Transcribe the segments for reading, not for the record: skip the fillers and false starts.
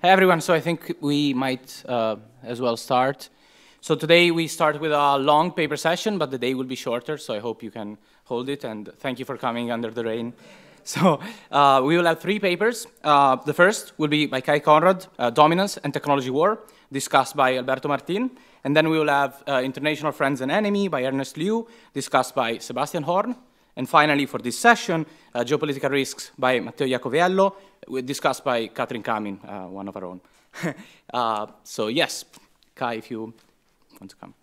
Hi everyone, so I think we might as well start. So today we start with a long paper session, but the day will be shorter, so I hope you can hold it, and thank you for coming under the rain. So we will have three papers. The first will be by Kai Conrad, Dominance and Technology War, discussed by Alberto Martin. And then we will have International Friends and Enemy by Ernest Liu, discussed by Sebastian Horn. And finally, for this session, Geopolitical Risks by Matteo Iacoviello, discussed by Katrin Kamin, one of our own. So yes, Kai, if you want to come.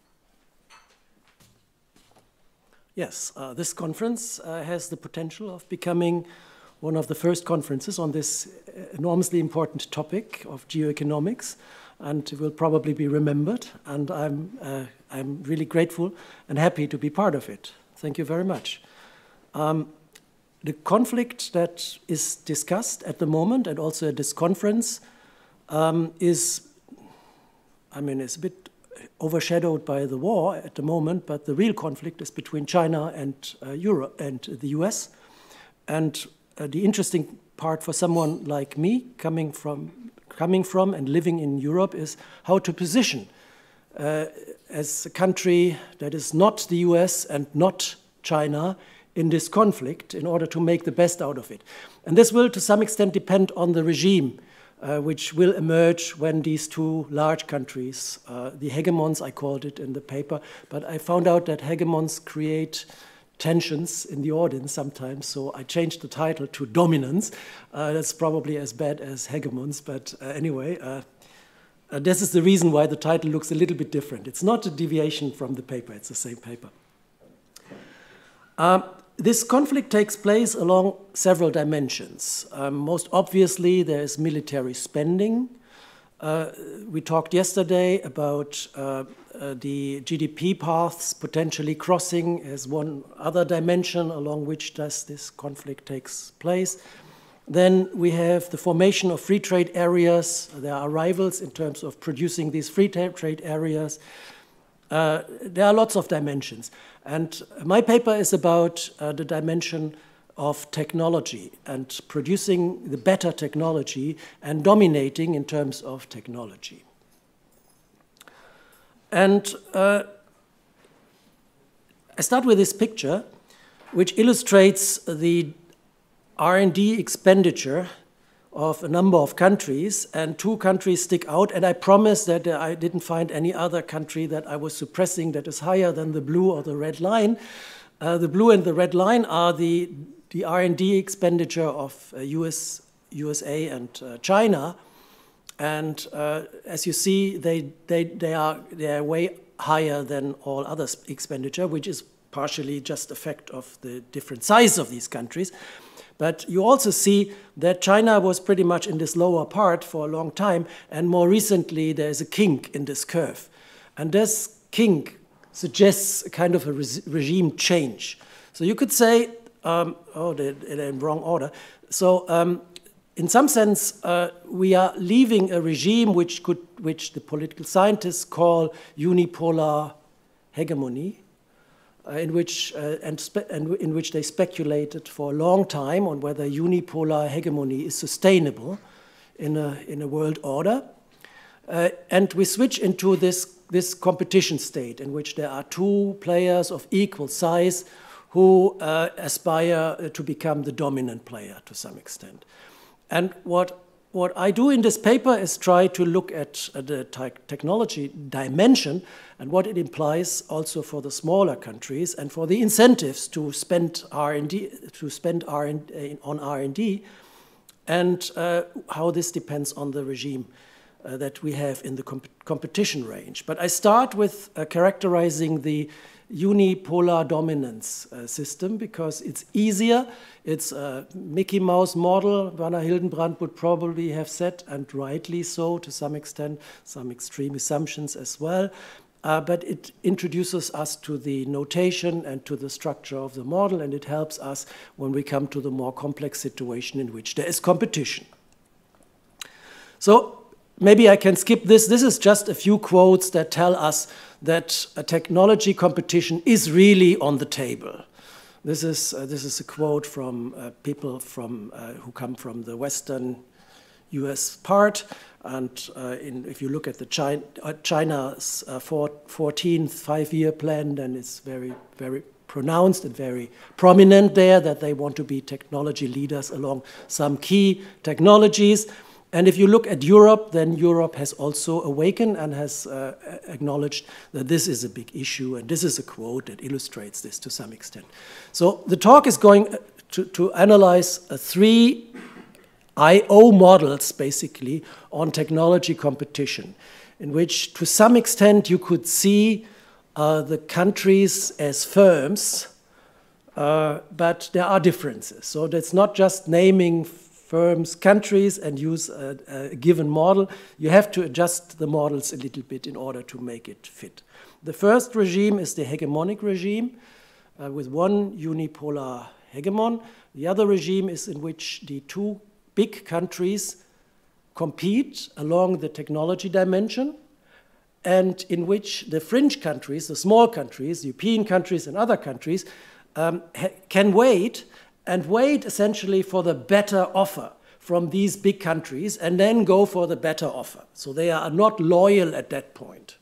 Yes, this conference has the potential of becoming one of the first conferences on this enormously important topic of geoeconomics, and will probably be remembered. And I'm really grateful and happy to be part of it. Thank you very much. The conflict that is discussed at the moment and also at this conference is a bit overshadowed by the war at the moment, but the real conflict is between China and Europe and the US. And the interesting part for someone like me, coming from and living in Europe, is how to position as a country that is not the US and not China in this conflict in order to make the best out of it. And this will to some extent depend on the regime which will emerge when these two large countries, the hegemons, I called it in the paper, but I found out that hegemons create tensions in the audience sometimes, so I changed the title to Dominance. That's probably as bad as hegemons, but anyway, this is the reason why the title looks a little bit different. It's not a deviation from the paper, it's the same paper. This conflict takes place along several dimensions. Most obviously, there is military spending. We talked yesterday about the GDP paths potentially crossing as one other dimension along which this conflict takes place. Then we have the formation of free trade areas. There are rivals in terms of producing these free trade areas. There are lots of dimensions. And my paper is about the dimension of technology and producing the better technology and dominating in terms of technology. And I start with this picture, which illustrates the R&D expenditure of a number of countries, and two countries stick out, and I promise that I didn't find any other country that I was suppressing that is higher than the blue or the red line. The blue and the red line are the R&D expenditure of USA and China, and as you see, they are way higher than all other expenditure, which is partially just a fact of the different size of these countries. But you also see that China was pretty much in this lower part for a long time, and more recently there is a kink in this curve. And this kink suggests a kind of a regime change. So you could say, they're in wrong order. So in some sense, we are leaving a regime which the political scientists call unipolar hegemony, in which they speculated for a long time on whether unipolar hegemony is sustainable in a world order. And we switch into this competition state in which there are two players of equal size who aspire to become the dominant player to some extent. And what I do in this paper is try to look at the technology dimension and what it implies also for the smaller countries and for the incentives to spend R&D, on R&D, and how this depends on the regime that we have in the competition range. But I start with characterizing the unipolar dominance system because it's easier. It's a Mickey Mouse model, Werner Hildenbrand would probably have said, and rightly so to some extent, some extreme assumptions as well. But it introduces us to the notation and to the structure of the model, and it helps us when we come to the more complex situation in which there is competition. So maybe I can skip this. This is just a few quotes that tell us that a technology competition is really on the table. This is a quote from people who come from the Western US part. And if you look at the China's 14th five-year plan, then it's very, very pronounced and very prominent there that they want to be technology leaders along some key technologies. And if you look at Europe, then Europe has also awakened and has acknowledged that this is a big issue, and this is a quote that illustrates this to some extent. So the talk is going to analyze three I/O models, basically, on technology competition, in which, to some extent, you could see the countries as firms, but there are differences. So that's not just naming firms, countries, and use a given model. You have to adjust the models a little bit in order to make it fit. The first regime is the hegemonic regime, with one unipolar hegemon. The other regime is in which the two big countries compete along the technology dimension, and in which the fringe countries, the small countries, European countries and other countries, can wait essentially for the better offer from these big countries and then go for the better offer. So they are not loyal at that point.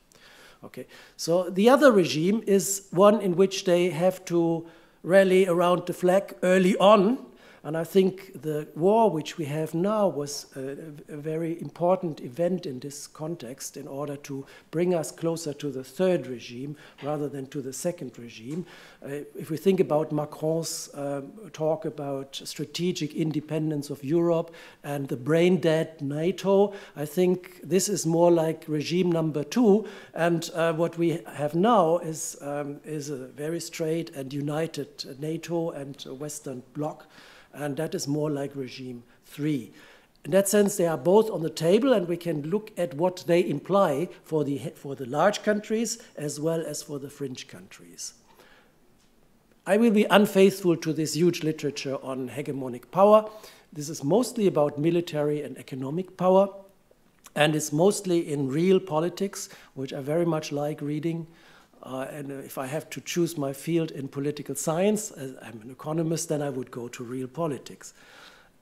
Okay. So the other regime is one in which they have to rally around the flag early on. And I think the war which we have now was a very important event in this context in order to bring us closer to the third regime rather than to the second regime. If we think about Macron's talk about strategic independence of Europe and the brain-dead NATO, I think this is more like regime number 2. And what we have now is a very straight and united NATO and Western bloc. And that is more like regime 3. In that sense, they are both on the table, and we can look at what they imply for the large countries as well as for the fringe countries. I will be unfaithful to this huge literature on hegemonic power. This is mostly about military and economic power, and it's mostly in real politics, which I very much like reading. And if I have to choose my field in political science, as I'm an economist, then I would go to real politics.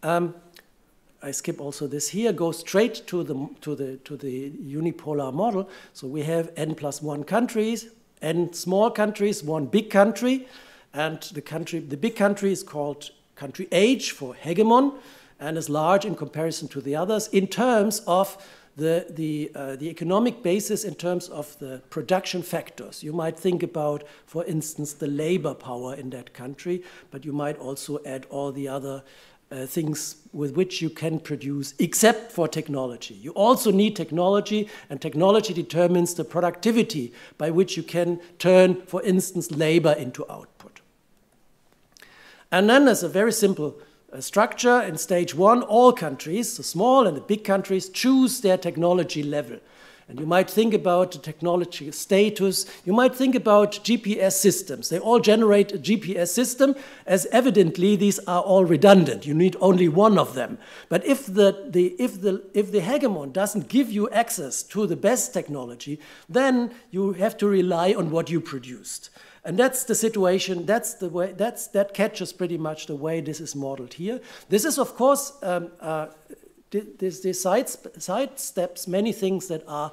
I skip also this here, go straight to the unipolar model. So we have n+1 countries, n small countries, one big country, and the big country is called country H for hegemon, and is large in comparison to the others in terms of the economic basis, in terms of the production factors. You might think about, for instance, the labor power in that country, but you might also add all the other things with which you can produce, except for technology. You also need technology, and technology determines the productivity by which you can turn, for instance, labor into output. And then there's a very simple structure. In stage 1, all countries, the small and the big countries, choose their technology level. And you might think about the technology status. You might think about GPS systems. They all generate a GPS system, as evidently these are all redundant. You need only one of them. But if the hegemon doesn't give you access to the best technology, then you have to rely on what you produced. And that's the situation, that's the way, that catches pretty much the way this is modeled here. This is, of course, this sidesteps many things that are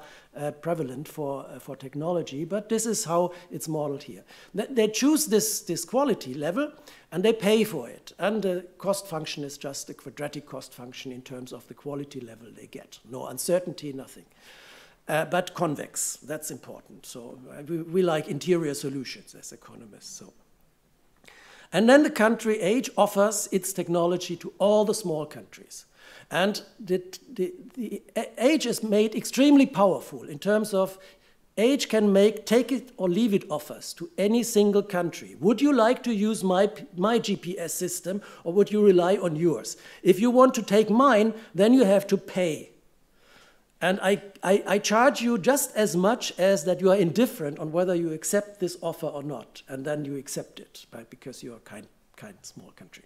prevalent for technology, but this is how it's modeled here. They choose this quality level, and they pay for it. And the cost function is just a quadratic cost function in terms of the quality level they get. No uncertainty, nothing. But convex, that's important. So we like interior solutions as economists. So. And then the country H offers its technology to all the small countries. And the H is made extremely powerful in terms of H can make take it or leave it offers to any single country. Would you like to use my GPS system, or would you rely on yours? If you want to take mine, then you have to pay. And I charge you just as much as that you are indifferent on whether you accept this offer or not. And then you accept it, right? Because you're a kind small country.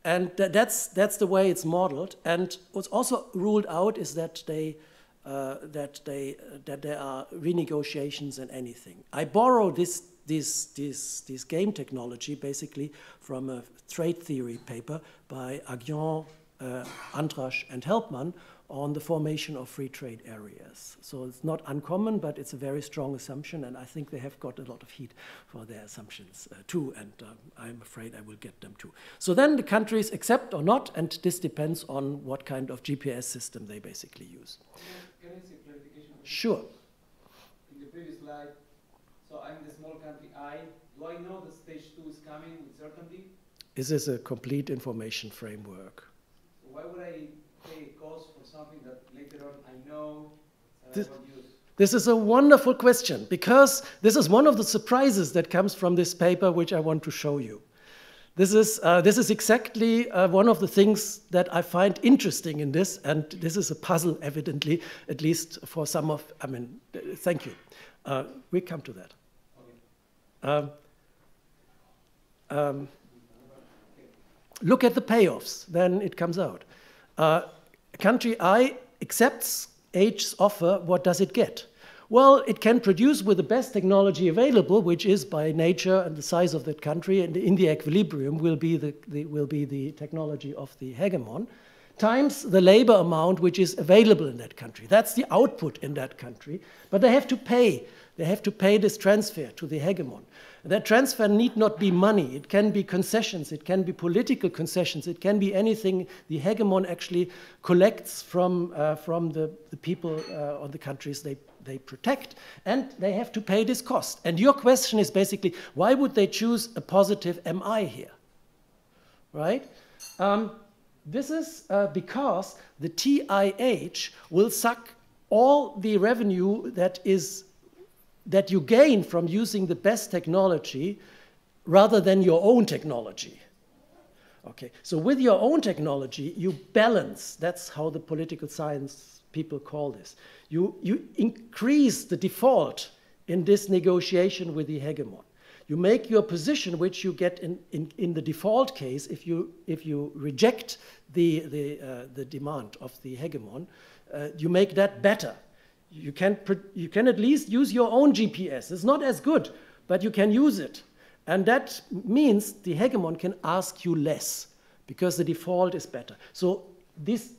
And that's the way it's modeled. And what's also ruled out is that there are renegotiations and anything. I borrow this game technology basically from a trade theory paper by Aghion, Antrasch and Helpmann on the formation of free trade areas. So it's not uncommon, but it's a very strong assumption, and I think they have got a lot of heat for their assumptions too, and I'm afraid I will get them too. So then the countries accept or not, and this depends on what kind of GPS system they basically use. Can I say clarification? Sure. In the previous slide, so I'm the small country I. Do I know that stage 2 is coming with certainty? This is a complete information framework. So why would I pay a cost for something that later on I know that I won't use? This is a wonderful question, because this is one of the surprises that comes from this paper, which I want to show you. This is exactly one of the things that I find interesting in this, and this is a puzzle, evidently, at least for some of, thank you. We come to that. Okay. Look at the payoffs, then it comes out. Country I accepts H's offer, what does it get? Well, it can produce with the best technology available, which is by nature and the size of that country, and in the equilibrium will be the technology of the hegemon, times the labor amount which is available in that country. That's the output in that country, but they have to pay. They have to pay this transfer to the hegemon. That transfer need not be money. It can be concessions. It can be political concessions. It can be anything the hegemon actually collects from the people or the countries they protect, and they have to pay this cost. And your question is basically, why would they choose a positive MI here, right? This is because the TIH will suck all the revenue that you gain from using the best technology rather than your own technology. Okay, so with your own technology, you balance, that's how the political science people call this. You increase the default in this negotiation with the hegemon. You make your position, which you get in the default case, if you reject the demand of the hegemon, you make that better. You can at least use your own GPS. It's not as good, but you can use it. And that means the hegemon can ask you less because the default is better. So this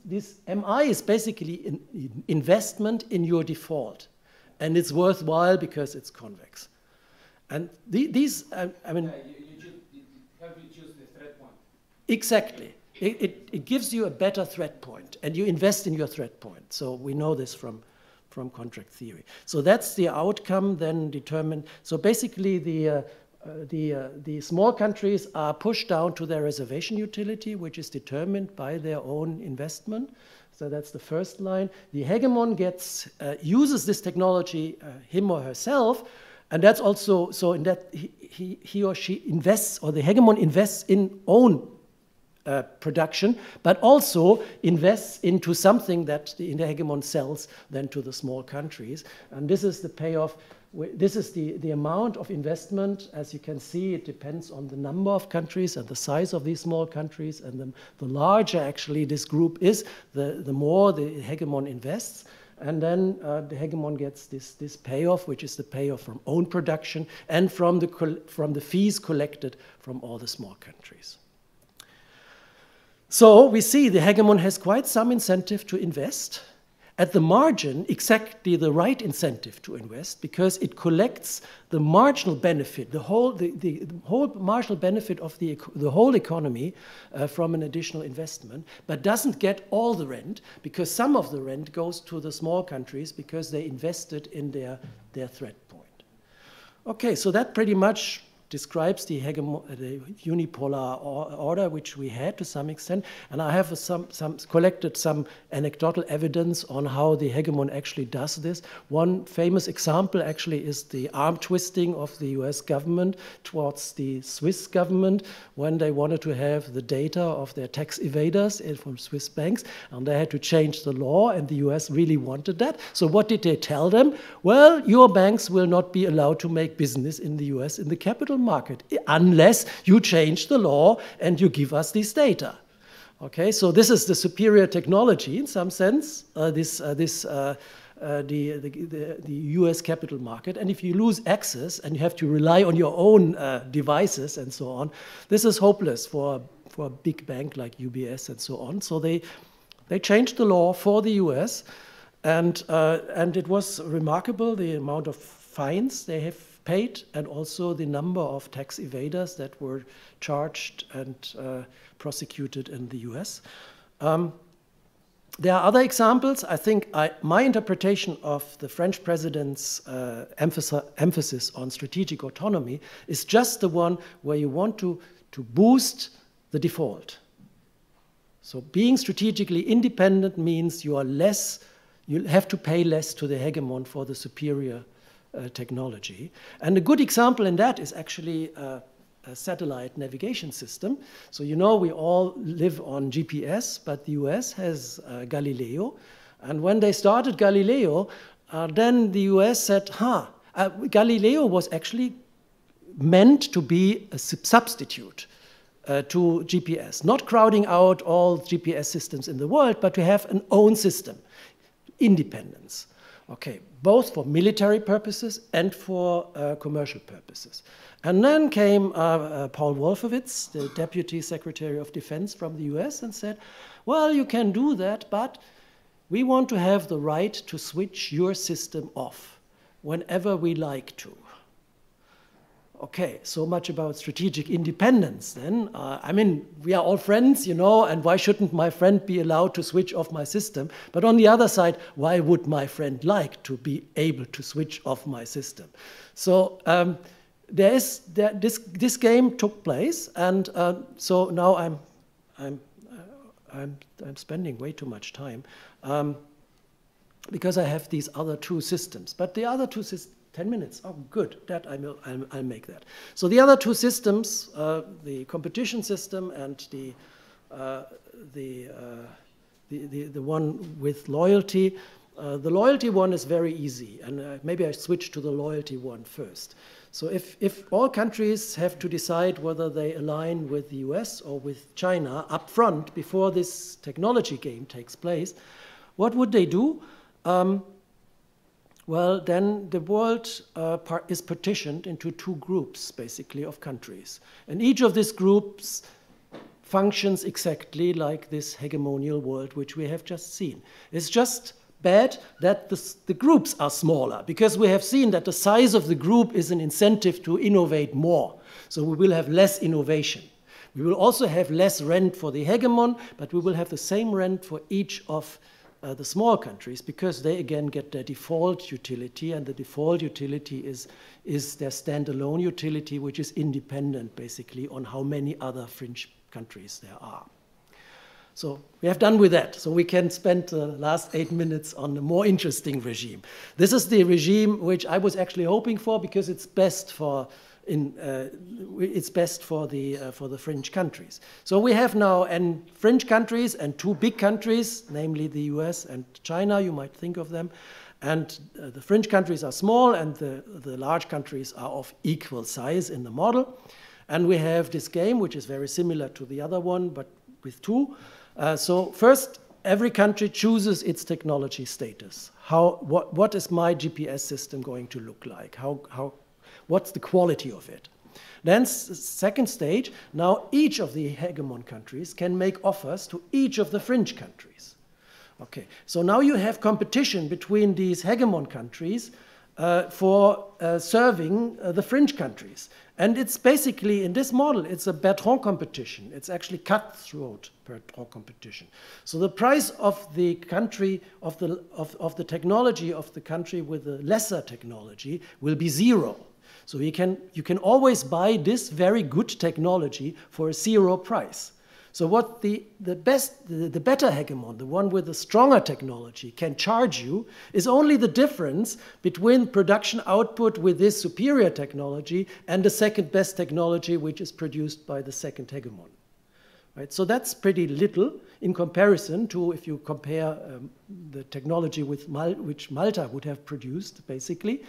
MI is basically an investment in your default. And it's worthwhile because it's convex. And these, you have to choose the threat point. Exactly. It gives you a better threat point, and you invest in your threat point. So we know this from contract theory. So that's the outcome then determined. So basically the small countries are pushed down to their reservation utility, which is determined by their own investment. So that's the first line. The hegemon uses this technology, him or herself, and that's also, so in that he or she invests, or the hegemon invests in own production, but also invests into something that the hegemon sells then to the small countries. And this is the payoff. This is the amount of investment. As you can see, it depends on the number of countries and the size of these small countries. And the larger actually this group is, the more the hegemon invests. And then the hegemon gets this payoff, which is the payoff from own production and from the fees collected from all the small countries. So we see the hegemon has quite some incentive to invest. At the margin, exactly the right incentive to invest, because it collects the marginal benefit, the whole marginal benefit of the whole economy from an additional investment, but doesn't get all the rent, because some of the rent goes to the small countries because they invested in their threat point. Okay, so that pretty much describes the unipolar order which we had to some extent, and I have collected some anecdotal evidence on how the hegemon actually does this. One famous example actually is the arm twisting of the US government towards the Swiss government when they wanted to have the data of their tax evaders from Swiss banks, and they had to change the law, and the US really wanted that. So what did they tell them? Well, your banks will not be allowed to make business in the US in the capital market unless you change the law and you give us this data. Okay, so this is the superior technology in some sense, this the US capital market. And if you lose access and you have to rely on your own devices and so on, this is hopeless for a big bank like UBS and so on. So they changed the law for the US, and it was remarkable, the amount of fines they have paid and also the number of tax evaders that were charged and prosecuted in the US. There are other examples. I think my interpretation of the French president's emphasis on strategic autonomy is just the one where you want to boost the default. So being strategically independent means you have to pay less to the hegemon for the superior technology. And a good example in that is actually a satellite navigation system. So you know we all live on GPS, but the US has Galileo. And when they started Galileo, then the US said, Galileo was actually meant to be a substitute to GPS, not crowding out all GPS systems in the world, but to have an own system, independence. Okay, both for military purposes and for commercial purposes. And then came Paul Wolfowitz, the Deputy Secretary of Defense from the US, and said, well, you can do that, but we want to have the right to switch your system off whenever we like to. Okay, so much about strategic independence then. I mean, we are all friends, you know, and why shouldn't my friend be allowed to switch off my system? But on the other side, why would my friend like to be able to switch off my system? So this game took place, and so now I'm spending way too much time because I have these other two systems. But the other two systems, 10 minutes. Oh, good. That I'll make that. So the other two systems, the competition system and the one with loyalty. The loyalty one is very easy, and maybe I switch to the loyalty one first. So if all countries have to decide whether they align with the US or with China up front before this technology game takes place, what would they do? Well, then the world is partitioned into two groups, basically, of countries. And each of these groups functions exactly like this hegemonial world which we have just seen. It's just bad that the groups are smaller, because we have seen that the size of the group is an incentive to innovate more. So we will have less innovation. We will also have less rent for the hegemon, but we will have the same rent for each of the small countries, because they again get their default utility, and the default utility is their standalone utility, which is independent basically on how many other fringe countries there are. So we have done with that. So we can spend the last 8 minutes on a more interesting regime. This is the regime which I was actually hoping for, because it's best for the fringe countries. So we have now fringe countries and two big countries, namely the US and China, you might think of them. And the fringe countries are small, and the large countries are of equal size in the model. And we have this game, which is very similar to the other one, but with two. So first, every country chooses its technology status. What is my GPS system going to look like? What's the quality of it? Then second stage, now each of the hegemon countries can make offers to each of the fringe countries. Okay, so now you have competition between these hegemon countries for serving the fringe countries. And it's basically, in this model, it's a Bertrand competition. It's actually cutthroat Bertrand competition. So the price of the country, of the technology of the country with the lesser technology will be zero. So you can always buy this very good technology for a zero price. So what the better hegemon, the one with the stronger technology, can charge you is only the difference between production output with this superior technology and the second best technology, which is produced by the second hegemon. Right? So that's pretty little in comparison to if you compare the technology with which Malta would have produced, basically.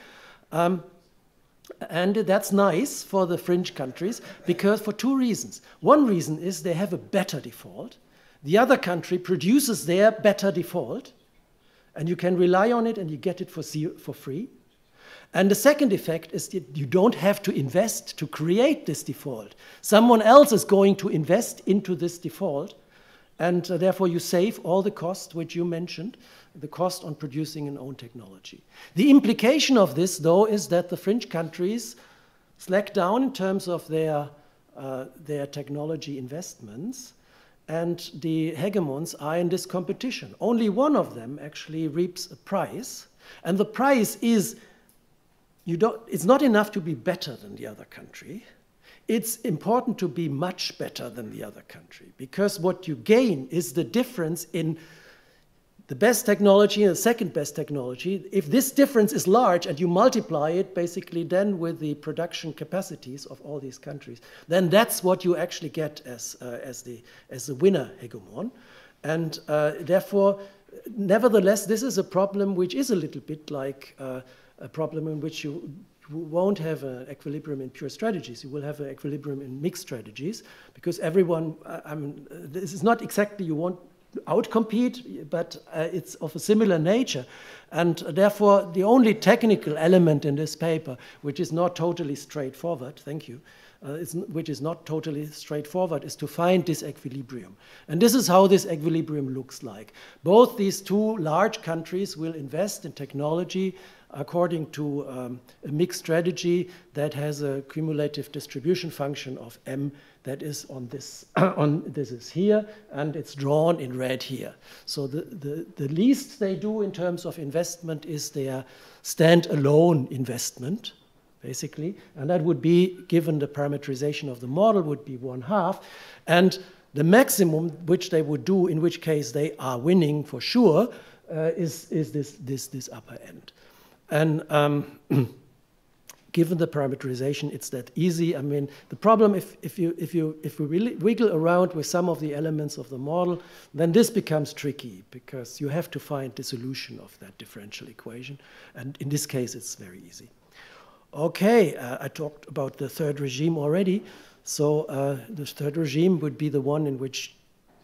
And that's nice for the fringe countries, because for two reasons. One reason is they have a better default. The other country produces their better default, And you can rely on it and you get it for free. And the second effect is that you don't have to invest to create this default. Someone else is going to invest into this default, and therefore you save all the cost which you mentioned, the cost on producing an own technology. The implication of this, though, is that the fringe countries slack down in terms of their technology investments, and the hegemons are in this competition. Only one of them actually reaps a prize, and the prize is it's not enough to be better than the other country. It's important to be much better than the other country, because what you gain is the difference in the best technology and the second best technology. If this difference is large and you multiply it basically then with the production capacities of all these countries, then that's what you actually get as the winner hegemon. And therefore, nevertheless, this is a problem which is a little bit like a problem in which you won't have an equilibrium in pure strategies. You will have an equilibrium in mixed strategies, because everyone, this is not exactly you want outcompete, but it's of a similar nature. And therefore, the only technical element in this paper, which is not totally straightforward, thank you, which is not totally straightforward, is to find this equilibrium. And this is how this equilibrium looks like. Both these two large countries will invest in technology according to a mixed strategy that has a cumulative distribution function of M that is on this, this is here, and it's drawn in red here. So the least they do in terms of investment is their stand-alone investment, basically, and that would be, given the parameterization of the model, would be 1/2, and the maximum which they would do, in which case they are winning for sure, is this upper end. And given the parameterization, it's that easy. I mean, the problem, if we really wiggle around with some of the elements of the model, then this becomes tricky, because you have to find the solution of that differential equation. And in this case, it's very easy. Okay, I talked about the third regime already. So the third regime would be the one in which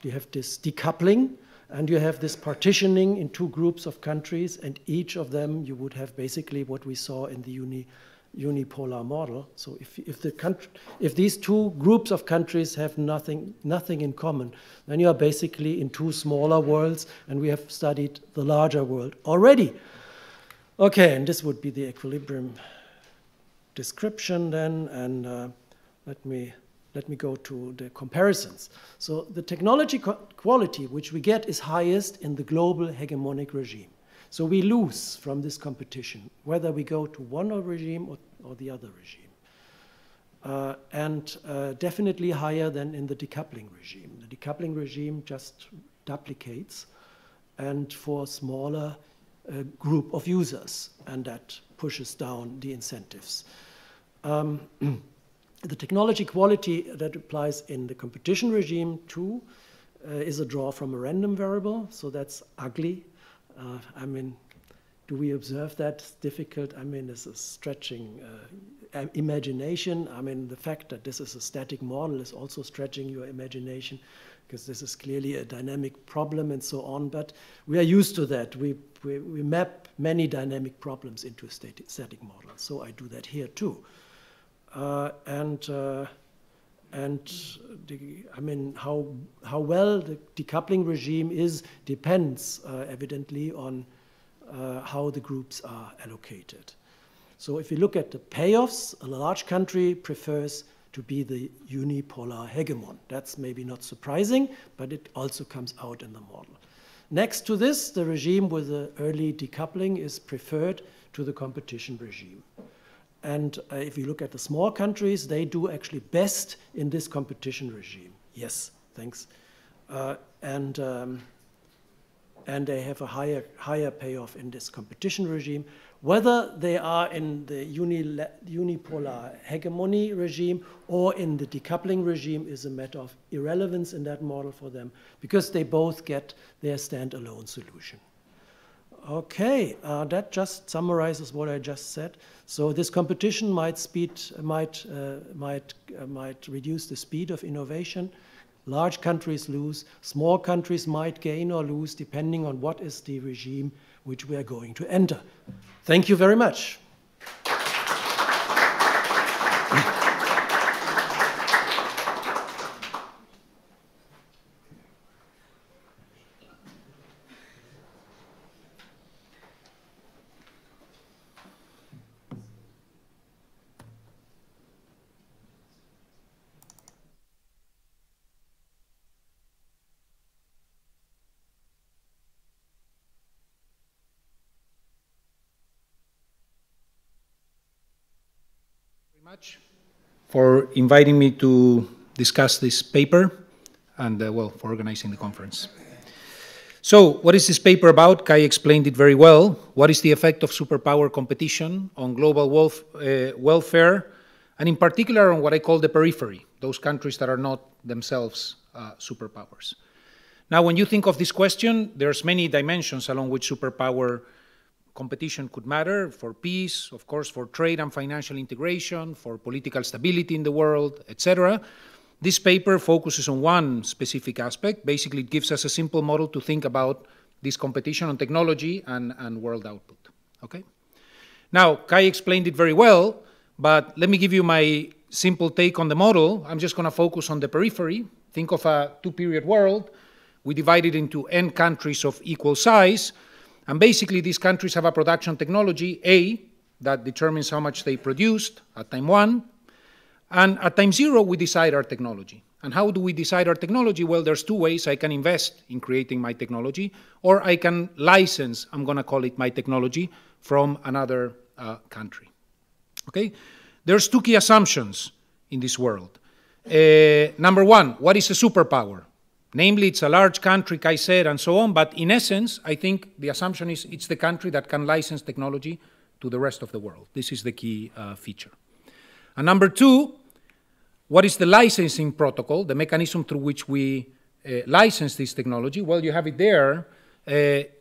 you have this decoupling, and you have this partitioning in two groups of countries, and each of them you would have basically what we saw in the unipolar model. So if these two groups of countries have nothing in common, then you are basically in two smaller worlds, and we have studied the larger world already. Okay, and this would be the equilibrium description then, and let me go to the comparisons. So the technology quality which we get is highest in the global hegemonic regime. So we lose from this competition, whether we go to one regime or the other regime. And definitely higher than in the decoupling regime. The decoupling regime just duplicates, and for a smaller group of users, and that pushes down the incentives. The technology quality that applies in the competition regime too is a draw from a random variable, so that's ugly. I mean, do we observe that? It's difficult. I mean, it's a stretching imagination. I mean, the fact that this is a static model is also stretching your imagination, because this is clearly a dynamic problem and so on, but we are used to that. We map many dynamic problems into a static model, so I do that here too. I mean, how well the decoupling regime is depends evidently on how the groups are allocated. So if you look at the payoffs, a large country prefers to be the unipolar hegemon. That's maybe not surprising, but it also comes out in the model. Next to this, the regime with the early decoupling is preferred to the competition regime. And if you look at the small countries, they do actually best in this competition regime. Yes, thanks. And they have a higher payoff in this competition regime. Whether they are in the unipolar hegemony regime or in the decoupling regime is a matter of irrelevance in that model for them, because they both get their standalone solution. Okay, that just summarizes what I just said. So this competition might reduce the speed of innovation, large countries lose, small countries might gain or lose depending on what is the regime which we are going to enter. Thank you very much. Much for inviting me to discuss this paper and, well, for organizing the conference. So, what is this paper about? Kai explained it very well. What is the effect of superpower competition on global welfare, and in particular on what I call the periphery, those countries that are not themselves superpowers. Now, when you think of this question, there's many dimensions along which superpower competition could matter: for peace, of course, for trade and financial integration, for political stability in the world, etc. This paper focuses on one specific aspect. Basically, it gives us a simple model to think about this competition on technology and world output. Okay? Now, Kai explained it very well, but let me give you my simple take on the model. I'm just going to focus on the periphery. Think of a two-period world. We divide it into n countries of equal size. And basically, these countries have a production technology, A, that determines how much they produced at time 1. And at time 0, we decide our technology. And how do we decide our technology? Well, there's two ways. I can invest in creating my technology, or I can license, I'm going to call it my technology, from another country. Okay? There's two key assumptions in this world. Number one, what is a superpower? Namely, it's a large country, Kai said, and so on, but in essence, I think the assumption is it's the country that can license technology to the rest of the world. This is the key feature. And number two, what is the licensing protocol, the mechanism through which we license this technology? Well, you have it there.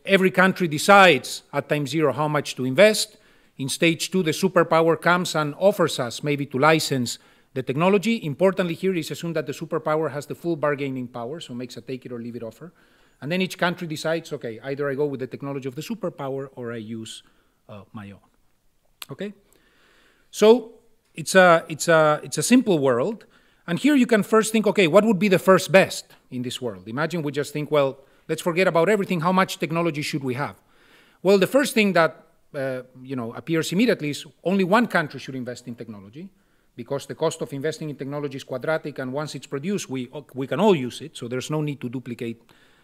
Every country decides at time 0 how much to invest. In stage 2, the superpower comes and offers us maybe to license the technology. Importantly here is assume that the superpower has the full bargaining power, so makes a take it or leave it offer. And then each country decides, okay, either I go with the technology of the superpower or I use my own. Okay? So it's a simple world. And here you can first think, okay, what would be the first best in this world? Imagine we just think, well, let's forget about everything. How much technology should we have? Well, the first thing that appears immediately is only one country should invest in technology, because the cost of investing in technology is quadratic, and once it's produced, we can all use it, so there's no need to duplicate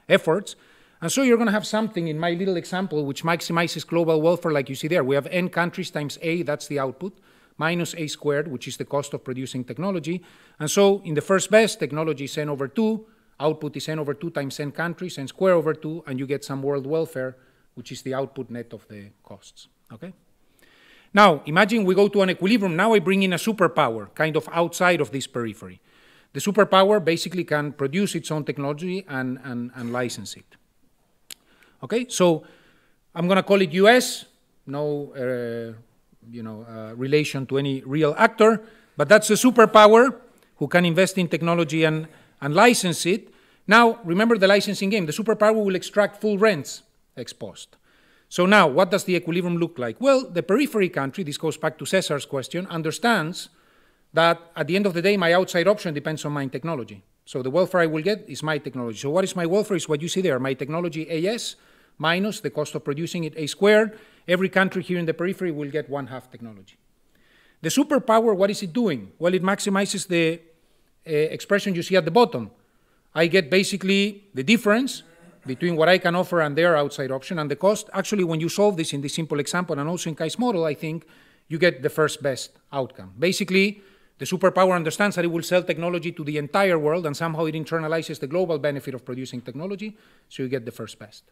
efforts. And so you're going to have something in my little example which maximizes global welfare, like you see there. We have n countries times A, that's the output, minus A squared, which is the cost of producing technology. And so in the first best, technology is n over 2, output is n over 2 times n countries, n squared over 2, and you get some world welfare, which is the output net of the costs. Okay? Now, imagine we go to an equilibrium. Now I bring in a superpower, kind of outside of this periphery. The superpower basically can produce its own technology and license it. Okay, so I'm going to call it US, no relation to any real actor, but that's a superpower who can invest in technology and license it. Now, remember the licensing game. The superpower will extract full rents ex post. So now, what does the equilibrium look like? Well, the periphery country, this goes back to Cesar's question, understands that at the end of the day, my outside option depends on my technology. So the welfare I will get is my technology. So what is my welfare? Is what you see there, my technology AS minus the cost of producing it A squared. Every country here in the periphery will get 1/2 technology. The superpower, what is it doing? Well, it maximizes the expression you see at the bottom. I get basically the difference between what I can offer and their outside option and the cost. Actually, when you solve this in this simple example and also in Kai's model, I think you get the first best outcome. Basically, the superpower understands that it will sell technology to the entire world, and somehow it internalizes the global benefit of producing technology, so you get the first best.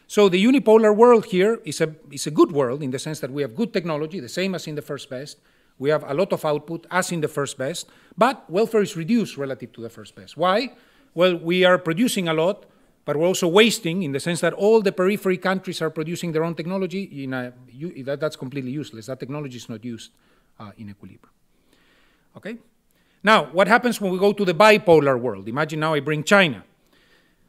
So the unipolar world here is a good world in the sense that we have good technology, the same as in the first best. We have a lot of output, as in the first best, but welfare is reduced relative to the first best. Why? Well, we are producing a lot, but we're also wasting in the sense that all the periphery countries are producing their own technology. That's completely useless. That technology is not used in equilibrium. Okay? Now, what happens when we go to the bipolar world? Imagine now I bring China.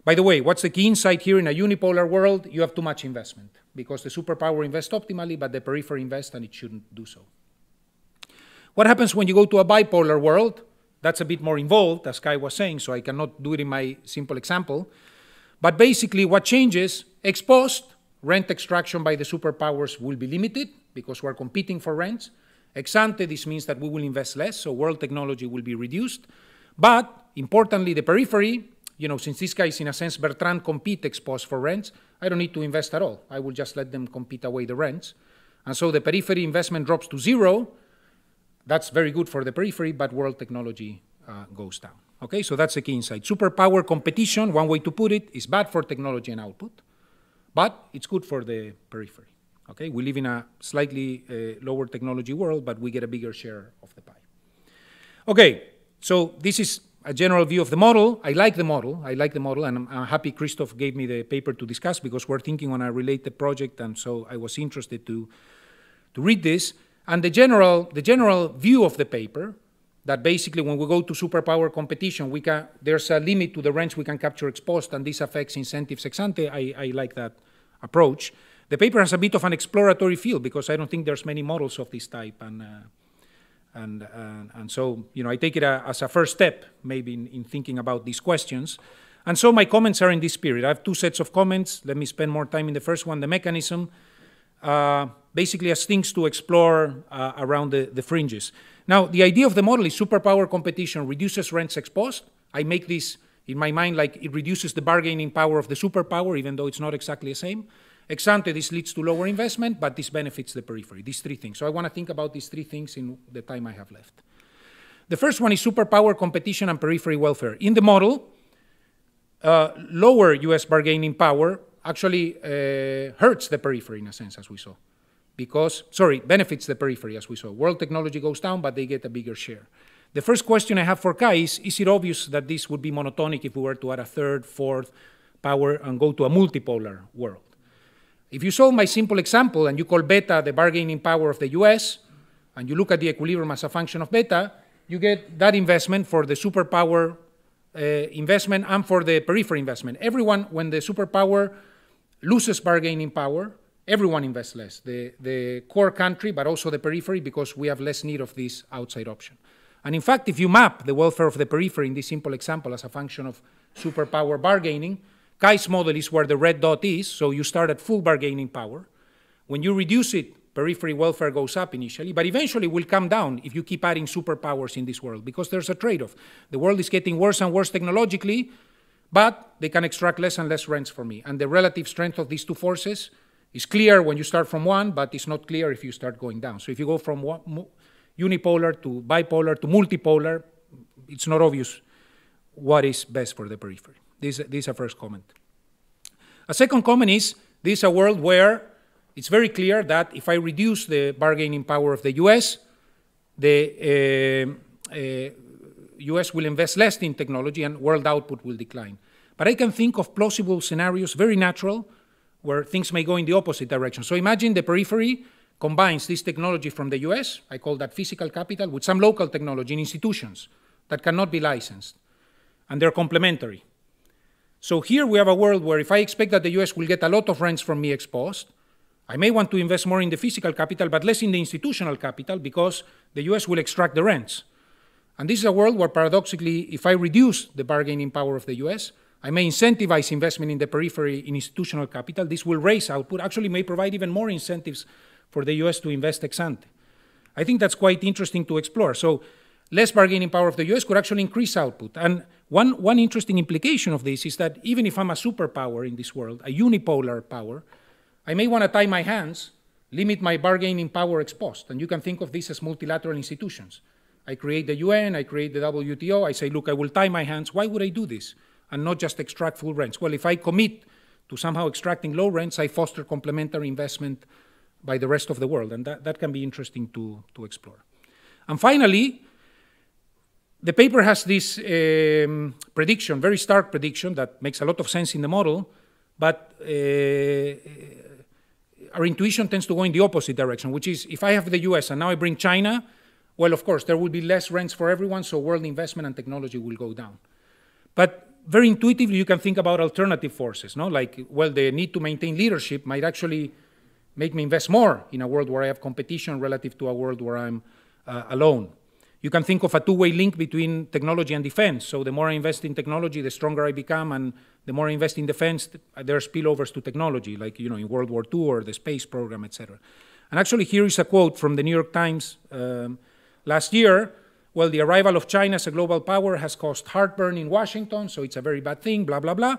By the way, what's the key insight here? In a unipolar world, you have too much investment because the superpower invests optimally, but the periphery invests and it shouldn't do so. What happens when you go to a bipolar world? That's a bit more involved, as Kai was saying, so I cannot do it in my simple example. But basically, what changes, ex post, rent extraction by the superpowers will be limited because we're competing for rents. Ex ante, this means that we will invest less, so world technology will be reduced. But, importantly, the periphery, since these guys, in a sense, Bertrand compete ex post for rents, I don't need to invest at all. I will just let them compete away the rents. And so the periphery investment drops to zero. That's very good for the periphery, but world technology goes down. Okay, so that's the key insight. Superpower competition, one way to put it, is bad for technology and output, but it's good for the periphery. Okay, we live in a slightly lower technology world, but we get a bigger share of the pie. Okay, so this is a general view of the model. I like the model, and I'm happy Christoph gave me the paper to discuss because we're thinking on a related project, and so I was interested to read this. And the general view of the paper, that basically when we go to superpower competition, there's a limit to the rents we can capture ex post, and this affects incentives ex ante. I like that approach. The paper has a bit of an exploratory feel because I don't think there's many models of this type, and so I take it as a first step, maybe in thinking about these questions. And so my comments are in this spirit. I have two sets of comments. Let me spend more time in the first one, the mechanism. Basically as things to explore around the fringes. Now, the idea of the model is superpower competition reduces rents ex post. I make this, in my mind, like it reduces the bargaining power of the superpower, even though it's not exactly the same. Ex ante, this leads to lower investment, but this benefits the periphery, these three things. So I want to think about these three things in the time I have left. The first one is superpower competition and periphery welfare. In the model, lower US bargaining power actually hurts the periphery in a sense, as we saw. Benefits the periphery, as we saw. World technology goes down, but they get a bigger share. The first question I have for Kai is it obvious that this would be monotonic if we were to add a third, fourth power and go to a multipolar world? If you solve my simple example and you call beta the bargaining power of the US, and you look at the equilibrium as a function of beta, you get that investment for the superpower investment and for the periphery investment. Everyone, when the superpower loses bargaining power, everyone invests less, the core country, but also the periphery, because we have less need of this outside option. And in fact, if you map the welfare of the periphery in this simple example as a function of superpower bargaining, Kai's model is where the red dot is, so you start at full bargaining power. When you reduce it, periphery welfare goes up initially, but eventually will come down if you keep adding superpowers in this world, because there's a trade-off. The world is getting worse and worse technologically, but they can extract less and less rents from me. And the relative strength of these two forces is clear when you start from one, but it's not clear if you start going down. So if you go from unipolar to bipolar to multipolar, it's not obvious what is best for the periphery. This is a first comment. A second comment is, this is a world where it's very clear that if I reduce the bargaining power of the US, the US will invest less in technology and world output will decline. But I can think of plausible scenarios, very natural, where things may go in the opposite direction. So imagine the periphery combines this technology from the US, I call that physical capital, with some local technology in institutions that cannot be licensed, and they're complementary. So here we have a world where if I expect that the US will get a lot of rents from me ex post, I may want to invest more in the physical capital, but less in the institutional capital, because the US will extract the rents. And this is a world where, paradoxically, if I reduce the bargaining power of the US, I may incentivize investment in the periphery in institutional capital. This will raise output, actually may provide even more incentives for the US to invest ex ante. I think that's quite interesting to explore. So less bargaining power of the US could actually increase output. And one interesting implication of this is that even if I'm a superpower in this world, a unipolar power, I may want to tie my hands, limit my bargaining power ex post. And you can think of this as multilateral institutions. I create the UN, I create the WTO, I say, look, I will tie my hands. Why would I do this? And not just extract full rents. Well, if I commit to somehow extracting low rents, I foster complementary investment by the rest of the world. And that can be interesting to explore. And finally, the paper has this prediction, very stark prediction that makes a lot of sense in the model, but our intuition tends to go in the opposite direction, which is if I have the US and now I bring China, well, of course, there will be less rents for everyone, so world investment and technology will go down. But very intuitively, you can think about alternative forces, no? Like, well, the need to maintain leadership might actually make me invest more in a world where I have competition relative to a world where I'm alone. You can think of a two-way link between technology and defense. So the more I invest in technology, the stronger I become, and the more I invest in defense, there are spillovers to technology, like, you know, in World War II or the space program, etc. And actually, here is a quote from the New York Times last year. Well, the arrival of China as a global power has caused heartburn in Washington, so it's a very bad thing, blah, blah, blah.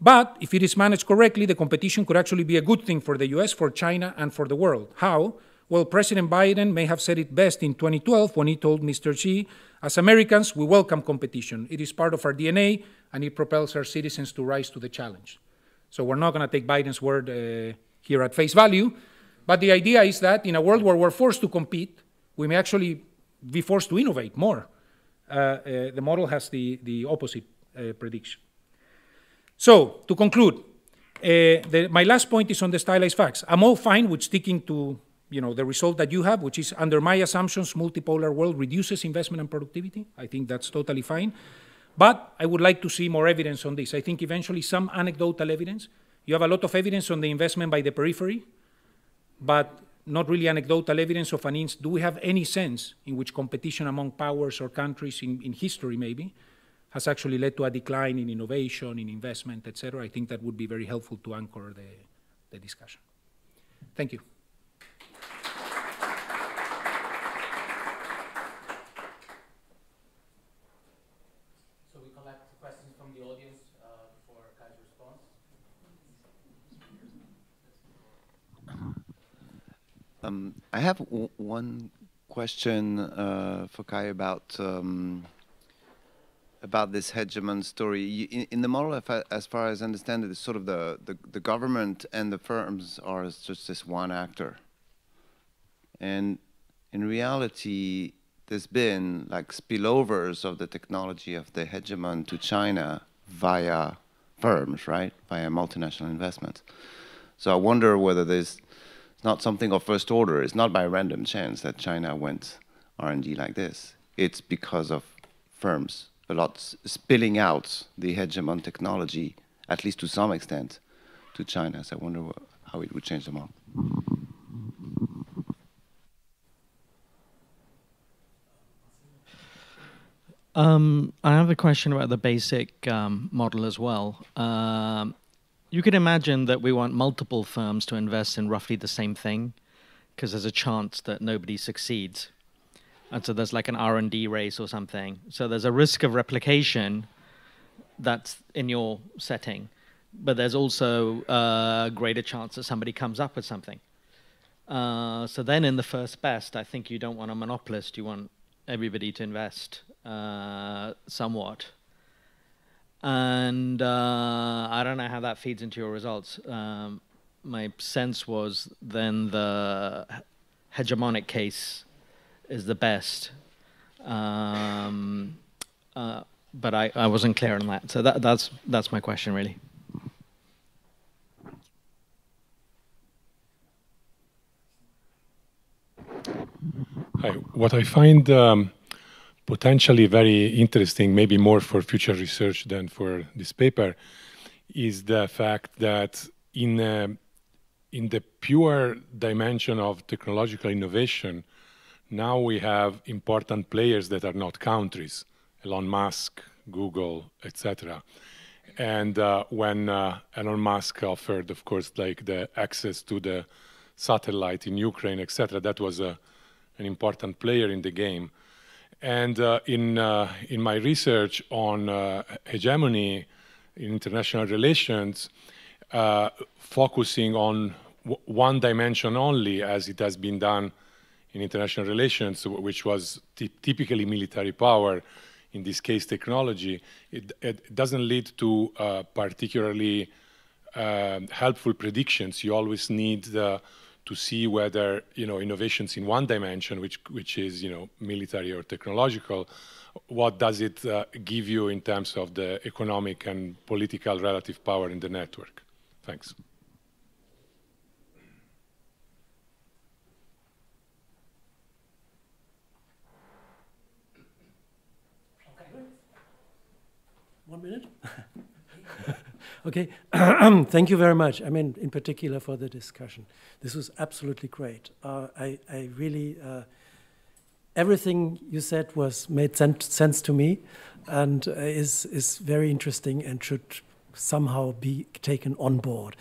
But if it is managed correctly, the competition could actually be a good thing for the US, for China, and for the world. How? Well, President Biden may have said it best in 2012 when he told Mr. Xi, as Americans, we welcome competition. It is part of our DNA, and it propels our citizens to rise to the challenge. So we're not going to take Biden's word here at face value, but the idea is that in a world where we're forced to compete, we may actually be forced to innovate more. The model has the opposite prediction. So, to conclude, my last point is on the stylized facts. I'm all fine with sticking to, you know, the result that you have, which is, under my assumptions, multipolar world reduces investment and productivity. I think that's totally fine. But I would like to see more evidence on this. I think eventually some anecdotal evidence. You have a lot of evidence on the investment by the periphery, but not really anecdotal evidence of an do we have any sense in which competition among powers or countries in history maybe has actually led to a decline in innovation, in investment, etc. I think that would be very helpful to anchor the discussion. Thank you. So we collect questions from the audience for Kai's response. I have one question for Kai about this hegemon story. In the model, as far as I understand it, it's sort of the government and the firms are just this one actor. And in reality, there's been like spillovers of the technology of the hegemon to China via firms, right? Via multinational investments. So I wonder whether there's not something of first order. It's not by random chance that China went R&D like this. It's because of firms a lot spilling out the hegemon technology, at least to some extent, to China. So I wonder how it would change the model. I have a question about the basic model as well. You could imagine that we want multiple firms to invest in roughly the same thing, because there's a chance that nobody succeeds. And so there's like an R&D race or something. So there's a risk of replication that's in your setting, but there's also a greater chance that somebody comes up with something. So then in the first best, I think you don't want a monopolist, you want everybody to invest somewhat. And I don't know how that feeds into your results. My sense was then the hegemonic case is the best. But I wasn't clear on that. So that's my question, really. Hi. What I find potentially very interesting, maybe more for future research than for this paper, is the fact that in the pure dimension of technological innovation, now we have important players that are not countries, Elon Musk, Google, etc. And when Elon Musk offered, of course, like the access to the satellite in Ukraine, etc., that was an important player in the game. And in my research on hegemony in international relations, focusing on one dimension only, as it has been done in international relations, which was typically military power, in this case technology, it doesn't lead to particularly helpful predictions. You always need to see whether, you know, innovations in one dimension, which is, you know, military or technological, what does it give you in terms of the economic and political relative power in the network? Thanks. 1 minute? Okay, thank you very much. I mean, in particular for the discussion. This was absolutely great. I really, everything you said made sense to me, and is very interesting and should somehow be taken on board.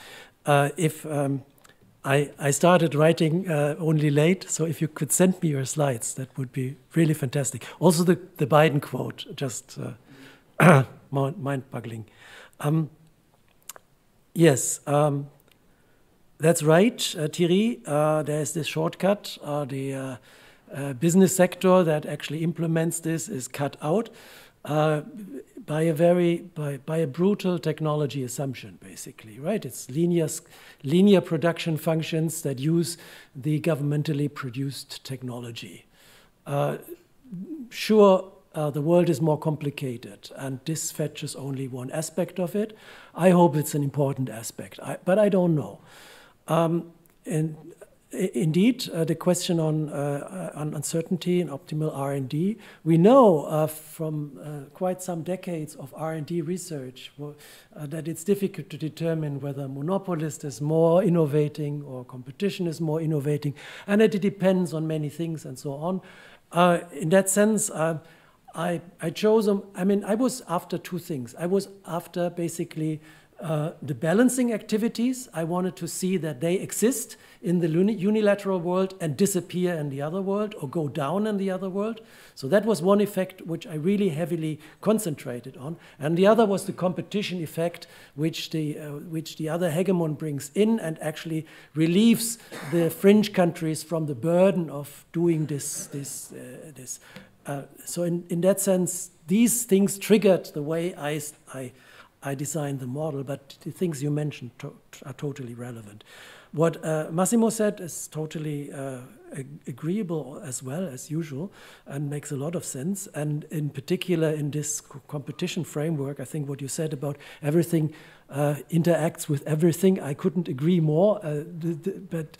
I started writing only late, so if you could send me your slides, that would be really fantastic. Also, the Biden quote, just mind-boggling. Yes, that's right, Thierry. There's this shortcut. The business sector that actually implements this is cut out by a brutal technology assumption, basically, right? It's linear production functions that use the governmentally produced technology. Sure, the world is more complicated, and this fetches only one aspect of it. I hope it's an important aspect, but I don't know. And indeed, the question on uncertainty and optimal R&D, we know from quite some decades of R&D research that it's difficult to determine whether a monopolist is more innovating or competition is more innovating, and that it depends on many things and so on. In that sense, I chose them. I mean, I was after two things. I was after basically the balancing activities. I wanted to see that they exist in the unilateral world and disappear in the other world or go down in the other world. So that was one effect which I really heavily concentrated on. And the other was the competition effect, which the other hegemon brings in and actually relieves the fringe countries from the burden of doing this. So in that sense, these things triggered the way I designed the model, but the things you mentioned are totally relevant. What Massimo said is totally agreeable as well, as usual, and makes a lot of sense. And in particular, in this competition framework, I think what you said about everything interacts with everything, I couldn't agree more. But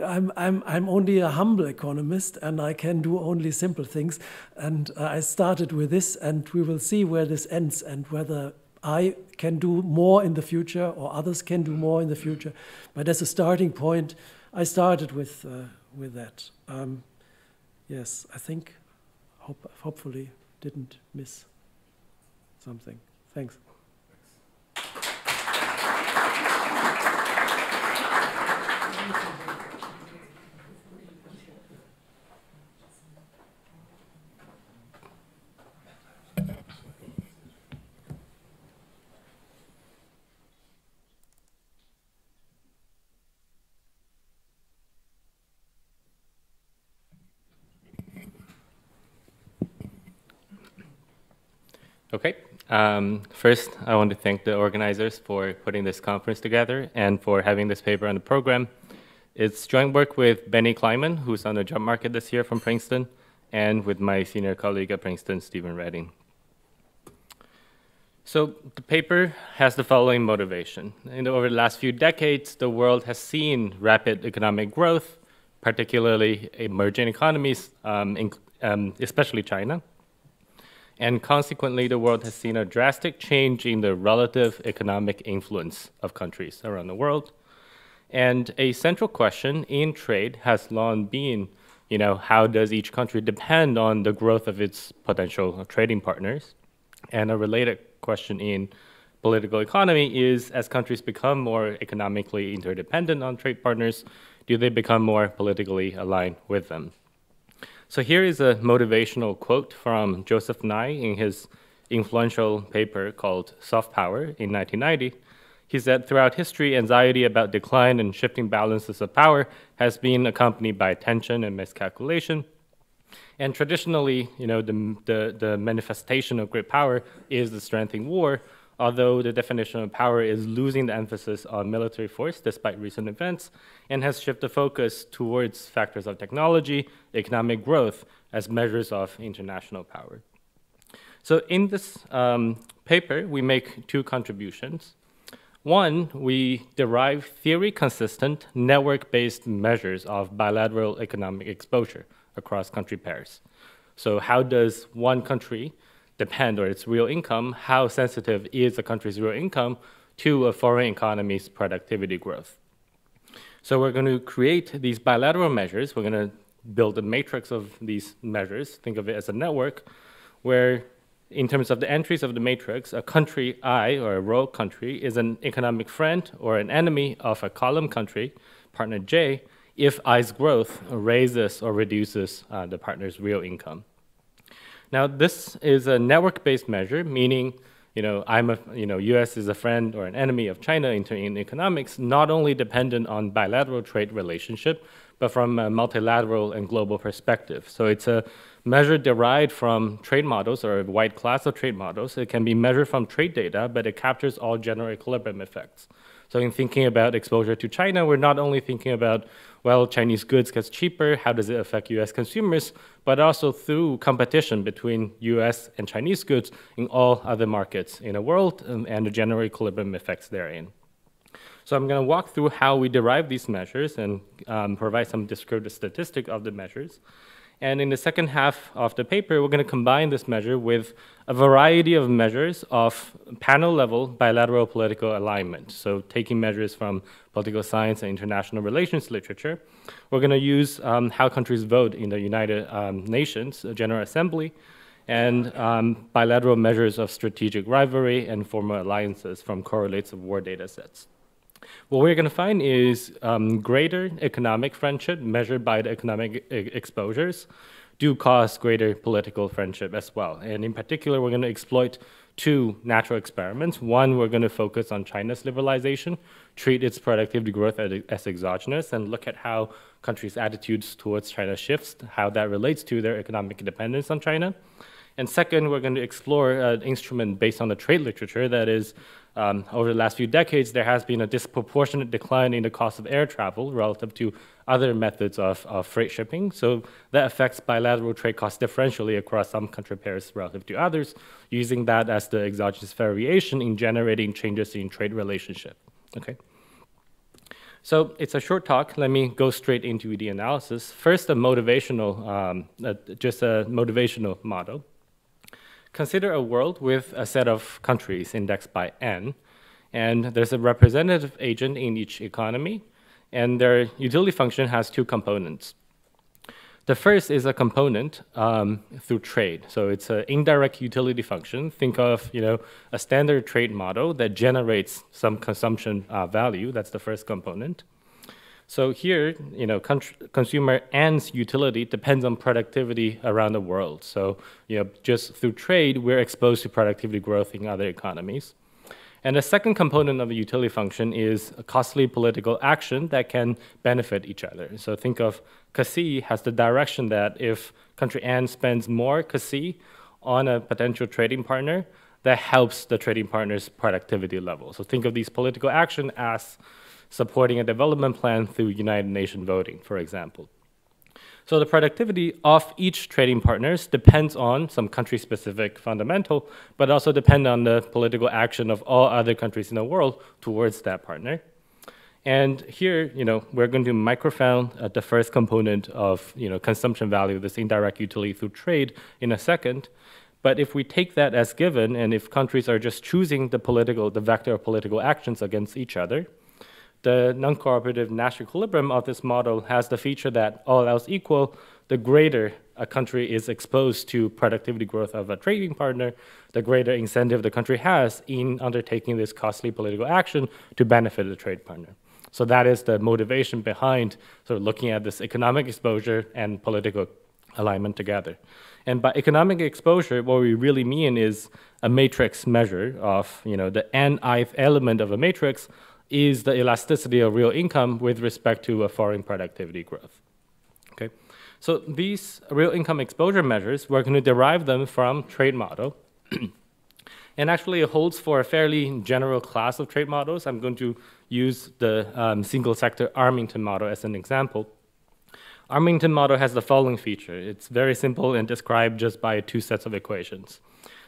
I'm only a humble economist, and I can do only simple things. And I started with this, and we will see where this ends and whether I can do more in the future or others can do more in the future. But as a starting point, I started with that. Yes, I think, hopefully, didn't miss something. Thanks. Okay. First, I want to thank the organizers for putting this conference together and for having this paper on the program. It's joint work with Benny Kleiman, who's on the job market this year from Princeton, and with my senior colleague at Princeton, Stephen Redding. So the paper has the following motivation. Over the last few decades, the world has seen rapid economic growth, particularly emerging economies, especially China. And consequently, the world has seen a drastic change in the relative economic influence of countries around the world. And a central question in trade has long been, how does each country depend on the growth of its potential trading partners? And a related question in political economy is, as countries become more economically interdependent on trade partners, do they become more politically aligned with them? So here is a motivational quote from Joseph Nye in his influential paper called Soft Power in 1990. He said, throughout history, anxiety about decline and shifting balances of power has been accompanied by tension and miscalculation. And traditionally, the manifestation of great power is the strength in war, although the definition of power is losing the emphasis on military force despite recent events, and has shifted focus towards factors of technology, economic growth as measures of international power. So in this paper, we make two contributions. One, we derive theory-consistent, network-based measures of bilateral economic exposure across country pairs. So how does one country depend, or its real income, how sensitive is a country's real income to a foreign economy's productivity growth. So we're going to create these bilateral measures. We're going to build a matrix of these measures. Think of it as a network where, in terms of the entries of the matrix, a country I, or a row country, is an economic friend or an enemy of a column country, partner J, if I's growth raises or reduces the partner's real income. Now, this is a network-based measure, meaning, U.S. is a friend or an enemy of China in economics, not only dependent on bilateral trade relationship, but from a multilateral and global perspective. So it's a measure derived from trade models, or a wide class of trade models. It can be measured from trade data, but it captures all general equilibrium effects. So in thinking about exposure to China, we're not only thinking about, well, Chinese goods gets cheaper, how does it affect US consumers, but also through competition between US and Chinese goods in all other markets in the world, and the general equilibrium effects therein. So I'm going to walk through how we derive these measures and provide some descriptive statistic of the measures. And in the second half of the paper, we're going to combine this measure with a variety of measures of panel-level bilateral political alignment. So taking measures from political science and international relations literature, we're going to use how countries vote in the United Nations General Assembly, and bilateral measures of strategic rivalry and former alliances from correlates of war data sets. What we're going to find is greater economic friendship measured by the economic exposures do cause greater political friendship as well. And in particular, we're going to exploit two natural experiments. One, we're going to focus on China's liberalization, treat its productivity growth as exogenous, and look at how countries' attitudes towards China shifts, how that relates to their economic dependence on China. And second, we're going to explore an instrument based on the trade literature that is, over the last few decades, there has been a disproportionate decline in the cost of air travel relative to other methods of freight shipping. So that affects bilateral trade costs differentially across some country pairs relative to others, using that as the exogenous variation in generating changes in trade relationship. Okay. So it's a short talk. Let me go straight into the analysis. First, a motivational, just a motivational model. Consider a world with a set of countries indexed by N, and there's a representative agent in each economy, and their utility function has two components. The first is a component through trade. So it's an indirect utility function. Think of a standard trade model that generates some consumption value. That's the first component. So here, consumer N's utility depends on productivity around the world. So, just through trade, we're exposed to productivity growth in other economies. And the second component of the utility function is a costly political action that can benefit each other. So think of KC has the direction that if country N spends more KC on a potential trading partner, that helps the trading partner's productivity level. So think of these political action as supporting a development plan through United Nations voting, for example. So the productivity of each trading partners depends on some country-specific fundamental, but also depend on the political action of all other countries in the world towards that partner. And here, we're going to microfound the first component of consumption value, this indirect utility through trade, in a second. But if we take that as given, and if countries are just choosing the vector of political actions against each other, the non-cooperative national equilibrium of this model has the feature that, all else equal, the greater a country is exposed to productivity growth of a trading partner, the greater incentive the country has in undertaking this costly political action to benefit the trade partner. So that is the motivation behind sort of looking at this economic exposure and political alignment together. And by economic exposure, what we really mean is a matrix measure of, the nth element of a matrix is the elasticity of real income with respect to a foreign productivity growth. Okay, so these real income exposure measures, we're going to derive them from trade model. And actually, it holds for a fairly general class of trade models. I'm going to use the single sector Armington model as an example. Armington model has the following feature. It's very simple and described just by two sets of equations.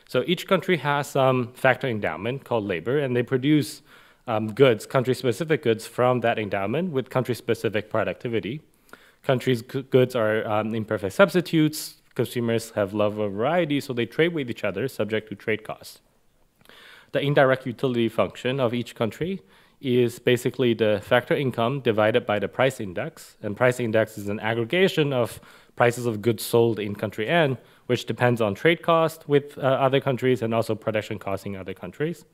So each country has some factor endowment called labor, and they produce goods, country-specific goods from that endowment with country-specific productivity. Countries' goods are imperfect substitutes. consumers have love of variety, so they trade with each other subject to trade costs. The indirect utility function of each country is basically the factor income divided by the price index. And price index is an aggregation of prices of goods sold in country N, which depends on trade cost with other countries and also production costs in other countries.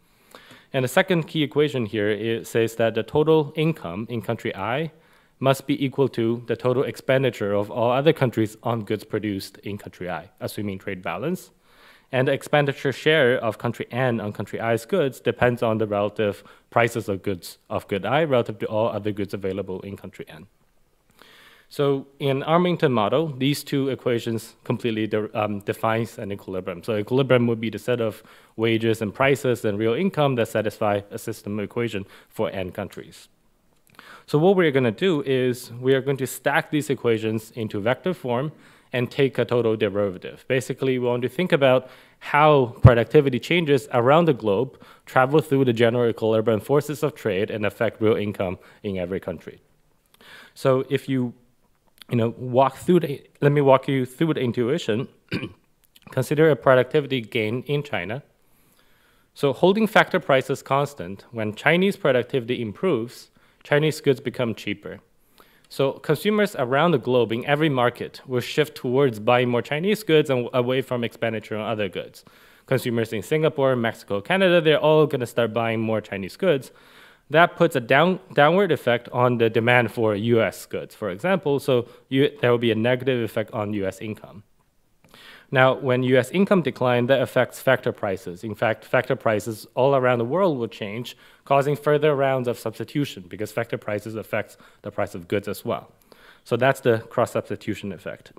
And the second key equation here says that the total income in country I must be equal to the total expenditure of all other countries on goods produced in country I, assuming trade balance. And the expenditure share of country N on country I's goods depends on the relative prices of goods of good I relative to all other goods available in country N. So in Armington model, these two equations completely defines an equilibrium. So equilibrium would be the set of wages and prices and real income that satisfy a system equation for N countries. So what we're going to do is we are going to stack these equations into vector form and take a total derivative. Basically, we want to think about how productivity changes around the globe travel through the general equilibrium forces of trade and affect real income in every country. So if you walk through let me walk you through the intuition. Consider a productivity gain in China. So holding factor prices constant, when Chinese productivity improves, Chinese goods become cheaper. So consumers around the globe in every market will shift towards buying more Chinese goods and away from expenditure on other goods. Consumers in Singapore, Mexico, Canada, they're all going to start buying more Chinese goods. That puts a downward effect on the demand for US goods, for example, so there will be a negative effect on US income. Now, when US income decline, that affects factor prices. In fact, factor prices all around the world will change, causing further rounds of substitution because factor prices affects the price of goods as well. So that's the cross-substitution effect.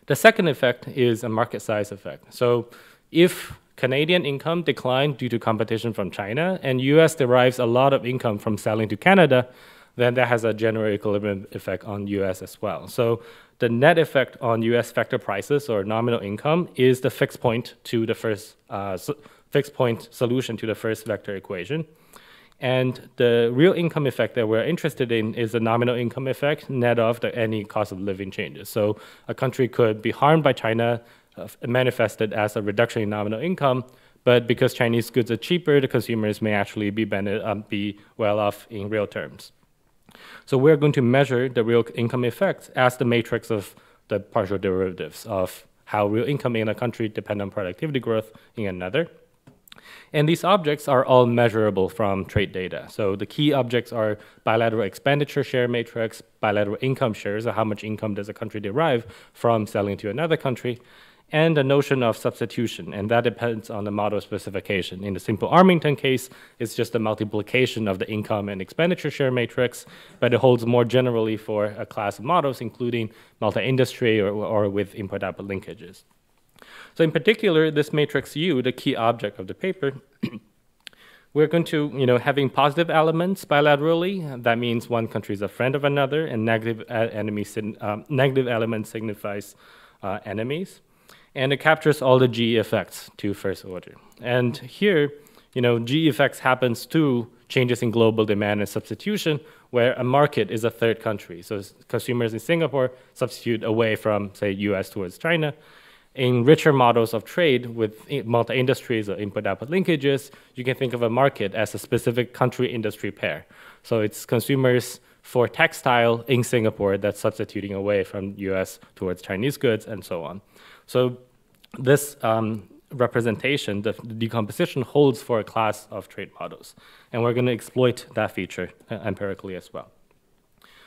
The second effect is a market size effect. So if Canadian income declined due to competition from China and US derives a lot of income from selling to Canada, then that has a general equilibrium effect on US as well. So the net effect on US factor prices or nominal income is the fixed point to the first fixed point solution to the first vector equation. And the real income effect that we're interested in is the nominal income effect net of any cost of living changes. So a country could be harmed by China, manifested as a reduction in nominal income, but because Chinese goods are cheaper, the consumers may actually be well off in real terms. So we're going to measure the real income effect as the matrix of the partial derivatives of how real income in a country depends on productivity growth in another. And these objects are all measurable from trade data. So the key objects are bilateral expenditure share matrix, bilateral income shares, so how much income does a country derive from selling to another country, and the notion of substitution, and that depends on the model specification. In the simple Armington case, it's just a multiplication of the income and expenditure share matrix, but it holds more generally for a class of models, including multi-industry or with import-output linkages. So in particular, this matrix U, the key object of the paper, we're going to, having positive elements bilaterally, that means one country is a friend of another, and negative elements signifies enemies. And it captures all the G effects to first order. And here, G effects happens through changes in global demand and substitution, where a market is a third country. So consumers in Singapore substitute away from, say, US towards China. In richer models of trade with multi-industries or input-output linkages, you can think of a market as a specific country-industry pair. So it's consumers for textile in Singapore that's substituting away from US towards Chinese goods and so on. So this representation, the decomposition, holds for a class of trade models. And we're going to exploit that feature empirically as well.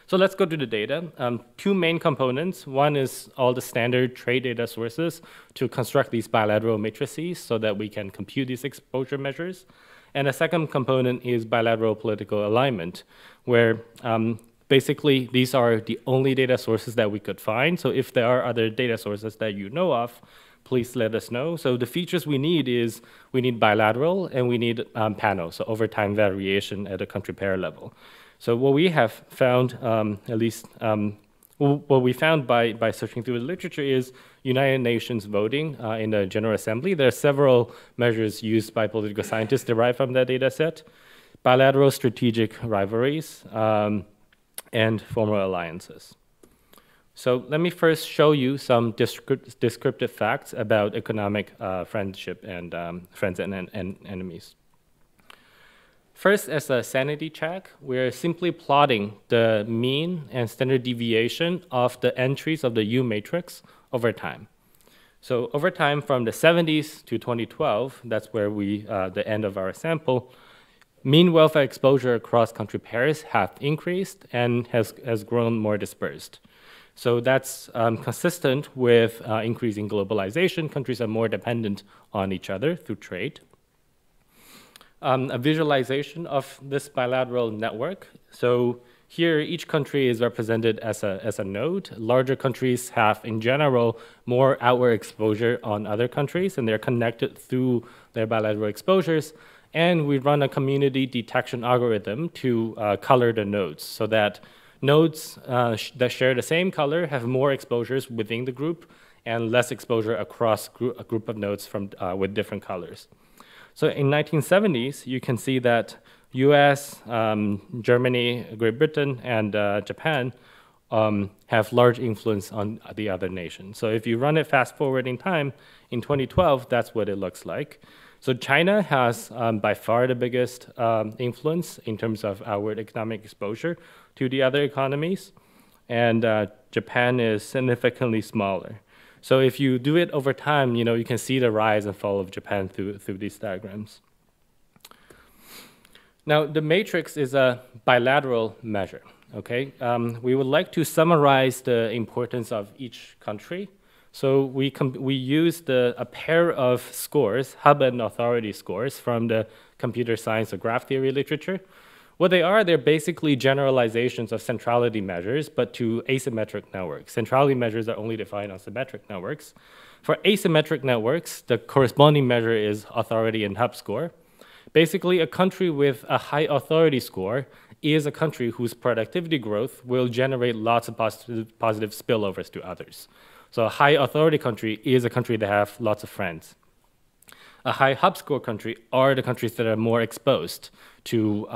So let's go to the data. Two main components. One is all the standard trade data sources to construct these bilateral matrices so that we can compute these exposure measures. And a second component is bilateral political alignment, where basically these are the only data sources that we could find. So if there are other data sources that you know of, please let us know. So the features we need is we need bilateral and we need panel, so over time variation at a country pair level. So what we have found, what we found by searching through the literature is United Nations voting in the General Assembly. There are several measures used by political scientists derived from that data set. Bilateral strategic rivalries and formal alliances. So let me first show you some descriptive facts about economic friendship and friends and enemies. First, as a sanity check, we're simply plotting the mean and standard deviation of the entries of the U matrix over time. So over time, from the 70s to 2012, that's where the end of our sample, mean welfare exposure across country pairs have increased and has grown more dispersed. So that's consistent with increasing globalization. Countries are more dependent on each other through trade. A visualization of this bilateral network. So here, each country is represented as a node. Larger countries have, in general, more outward exposure on other countries, and they're connected through their bilateral exposures. And we run a community detection algorithm to color the nodes so that nodes that share the same color have more exposures within the group and less exposure across a group of nodes with different colors. So in 1970s, you can see that US, Germany, Great Britain, and Japan have large influence on the other nations. So if you run it fast forward in time, in 2012, that's what it looks like. So China has by far the biggest influence in terms of outward economic exposure to the other economies, and Japan is significantly smaller. So if you do it over time, you can see the rise and fall of Japan through these diagrams. Now, the matrix is a bilateral measure, okay? We would like to summarize the importance of each country. So we used a pair of scores, Hub and authority scores, from the computer science or graph theory literature. What they are, they're basically generalizations of centrality measures, but to asymmetric networks. Centrality measures are only defined on symmetric networks. For asymmetric networks, the corresponding measure is authority and Hub score. Basically, a country with a high authority score is a country whose productivity growth will generate lots of positive spillovers to others. So a high authority country is a country that have lots of friends. A high Hub score country are the countries that are more exposed to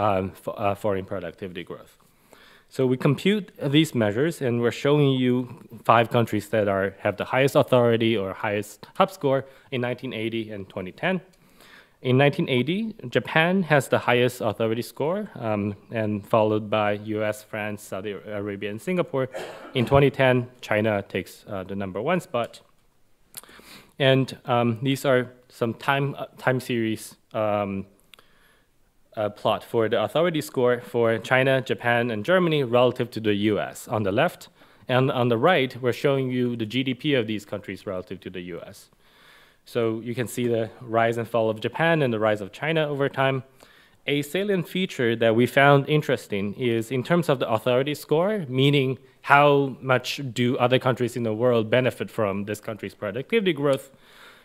foreign productivity growth. So we compute these measures, and we're showing you 5 countries that have the highest authority or highest Hub score in 1980 and 2010. In 1980, Japan has the highest authority score, and followed by US, France, Saudi Arabia, and Singapore. In 2010, China takes the #1 spot. And these are some time series plot for the authority score for China, Japan, and Germany relative to the US on the left. And on the right, we're showing you the GDP of these countries relative to the US. So you can see the rise and fall of Japan and the rise of China over time. A salient feature that we found interesting is in terms of the authority score, meaning how much do other countries in the world benefit from this country's productivity growth.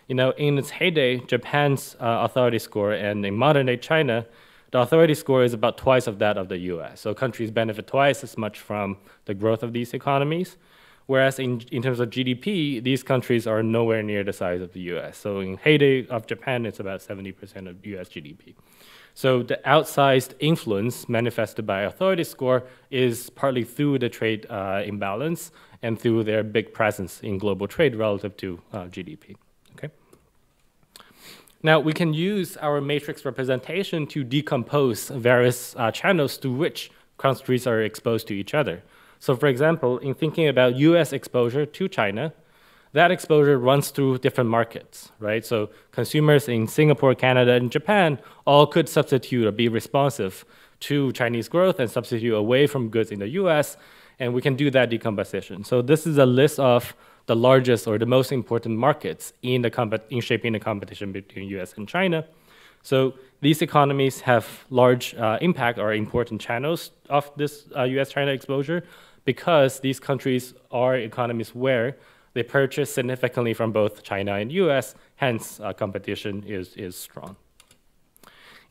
In its heyday, Japan's authority score, and in modern day China, the authority score is about twice of that of the US. So countries benefit twice as much from the growth of these economies. Whereas in terms of GDP, these countries are nowhere near the size of the US. So in heyday of Japan, it's about 70% of US GDP. So the outsized influence manifested by authority score is partly through the trade imbalance and through their big presence in global trade relative to GDP. Okay. Now we can use our matrix representation to decompose various channels through which countries are exposed to each other. So for example, in thinking about US exposure to China, that exposure runs through different markets, right? So consumers in Singapore, Canada, and Japan all could substitute or be responsive to Chinese growth and substitute away from goods in the US, and we can do that decomposition. So this is a list of the largest or the most important markets in shaping the competition between US and China. So these economies have large impact or important channels of this US-China exposure, because these countries are economies where they purchase significantly from both China and US, hence competition is strong.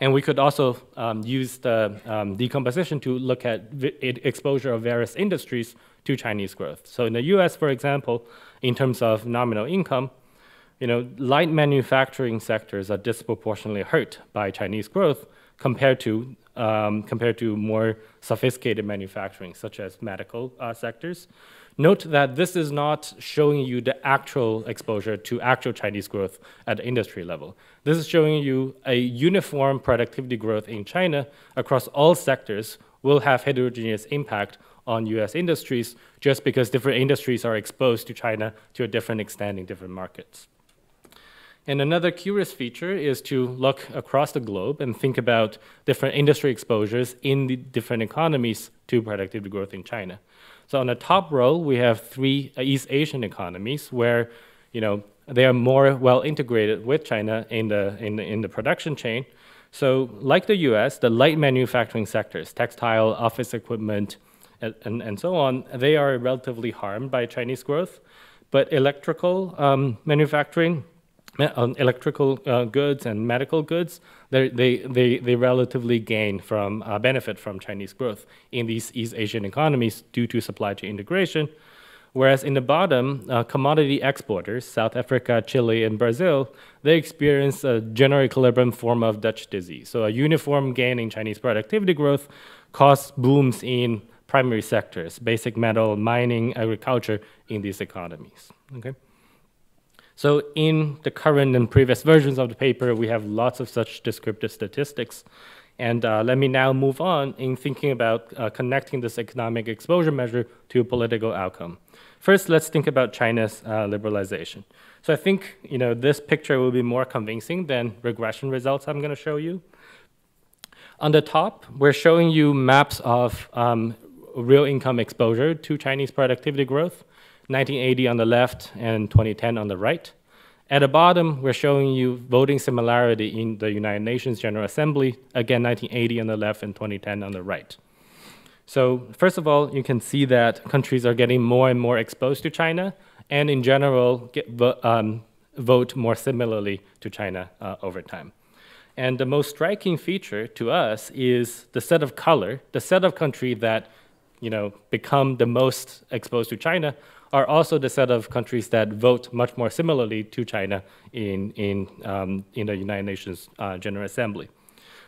And we could also use the decomposition to look at exposure of various industries to Chinese growth. So in the US, for example, in terms of nominal income, light manufacturing sectors are disproportionately hurt by Chinese growth compared to more sophisticated manufacturing, such as medical sectors. Note that this is not showing you the actual exposure to actual Chinese growth at the industry level. This is showing you a uniform productivity growth in China across all sectors will have heterogeneous impact on US industries just because different industries are exposed to China to a different extent in different markets. And another curious feature is to look across the globe and think about different industry exposures in the different economies to productivity growth in China. So on the top row, we have 3 East Asian economies where, they are more well integrated with China in the production chain. So like the US, the light manufacturing sectors, textile, office equipment, and so on, they are relatively harmed by Chinese growth. But electrical manufacturing, electrical goods and medical goods, they relatively gain from benefit from Chinese growth in these East Asian economies due to supply chain integration. Whereas in the bottom, commodity exporters, South Africa, Chile, and Brazil, they experience a general equilibrium form of Dutch disease. So a uniform gain in Chinese productivity growth caused booms in primary sectors, basic metal, mining, agriculture in these economies. Okay. So in the current and previous versions of the paper, we have lots of such descriptive statistics. And let me now move on in thinking about connecting this economic exposure measure to a political outcome. First, let's think about China's liberalization. So I think this picture will be more convincing than regression results I'm going to show you. On the top, we're showing you maps of real income exposure to Chinese productivity growth, 1980 on the left and 2010 on the right. At the bottom, we're showing you voting similarity in the United Nations General Assembly, again 1980 on the left and 2010 on the right. So first of all, you can see that countries are getting more and more exposed to China, and in general, vote more similarly to China over time. And the most striking feature to us is the set of color, the set of countries that become the most exposed to China are also the set of countries that vote much more similarly to China in the United Nations General Assembly.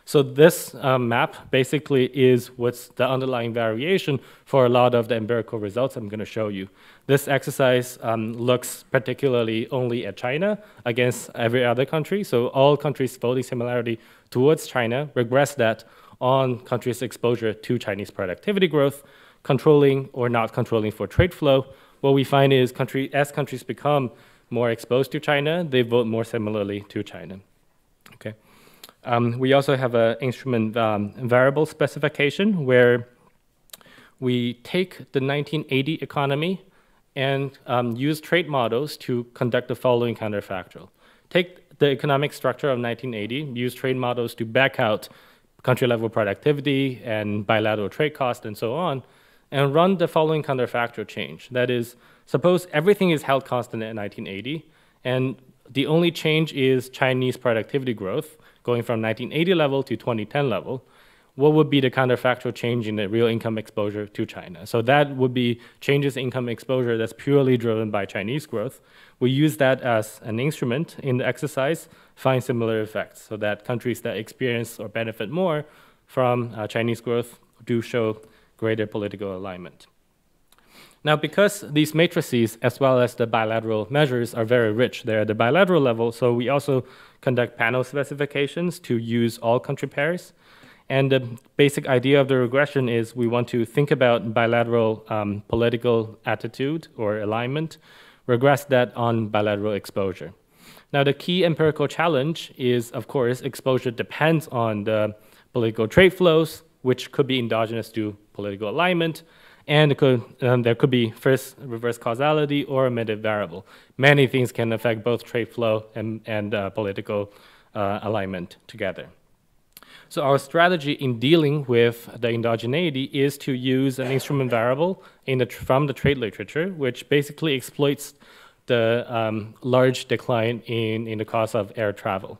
So this map basically is what's the underlying variation for a lot of the empirical results I'm going to show you. This exercise looks particularly only at China against every other country. So all countries voting similarity towards China regress that on countries' exposure to Chinese productivity growth, controlling or not controlling for trade flow. What we find is as countries become more exposed to China, they vote more similarly to China. Okay. We also have an instrument variable specification where we take the 1980 economy and use trade models to conduct the following counterfactual. Take the economic structure of 1980, use trade models to back out country-level productivity and bilateral trade costs and so on, and run the following counterfactual change. That is, suppose everything is held constant at 1980, and the only change is Chinese productivity growth, going from 1980 level to 2010 level. What would be the counterfactual change in the real income exposure to China? So that would be changes in income exposure that's purely driven by Chinese growth. We use that as an instrument in the exercise, find similar effects, so that countries that experience or benefit more from Chinese growth do show greater political alignment. Now, because these matrices, as well as the bilateral measures, are very rich, they're at the bilateral level, so we also conduct panel specifications to use all country pairs. And the basic idea of the regression is we want to think about bilateral political attitude or alignment, regress that on bilateral exposure. Now, the key empirical challenge is, of course, exposure depends on the political trade flows, which could be endogenous to political alignment, and there could be first reverse causality or omitted variable. Many things can affect both trade flow and political alignment together. So our strategy in dealing with the endogeneity is to use an instrument variable from the trade literature, which basically exploits the large decline in the cost of air travel.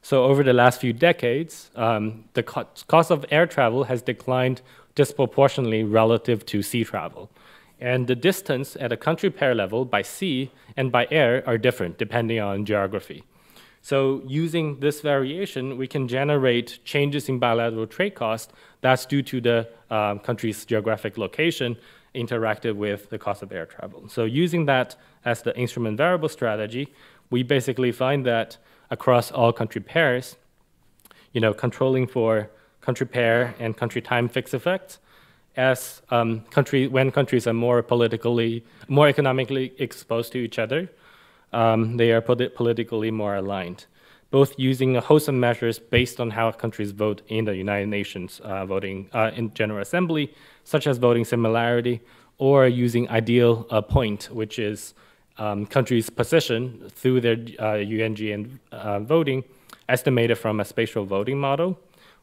So over the last few decades, the cost of air travel has declined disproportionately relative to sea travel. And the distance at a country pair level by sea and by air are different depending on geography. So using this variation, we can generate changes in bilateral trade cost that's due to the country's geographic location interacted with the cost of air travel. So using that as the instrument variable strategy, we basically find that across all country pairs, controlling for country pair and country time fixed effects, as when countries are more economically exposed to each other, they are politically more aligned, both using a host of measures based on how countries vote in the United Nations voting in General Assembly, such as voting similarity, or using ideal point, which is countries' position through their UNGN voting, estimated from a spatial voting model.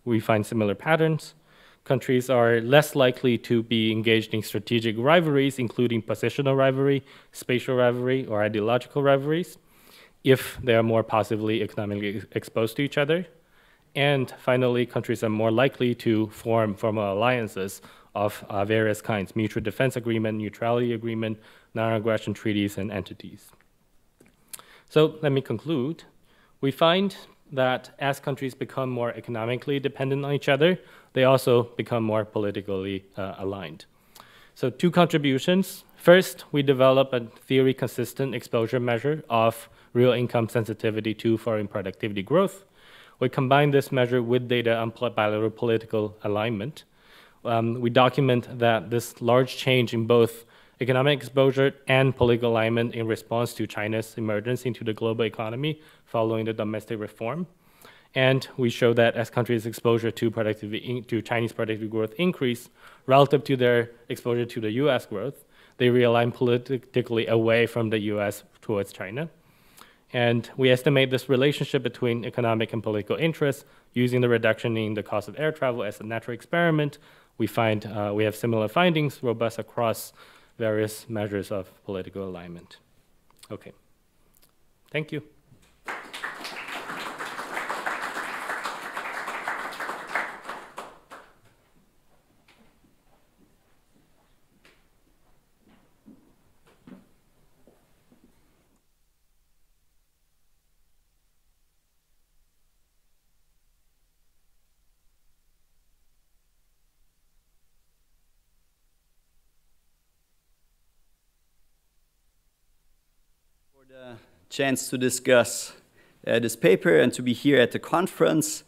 We find similar patterns. Countries are less likely to be engaged in strategic rivalries, including positional rivalry, spatial rivalry, or ideological rivalries, if they are more positively economically exposed to each other. And finally, countries are more likely to form formal alliances of various kinds: mutual defense agreement, neutrality agreement, non-aggression treaties, and entities. So let me conclude. We find that as countries become more economically dependent on each other, they also become more politically aligned. So 2 contributions. First, we develop a theory-consistent exposure measure of real income sensitivity to foreign productivity growth. We combine this measure with data on bilateral political alignment. We document that this large change in both economic exposure and political alignment in response to China's emergence into the global economy following the domestic reform. And we show that as countries' exposure to Chinese productivity growth increase relative to their exposure to the US growth, they realign politically away from the US towards China. And we estimate this relationship between economic and political interests using the reduction in the cost of air travel as a natural experiment. We find we have similar findings, robust across various measures of political alignment. Okay, thank you. Chance to discuss this paper and to be here at the conference.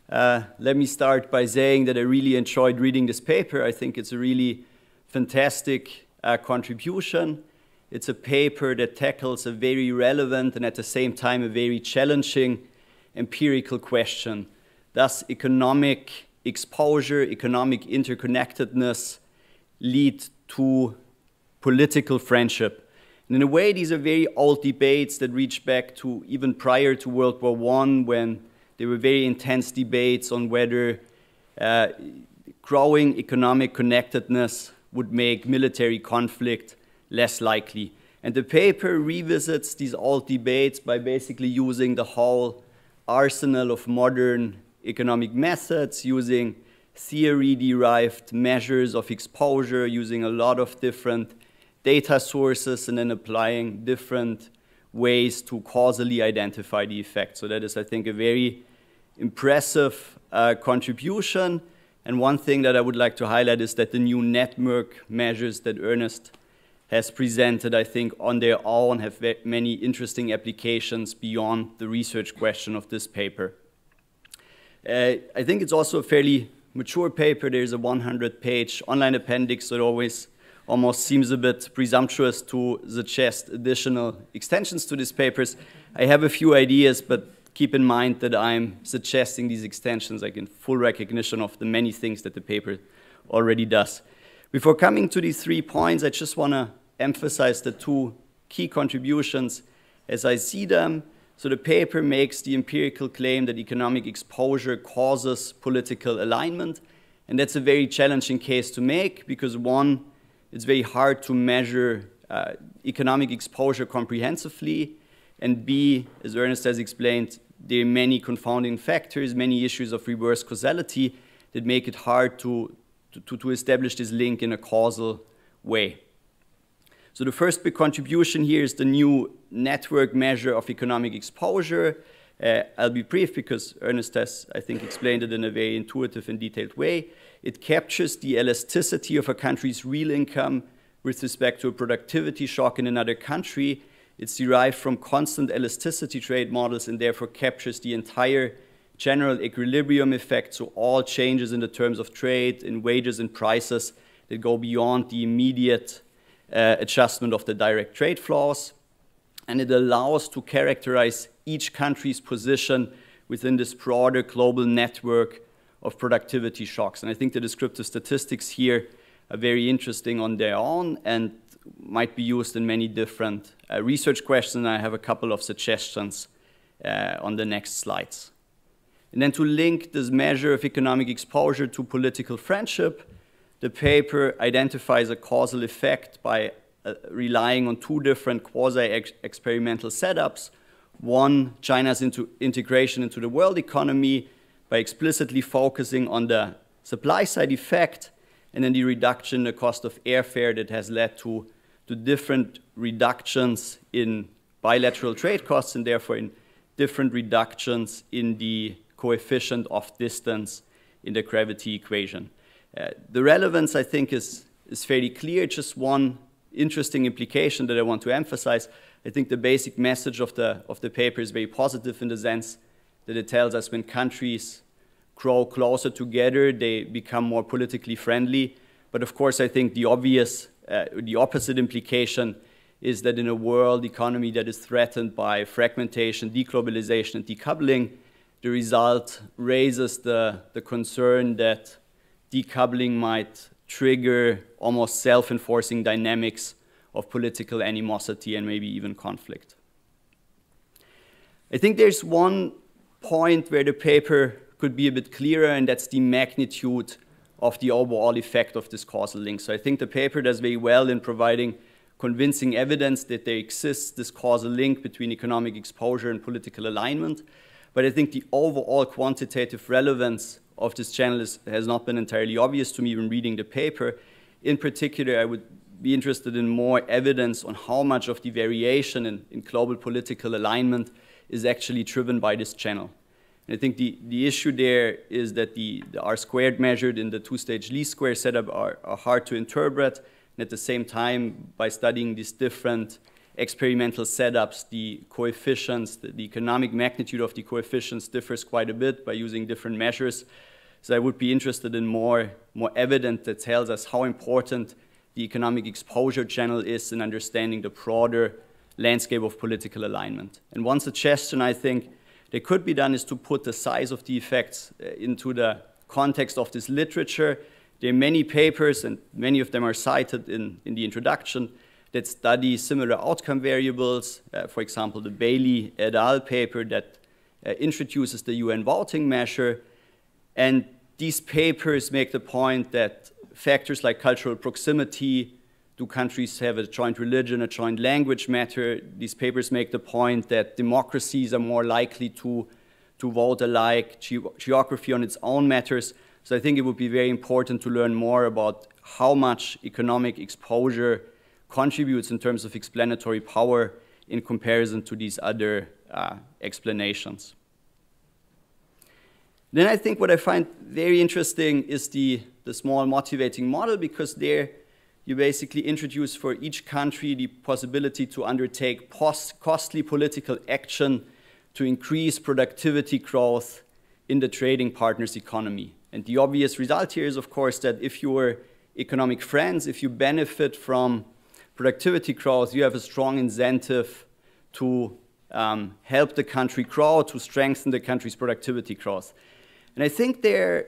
Let me start by saying that I really enjoyed reading this paper. I think it's a really fantastic contribution. It's a paper that tackles a very relevant and at the same time a very challenging empirical question. Does economic exposure, economic interconnectedness lead to political friendship? And in a way, these are very old debates that reach back to even prior to World War I, when there were very intense debates on whether growing economic connectedness would make military conflict less likely. And the paper revisits these old debates by basically using the whole arsenal of modern economic methods, using theory-derived measures of exposure, using a lot of different data sources, and then applying different ways to causally identify the effect. So that is, I think, a very impressive contribution. And one thing that I would like to highlight is that the new network measures that Ernest has presented, I think, on their own have many interesting applications beyond the research question of this paper. I think it's also a fairly mature paper. There's a 100-page online appendix that almost seems a bit presumptuous to suggest additional extensions to these papers. I have a few ideas, but keep in mind that I'm suggesting these extensions like in full recognition of the many things that the paper already does. Before coming to these 3 points, I just want to emphasize the 2 key contributions as I see them. So the paper makes the empirical claim that economic exposure causes political alignment, and that's a very challenging case to make because, one, it's very hard to measure economic exposure comprehensively, and B, as Ernest has explained, there are many confounding factors, many issues of reverse causality that make it hard to establish this link in a causal way. So the first big contribution here is the new network measure of economic exposure. I'll be brief because Ernest has, I think, explained it in a very intuitive and detailed way. It captures the elasticity of a country's real income with respect to a productivity shock in another country. It's derived from constant elasticity trade models and therefore captures the entire general equilibrium effect, so all changes in the terms of trade, in wages and prices that go beyond the immediate adjustment of the direct trade flows. And it allows to characterize each country's position within this broader global network of productivity shocks. And I think the descriptive statistics here are very interesting on their own and might be used in many different research questions. I have a couple of suggestions on the next slides. And then to link this measure of economic exposure to political friendship, the paper identifies a causal effect by relying on two different quasi-experimental setups. One, China's integration into the world economy by explicitly focusing on the supply side effect, and then the reduction in the cost of airfare that has led to different reductions in bilateral trade costs and therefore in different reductions in the coefficient of distance in the gravity equation. The relevance, I think, is fairly clear. Just one interesting implication that I want to emphasize. I think the basic message of the paper is very positive in the sense that it tells us when countries grow closer together, they become more politically friendly. But of course, I think the opposite implication is that in a world economy that is threatened by fragmentation, deglobalization, and decoupling, the result raises the concern that decoupling might trigger almost self-enforcing dynamics of political animosity and maybe even conflict. I think there's one point where the paper could be a bit clearer, and that's the magnitude of the overall effect of this causal link. So I think the paper does very well in providing convincing evidence that there exists this causal link between economic exposure and political alignment. But I think the overall quantitative relevance of this channel has not been entirely obvious to me when reading the paper. In particular, I would be interested in more evidence on how much of the variation in global political alignment is actually driven by this channel. And I think the issue there is that the R-squared measured in the two-stage least square setup are hard to interpret. And at the same time, by studying these different experimental setups, the coefficients, the economic magnitude of the coefficients differs quite a bit by using different measures. So I would be interested in more evidence that tells us how important the economic exposure channel is in understanding the broader landscape of political alignment. And one suggestion I think that could be done is to put the size of the effects into the context of this literature. There are many papers, and many of them are cited in the introduction, that study similar outcome variables. For example, the Bailey et al. Paper that introduces the UN voting measure. And these papers make the point that factors like cultural proximity, do countries have a joint religion, a joint language matter? These papers make the point that democracies are more likely to vote alike, geography on its own matters. So I think it would be very important to learn more about how much economic exposure contributes in terms of explanatory power in comparison to these other explanations. Then I think what I find very interesting is the small motivating model, because there you basically introduce for each country the possibility to undertake costly political action to increase productivity growth in the trading partner's economy. And the obvious result here is, of course, that if you are economic friends, if you benefit from productivity growth, you have a strong incentive to help the country grow, to strengthen the country's productivity growth. And I think there are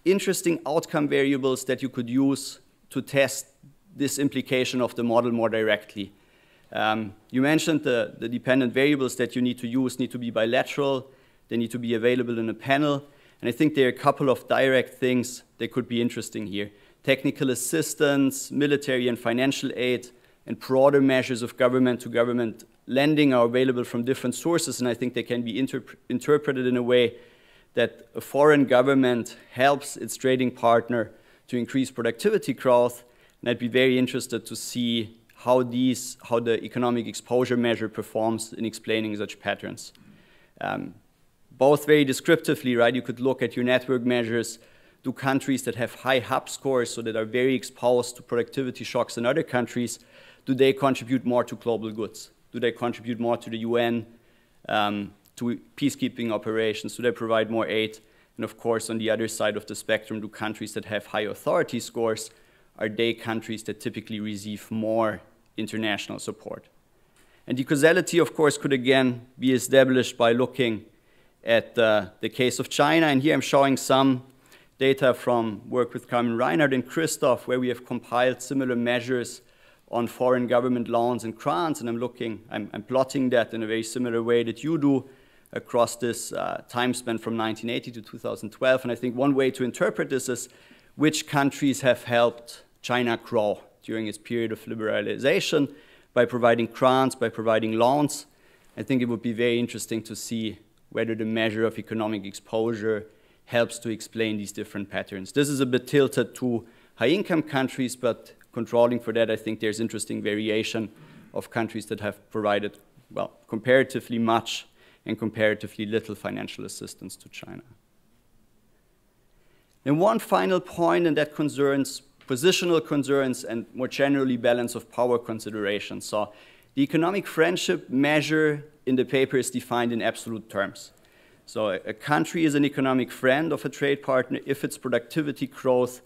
interesting outcome variables that you could use to test this implication of the model more directly. You mentioned the dependent variables that you need to use need to be bilateral, they need to be available in a panel, and I think there are a couple of direct things that could be interesting here. Technical assistance, military and financial aid, and broader measures of government-to-government lending are available from different sources, and I think they can be interpreted in a way that a foreign government helps its trading partner to increase productivity growth. And I'd be very interested to see how the economic exposure measure performs in explaining such patterns. both very descriptively, right? You could look at your network measures. Do countries that have high hub scores, so that are very exposed to productivity shocks in other countries, do they contribute more to global goods? Do they contribute more to the UN, to peacekeeping operations? Do they provide more aid? And of course, on the other side of the spectrum, do countries that have high authority scores, are they countries that typically receive more international support? And the causality, of course, could again be established by looking at the case of China. And here I'm showing some data from work with Carmen Reinhardt and Christoph, where we have compiled similar measures on foreign government loans and grants. And I'm plotting that in a very similar way that you do across this time span from 1980 to 2012. And I think one way to interpret this is which countries have helped China grow during its period of liberalization by providing grants, by providing loans. I think it would be very interesting to see whether the measure of economic exposure helps to explain these different patterns. This is a bit tilted to high-income countries, but controlling for that, I think there's interesting variation of countries that have provided, well, comparatively much and comparatively little financial assistance to China. And one final point, and that concerns positional concerns and more generally balance of power considerations. So the economic friendship measure in the paper is defined in absolute terms. So a country is an economic friend of a trade partner if its productivity growth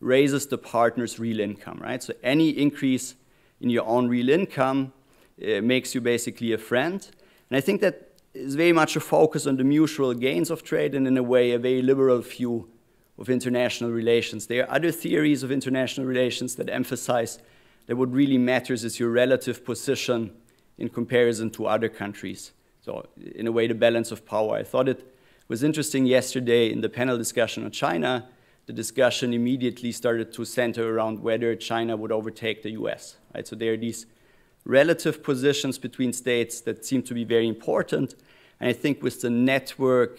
raises the partner's real income, right? So any increase in your own real income makes you basically a friend. And I think that is very much a focus on the mutual gains of trade and in a way a very liberal view of international relations. There are other theories of international relations that emphasize that what really matters is your relative position in comparison to other countries. So in a way, the balance of power. I thought it was interesting yesterday in the panel discussion on China, the discussion immediately started to center around whether China would overtake the US, right? So there are these relative positions between states that seem to be very important. And I think with the network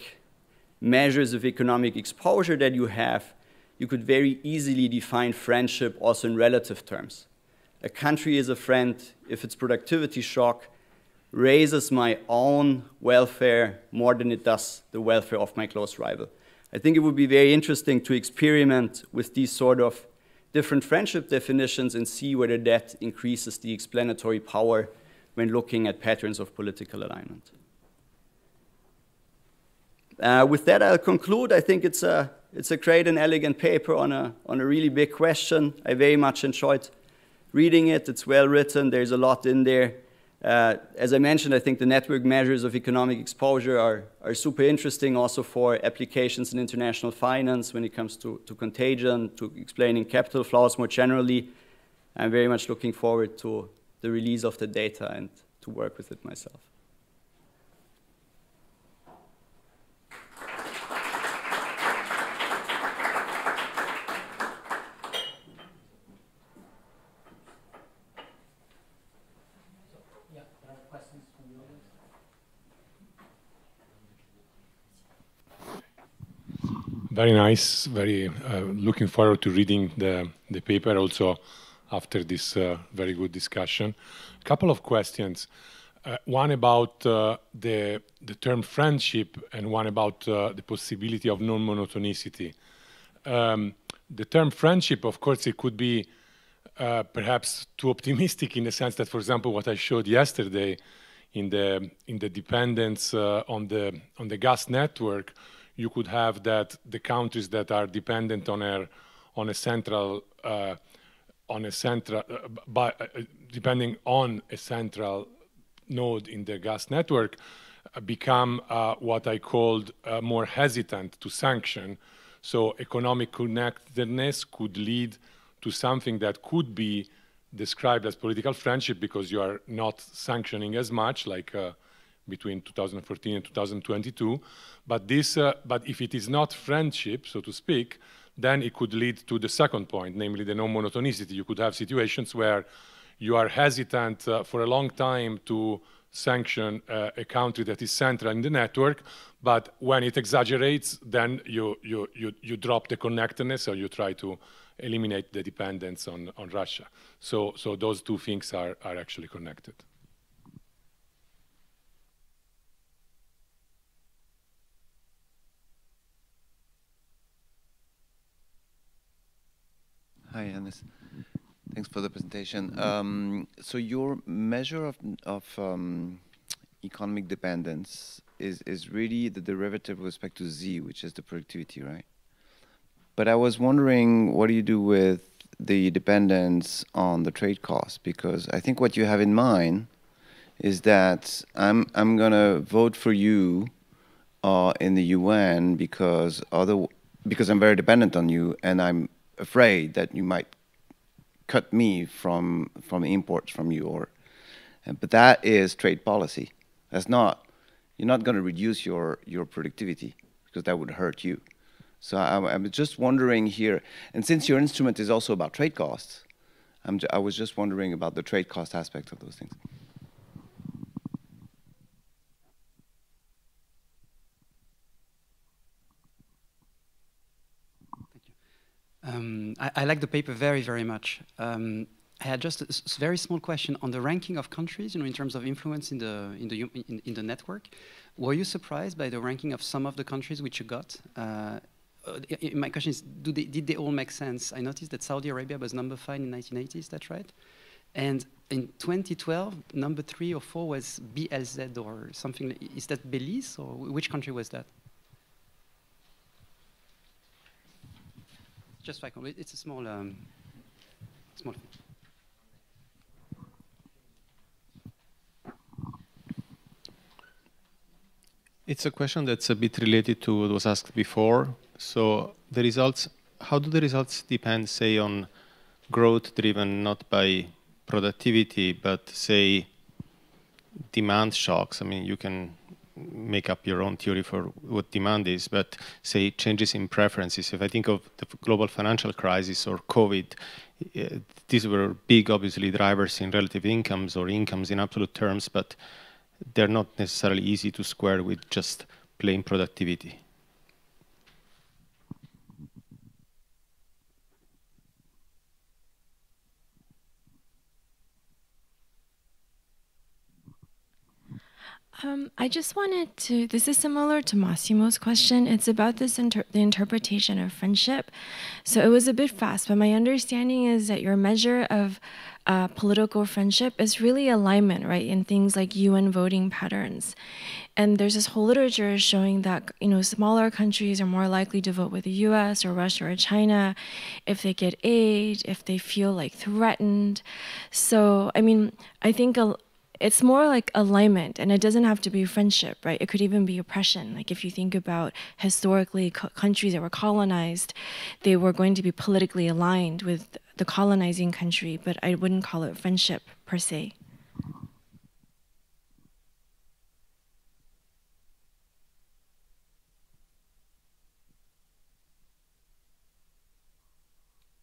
measures of economic exposure that you have, you could very easily define friendship also in relative terms. A country is a friend if its productivity shock raises my own welfare more than it does the welfare of my close rival. I think it would be very interesting to experiment with these sort of different friendship definitions and see whether that increases the explanatory power when looking at patterns of political alignment. With that, I'll conclude. I think it's a great and elegant paper on a really big question. I very much enjoyed reading it. It's well written. There's a lot in there. As I mentioned, I think the network measures of economic exposure are super interesting also for applications in international finance when it comes to contagion, to explaining capital flows more generally. I'm very much looking forward to the release of the data and to work with it myself. Very nice, very looking forward to reading the paper also after this very good discussion. A couple of questions. One about the term friendship and one about the possibility of non-monotonicity. The term friendship, of course, it could be perhaps too optimistic in the sense that, for example, what I showed yesterday in the dependence on the gas network, you could have that the countries that are dependent depending on a central node in the gas network, become what I called more hesitant to sanction. So economic connectedness could lead to something that could be described as political friendship because you are not sanctioning as much, like between 2014 and 2022, but if it is not friendship, so to speak, then it could lead to the second point, namely the non-monotonicity. You could have situations where you are hesitant for a long time to sanction a country that is central in the network, but when it exaggerates, then you drop the connectedness, or you try to eliminate the dependence on Russia. So those two things are actually connected. Hi, Hannes. Thanks for the presentation. So your measure of economic dependence is really the derivative with respect to Z, which is the productivity, right? But I was wondering, what do you do with the dependence on the trade cost? Because I think what you have in mind is that I'm gonna vote for you in the UN because I'm very dependent on you, and I'm afraid that you might cut me from imports from you, but that is trade policy. That's not, you're not going to reduce your productivity because that would hurt you. So I'm just wondering here, and since your instrument is also about trade costs, I was just wondering about the trade cost aspect of those things. I like the paper very, very much. I had just a very small question on the ranking of countries, in terms of influence in the network. Were you surprised by the ranking of some of the countries which you got? My question is, did they all make sense? I noticed that Saudi Arabia was number 5 in 1980, is that right? And in 2012, number 3 or 4 was BLZ or something. Is that Belize, or which country was that? Just fact, it's a small, small thing. It's a question that's a bit related to what was asked before. So the results, how do the results depend, say, on growth driven not by productivity, but say demand shocks? I mean, you can make up your own theory for what demand is, but say changes in preferences. If I think of the global financial crisis or COVID, these were big, obviously, drivers in relative incomes or incomes in absolute terms, but they're not necessarily easy to square with just plain productivity. I just wanted to, this is similar to Massimo's question. It's about this the interpretation of friendship. So it was a bit fast, but my understanding is that your measure of political friendship is really alignment, right, in things like UN voting patterns. And there's this whole literature showing that, smaller countries are more likely to vote with the US or Russia or China if they get aid, if they feel like threatened. So, I mean, I think it's more like alignment, and it doesn't have to be friendship, right? It could even be oppression. Like if you think about historically countries that were colonized, they were going to be politically aligned with the colonizing country, but I wouldn't call it friendship per se.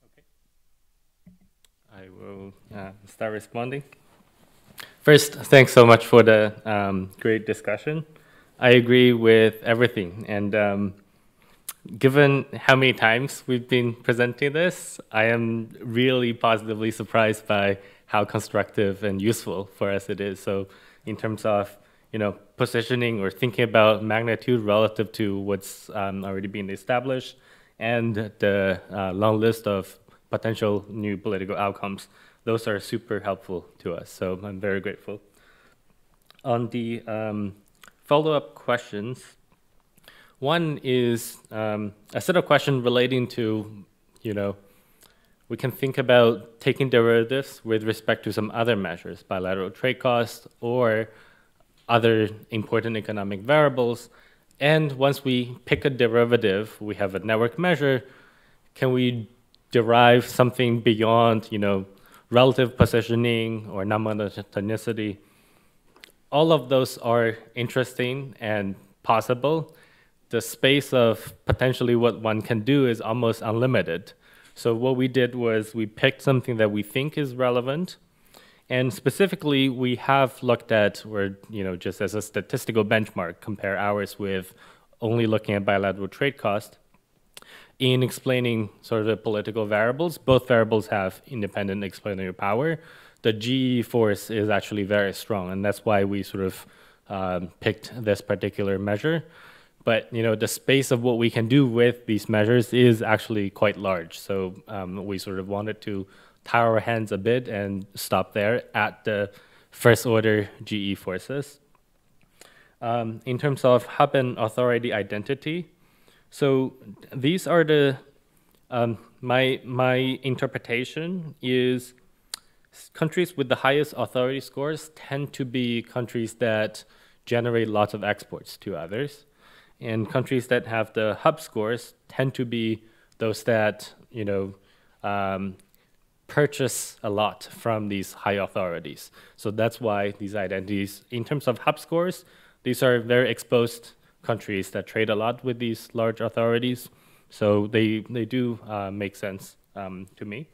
Okay. I will start responding. First, thanks so much for the great discussion. I agree with everything. And given how many times we've been presenting this, I am really positively surprised by how constructive and useful for us it is. So in terms of positioning or thinking about magnitude relative to what's already been established and the long list of potential new political outcomes, those are super helpful to us, so I'm very grateful. On the follow-up questions, one is a set of questions relating to, we can think about taking derivatives with respect to some other measures, bilateral trade costs or other important economic variables. And once we pick a derivative, we have a network measure, can we derive something beyond, relative positioning or non-monotonicity? All of those are interesting and possible. The space of potentially what one can do is almost unlimited. So what we did was we picked something that we think is relevant, and specifically we have looked at, or just as a statistical benchmark, compare ours with only looking at bilateral trade cost. In explaining sort of the political variables, both variables have independent explanatory power. The GE force is actually very strong, and that's why we sort of picked this particular measure. But the space of what we can do with these measures is actually quite large. So we sort of wanted to tie our hands a bit and stop there at the first order GE forces. In terms of hub and authority identity, so these are the, my interpretation is countries with the highest authority scores tend to be countries that generate lots of exports to others. And countries that have the hub scores tend to be those that, purchase a lot from these high authorities. So that's why these identities, in terms of hub scores, these are very exposed countries that trade a lot with these large authorities. So they do make sense to me.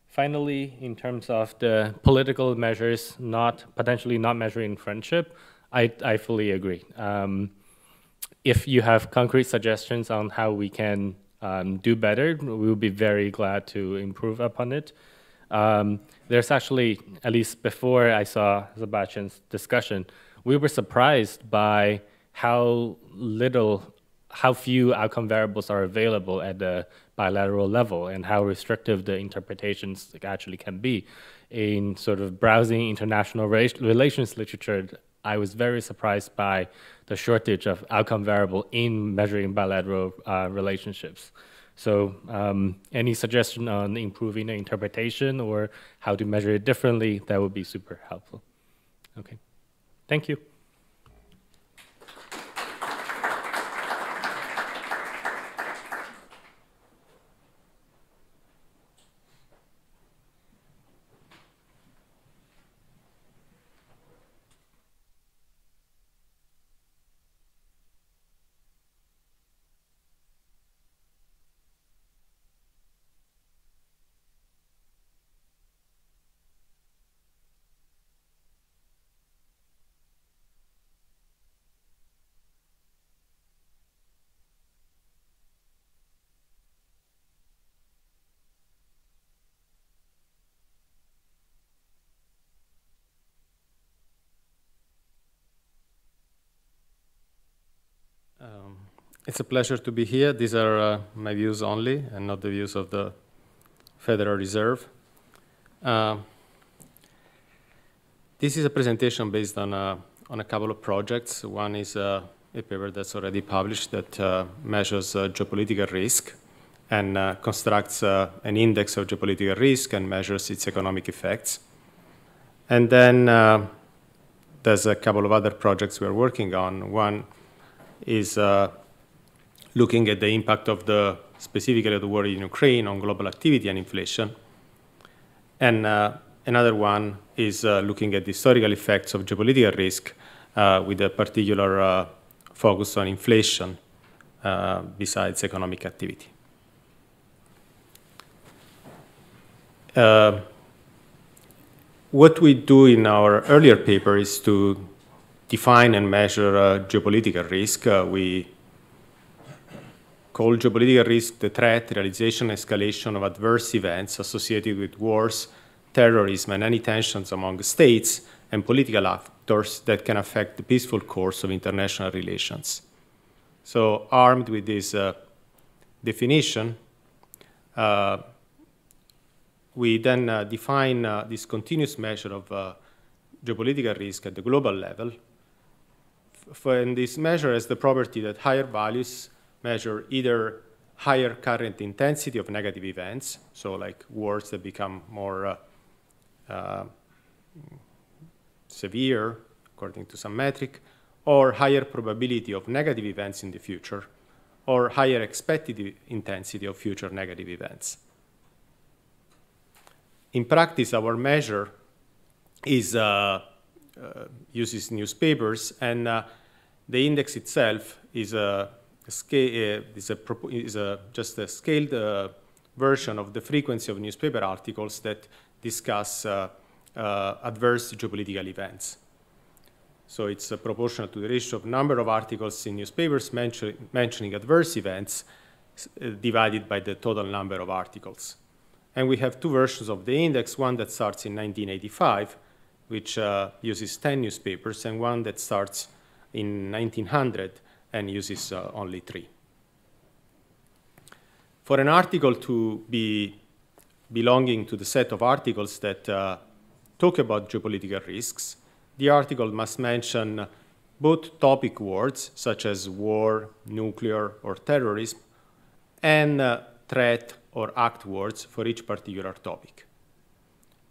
Finally, in terms of the political measures, potentially not measuring friendship, I fully agree. If you have concrete suggestions on how we can do better, we will be very glad to improve upon it. There's actually, at least before I saw Sebastian's discussion, we were surprised by how few outcome variables are available at the bilateral level and how restrictive the interpretations actually can be. In sort of browsing international relations literature, I was very surprised by the shortage of outcome variable in measuring bilateral relationships. So any suggestion on improving the interpretation or how to measure it differently, that would be super helpful. Okay, thank you. It's a pleasure to be here. These are my views only and not the views of the Federal Reserve. This is a presentation based on a couple of projects. One is a paper that's already published that measures geopolitical risk and constructs an index of geopolitical risk and measures its economic effects. And then there's a couple of other projects we're working on. One is looking at the impact of specifically the war in Ukraine on global activity and inflation. And another one is looking at the historical effects of geopolitical risk with a particular focus on inflation besides economic activity. What we do in our earlier paper is to define and measure geopolitical risk. We call geopolitical risk the threat, realization, escalation of adverse events associated with wars, terrorism, and any tensions among states and political actors that can affect the peaceful course of international relations. So armed with this definition, we then define this continuous measure of geopolitical risk at the global level. And this measure has the property that higher values measure either higher current intensity of negative events, so like wars that become more severe, according to some metric, or higher probability of negative events in the future, or higher expected intensity of future negative events. In practice, our measure is uses newspapers, and the index itself is just a scaled version of the frequency of newspaper articles that discuss adverse geopolitical events. So it's proportional to the ratio of number of articles in newspapers mentioning adverse events divided by the total number of articles. And we have two versions of the index, one that starts in 1985, which uses 10 newspapers, and one that starts in 1900 and uses only 3. For an article to be belonging to the set of articles that talk about geopolitical risks, the article must mention both topic words, such as war, nuclear, or terrorism, and threat or act words for each particular topic.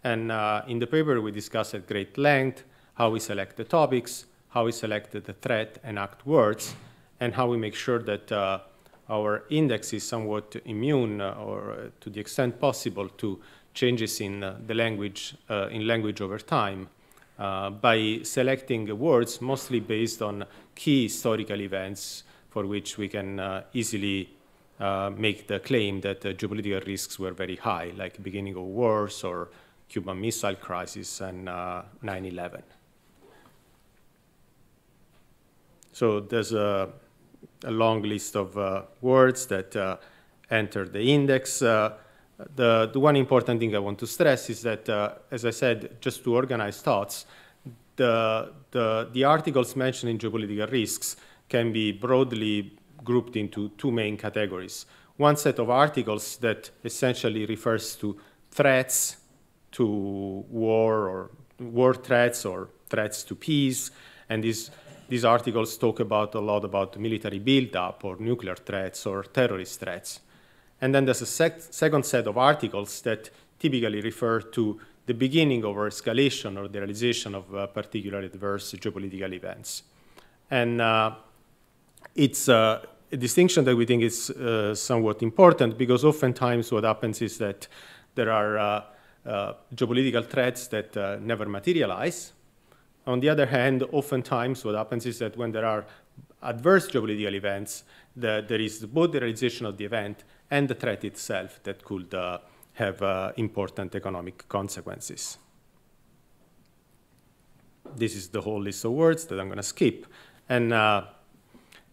And in the paper, we discuss at great length how we select the topics, how we select the threat and act words, and how we make sure that our index is somewhat immune, or to the extent possible, to changes in the language, over time, by selecting words mostly based on key historical events for which we can easily make the claim that geopolitical risks were very high, like beginning of wars or Cuban Missile Crisis and 9/11. So there's a long list of words that enter the index. The one important thing I want to stress is that, as I said, just to organize thoughts, the articles mentioning geopolitical risks can be broadly grouped into 2 main categories. One set of articles that essentially refers to threats to war, or war threats or threats to peace, and these articles talk a lot about military buildup or nuclear threats or terrorist threats. And then there's a second set of articles that typically refer to the beginning of or escalation or the realization of particularly adverse geopolitical events. And it's a distinction that we think is somewhat important, because oftentimes what happens is that there are geopolitical threats that never materialize. On the other hand, oftentimes what happens is that when there are adverse geopolitical events, there is both the realization of the event and the threat itself that could have important economic consequences. This is the whole list of words that I'm going to skip. And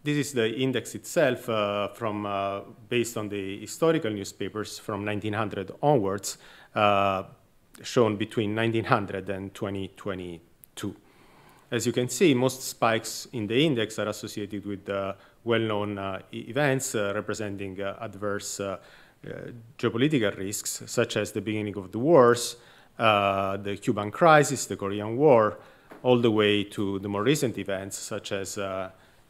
this is the index itself based on the historical newspapers from 1900 onwards, shown between 1900 and 2022. As you can see, most spikes in the index are associated with well-known events representing adverse geopolitical risks, such as the beginning of the wars, the Cuban crisis, the Korean War, all the way to the more recent events, such as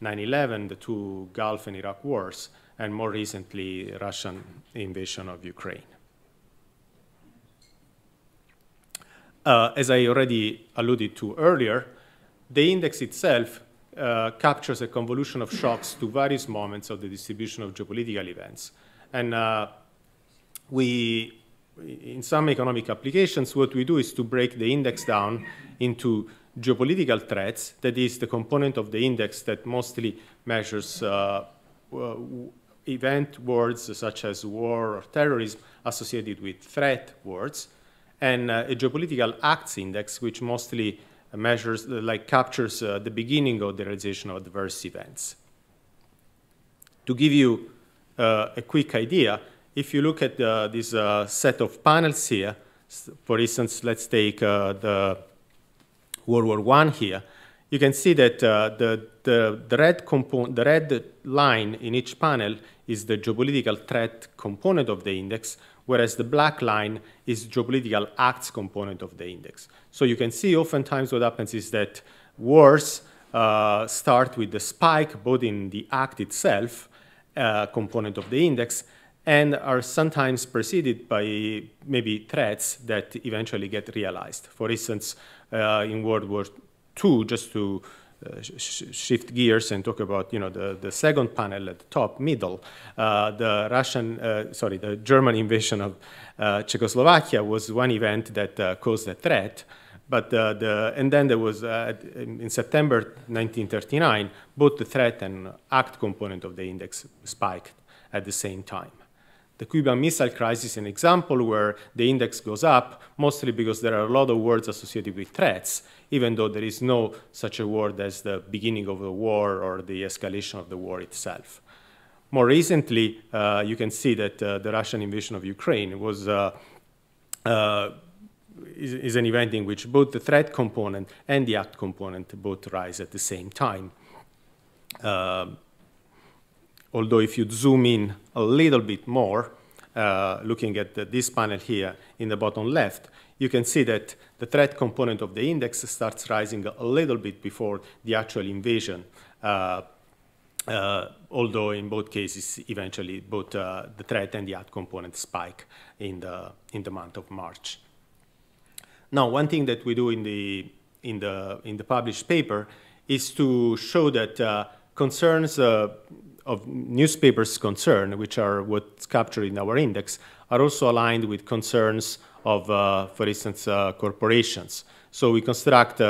9/11, the 2 Gulf and Iraq wars, and more recently, Russian invasion of Ukraine. As I already alluded to earlier, the index itself captures a convolution of shocks to various moments of the distribution of geopolitical events. And in some economic applications, what we do is to break the index down into geopolitical threats, that is the component of the index that mostly measures event words such as war or terrorism associated with threat words, and a geopolitical acts index, which mostly measures, captures the beginning of the realization of adverse events. To give you a quick idea, if you look at this set of panels here, for instance, let's take the World War I here, you can see that the red line in each panel is the geopolitical threat component of the index, whereas the black line is geopolitical acts component of the index. So you can see oftentimes what happens is that wars start with the spike, both in the act itself, component of the index, and are sometimes preceded by maybe threats that eventually get realized. For instance, in World War II, just to shift gears and talk about the second panel at the top middle, the German invasion of Czechoslovakia was one event that caused a threat. But and then there was in September 1939, both the threat and act component of the index spiked at the same time. The Cuban Missile Crisis is an example where the index goes up, mostly because there are a lot of words associated with threats, even though there is no such a word as the beginning of the war or the escalation of the war itself. More recently, you can see that the Russian invasion of Ukraine was is an event in which both the threat component and the act component both rise at the same time. although if you zoom in a little bit more, looking at this panel here in the bottom left, you can see that the threat component of the index starts rising a little bit before the actual invasion, although in both cases, eventually, both the threat and the ad component spike in the month of March. Now, one thing that we do in the published paper is to show that concerns of newspapers' concern, which are what's captured in our index, are also aligned with concerns of, for instance, corporations. So we construct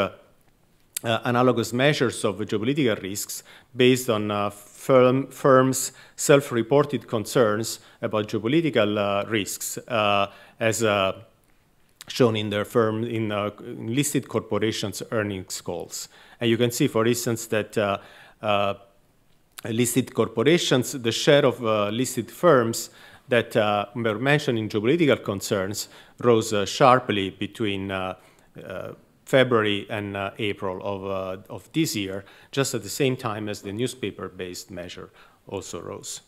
analogous measures of geopolitical risks based on firms' self-reported concerns about geopolitical risks, as shown in their firm in listed corporations' earnings calls. And you can see, for instance, that listed corporations, the share of listed firms that were mentioning geopolitical concerns rose sharply between February and April of this year, just at the same time as the newspaper-based measure also rose.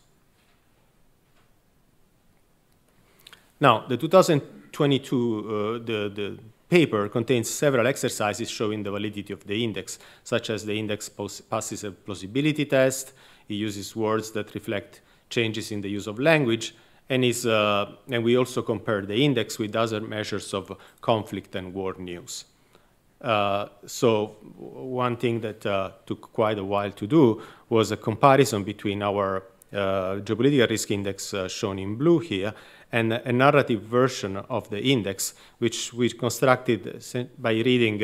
Now, the 2022, the paper contains several exercises showing the validity of the index, such as the index passes a plausibility test, it uses words that reflect changes in the use of language, and we also compare the index with other measures of conflict and war news. So one thing that took quite a while to do was a comparison between our geopolitical risk index shown in blue here and a narrative version of the index, which we constructed by reading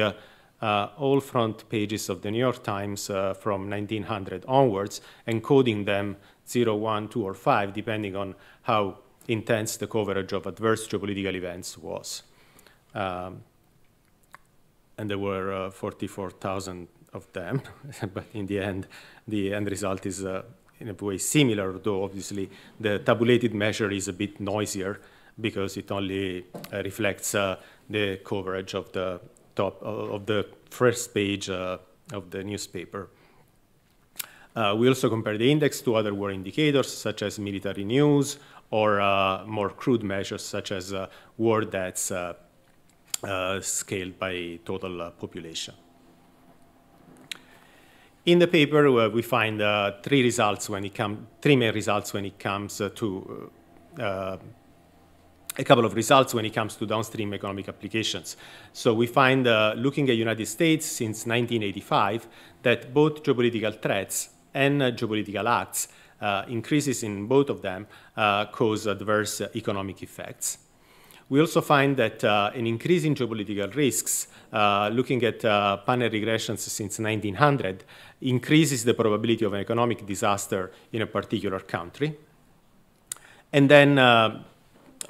all front pages of the New York Times from 1900 onwards and coding them 0, 1, 2, or 5, depending on how intense the coverage of adverse geopolitical events was. And there were 44,000 of them, but in the end result is in a way similar, though obviously the tabulated measure is a bit noisier because it only reflects the coverage of the top of the first page of the newspaper. We also compare the index to other war indicators, such as military news, or more crude measures, such as war deaths scaled by total population. In the paper, we find three main results when it comes to a couple of results when it comes to downstream economic applications. So we find, looking at United States since 1985, that both geopolitical threats and geopolitical acts, increases in both of them, cause adverse economic effects. We also find that an increase in geopolitical risks, looking at panel regressions since 1900, increases the probability of an economic disaster in a particular country. And then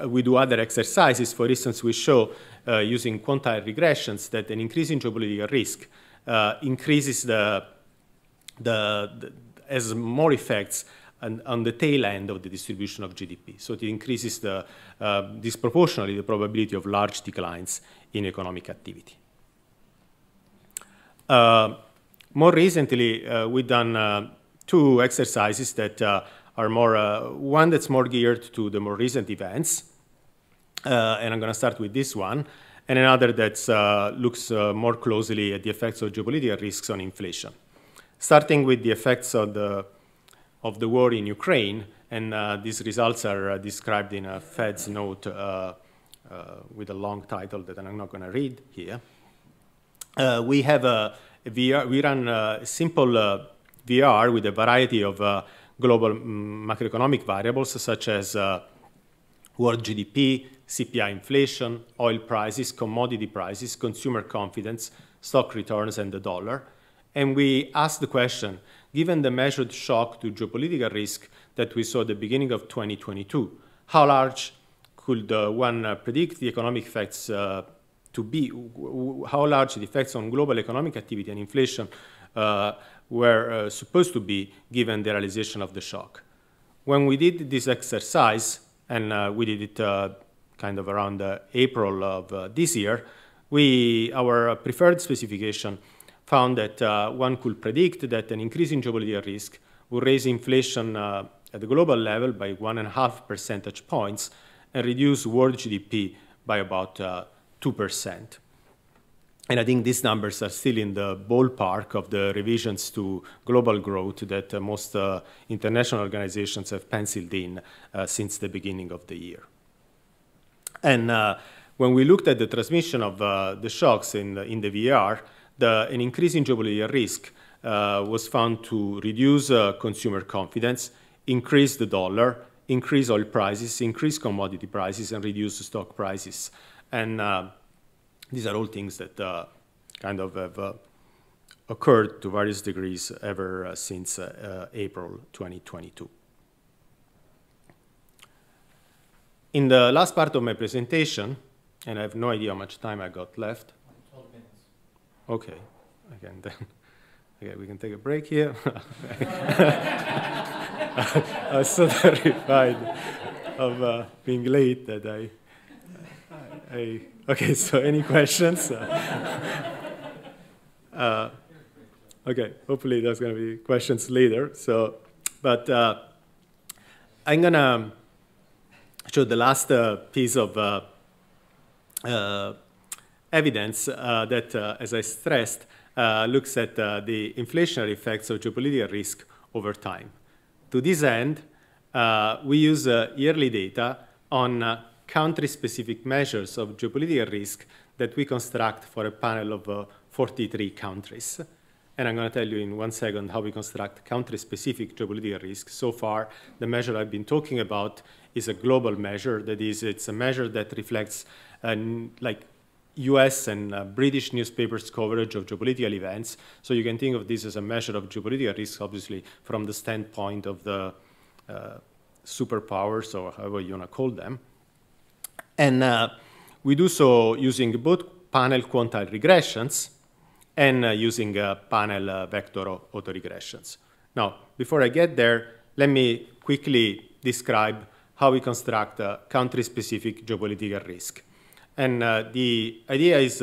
we do other exercises. For instance, we show, using quantile regressions, that an increase in geopolitical risk increases has more effects on the tail end of the distribution of GDP. So it increases disproportionately the probability of large declines in economic activity. More recently, we've done two exercises that are more, one that's more geared to the more recent events, and I'm going to start with this one, and another that looks more closely at the effects of geopolitical risks on inflation. Starting with the effects of the war in Ukraine, and these results are described in a Fed's note with a long title that I'm not going to read here. We have we run a simple VR with a variety of global macroeconomic variables such as world GDP, CPI inflation, oil prices, commodity prices, consumer confidence, stock returns, and the dollar. And we ask the question, given the measured shock to geopolitical risk that we saw at the beginning of 2022, how large could one predict the economic effects to be? How large the effects on global economic activity and inflation were supposed to be given the realization of the shock? When we did this exercise, and we did it kind of around April of this year, our preferred specification found that one could predict that an increase in geopolitical risk would raise inflation at the global level by 1.5 percentage points and reduce world GDP by about 2%. And I think these numbers are still in the ballpark of the revisions to global growth that most international organizations have penciled in since the beginning of the year. And when we looked at the transmission of the shocks in the VAR, an increase in geopolitical risk was found to reduce consumer confidence, increase the dollar, increase oil prices, increase commodity prices, and reduce stock prices. And these are all things that kind of have occurred to various degrees ever since April 2022. In the last part of my presentation, and I have no idea how much time I got left. 12 minutes. Okay, again then. Okay, we can take a break here. I was so terrified of being late that okay, so any questions? Okay, hopefully there's going to be questions later. So, but I'm going to show the last piece of evidence that, as I stressed, looks at the inflationary effects of geopolitical risk over time. To this end, we use yearly data on country-specific measures of geopolitical risk that we construct for a panel of 43 countries. And I'm going to tell you in 1 second how we construct country-specific geopolitical risk. So far, the measure I've been talking about is a global measure. That is, it's a measure that reflects like US and British newspapers' coverage of geopolitical events. So you can think of this as a measure of geopolitical risk, obviously, from the standpoint of the superpowers, or however you want to call them. And we do so using both panel quantile regressions and using panel vector autoregressions. Now, before I get there, let me quickly describe how we construct country-specific geopolitical risk. And the idea is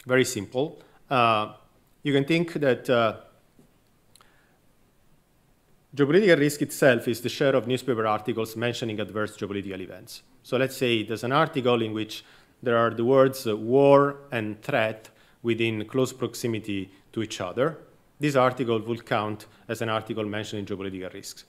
very simple. You can think that geopolitical risk itself is the share of newspaper articles mentioning adverse geopolitical events. So let's say there's an article in which there are the words war and threat within close proximity to each other. This article will count as an article mentioning geopolitical risks.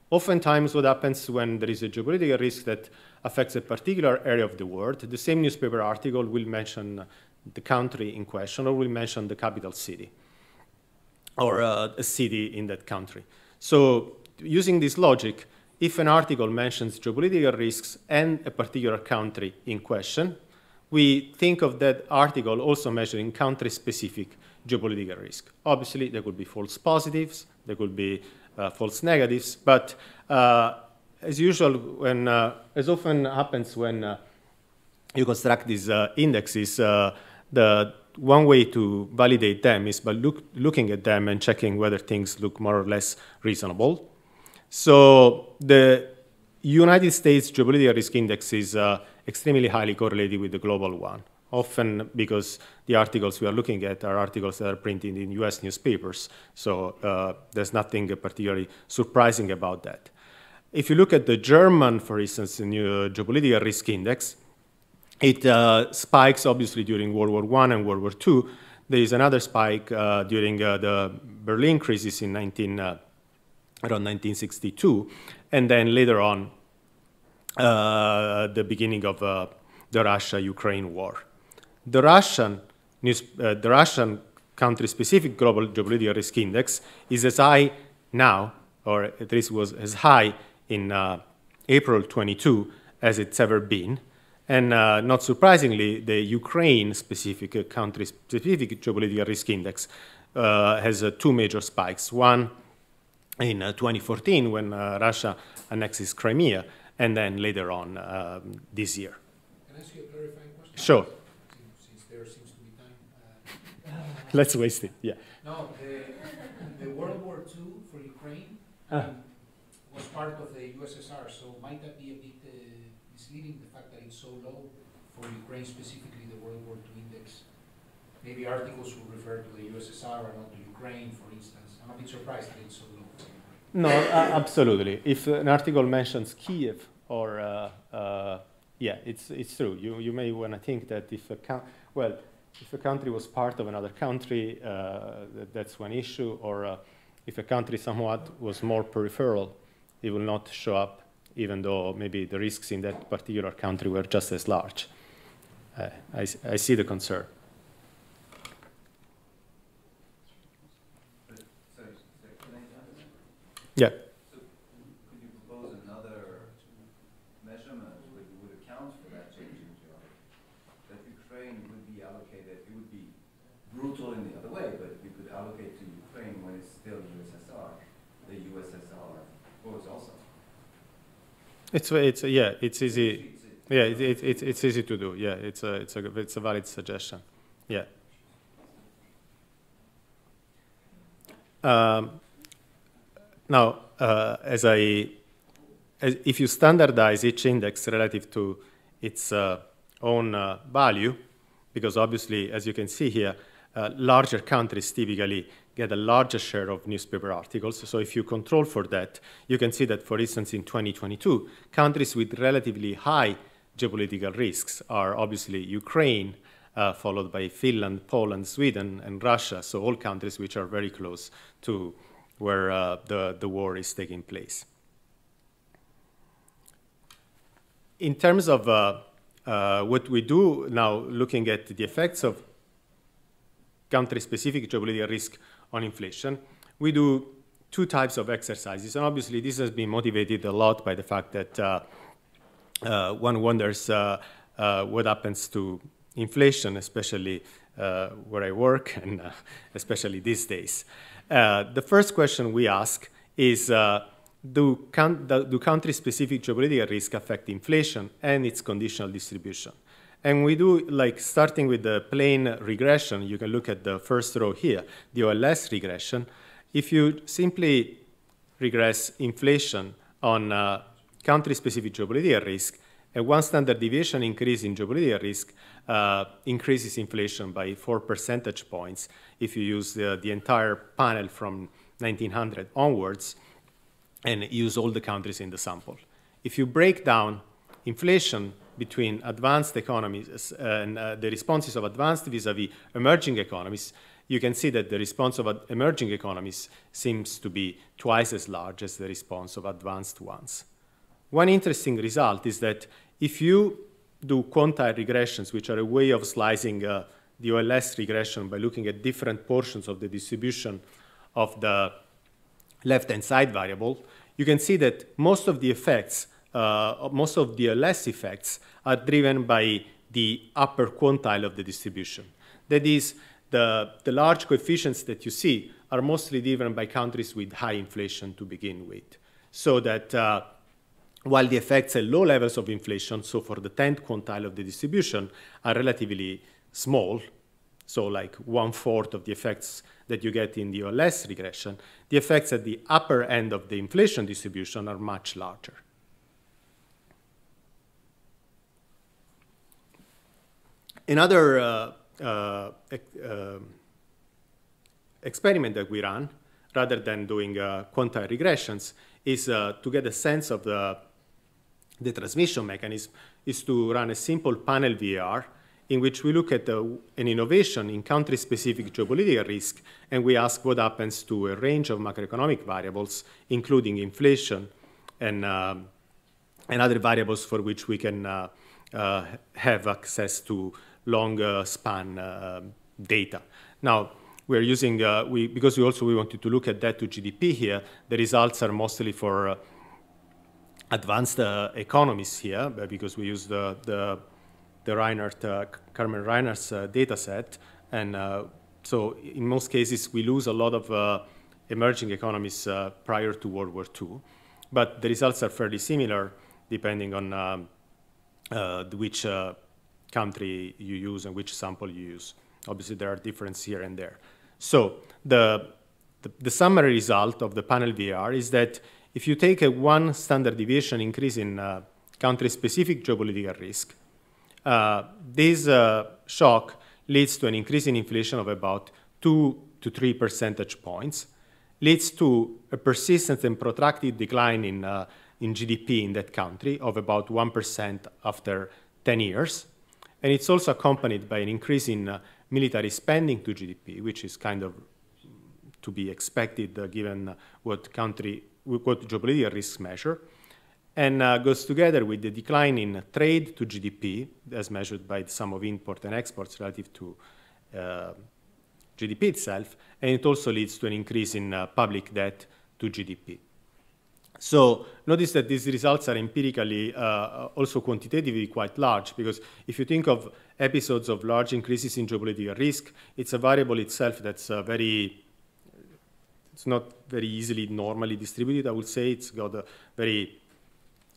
Oftentimes what happens when there is a geopolitical risk that affects a particular area of the world, the same newspaper article will mention the country in question or will mention the capital city or a city in that country. So using this logic, if an article mentions geopolitical risks and a particular country in question, we think of that article also measuring country-specific geopolitical risk. Obviously, there could be false positives, there could be false negatives, but as usual, when, as often happens when you construct these indexes, the one way to validate them is by looking at them and checking whether things look more or less reasonable. So the United States Geopolitical Risk Index is extremely highly correlated with the global one, often because the articles we are looking at are articles that are printed in US newspapers. So there's nothing particularly surprising about that. If you look at the German, for instance, Geopolitical Risk Index, it spikes obviously during World War I and World War II. There is another spike during the Berlin crisis in around 1962, and then later on the beginning of the Russia-Ukraine war. The Russian country-specific global geopolitical risk index is as high now, or at least was as high in April 22 as it's ever been. And not surprisingly, the Ukraine-specific country-specific geopolitical risk index has two major spikes. One in 2014 when Russia annexes Crimea, and then later on this year. Can I ask you a clarifying question? Sure. Since there seems to be time. Let's waste it, yeah. No, the World War II for Ukraine was part of the USSR, so might that be a bit misleading, the fact that it's so low for Ukraine, specifically the World War II index? maybe articles will refer to the USSR and not to Ukraine, for instance. I'm a bit surprised that it's so low. No, absolutely. If an article mentions Kiev or yeah, it's true. You may want to think that if a country was part of another country, that's one issue, or if a country somewhat was more peripheral, it will not show up, even though maybe the risks in that particular country were just as large. I see the concern. Yeah. So could you propose another measurement which would account for that change in geography? That Ukraine would be allocated, it would be brutal in the other way, but you could allocate to Ukraine when it's still USSR, the USSR votes also. It's easy. Yeah, it's easy to do. Yeah, it's a valid suggestion. Yeah. Now, if you standardize each index relative to its own value, because obviously, as you can see here, larger countries typically get a larger share of newspaper articles. So if you control for that, you can see that, for instance, in 2022, countries with relatively high geopolitical risks are obviously Ukraine, followed by Finland, Poland, Sweden, and Russia. So all countries which are very close to where the war is taking place. In terms of what we do now, looking at the effects of country-specific geopolitical risk on inflation, we do two types of exercises. And obviously, this has been motivated a lot by the fact that one wonders what happens to inflation, especially where I work, and especially these days. The first question we ask is, do country-specific geopolitical risk affect inflation and its conditional distribution? And we do, like, starting with the plain regression, you can look at the first row here, the OLS regression. If you simply regress inflation on country-specific geopolitical risk, a one standard deviation increase in geopolitical risk increases inflation by 4 percentage points if you use the entire panel from 1900 onwards and use all the countries in the sample. If you break down inflation between advanced economies and the responses of advanced vis-a-vis emerging economies, you can see that the response of emerging economies seems to be twice as large as the response of advanced ones. One interesting result is that if you do quantile regressions, which are a way of slicing the OLS regression by looking at different portions of the distribution of the left-hand side variable, you can see that most of the effects, most of the OLS effects are driven by the upper quantile of the distribution. That is, the large coefficients that you see are mostly driven by countries with high inflation to begin with. So that while the effects at low levels of inflation, so for the 10th quantile of the distribution, are relatively small, so like 1/4 of the effects that you get in the OLS regression, the effects at the upper end of the inflation distribution are much larger. Another experiment that we run, rather than doing quantile regressions, is to get a sense of the transmission mechanism, is to run a simple panel VAR in which we look at an innovation in country-specific geopolitical risk, and we ask what happens to a range of macroeconomic variables, including inflation and other variables for which we can have access to long span data. Now, we're using, because we wanted to look at that to GDP here, the results are mostly for advanced economies here, because we use the Reinhardt, Carmen Reinhardt's data set. And so in most cases, we lose a lot of emerging economies prior to World War II. But the results are fairly similar depending on which country you use and which sample you use. Obviously, there are differences here and there. So the summary result of the panel VAR is that if you take a one standard deviation increase in country-specific geopolitical risk, this shock leads to an increase in inflation of about 2 to 3 percentage points, leads to a persistent and protracted decline in GDP in that country of about 1% after 10 years. And it's also accompanied by an increase in military spending to GDP, which is kind of to be expected given what geopolitical risks measure, and goes together with the decline in trade to GDP, as measured by the sum of import and exports relative to GDP itself, and it also leads to an increase in public debt to GDP. So notice that these results are empirically also quantitatively quite large, because if you think of episodes of large increases in geopolitical risk, it's a variable itself that's it's not very easily normally distributed, I would say. It's got a very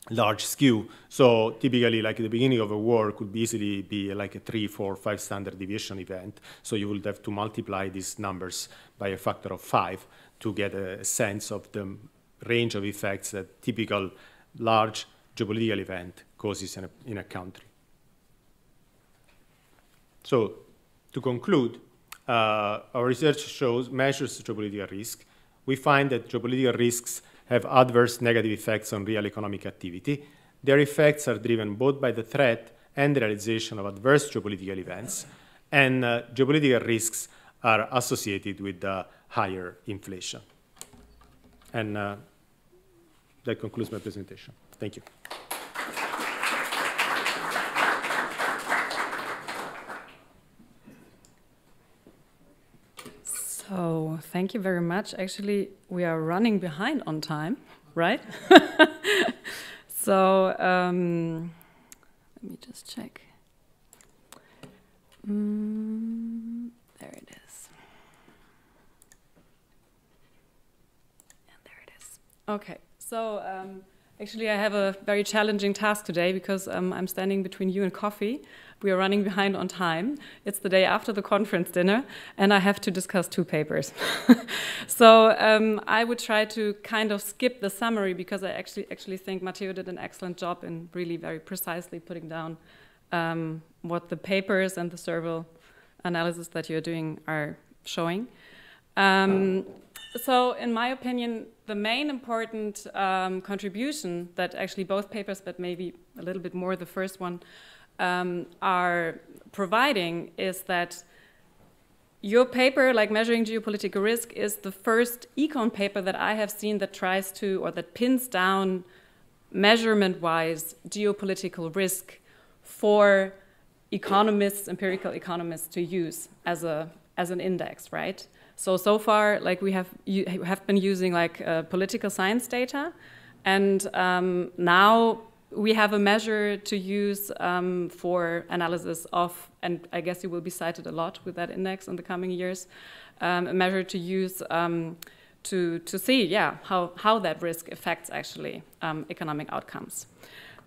large skew. So typically, like at the beginning of a war, could easily be like a 3, 4, 5 standard deviation event. So you would have to multiply these numbers by a factor of 5 to get a sense of the range of effects that typical large geopolitical event causes in a country. So to conclude, our research measures geopolitical risk. We find that geopolitical risks have adverse negative effects on real economic activity. Their effects are driven both by the threat and the realization of adverse geopolitical events, and geopolitical risks are associated with higher inflation. And that concludes my presentation. Thank you. So thank you very much. Actually, we are running behind on time, right? So let me just check. There it is. And there it is. Okay. So actually, I have a very challenging task today because I'm standing between you and coffee. We are running behind on time. It's the day after the conference dinner, and I have to discuss 2 papers. So I would try to kind of skip the summary because I actually think Matteo did an excellent job in really very precisely putting down what the papers and the survey analysis that you're doing are showing. So in my opinion, the main important contribution that actually both papers, but maybe a little bit more the first one, are providing is that your paper, like Measuring Geopolitical Risk, is the first econ paper that I have seen that tries to, or that pins down measurement-wise geopolitical risk for economists, empirical economists, to use as an index, right? So far, like we have been using like political science data, and now we have a measure to use for analysis of, and I guess you will be cited a lot with that index in the coming years, a measure to use to see, yeah, how that risk affects actually economic outcomes.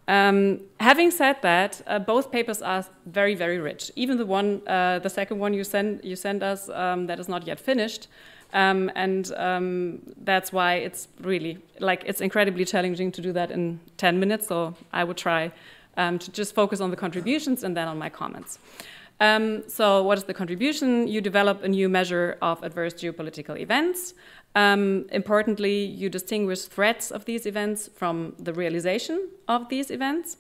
Having said that, both papers are very, very rich. Even the second one you send us that is not yet finished, and that's why it's really it's incredibly challenging to do that in 10 minutes. So I would try to just focus on the contributions and then on my comments. So what is the contribution? You develop a new measure of adverse geopolitical events. Importantly, you distinguish threats of these events from the realization of these events,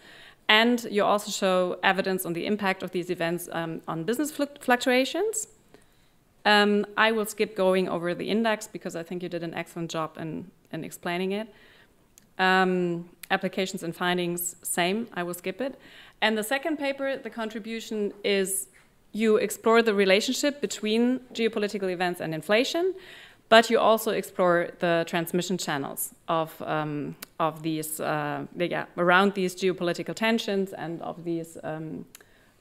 and you also show evidence on the impact of these events on business fluctuations. I will skip going over the index because I think you did an excellent job in explaining it. Applications and findings, same, I will skip it. And the second paper, the contribution, is you explore the relationship between geopolitical events and inflation, but you also explore the transmission channels of these, around these geopolitical tensions and of these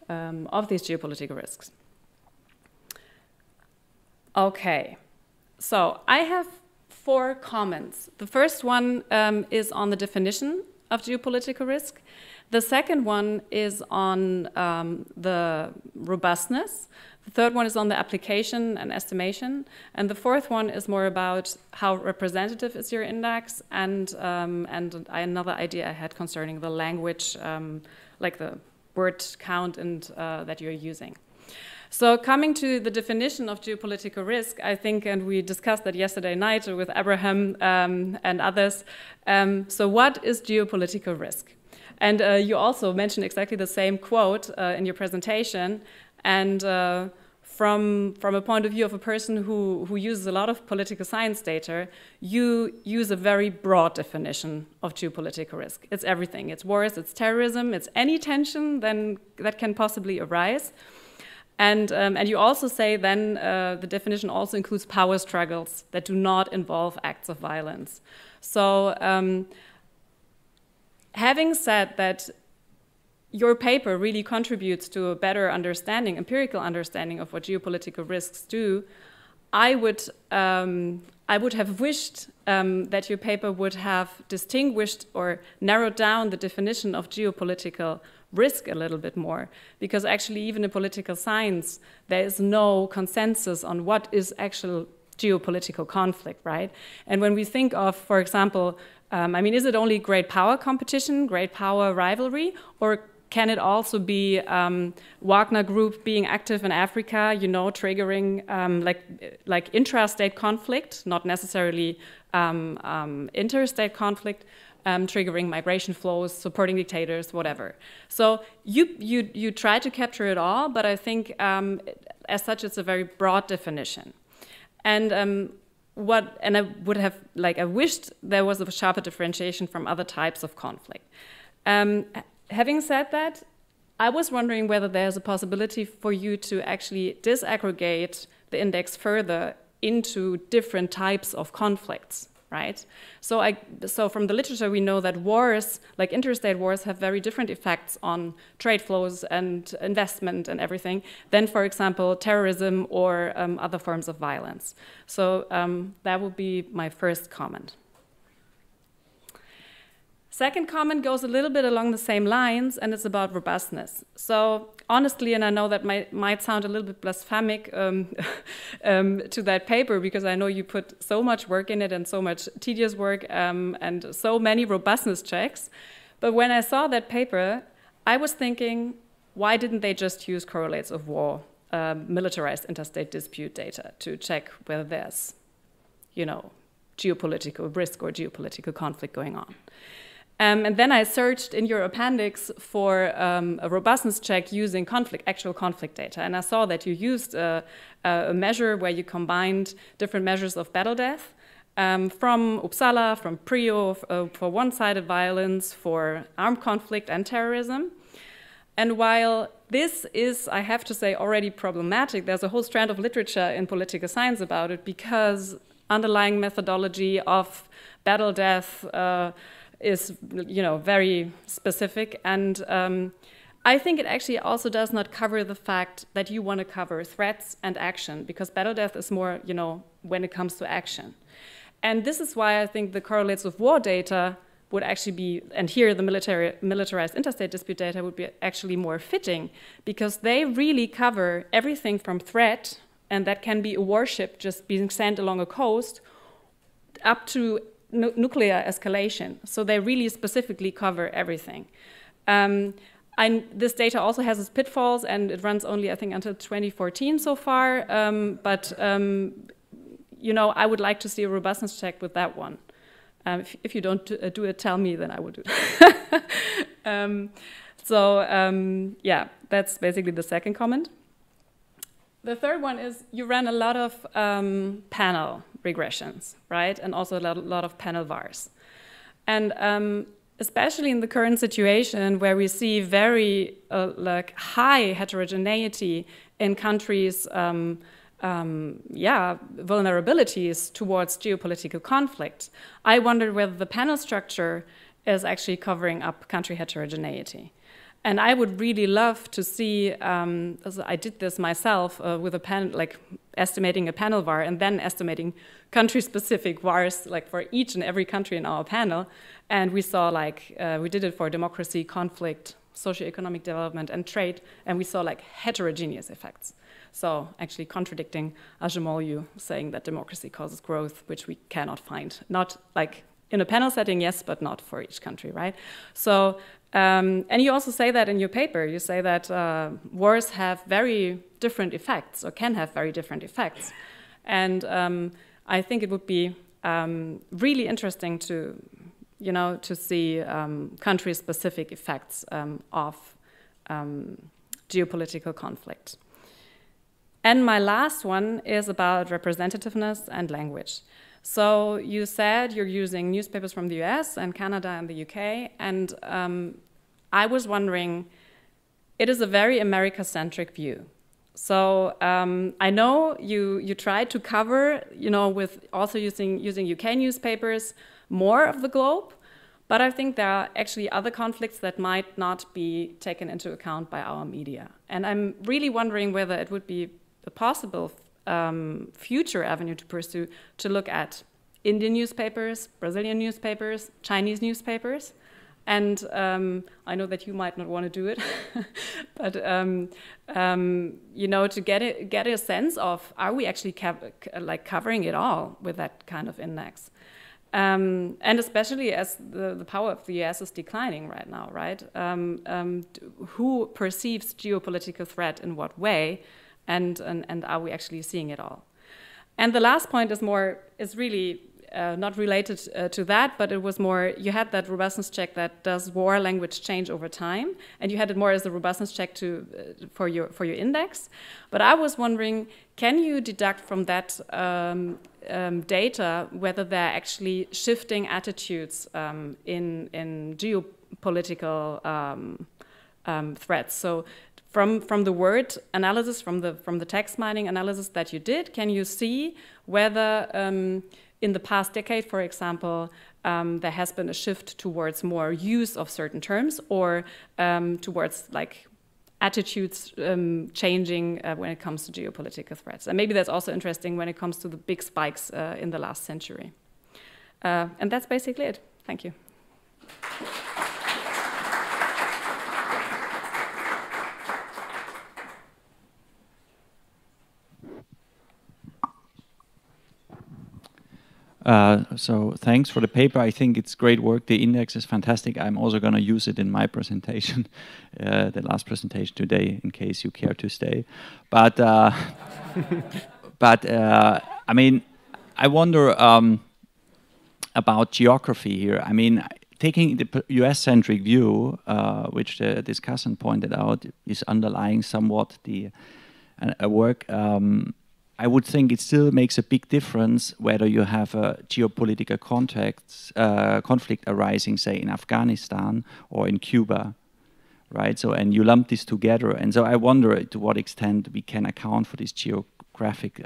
geopolitical risks. Okay, so I have 4 comments. The first one is on the definition of geopolitical risk. The second one is on the robustness. The third one is on the application and estimation. And the fourth one is more about how representative is your index, and another idea I had concerning the language, like the word count and that you're using. So coming to the definition of geopolitical risk, I think, and we discussed that yesterday night with Abraham and others. So what is geopolitical risk? And you also mentioned exactly the same quote in your presentation. And from a point of view of a person who uses a lot of political science data, you use a very broad definition of geopolitical risk. It's everything. It's wars, it's terrorism, it's any tension that can possibly arise. And you also say then the definition also includes power struggles that do not involve acts of violence. So having said that, your paper really contributes to a better understanding, empirical understanding of what geopolitical risks do, I would have wished that your paper would have distinguished or narrowed down the definition of geopolitical risk a little bit more, because actually even in political science there is no consensus on what is actual geopolitical conflict, right? And when we think of, for example, I mean, is it only great power competition, great power rivalry, or can it also be Wagner Group being active in Africa, you know, triggering like intrastate conflict, not necessarily interstate conflict, triggering migration flows, supporting dictators, whatever. So you try to capture it all, but I think as such it's a very broad definition. And I would have I wished there was a sharper differentiation from other types of conflict. Having said that, I was wondering whether there's a possibility for you to actually disaggregate the index further into different types of conflicts, right? So from the literature, we know that wars, like interstate wars, have very different effects on trade flows and investment and everything than, for example, terrorism or other forms of violence. So that would be my first comment. Second comment goes a little bit along the same lines, and it's about robustness. So honestly, and I know that might sound a little bit blasphemic to that paper, because I know you put so much work in it and so much tedious work and so many robustness checks. But when I saw that paper, I was thinking, why didn't they just use correlates of war, militarized interstate dispute data to check whether there's, you know, geopolitical risk or geopolitical conflict going on? And then I searched in your appendix for a robustness check using actual conflict data. And I saw that you used a measure where you combined different measures of battle death from Uppsala, from PRIO, for one-sided violence, for armed conflict and terrorism. And while this is, I have to say, already problematic, there's a whole strand of literature in political science about it, because underlying methodology of battle death is, you know, very specific, and I think it actually also does not cover the fact that you want to cover threats and action, because battle death is more, you know, when it comes to action. And this is why I think the correlates of war data would actually be, and here the militarized interstate dispute data would be actually more fitting, because they really cover everything from threat, and that can be a warship just being sent along a coast, up to nuclear escalation. So they really specifically cover everything. This data also has its pitfalls, and it runs only, I think, until 2014 so far. But you know, I would like to see a robustness check with that one. If you don't do it, tell me, then I will do it. Yeah, that's basically the second comment. The third one is you ran a lot of panel regressions, right? And also a lot of panel VARs. And especially in the current situation where we see very high heterogeneity in countries' vulnerabilities towards geopolitical conflict, I wondered whether the panel structure is actually covering up country heterogeneity. And I would really love to see, I did this myself with a panel, like estimating a panel VAR and then estimating country-specific VARs, like for each and every country in our panel. And we saw we did it for democracy, conflict, socioeconomic development, and trade, and we saw heterogeneous effects. So actually contradicting Acemoglu saying that democracy causes growth, which we cannot find. Not in a panel setting, yes, but not for each country, right? So And you also say that in your paper. You say that wars have very different effects, or can have very different effects. And I think it would be really interesting to, to see country-specific effects of geopolitical conflict. And my last one is about representativeness and language. So you said you're using newspapers from the US and Canada and the UK, and I was wondering, it is a very America-centric view. So I know you tried to cover, with also using UK newspapers, more of the globe, but I think there are actually other conflicts that might not be taken into account by our media. And I'm really wondering whether it would be a possible future avenue to pursue, to look at Indian newspapers, Brazilian newspapers, Chinese newspapers. And I know that you might not want to do it, but to get a sense of, are we actually covering it all with that kind of index? And especially as the power of the US is declining right now, right? Who perceives geopolitical threat in what way, and are we actually seeing it all? And the last point is really not related to that, but it was more, you had that robustness check that does war language change over time, and you had it more as a robustness check for your index. But I was wondering, can you deduct from that data whether they're actually shifting attitudes in geopolitical threats? So from the word analysis, from the text mining analysis that you did, can you see whether in the past decade, for example, there has been a shift towards more use of certain terms, or towards attitudes changing when it comes to geopolitical threats? And maybe that's also interesting when it comes to the big spikes in the last century. And that's basically it. Thank you. So thanks for the paper. I think it's great work. The index is fantastic. I'm also going to use it in my presentation, the last presentation today, in case you care to stay. But I mean, I wonder about geography here. I mean, taking the US-centric view, which the discussant pointed out, is underlying somewhat the work. I would think it still makes a big difference whether you have a geopolitical conflict arising, say, in Afghanistan or in Cuba, right? So, and you lump this together. And so I wonder to what extent we can account for this geographic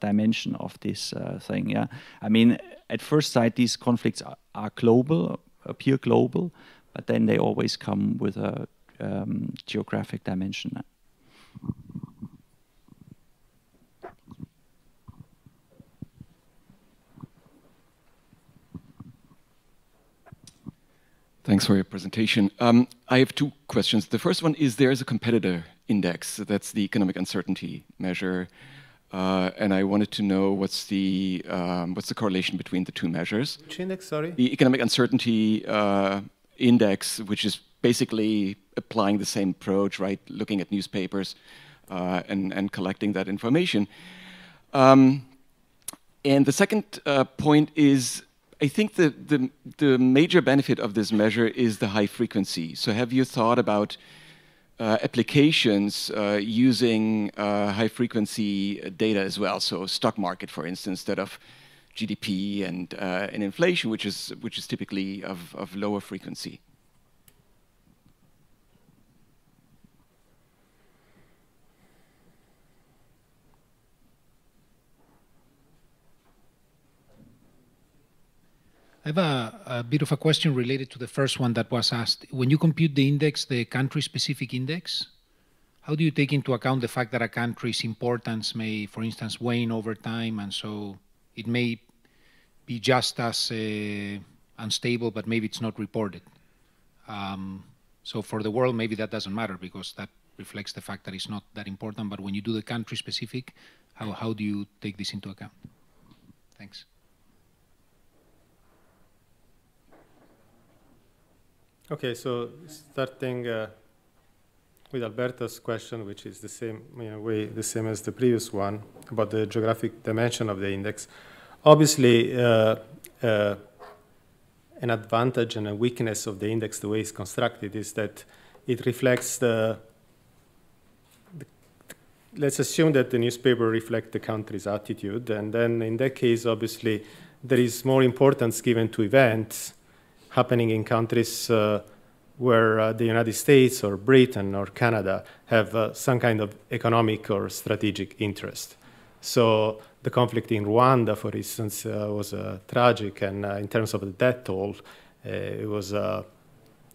dimension of this thing, yeah? I mean, at first sight, these conflicts are global, appear global, but then they always come with a geographic dimension. Thanks for your presentation. I have two questions. The first one is, there is a competitor index, that's the economic uncertainty measure, and I wanted to know what's the correlation between the two measures. Which index, sorry? The economic uncertainty index, which is basically applying the same approach, right? Looking at newspapers and collecting that information. And the second point is, I think the major benefit of this measure is the high frequency. So have you thought about applications using high frequency data as well? So stock market, for instance, instead of GDP and inflation, which is typically of lower frequency. I have a bit of a question related to the first one that was asked. When you compute the index, the country-specific index, how do you take into account the fact that a country's importance may, for instance, wane over time, and so it may be just as unstable, but maybe it's not reported? So for the world, maybe that doesn't matter because that reflects the fact that it's not that important, but when you do the country-specific, how do you take this into account? Thanks. Okay, so starting with Alberto's question, which is the same, in a way, the same as the previous one about the geographic dimension of the index. Obviously, an advantage and a weakness of the index, the way it's constructed, is that it reflects let's assume that the newspaper reflects the country's attitude, and then in that case, obviously, there is more importance given to events happening in countries where the United States or Britain or Canada have some kind of economic or strategic interest. So the conflict in Rwanda, for instance, was tragic, and in terms of the death toll, it was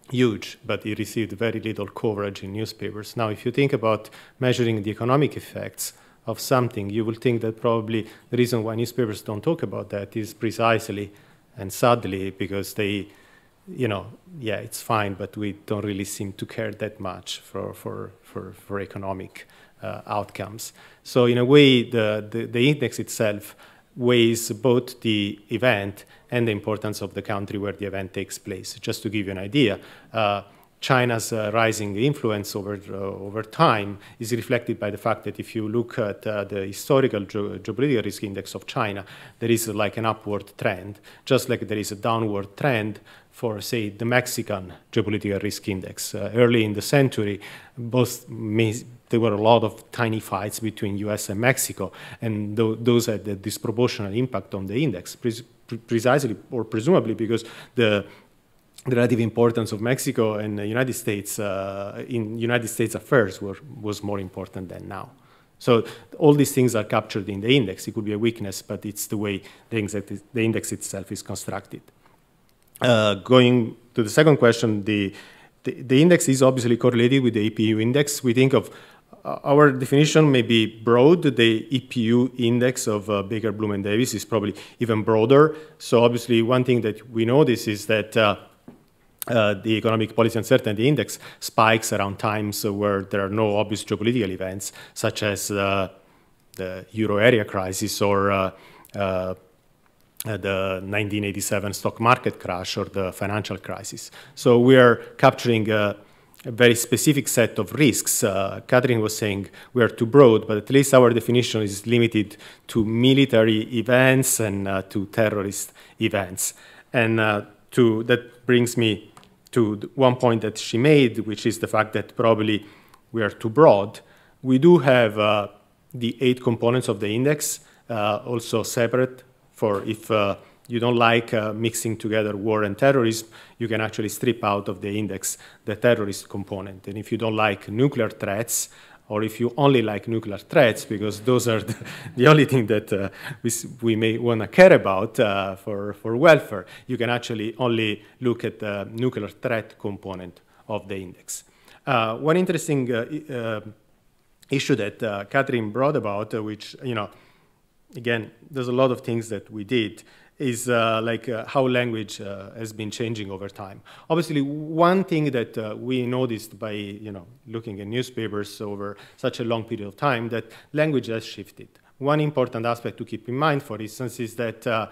huge, but it received very little coverage in newspapers. Now, if you think about measuring the economic effects of something, you will think that probably the reason why newspapers don't talk about that is precisely and sadly because they, you know, yeah, it's fine, but we don't really seem to care that much for economic outcomes. So in a way, the index itself weighs both the event and the importance of the country where the event takes place. Just to give you an idea, China's rising influence over time is reflected by the fact that if you look at the historical geopolitical risk index of China, there is like an upward trend, just like there is a downward trend for, say, the Mexican geopolitical risk index. Early in the century, there were a lot of tiny fights between US and Mexico, and those had a disproportionate impact on the index, precisely or presumably because the relative importance of Mexico and the United States in United States affairs was more important than now. So all these things are captured in the index. It could be a weakness, but it's the way the index itself is constructed. Going to the second question, the index is obviously correlated with the EPU index. We think of our definition may be broad. The EPU index of Baker, Bloom, and Davis is probably even broader. So obviously one thing that we notice is that the economic policy uncertainty index spikes around times where there are no obvious geopolitical events, such as the euro area crisis or the 1987 stock market crash or the financial crisis. So we are capturing a very specific set of risks. Catherine was saying we are too broad, but at least our definition is limited to military events and to terrorist events. And that brings me to one point that she made, which is the fact that probably we are too broad. We do have the 8 components of the index also separate for if you don't like mixing together war and terrorism, you can actually strip out of the index the terrorist component. And if you don't like nuclear threats, or if you only like nuclear threats, because those are the only thing that we may want to care about for welfare, you can actually only look at the nuclear threat component of the index. One interesting issue that Catherine brought about, which, you know, again, there's a lot of things that we did, is how language has been changing over time. Obviously, one thing that we noticed by looking at newspapers over such a long period of time, that language has shifted. One important aspect to keep in mind, for instance, is that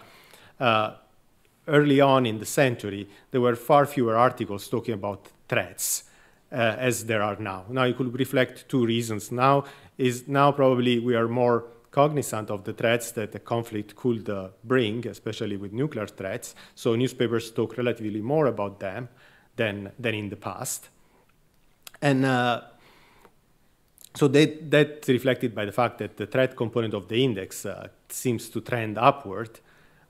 early on in the century, there were far fewer articles talking about threats as there are now. Now, it could reflect 2 reasons. Now probably we are more cognizant of the threats that the conflict could bring, especially with nuclear threats. So newspapers talk relatively more about them than in the past. And so that's reflected by the fact that the threat component of the index seems to trend upward.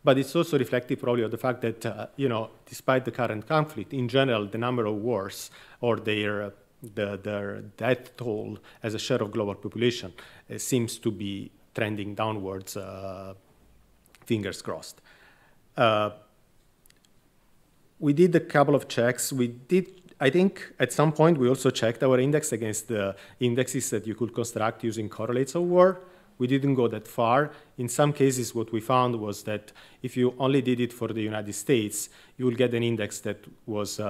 But it's also reflective probably of the fact that, despite the current conflict, in general, the number of wars or their death toll as a share of global population seems to be trending downwards, fingers crossed. We did a couple of checks. I think at some point we also checked our index against the indexes that you could construct using correlates of war. We didn't go that far. In some cases, what we found was that if you only did it for the United States, you will get an index that was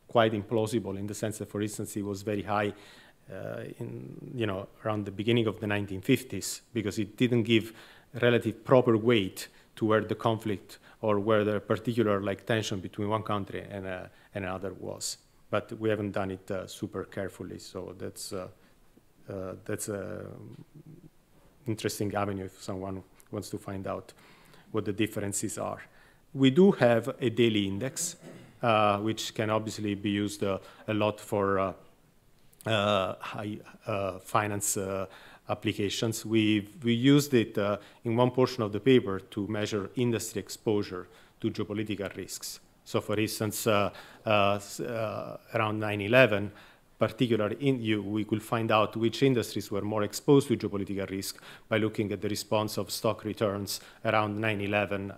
quite implausible in the sense that, for instance, it was very high around the beginning of the 1950s because it didn't give relative proper weight to where the conflict or where the particular like tension between one country and another was. But we haven't done it super carefully, so that's a interesting avenue if someone wants to find out what the differences are. We do have a daily index, which can obviously be used a lot for high finance applications. We used it in one portion of the paper to measure industry exposure to geopolitical risks. So for instance, around 9/11, particularly we could find out which industries were more exposed to geopolitical risk by looking at the response of stock returns around 9/11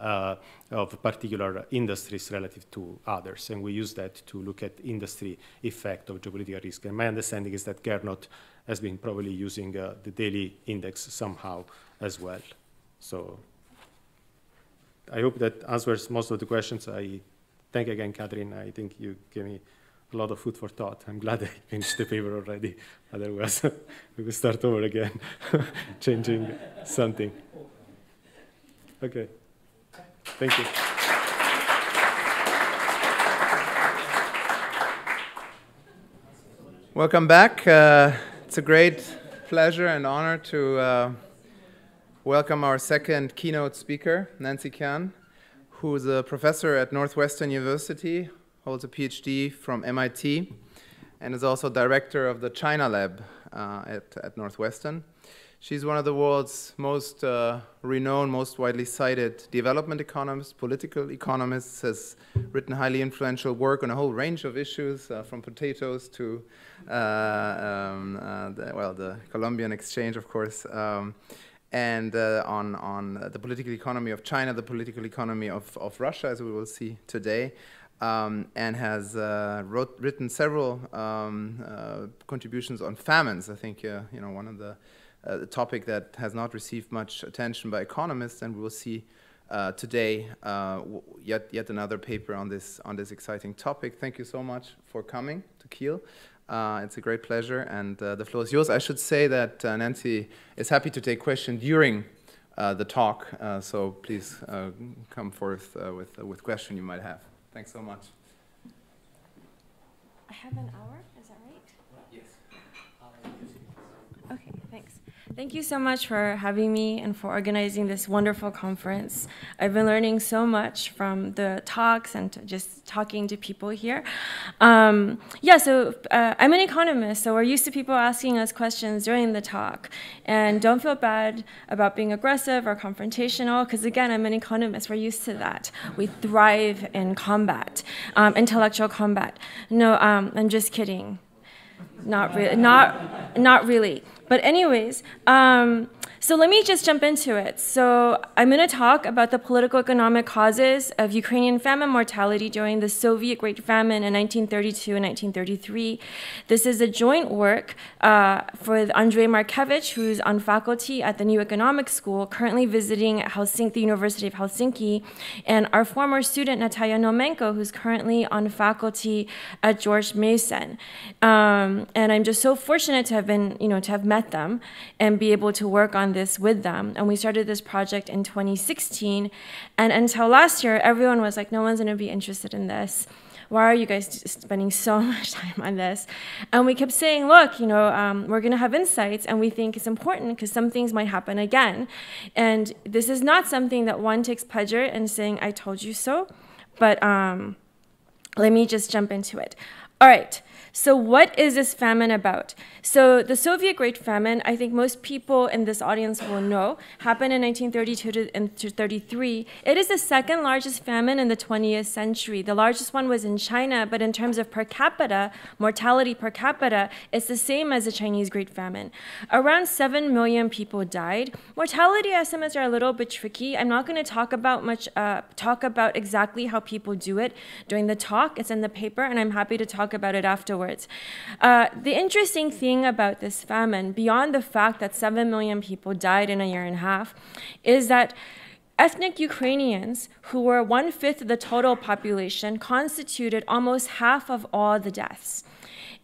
of particular industries relative to others. And we use that to look at industry effect of geopolitical risk. And my understanding is that Gernot has been probably using the daily index somehow as well. So I hope that answers most of the questions. I thank again, Catherine. I think you gave me a lot of food for thought. I'm glad I finished the paper already. Otherwise, we will start over again, changing something. Okay. Thank you. Welcome back. It's a great pleasure and honor to welcome our second keynote speaker, Nancy Kern, who is a professor at Northwestern University, holds a PhD from MIT, and is also director of the China Lab at Northwestern. She's one of the world's most renowned, most widely cited development economists, political economists, has written highly influential work on a whole range of issues, from potatoes to, the Colombian exchange, of course, and on the political economy of China, the political economy of Russia, as we will see today. And has written several contributions on famines. I think one of the topic that has not received much attention by economists, and we will see today yet another paper on this exciting topic. Thank you so much for coming to Kiel. It's a great pleasure, and the floor is yours. I should say that Nancy is happy to take questions during the talk, so please come forth with questions you might have. Thanks so much. I have an hour, is that right? Yes. Okay, thanks. Thank you so much for having me and for organizing this wonderful conference. I've been learning so much from the talks and just talking to people here. I'm an economist, so we're used to people asking us questions during the talk. And don't feel bad about being aggressive or confrontational, because again, I'm an economist, we're used to that. We thrive in combat, intellectual combat. No, I'm just kidding. Not really. But anyways, so let me just jump into it. So I'm going to talk about the political economic causes of Ukrainian famine mortality during the Soviet Great Famine in 1932 and 1933. This is a joint work for Andrei Markevich, who's on faculty at the New Economics School, currently visiting at the University of Helsinki, and our former student, Natalia Nomenko, who's currently on faculty at George Mason. And I'm just so fortunate to have been, to have met them and be able to work on this with them. And we started this project in 2016. And until last year, everyone was like, no one's going to be interested in this. Why are you guys spending so much time on this? And we kept saying, look, we're going to have insights, and we think it's important because some things might happen again. And this is not something that one takes pleasure in saying, I told you so. But let me just jump into it. All right. So what is this famine about? So the Soviet Great Famine, I think most people in this audience will know, happened in 1932 to 1933. It is the second largest famine in the 20th century. The largest one was in China, but in terms of per capita, mortality per capita, it's the same as the Chinese Great Famine. Around 7 million people died. Mortality estimates are a little bit tricky. I'm not going to talk about exactly how people do it during the talk. It's in the paper, and I'm happy to talk about it afterwards. The interesting thing about this famine, beyond the fact that 7 million people died in a year and a half, is that ethnic Ukrainians, who were 1/5 of the total population, constituted almost half of all the deaths.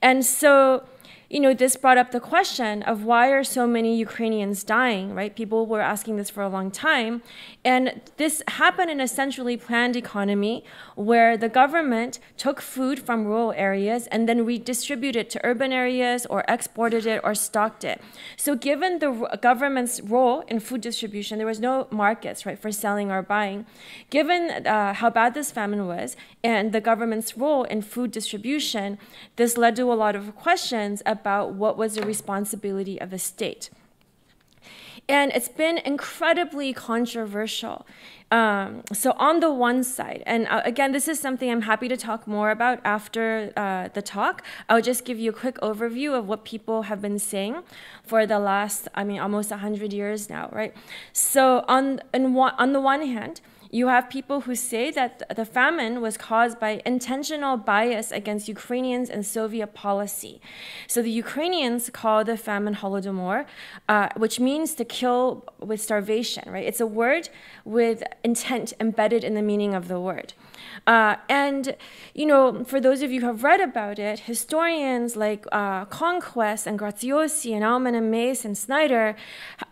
And so this brought up the question of why are so many Ukrainians dying, right? People were asking this for a long time. And this happened in a centrally planned economy where the government took food from rural areas and then redistributed it to urban areas or exported it or stocked it. So given the government's role in food distribution, there was no markets, right, for selling or buying. Given how bad this famine was and the government's role in food distribution, this led to a lot of questions about what was the responsibility of the state. And it's been incredibly controversial. So on the one side, and again, this is something I'm happy to talk more about after the talk. I'll just give you a quick overview of what people have been saying for the last, almost 100 years now, right? So on the one hand, you have people who say that the famine was caused by intentional bias against Ukrainians and Soviet policy. So the Ukrainians call the famine Holodomor, which means to kill with starvation, right? It's a word with intent embedded in the meaning of the word. And, for those of you who have read about it, historians like Conquest and Graziosi and Alman and Mace and Snyder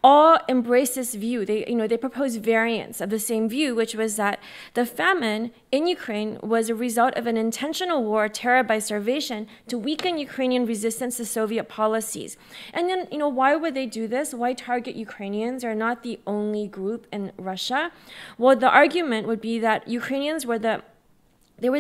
all embrace this view. They propose variants of the same view, which was that the famine in Ukraine was a result of an intentional war, terror by starvation, to weaken Ukrainian resistance to Soviet policies. And then, why would they do this? Why target Ukrainians? They're not the only group in Russia. Well, the argument would be that Ukrainians were the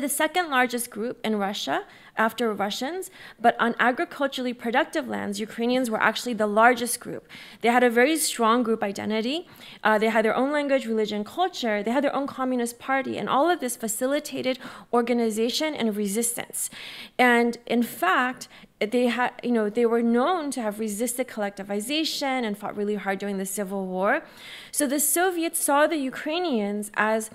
second largest group in Russia after Russians, but on agriculturally productive lands, Ukrainians were actually the largest group. They had a very strong group identity. They had their own language, religion, culture. They had their own communist party, and all of this facilitated organization and resistance. And in fact, they were known to have resisted collectivization and fought really hard during the Civil War. So the Soviets saw the Ukrainians as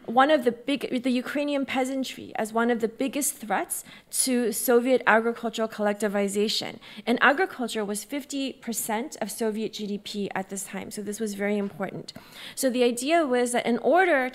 the Ukrainian peasantry as one of the biggest threats to Soviet agricultural collectivization. And agriculture was 50% of Soviet GDP at this time. So this was very important. So the idea was that in order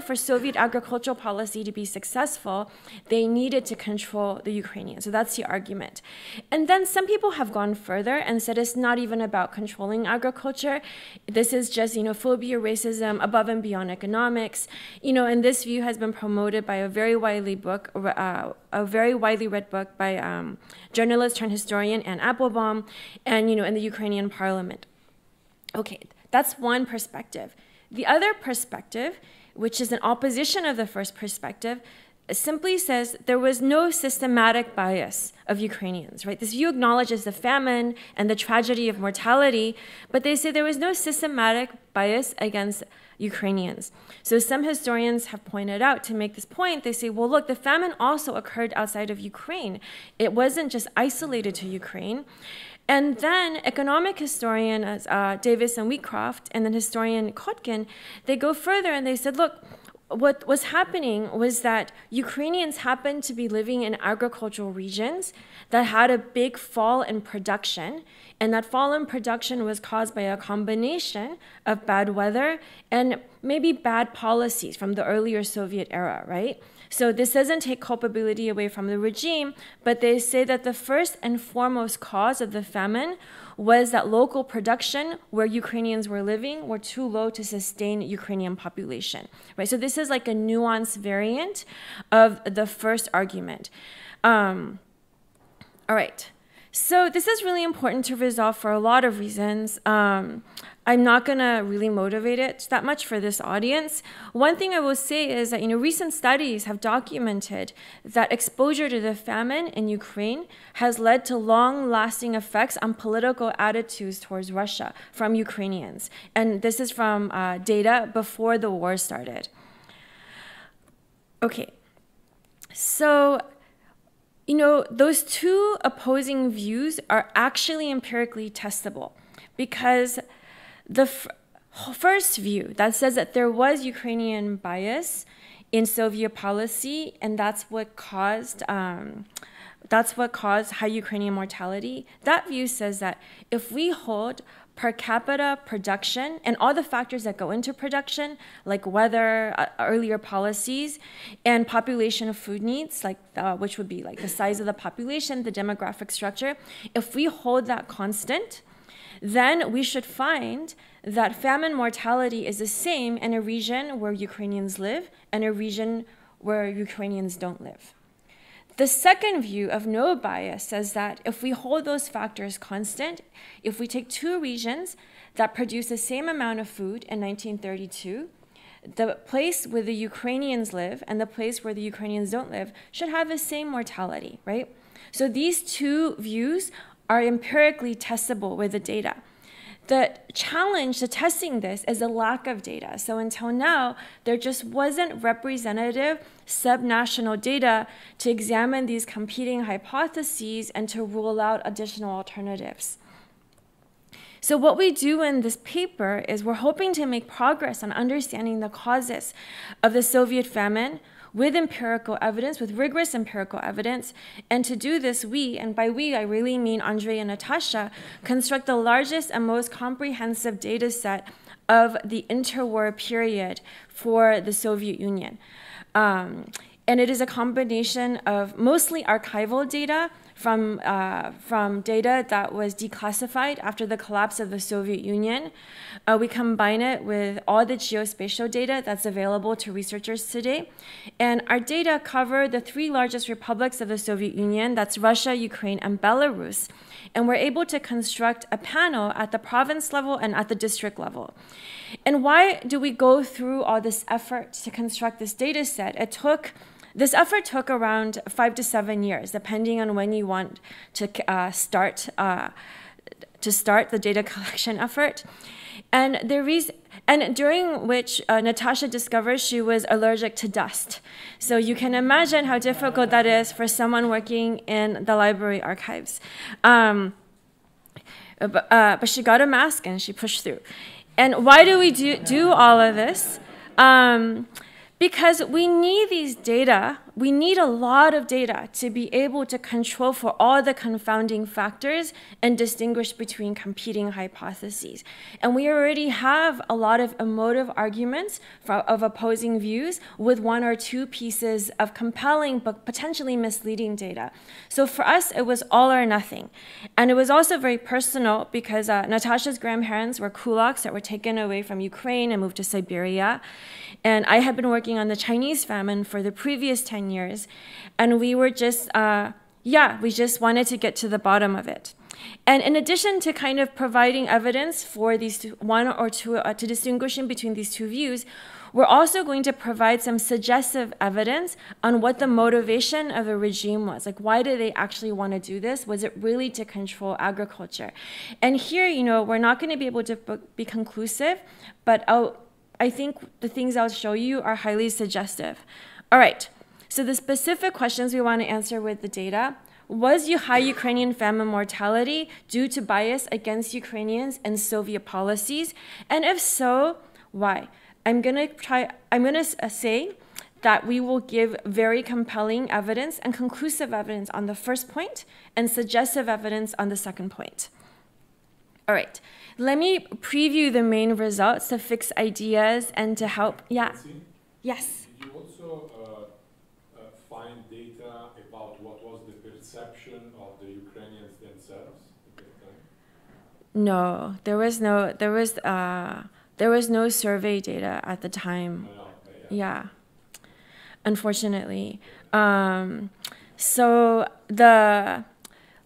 for Soviet agricultural policy to be successful, they needed to control the Ukrainians. So that's the argument. And then some people have gone further and said it's not even about controlling agriculture. This is just xenophobia, racism, above and beyond economics. And this view has been promoted by a very widely read book by journalist turned historian Anne Applebaum, and in the Ukrainian parliament. Okay, that's one perspective. The other perspective, which is in opposition of the first perspective, simply says there was no systematic bias of Ukrainians, right? This view acknowledges the famine and the tragedy of mortality, but they say there was no systematic bias against Ukrainians. So some historians have pointed out, to make this point, they say, well, look, the famine also occurred outside of Ukraine. It wasn't just isolated to Ukraine. And then economic historian Davis and Wheatcroft and then historian Kotkin, they go further and they said, look, what was happening was that Ukrainians happened to be living in agricultural regions that had a big fall in production, and that fall in production was caused by a combination of bad weather and maybe bad policies from the earlier Soviet era, right? So this doesn't take culpability away from the regime, but they say that the first and foremost cause of the famine was that local production where Ukrainians were living were too low to sustain Ukrainian population, right? So this is like a nuanced variant of the first argument. All right. So this is really important to resolve for a lot of reasons. I'm not going to really motivate it that much for this audience. One thing I will say is that recent studies have documented that exposure to the famine in Ukraine has led to long-lasting effects on political attitudes towards Russia from Ukrainians. And this is from data before the war started. Okay, so those two opposing views are actually empirically testable, because the first view that says that there was Ukrainian bias in Soviet policy, and that's what caused That's what caused high Ukrainian mortality. That view says that if we hold per capita production and all the factors that go into production, like weather, earlier policies, and population of food needs, like which would be like the size of the population, the demographic structure, if we hold that constant, then we should find that famine mortality is the same in a region where Ukrainians live and a region where Ukrainians don't live. The second view of no bias says that if we hold those factors constant, if we take two regions that produce the same amount of food in 1932, the place where the Ukrainians live and the place where the Ukrainians don't live should have the same mortality, right? So these two views are empirically testable with the data. The challenge to testing this is a lack of data. So until now, there just wasn't representative subnational data to examine these competing hypotheses and to rule out additional alternatives. So what we do in this paper is we're hoping to make progress on understanding the causes of the Soviet famine with empirical evidence, with rigorous empirical evidence. And to do this, we, and by we, I really mean Andrei and Natasha, construct the largest and most comprehensive data set of the interwar period for the Soviet Union. And it is a combination of mostly archival data from data that was declassified after the collapse of the Soviet Union. We combine it with all the geospatial data that's available to researchers today. And our data cover the three largest republics of the Soviet Union, that's Russia, Ukraine, and Belarus. And we're able to construct a panel at the province level and at the district level. And why do we go through all this effort to construct this data set? This effort took around 5 to 7 years, depending on when you want to start the data collection effort. And during which Natasha discovered she was allergic to dust. So you can imagine how difficult that is for someone working in the library archives. But she got a mask and she pushed through. And why do we do all of this? Because we need these data, we need a lot of data to be able to control for all the confounding factors and distinguish between competing hypotheses. And we already have a lot of emotive arguments of opposing views with one or two pieces of compelling but potentially misleading data. So for us, it was all or nothing. And it was also very personal because Natasha's grandparents were kulaks that were taken away from Ukraine and moved to Siberia. And I had been working on the Chinese famine for the previous 10 years. And we were just, we just wanted to get to the bottom of it. And in addition to kind of providing evidence for these to distinguishing between these two views, we're also going to provide some suggestive evidence on what the motivation of the regime was. Like, why did they actually want to do this? Was it really to control agriculture? And here, we're not going to be able to be conclusive, but I think the things I'll show you are highly suggestive. All right, so the specific questions we want to answer with the data: was high Ukrainian famine mortality due to bias against Ukrainians and Soviet policies? And if so, why? I'm gonna say that we will give very compelling evidence and conclusive evidence on the first point and suggestive evidence on the second point. All right. Let me preview the main results to fix ideas and to help. Yeah. Yes. Did you also find data about what was the perception of the Ukrainians themselves at that time? No, there was no survey data at the time. Yeah, unfortunately.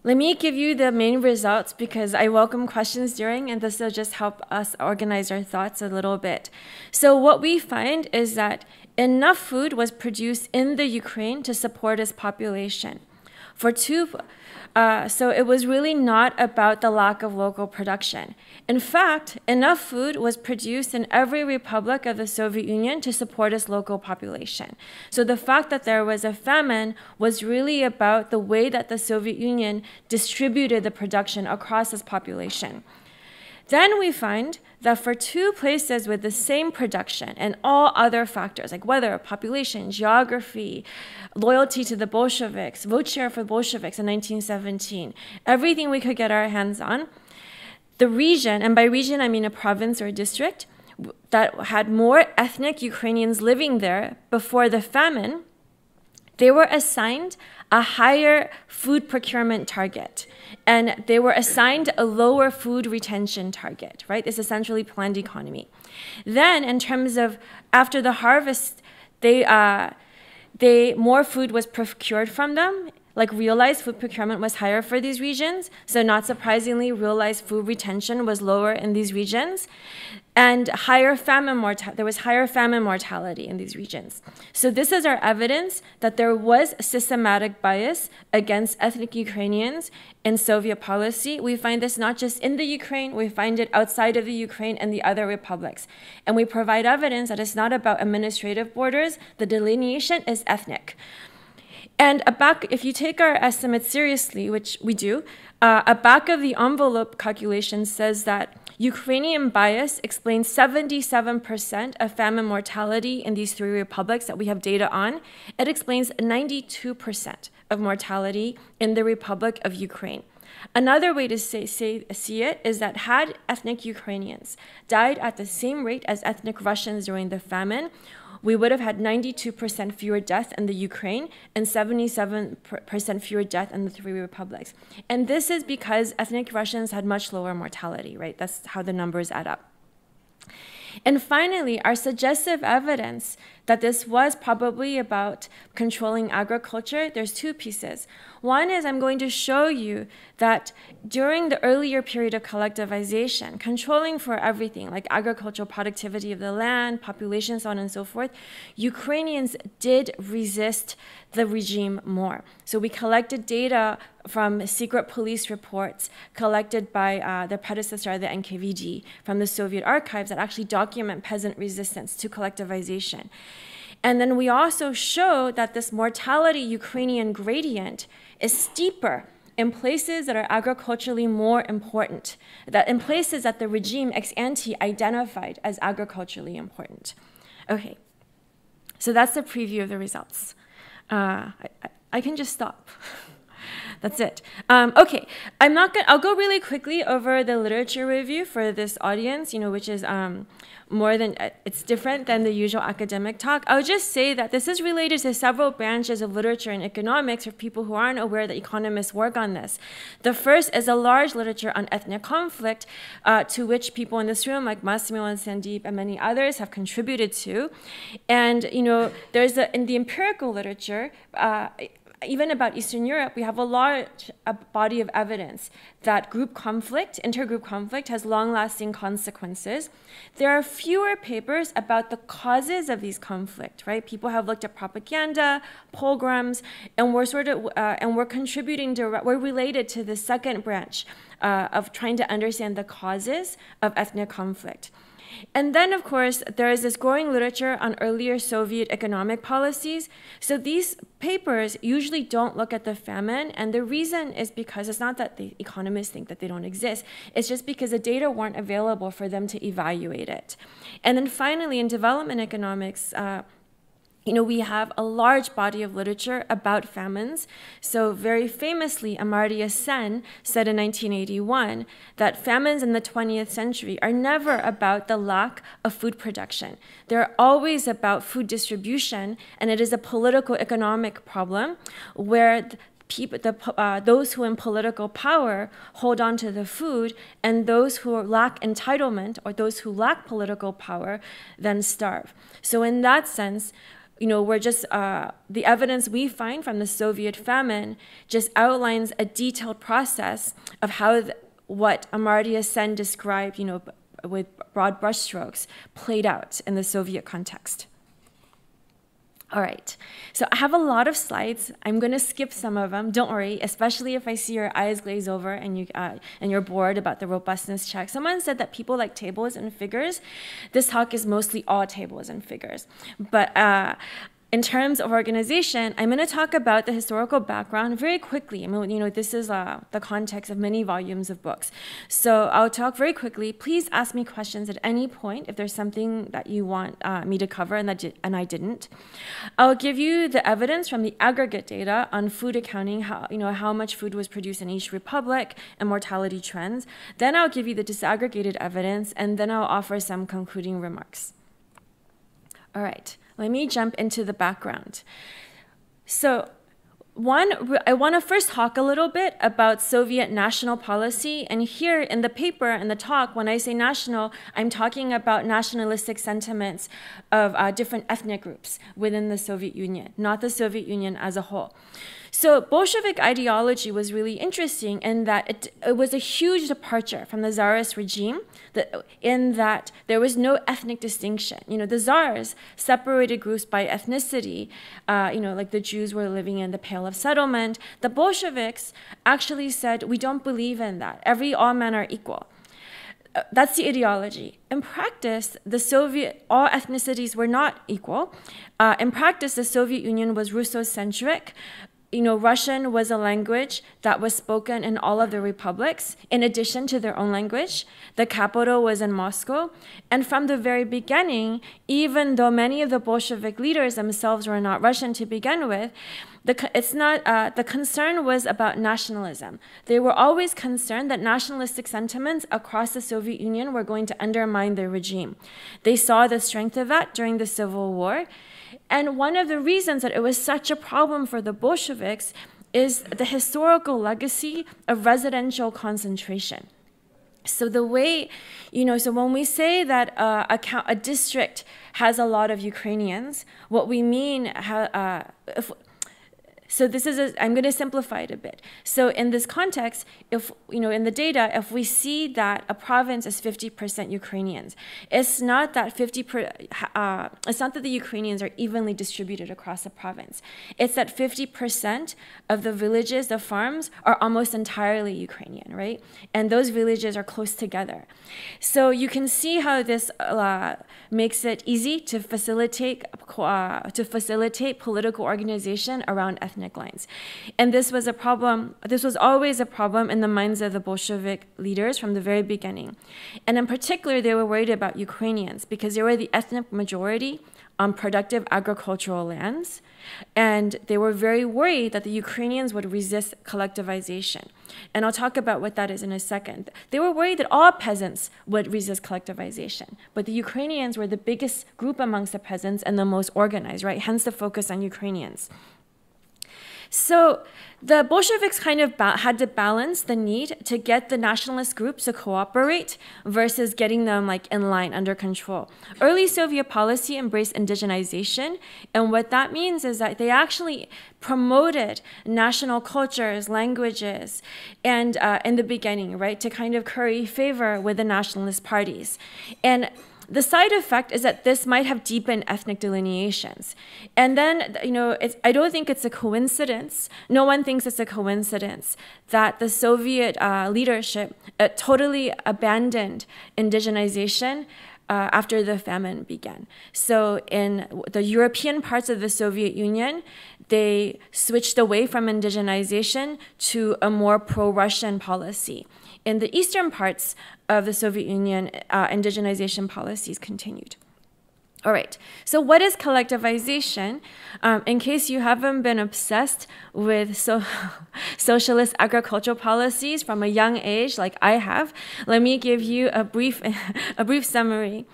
Let me give you the main results because I welcome questions during, and this will just help us organize our thoughts a little bit. So what we find is that enough food was produced in the Ukraine to support its population. So it was really not about the lack of local production. In fact, enough food was produced in every republic of the Soviet Union to support its local population. So the fact that there was a famine was really about the way that the Soviet Union distributed the production across its population. Then we find that for 2 places with the same production and all other factors like weather, population, geography, loyalty to the Bolsheviks, vote share for Bolsheviks in 1917, everything we could get our hands on, the region, and by region I mean a province or a district, that had more ethnic Ukrainians living there before the famine, they were assigned a higher food procurement target, and they were assigned a lower food retention target, right? This is a centrally planned economy. Then, in terms of after the harvest, more food was procured from them. Like realized food procurement was higher for these regions, so not surprisingly, realized food retention was lower in these regions, and there was higher famine mortality in these regions. So this is our evidence that there was systematic bias against ethnic Ukrainians in Soviet policy. We find this not just in the Ukraine, we find it outside of the Ukraine and the other republics. And we provide evidence that it's not about administrative borders, the delineation is ethnic. And if you take our estimates seriously, which we do, a back of the envelope calculation says that Ukrainian bias explains 77% of famine mortality in these 3 republics that we have data on. It explains 92% of mortality in the Republic of Ukraine. Another way to see it is that had ethnic Ukrainians died at the same rate as ethnic Russians during the famine, we would have had 92% fewer deaths in the Ukraine and 77% fewer deaths in the 3 republics. And this is because ethnic Russians had much lower mortality, right? That's how the numbers add up. And finally, our suggestive evidence that this was probably about controlling agriculture, there's 2 pieces. One is I'm going to show you that during the earlier period of collectivization, controlling for everything like agricultural productivity of the land, population, so on and so forth, Ukrainians did resist the regime more. So we collected data from secret police reports collected by the predecessor of the NKVD from the Soviet archives that actually document peasant resistance to collectivization. And then we also show that this mortality Ukrainian gradient is steeper in places that are agriculturally more important, that in places that the regime ex ante identified as agriculturally important. Okay, so that's the preview of the results. I can just stop. That's it. Okay, I'll go really quickly over the literature review for this audience, which is it's different than the usual academic talk. I'll just say that this is related to several branches of literature and economics for people who aren't aware that economists work on this. The first is a large literature on ethnic conflict, to which people in this room, like Massimo and Sandeep and many others, have contributed to. And, there's in the empirical literature, even about Eastern Europe, we have a large body of evidence that intergroup conflict has long-lasting consequences. There are fewer papers about the causes of these conflict, right? People have looked at propaganda, pogroms, and we're contributing we're related to the second branch of trying to understand the causes of ethnic conflict. And then, of course, there is this growing literature on earlier Soviet economic policies. So these papers usually don't look at the famine, and the reason is because it's not that the economists think that they don't exist. It's just because the data weren't available for them to evaluate it. And then finally, in development economics, we have a large body of literature about famines. So very famously, Amartya Sen said in 1981 that famines in the 20th century are never about the lack of food production. They're always about food distribution, and it is a political economic problem where those who in political power hold on to the food, and those who lack entitlement or those who lack political power then starve. So in that sense, we're just, the evidence we find from the Soviet famine just outlines a detailed process of how what Amartya Sen described, with broad brushstrokes, played out in the Soviet context. All right, so I have a lot of slides. I'm going to skip some of them. Don't worry, especially if I see your eyes glaze over and you're bored about the robustness check. Someone said that people like tables and figures. This talk is mostly all tables and figures. But in terms of organization, I'm going to talk about the historical background very quickly. I mean, this is the context of many volumes of books. So I'll talk very quickly. Please ask me questions at any point if there's something that you want me to cover and I didn't. I'll give you the evidence from the aggregate data on food accounting, how much food was produced in each republic and mortality trends. Then I'll give you the disaggregated evidence, and then I'll offer some concluding remarks. All right. Let me jump into the background. So I want to first talk a little bit about Soviet national policy. And here in the paper and the talk, when I say national, I'm talking about nationalistic sentiments of different ethnic groups within the Soviet Union, not the Soviet Union as a whole. So Bolshevik ideology was really interesting in that it was a huge departure from the Tsarist regime in that there was no ethnic distinction. The Tsars separated groups by ethnicity, like the Jews were living in the Pale of Settlement. The Bolsheviks actually said, we don't believe in that. All men are equal. That's the ideology. In practice, all ethnicities were not equal. In practice, the Soviet Union was Russocentric. Russian was a language that was spoken in all of the republics, in addition to their own language. The capital was in Moscow. And from the very beginning, even though many of the Bolshevik leaders themselves were not Russian to begin with, the concern was about nationalism. They were always concerned that nationalistic sentiments across the Soviet Union were going to undermine their regime. They saw the strength of that during the Civil War. And one of the reasons that it was such a problem for the Bolsheviks is the historical legacy of residential concentration. So the way, so when we say that a district has a lot of Ukrainians, what we mean, so I'm going to simplify it a bit. So in this context, in the data, if we see that a province is 50% Ukrainians, it's not that the Ukrainians are evenly distributed across the province. It's that 50% of the villages, the farms, are almost entirely Ukrainian, right? And those villages are close together. So you can see how this makes it easy to facilitate political organization around ethnic lines. And this was always a problem in the minds of the Bolshevik leaders from the very beginning. And in particular, they were worried about Ukrainians because they were the ethnic majority on productive agricultural lands. And they were very worried that the Ukrainians would resist collectivization. And I'll talk about what that is in a second. They were worried that all peasants would resist collectivization. But the Ukrainians were the biggest group amongst the peasants and the most organized, right? Hence the focus on Ukrainians. So the Bolsheviks kind of had to balance the need to get the nationalist groups to cooperate versus getting them in line, under control. Early Soviet policy embraced indigenization, and what that means is that they actually promoted national cultures, languages, and in the beginning, right, to kind of curry favor with the nationalist parties. And the side effect is that this might have deepened ethnic delineations. And then, I don't think it's a coincidence. No one thinks it's a coincidence that the Soviet leadership totally abandoned indigenization after the famine began. So in the European parts of the Soviet Union, they switched away from indigenization to a more pro-Russian policy. In the eastern parts of the Soviet Union, indigenization policies continued. All right, so what is collectivization? In case you haven't been obsessed with socialist agricultural policies from a young age like I have, let me give you a brief summary.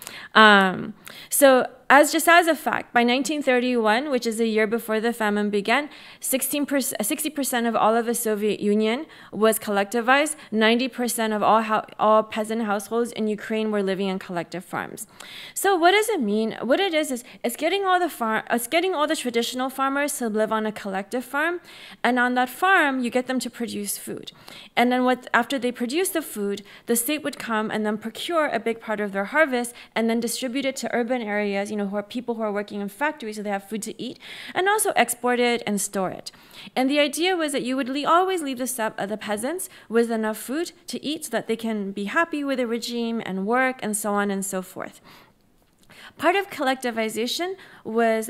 Just as a fact, by 1931, which is a year before the famine began, 60% of all of the Soviet Union was collectivized. 90% of all peasant households in Ukraine were living in collective farms. So what does it mean? What it is it's getting all the traditional farmers to live on a collective farm, and on that farm you get them to produce food. And then after they produce the food, the state would come and then procure a big part of their harvest and then distribute it to urban areas, people who are working in factories so they have food to eat, and also export it and store it. And the idea was that you would always leave the peasants with enough food to eat so that they can be happy with the regime and work and so on and so forth. Part of collectivization was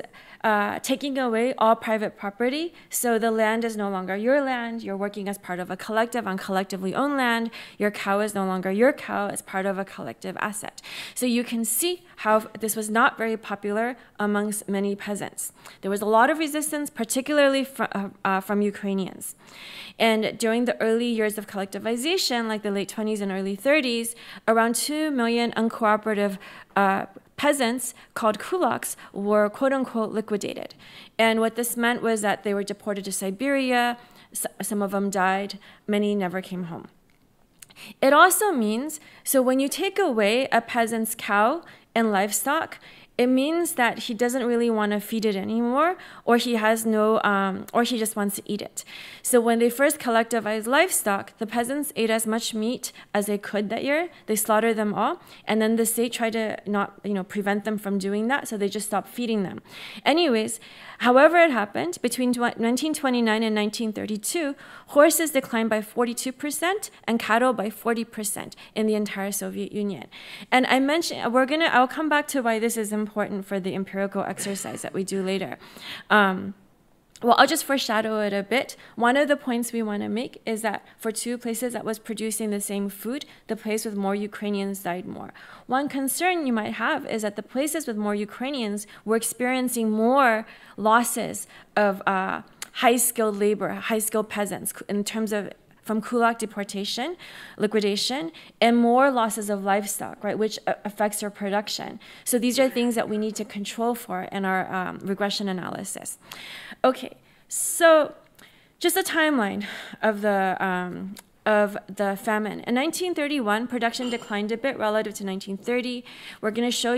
taking away all private property. So the land is no longer your land. You're working as part of a collective on collectively owned land. Your cow is no longer your cow. It's part of a collective asset. So you can see how this was not very popular amongst many peasants. There was a lot of resistance, particularly from Ukrainians. And during the early years of collectivization, like the late 20s and early 30s, around 2 million uncooperative peasants called kulaks were quote-unquote liquidated. And what this meant was that they were deported to Siberia, some of them died, many never came home. It also means, so when you take away a peasant's cow and livestock, it means that he doesn't really want to feed it anymore, or he has no, or he just wants to eat it. So when they first collectivized livestock, the peasants ate as much meat as they could that year. They slaughtered them all, and then the state tried to not, prevent them from doing that, so they just stopped feeding them. Anyways, however it happened, between 1929 and 1932, horses declined by 42% and cattle by 40% in the entire Soviet Union. And I mentioned, I'll come back to why this is important for the empirical exercise that we do later. Well, I'll just foreshadow it a bit. One of the points we want to make is that for two places that was producing the same food, the place with more Ukrainians died more. One concern you might have is that the places with more Ukrainians were experiencing more losses of high-skilled labor, high-skilled peasants in terms of from kulak deportation, liquidation, and more losses of livestock, right, which affects their production. So these are things that we need to control for in our regression analysis. Okay, so just a timeline of the famine. In 1931, production declined a bit relative to 1930.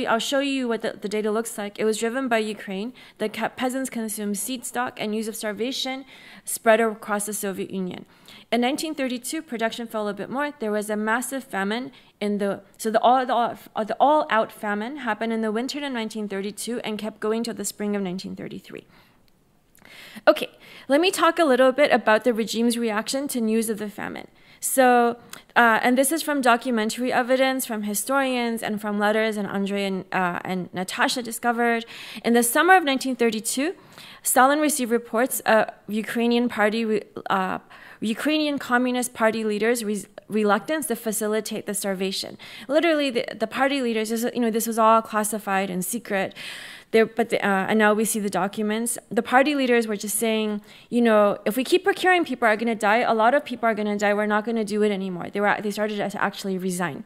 I'll show you what the data looks like. It was driven by Ukraine. The peasants consumed seed stock, and use of starvation spread across the Soviet Union. In 1932, production fell a bit more. There was a massive famine the all-out famine happened in the winter of 1932 and kept going till the spring of 1933. Okay, let me talk a little bit about the regime's reaction to news of the famine. So, and this is from documentary evidence, from historians, and from letters and Andrei and Natasha discovered. In the summer of 1932, Stalin received reports of Ukrainian Communist Party leaders' reluctance to facilitate the starvation. Literally, the party leaders, this was all classified and secret. And now we see the documents. The party leaders were just saying, if we keep procuring, people are going to die. A lot of people are going to die. We're not going to do it anymore. They started to actually resign.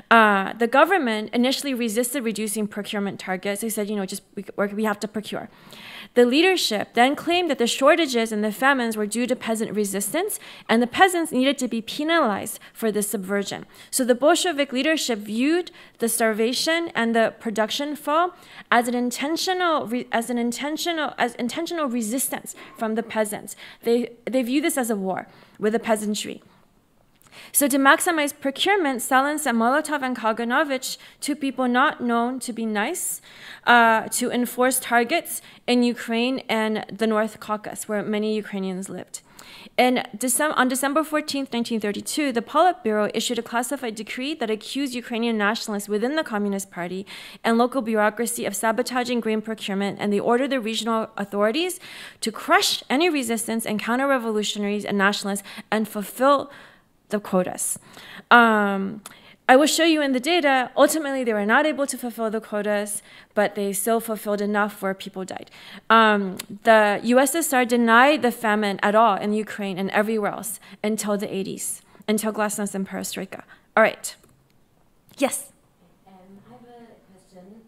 The government initially resisted reducing procurement targets. They said, we have to procure. The leadership then claimed that the shortages and the famines were due to peasant resistance, and the peasants needed to be penalized for this subversion. So the Bolshevik leadership viewed the starvation and the production fall as intentional resistance from the peasants. They view this as a war with the peasantry. So to maximize procurement, Stalin sent Molotov and Kaganovich, two people not known to be nice, to enforce targets in Ukraine and the North Caucasus, where many Ukrainians lived. And on December 14, 1932, the Politburo issued a classified decree that accused Ukrainian nationalists within the Communist Party and local bureaucracy of sabotaging grain procurement, and they ordered the regional authorities to crush any resistance and counter-revolutionaries and nationalists and fulfill the quotas. I will show you in the data, ultimately they were not able to fulfill the quotas, but they still fulfilled enough where people died. The USSR denied the famine at all in Ukraine and everywhere else until the 80s, until Glasnost and Perestroika. All right. Yes? I have a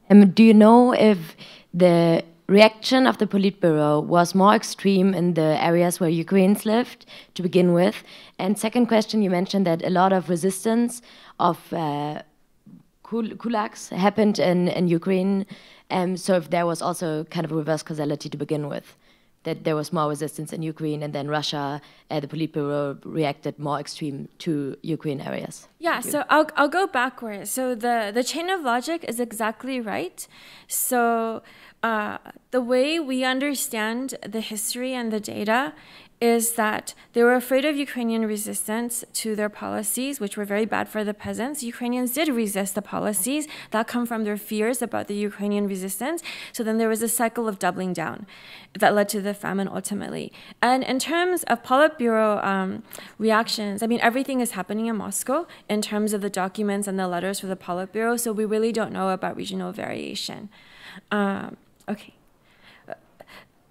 question. Do you know if the reaction of the Politburo was more extreme in the areas where Ukrainians lived to begin with? And second question, you mentioned that a lot of resistance of kulaks happened in Ukraine. So if there was also kind of a reverse causality to begin with, that there was more resistance in Ukraine, and then Russia, the Politburo reacted more extreme to Ukraine areas. Yeah, so I'll go backwards. So the chain of logic is exactly right. So the way we understand the history and the data is that they were afraid of Ukrainian resistance to their policies, which were very bad for the peasants. Ukrainians did resist the policies that come from their fears about the Ukrainian resistance. So then there was a cycle of doubling down that led to the famine ultimately. And in terms of Politburo reactions, I mean, everything is happening in Moscow in terms of the documents and the letters for the Politburo, so we really don't know about regional variation. Okay.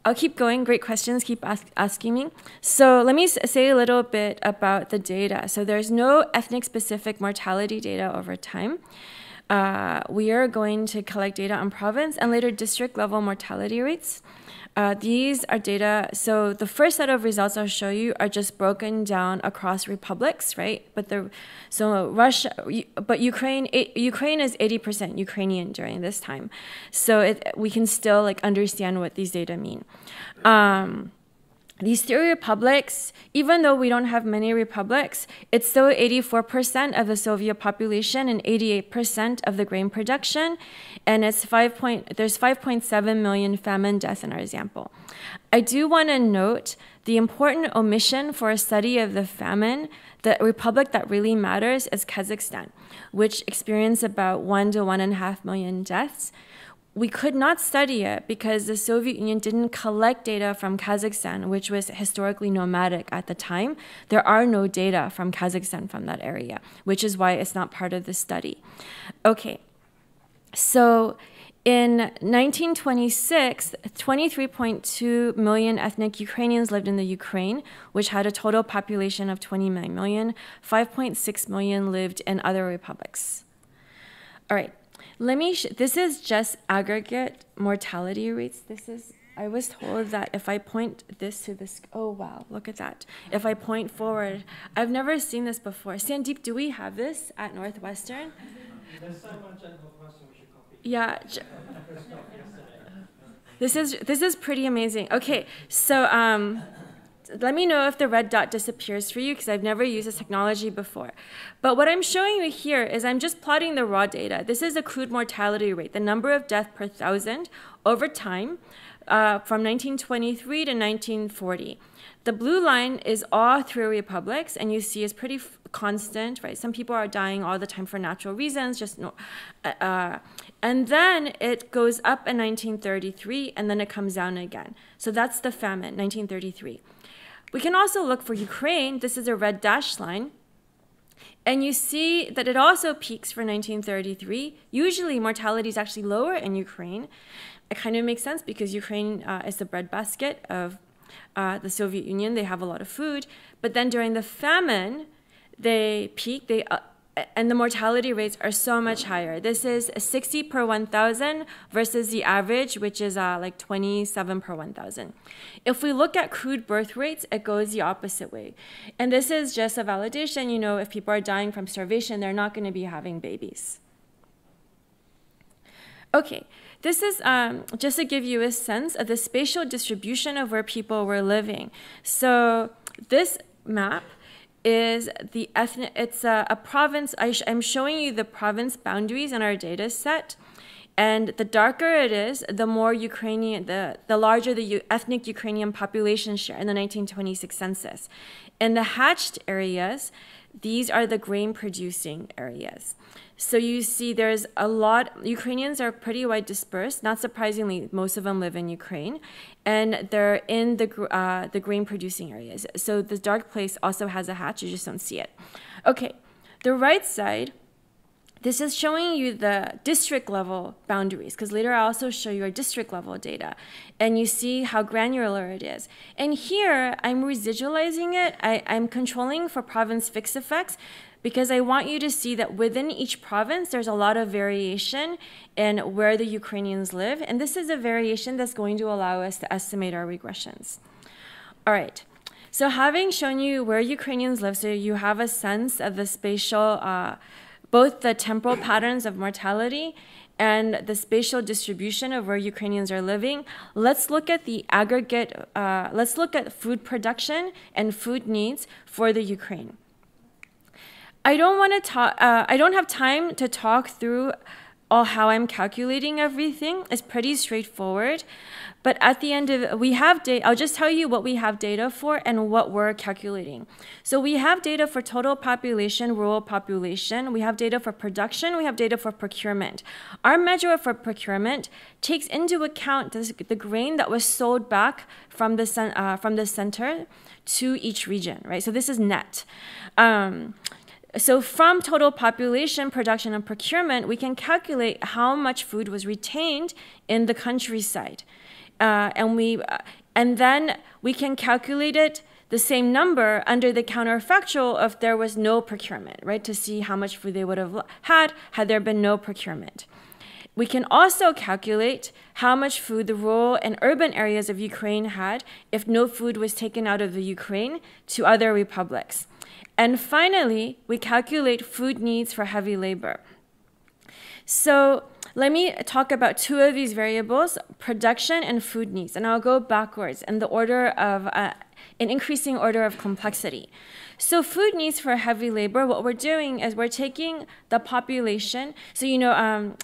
I'll keep going. Great questions. Keep asking me. So let me say a little bit about the data. So there's no ethnic-specific mortality data over time. We are going to collect data on province and later district-level mortality rates. These are data, so the first set of results I'll show you are just broken down across republics, right? But Ukraine is 80% Ukrainian during this time. So we can still understand what these data mean. These three republics, even though we don't have many republics, it's still 84% of the Soviet population and 88% of the grain production, and there's 5.7 million famine deaths in our example. I do want to note the important omission for a study of the famine. The republic that really matters is Kazakhstan, which experienced about 1 to 1.5 million deaths. We could not study it because the Soviet Union didn't collect data from Kazakhstan, which was historically nomadic at the time. There are no data from Kazakhstan from that area, which is why it's not part of the study. Okay, so in 1926, 23.2 million ethnic Ukrainians lived in the Ukraine, which had a total population of 29 million. 5.6 million lived in other republics. All right. This is just aggregate mortality rates. I was told that if I point this to this, oh wow, look at that. If I point forward, I've never seen this before. Sandeep, do we have this at Northwestern? There's so much at Northwestern we should copy. Yeah. This is pretty amazing. Okay, so let me know if the red dot disappears for you because I've never used this technology before. But what I'm showing you here is I'm just plotting the raw data. This is the crude mortality rate, the number of deaths per 1,000 over time from 1923 to 1940. The blue line is all three republics, and you see it's pretty constant, right? Some people are dying all the time for natural reasons, and then it goes up in 1933, and then it comes down again. So that's the famine, 1933. We can also look for Ukraine. This is a red dashed line. And you see that it also peaks for 1933. Usually mortality is actually lower in Ukraine. It kind of makes sense because Ukraine is the breadbasket of the Soviet Union. They have a lot of food. But then during the famine, they peak. And the mortality rates are so much higher. This is 60 per 1,000 versus the average, which is like 27 per 1,000. If we look at crude birth rates, it goes the opposite way. And this is just a validation. You know, if people are dying from starvation, they're not going to be having babies. Okay, this is just to give you a sense of the spatial distribution of where people were living. So this map is the ethnic, it's a province. I'm showing you the province boundaries in our data set. And the darker it is, the more Ukrainian, the larger the ethnic Ukrainian population share in the 1926 census. In the hatched areas, these are the grain producing areas. So you see there's a lot, Ukrainians are pretty wide dispersed. Not surprisingly, most of them live in Ukraine. And they're in the grain producing areas. So the dark place also has a hatch, you just don't see it. Okay, the right side, this is showing you the district level boundaries, because later I'll also show you our district level data. And you see how granular it is. And here, I'm residualizing it. I'm controlling for province fixed effects, because I want you to see that within each province, there's a lot of variation in where the Ukrainians live. And this is a variation that's going to allow us to estimate our regressions. All right. So having shown you where Ukrainians live, so you have a sense of the spatial, both the temporal patterns of mortality and the spatial distribution of where Ukrainians are living, let's look at the aggregate, let's look at food production and food needs for the Ukraine. I don't have time to talk through how I'm calculating everything. It's pretty straightforward. But at the end of we have data, I'll just tell you what we have data for and what we're calculating. So we have data for total population, rural population. We have data for production. We have data for procurement. Our measure for procurement takes into account the grain that was sold back from the center to each region, right? So this is net. So from total population, production, and procurement, we can calculate how much food was retained in the countryside. And then we can calculate it, the same number, under the counterfactual if there was no procurement, right, to see how much food they would have had there been no procurement. We can also calculate how much food the rural and urban areas of Ukraine had if no food was taken out of the Ukraine to other republics. And finally, we calculate food needs for heavy labor. So let me talk about two of these variables, production and food needs, and I'll go backwards in the order of an increasing order of complexity. So food needs for heavy labor, what we're doing is we're taking the population. So, you know,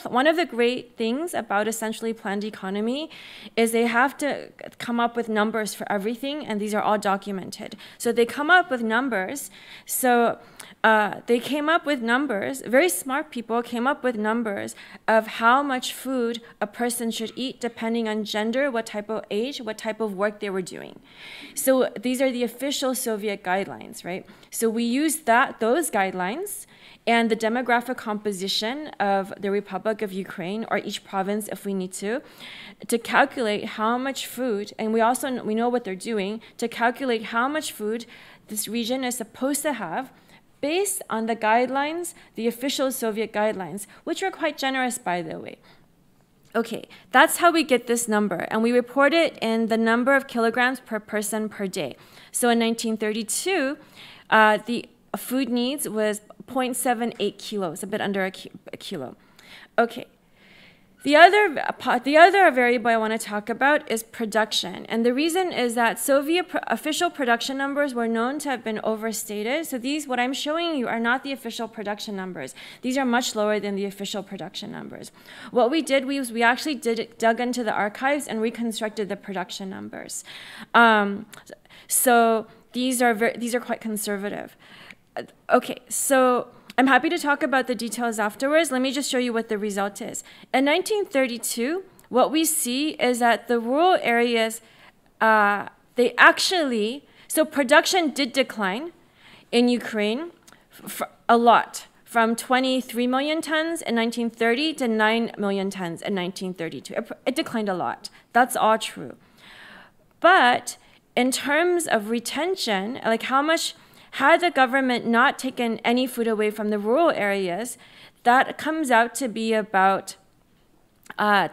one of the great things about a centrally planned economy is they have to come up with numbers for everything, and these are all documented. So they come up with numbers. So they came up with numbers, very smart people came up with numbers of how much food a person should eat depending on gender, what type of age, what type of work they were doing. So these are the official Soviet guidelines, right? So we use those guidelines and the demographic composition of the Republic of Ukraine, or each province if we need to calculate how much food, and we know what they're doing, to calculate how much food this region is supposed to have based on the guidelines, the official Soviet guidelines, which are quite generous, by the way. Okay, that's how we get this number, and we report it in the number of kilograms per person per day. So in 1932, the food needs was 0.78 kilos, a bit under a kilo. Okay. The other variable I want to talk about is production. And the reason is that Soviet official production numbers were known to have been overstated. So what I'm showing you are not the official production numbers. These are much lower than the official production numbers. What we did was we actually dug into the archives and reconstructed the production numbers. So these are quite conservative. Okay, so I'm happy to talk about the details afterwards. Let me just show you what the result is. In 1932, what we see is that the rural areas, so production did decline in Ukraine a lot, from 23 million tons in 1930 to 9 million tons in 1932. It declined a lot. That's all true. But in terms of retention, like how much, had the government not taken any food away from the rural areas, that comes out to be about 1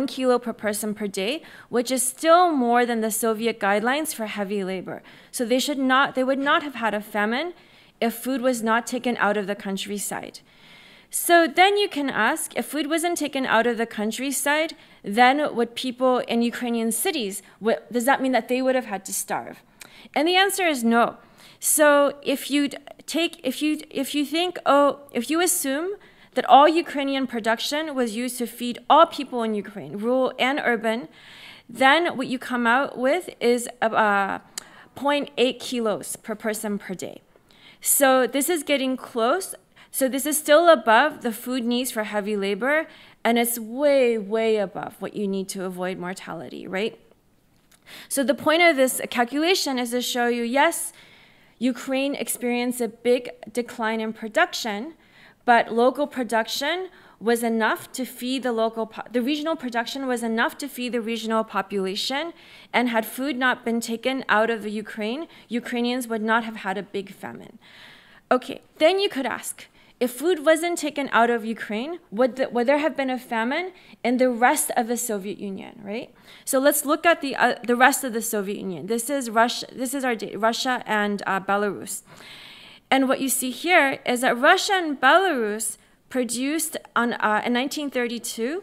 kilo per person per day, which is still more than the Soviet guidelines for heavy labor. So they would not have had a famine if food was not taken out of the countryside. So then you can ask, if food wasn't taken out of the countryside, then would people in Ukrainian cities, does that mean that they would have had to starve? And the answer is no. So if you assume that all Ukrainian production was used to feed all people in Ukraine, rural and urban, then what you come out with is 0.8 kilos per person per day. So this is getting close. So this is still above the food needs for heavy labor, and it's way, way above what you need to avoid mortality, right? So the point of this calculation is to show you, yes, Ukraine experienced a big decline in production, but local production was enough to feed the regional production was enough to feed the regional population, and had food not been taken out of the Ukraine, Ukrainians would not have had a big famine. Okay, then you could ask, if food wasn't taken out of Ukraine, would there have been a famine in the rest of the Soviet Union, right? So let's look at the rest of the Soviet Union. This is Russia. This is Russia and Belarus. And what you see here is that Russia and Belarus produced in 1932.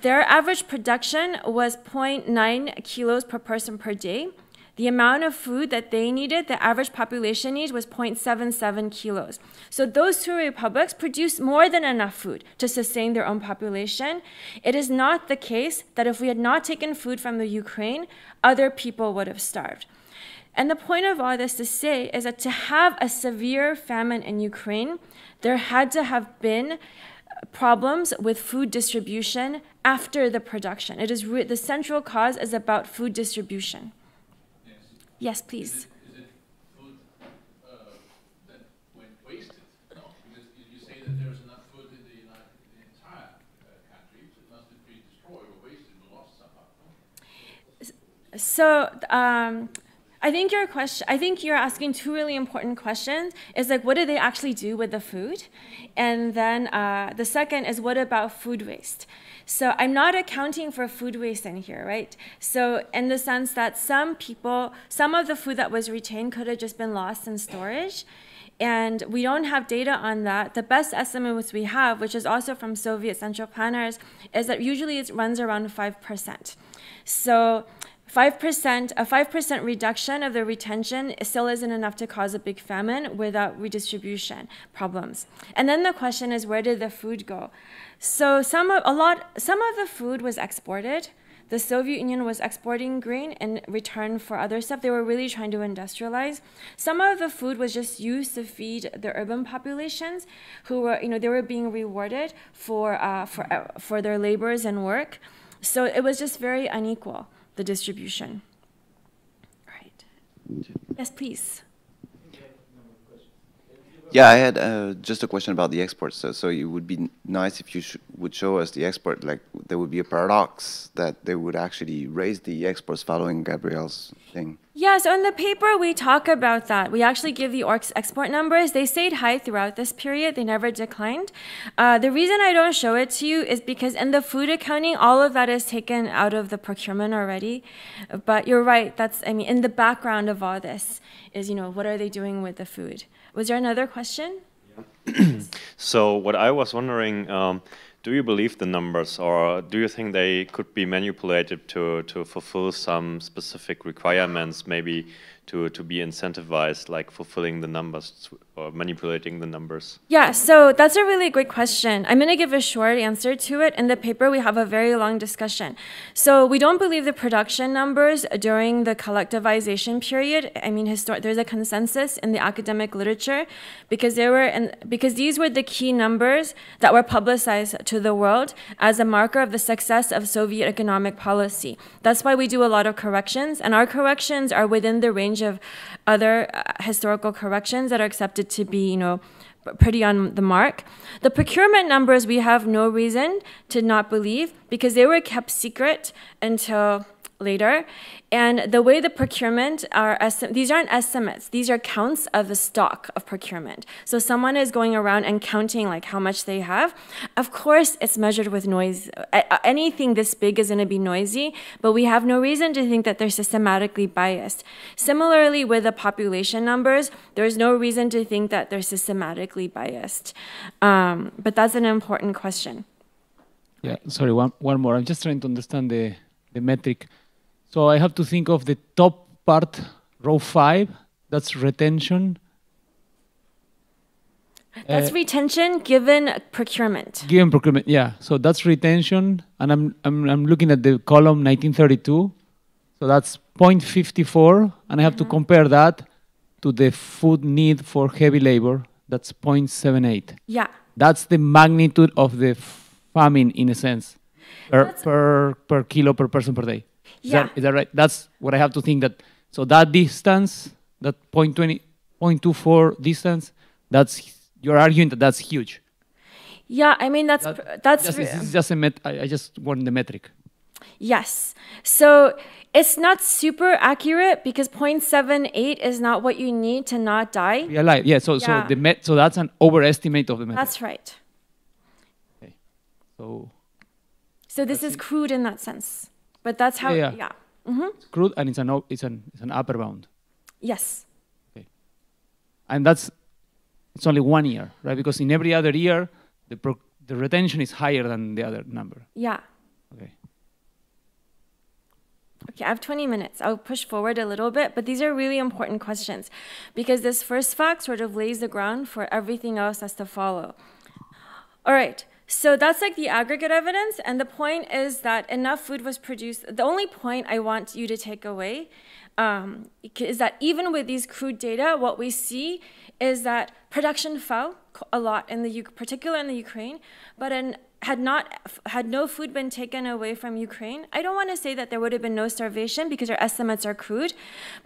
Their average production was 0.9 kilos per person per day. the amount of food that they needed, the average population need, was 0.77 kilos. So those two republics produced more than enough food to sustain their own population. It is not the case that if we had not taken food from the Ukraine, other people would have starved. And the point of all this to say is that to have a severe famine in Ukraine, there had to have been problems with food distribution after the production. It is the central cause is about food distribution. Yes, please. Is it food that went wasted? No, because you say that there's enough food in the entire country, so it must have been destroyed or wasted or lost somehow. So I think you're asking two really important questions. Is like, what do they actually do with the food? And then the second is, what about food waste? So I'm not accounting for food waste in here, right? So in the sense that some of the food that was retained could have just been lost in storage. And we don't have data on that. The best estimate which we have, which is also from Soviet central planners, is that usually it runs around 5%. So a 5% reduction of the retention still isn't enough to cause a big famine without redistribution problems. And then the question is, where did the food go? So some of the food was exported. The Soviet Union was exporting grain in return for other stuff. They were really trying to industrialize. Some of the food was just used to feed the urban populations, who were, they were being rewarded for their labors and work. So it was just very unequal, the distribution. Right. Yes, please. Yeah, I had just a question about the exports. So it would be nice if you would show us the export. Like, there would be a paradox that they would actually raise the exports following Gabriel's thing. Yeah, so in the paper, we talk about that. We actually give the export numbers. They stayed high throughout this period. They never declined. The reason I don't show it to you is because in the food accounting, all of that is taken out of the procurement already. But you're right. In the background of all this is, what are they doing with the food? Was there another question? Yeah. So what I was wondering, do you believe the numbers, or do you think they could be manipulated to fulfill some specific requirements, maybe to be incentivized, like fulfilling the numbers or manipulating the numbers? Yeah, so that's a really great question. I'm going to give a short answer to it. In the paper, we have a very long discussion. So we don't believe the production numbers during the collectivization period. There's a consensus in the academic literature because these were the key numbers that were publicized to the world as a marker of the success of Soviet economic policy. That's why we do a lot of corrections, and our corrections are within the range of other historical corrections that are accepted to be, pretty on the mark. The procurement numbers we have no reason to not believe because they were kept secret until later. And the way the procurement these aren't estimates, these are counts of the stock of procurement. So someone is going around and counting like how much they have. Of course, it's measured with noise. Anything this big is going to be noisy, but we have no reason to think that they're systematically biased. Similarly, with the population numbers, there's no reason to think that they're systematically biased. But that's an important question. Yeah, sorry, one more. I'm just trying to understand the metric. So I have to think of the top part, row 5, that's retention. That's retention given procurement. Given procurement, yeah. So that's retention, and I'm looking at the column 1932. So that's 0.54, and I have to compare that to the food need for heavy labor. That's 0.78. Yeah. That's the magnitude of the famine, in a sense, per kilo per person per day. Is that right? That's what I have to think that. So that distance, that 0.24 distance, you're arguing that that's huge. Yeah, it's just I just want the metric. Yes. So it's not super accurate because 0.78 is not what you need to not die. Yeah. So that's an overestimate of the metric. That's right. Okay. So this is crude in that sense. But that's how, yeah. Mm-hmm. It's crude, and it's an upper bound. Yes. Okay. And it's only 1 year, right? Because in every other year, the retention is higher than the other number. Yeah. Okay. Okay, I have 20 minutes. I'll push forward a little bit, but these are really important questions because this first fact sort of lays the ground for everything else that's to follow. All right, so that's like the aggregate evidence, and the point is that enough food was produced. The only point I want you to take away is that even with these crude data, what we see is that production fell a lot, particularly in the Ukraine, but had no food been taken away from Ukraine, I don't want to say that there would have been no starvation because our estimates are crude,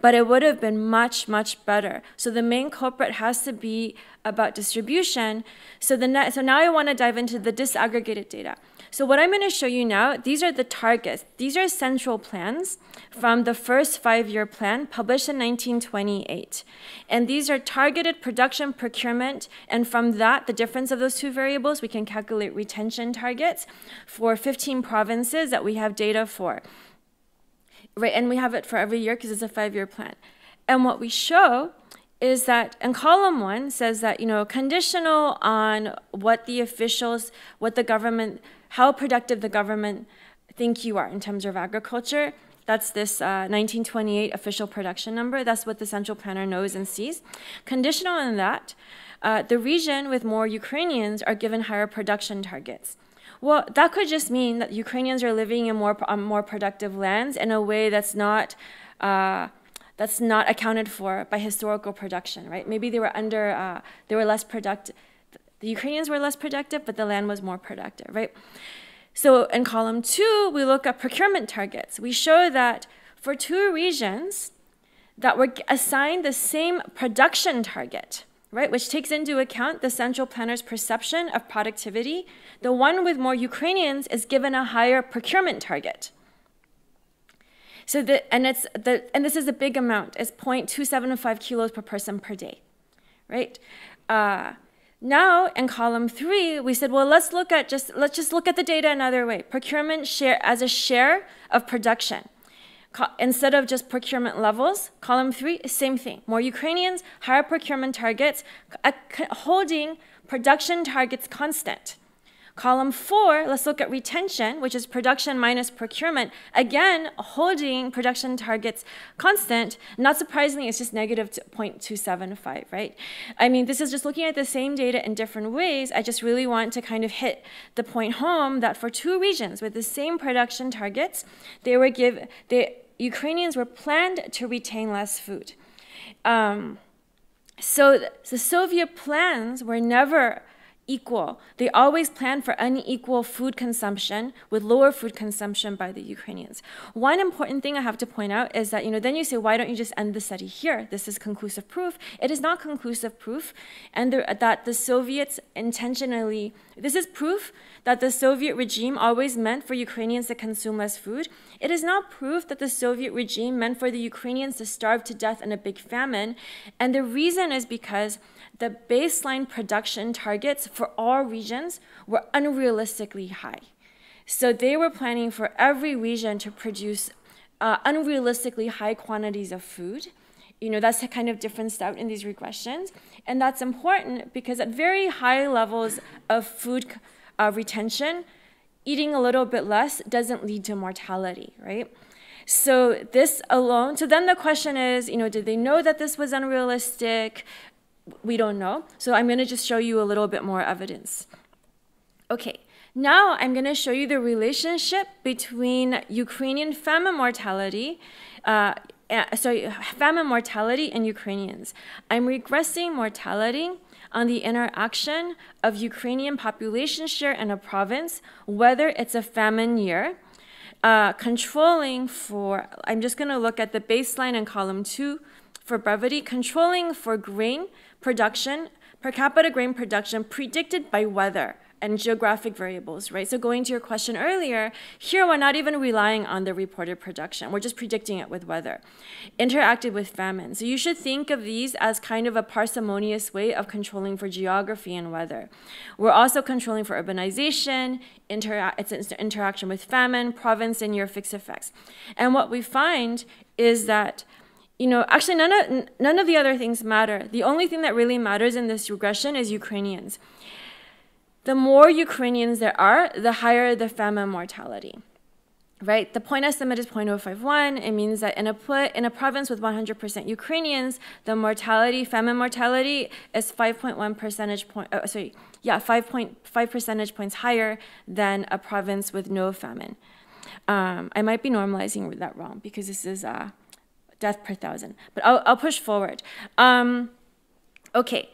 but it would have been much, much better. So the main culprit has to be about distribution. So now I want to dive into the disaggregated data. So what I'm going to show you now, these are the targets. These are central plans from the first 5-year plan published in 1928. And these are targeted production, procurement, and from that, the difference of those two variables, we can calculate retention targets for 15 provinces that we have data for. Right, and we have it for every year because it's a 5-year plan. And what we show is that, and column 1 says that, conditional on what the officials, what the government, how productive the government think you are in terms of agriculture. That's this 1928 official production number. That's what the central planner knows and sees. Conditional on that, the region with more Ukrainians are given higher production targets. Well, that could just mean that Ukrainians are living in more productive lands in a way that's not accounted for by historical production, right? Maybe they were less productive. The Ukrainians were less productive, but the land was more productive, right? So in column 2, we look at procurement targets. We show that for 2 regions that were assigned the same production target, right, which takes into account the central planner's perception of productivity, the one with more Ukrainians is given a higher procurement target. So and this is a big amount. It's 0.275 kilos per person per day, right? Now in column 3, we said, well, let's just look at the data another way. Procurement share as a share of production. Instead of just procurement levels, column 3, same thing. More Ukrainians, higher procurement targets, holding production targets constant. Column 4, let's look at retention, which is production minus procurement. Again, holding production targets constant. Not surprisingly, it's just negative 0.275, right? I mean, this is just looking at the same data in different ways. I just really want to kind of hit the point home that for 2 regions with the same production targets, Ukrainians were planned to retain less food. So the Soviet plans were never equal. They always planned for unequal food consumption with lower food consumption by the Ukrainians. One important thing I have to point out is that, then you say, why don't you just end the study here? This is conclusive proof. It is not conclusive proof, and that the Soviets intentionally, this is proof that the Soviet regime always meant for Ukrainians to consume less food. It is not proof that the Soviet regime meant for the Ukrainians to starve to death in a big famine, and the reason is because the baseline production targets for all regions were unrealistically high. So they were planning for every region to produce unrealistically high quantities of food. That's a kind of difference out in these regressions. And that's important because at very high levels of food retention, eating a little bit less doesn't lead to mortality, right? So this alone, so then the question is, did they know that this was unrealistic? We don't know. So I'm going to just show you a little bit more evidence. Okay, now I'm going to show you the relationship between Ukrainian famine mortality, famine mortality and Ukrainians. I'm regressing mortality on the interaction of Ukrainian population share in a province, whether it's a famine year, controlling for, I'm just going to look at the baseline in column 2 for brevity, controlling for grain production, per capita grain production predicted by weather and geographic variables, right? So going to your question earlier, here we're not even relying on the reported production. We're just predicting it with weather. Interacted with famine. So you should think of these as kind of a parsimonious way of controlling for geography and weather. We're also controlling for urbanization, it's an interaction with famine, province, and year fixed effects. And what we find is that actually none of the other things matter. The only thing that really matters in this regression is Ukrainians. The more Ukrainians there are, the higher the famine mortality. right? The point estimate is 0.051. It means that in a province with 100% Ukrainians, the mortality, famine mortality, is 5.1 percentage point. 5.5 percentage points higher than a province with no famine. I might be normalizing that wrong because this is death per thousand, but I'll push forward. Okay.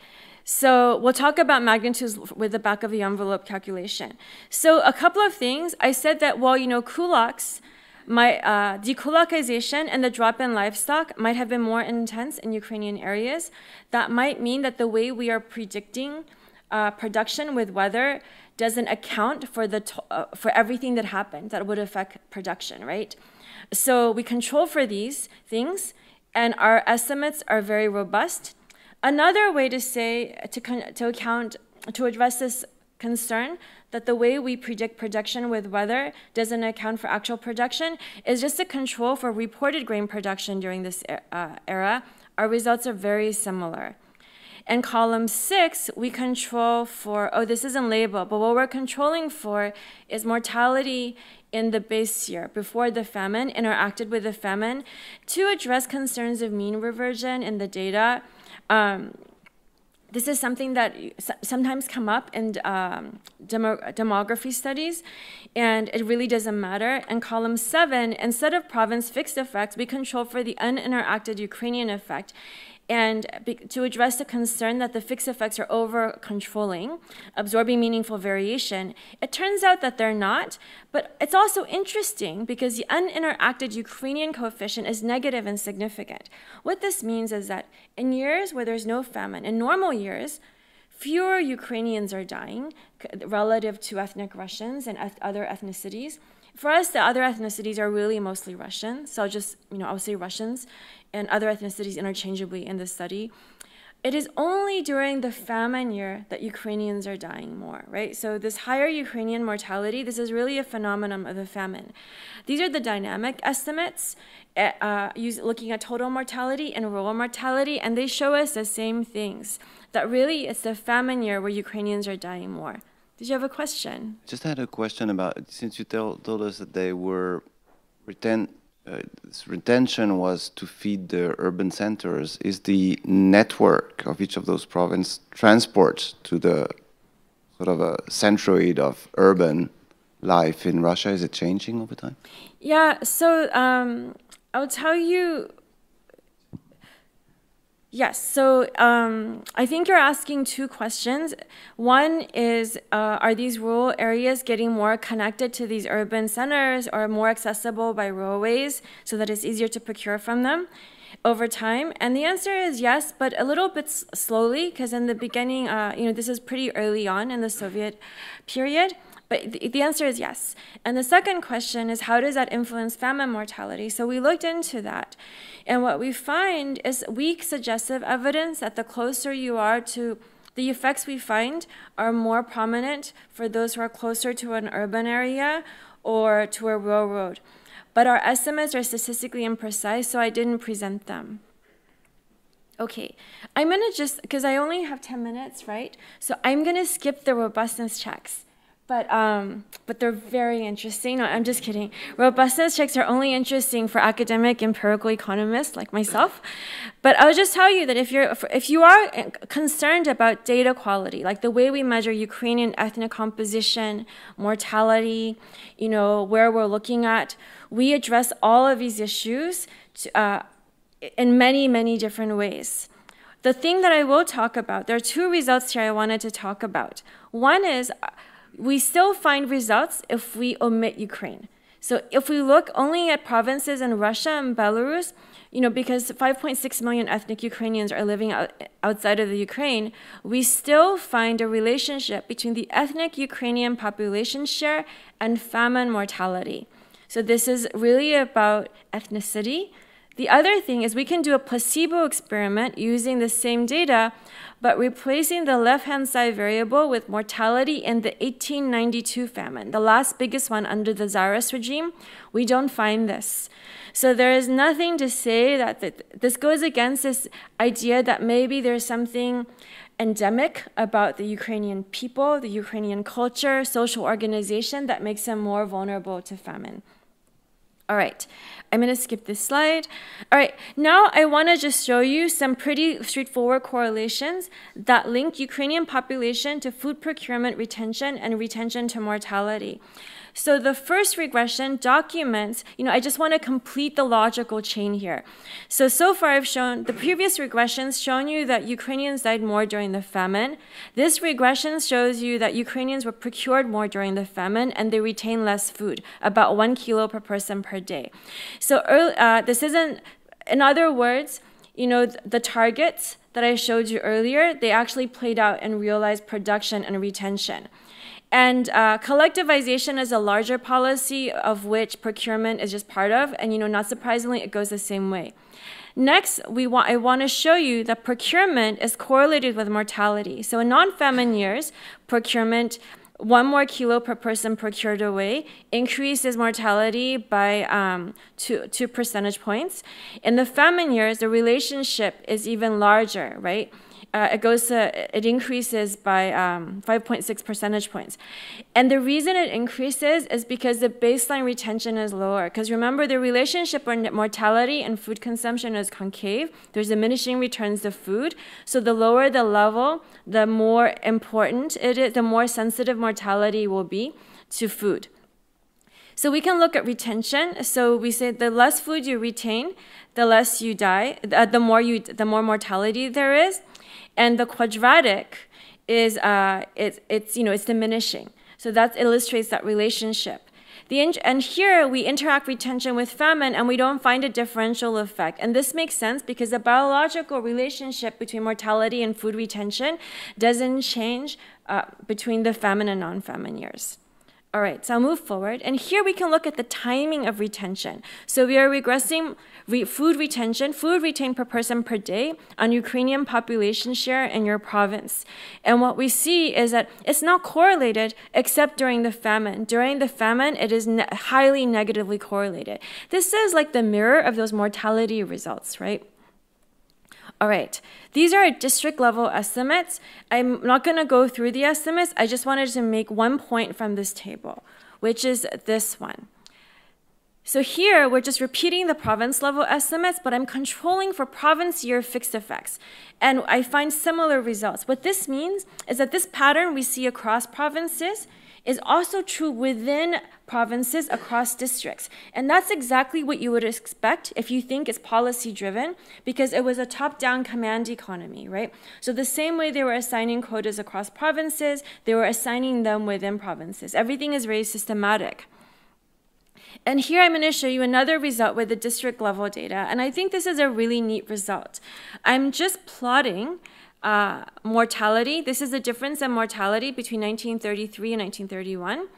So we'll talk about magnitudes with the back of the envelope calculation. So a couple of things. I said that, well, you know, kulaks, dekulakization and the drop in livestock might have been more intense in Ukrainian areas. That might mean that the way we are predicting production with weather doesn't account for for everything that happened that would affect production, right? So we control for these things, and our estimates are very robust. Another way to say, to address this concern that the way we predict production with weather doesn't account for actual production is just to control for reported grain production during this era. Our results are very similar. In column 6, we control for, this isn't labeled, but what we're controlling for is mortality in the base year, before the famine, interacted with the famine, to address concerns of mean reversion in the data. This is something that sometimes come up in demography studies, and it really doesn't matter. In column 7, instead of province fixed effects, we control for the uninteracted Ukrainian effect. And to address the concern that the fixed effects are over-controlling, absorbing meaningful variation, it turns out that they're not. But it's also interesting because the uninteracted Ukrainian coefficient is negative and significant. What this means is that in years where there's no famine, in normal years, fewer Ukrainians are dying relative to ethnic Russians and other ethnicities. For us, the other ethnicities are really mostly Russian. So I'll say Russians and other ethnicities interchangeably in the study. It is only during the famine year that Ukrainians are dying more, right? So this higher Ukrainian mortality, this is really a phenomenon of the famine. These are the dynamic estimates, looking at total mortality and rural mortality, and they show us the same things, that really it's the famine year where Ukrainians are dying more. Did you have a question? Just had a question about, since you told us that they were retention was to feed the urban centers, is the network of each of those provinces transport to the sort of a centroid of urban life in Russia, is it changing over time? Yeah, so I'll tell you. Yes, so I think you're asking two questions. One is, are these rural areas getting more connected to these urban centers or more accessible by railways so that it's easier to procure from them over time? And the answer is yes, but a little bit slowly, because in the beginning, this is pretty early on in the Soviet period. But the answer is yes. And the second question is, how does that influence famine mortality? So we looked into that. And what we find is weak suggestive evidence that the closer you are to the effects we find are more prominent for those who are closer to an urban area or to a railroad. But our estimates are statistically imprecise, so I didn't present them. Okay, I'm going to just, because I only have 10 minutes, right? So I'm going to skip the robustness checks. But they're very interesting. No, I'm just kidding. Robustness checks are only interesting for academic empirical economists like myself. But I'll just tell you that if you are concerned about data quality, like the way we measure Ukrainian ethnic composition, mortality, where we're looking at, we address all of these issues in many, many different ways. The thing that I will talk about, there are two results here I wanted to talk about. One is, we still find results if we omit Ukraine. So if we look only at provinces in Russia and Belarus, because 5.6 million ethnic Ukrainians are living outside of the Ukraine, we still find a relationship between the ethnic Ukrainian population share and famine mortality. So this is really about ethnicity. The other thing is we can do a placebo experiment using the same data, but replacing the left-hand side variable with mortality in the 1892 famine, the last biggest one under the Tsarist regime. We don't find this. So there is nothing to say that this goes against this idea that maybe there's something endemic about the Ukrainian people, the Ukrainian culture, social organization that makes them more vulnerable to famine. All right, I'm going to skip this slide. All right, now I want to just show you some pretty straightforward correlations that link Ukrainian population to food procurement retention and retention to mortality. So the first regression documents, I just want to complete the logical chain here. So far I've shown, the previous regressions shown you that Ukrainians died more during the famine. This regression shows you that Ukrainians were procured more during the famine and they retained less food, about 1 kilo per person per day. So this isn't, in other words, the targets that I showed you earlier, they actually played out in realized production and retention. And collectivization is a larger policy of which procurement is just part of, and not surprisingly, it goes the same way. Next, I want to show you that procurement is correlated with mortality. So in non-famine years, procurement, 1 more kilo per person procured away increases mortality by 2 percentage points. In the famine years, the relationship is even larger, right? It increases by 5.6 percentage points. And the reason it increases is because the baseline retention is lower. Because remember, the relationship on mortality and food consumption is concave. There's diminishing returns of food. So the lower the level, the more important it is, the more sensitive mortality will be to food. So we can look at retention. So we say the less food you retain, the less you die, the more mortality there is. And the quadratic is it's diminishing. So that illustrates that relationship. And here we interact retention with famine and we don't find a differential effect. And this makes sense because the biological relationship between mortality and food retention doesn't change between the famine and non-famine years. All right, so I'll move forward. And here we can look at the timing of retention. So we are regressing food retention, food retained per person per day on Ukrainian population share in your province. And what we see is that it's not correlated except during the famine. During the famine, it is highly negatively correlated. This is like the mirror of those mortality results, right? All right, these are district level estimates. I'm not going to go through the estimates. I just wanted to make one point from this table, which is this one. So here, we're just repeating the province level estimates, but I'm controlling for province year fixed effects. And I find similar results. What this means is that this pattern we see across provinces is also true within provinces across districts. And that's exactly what you would expect if you think it's policy driven, because it was a top-down command economy, right? So the same way they were assigning quotas across provinces, they were assigning them within provinces. Everything is very systematic. And here I'm going to show you another result with the district level data. And I think this is a really neat result. I'm just plotting mortality. This is the difference in mortality between 1933 and 1931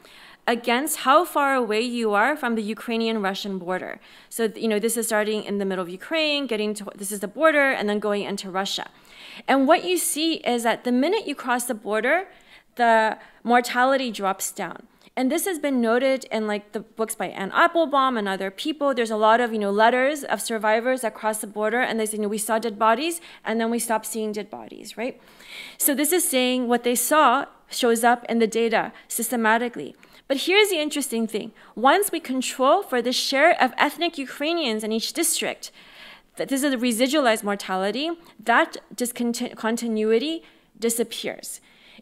against how far away you are from the Ukrainian-Russian border. So, this is starting in the middle of Ukraine, this is the border, and then going into Russia. And what you see is that the minute you cross the border, the mortality drops down. And this has been noted in the books by Anne Applebaum and other people. There's a lot of letters of survivors that cross the border and they say, we saw dead bodies and then we stopped seeing dead bodies, right? So this is saying what they saw shows up in the data systematically. But here's the interesting thing. Once we control for the share of ethnic Ukrainians in each district, that this is a residualized mortality, that discontinuity disappears.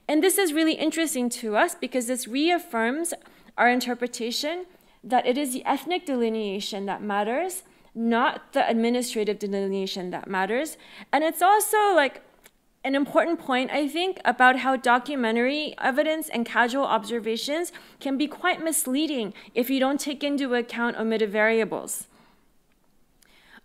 And this is really interesting to us because this reaffirms our interpretation that it is the ethnic delineation that matters, not the administrative delineation that matters. And it's also an important point, I think, about how documentary evidence and casual observations can be quite misleading if you don't take into account omitted variables.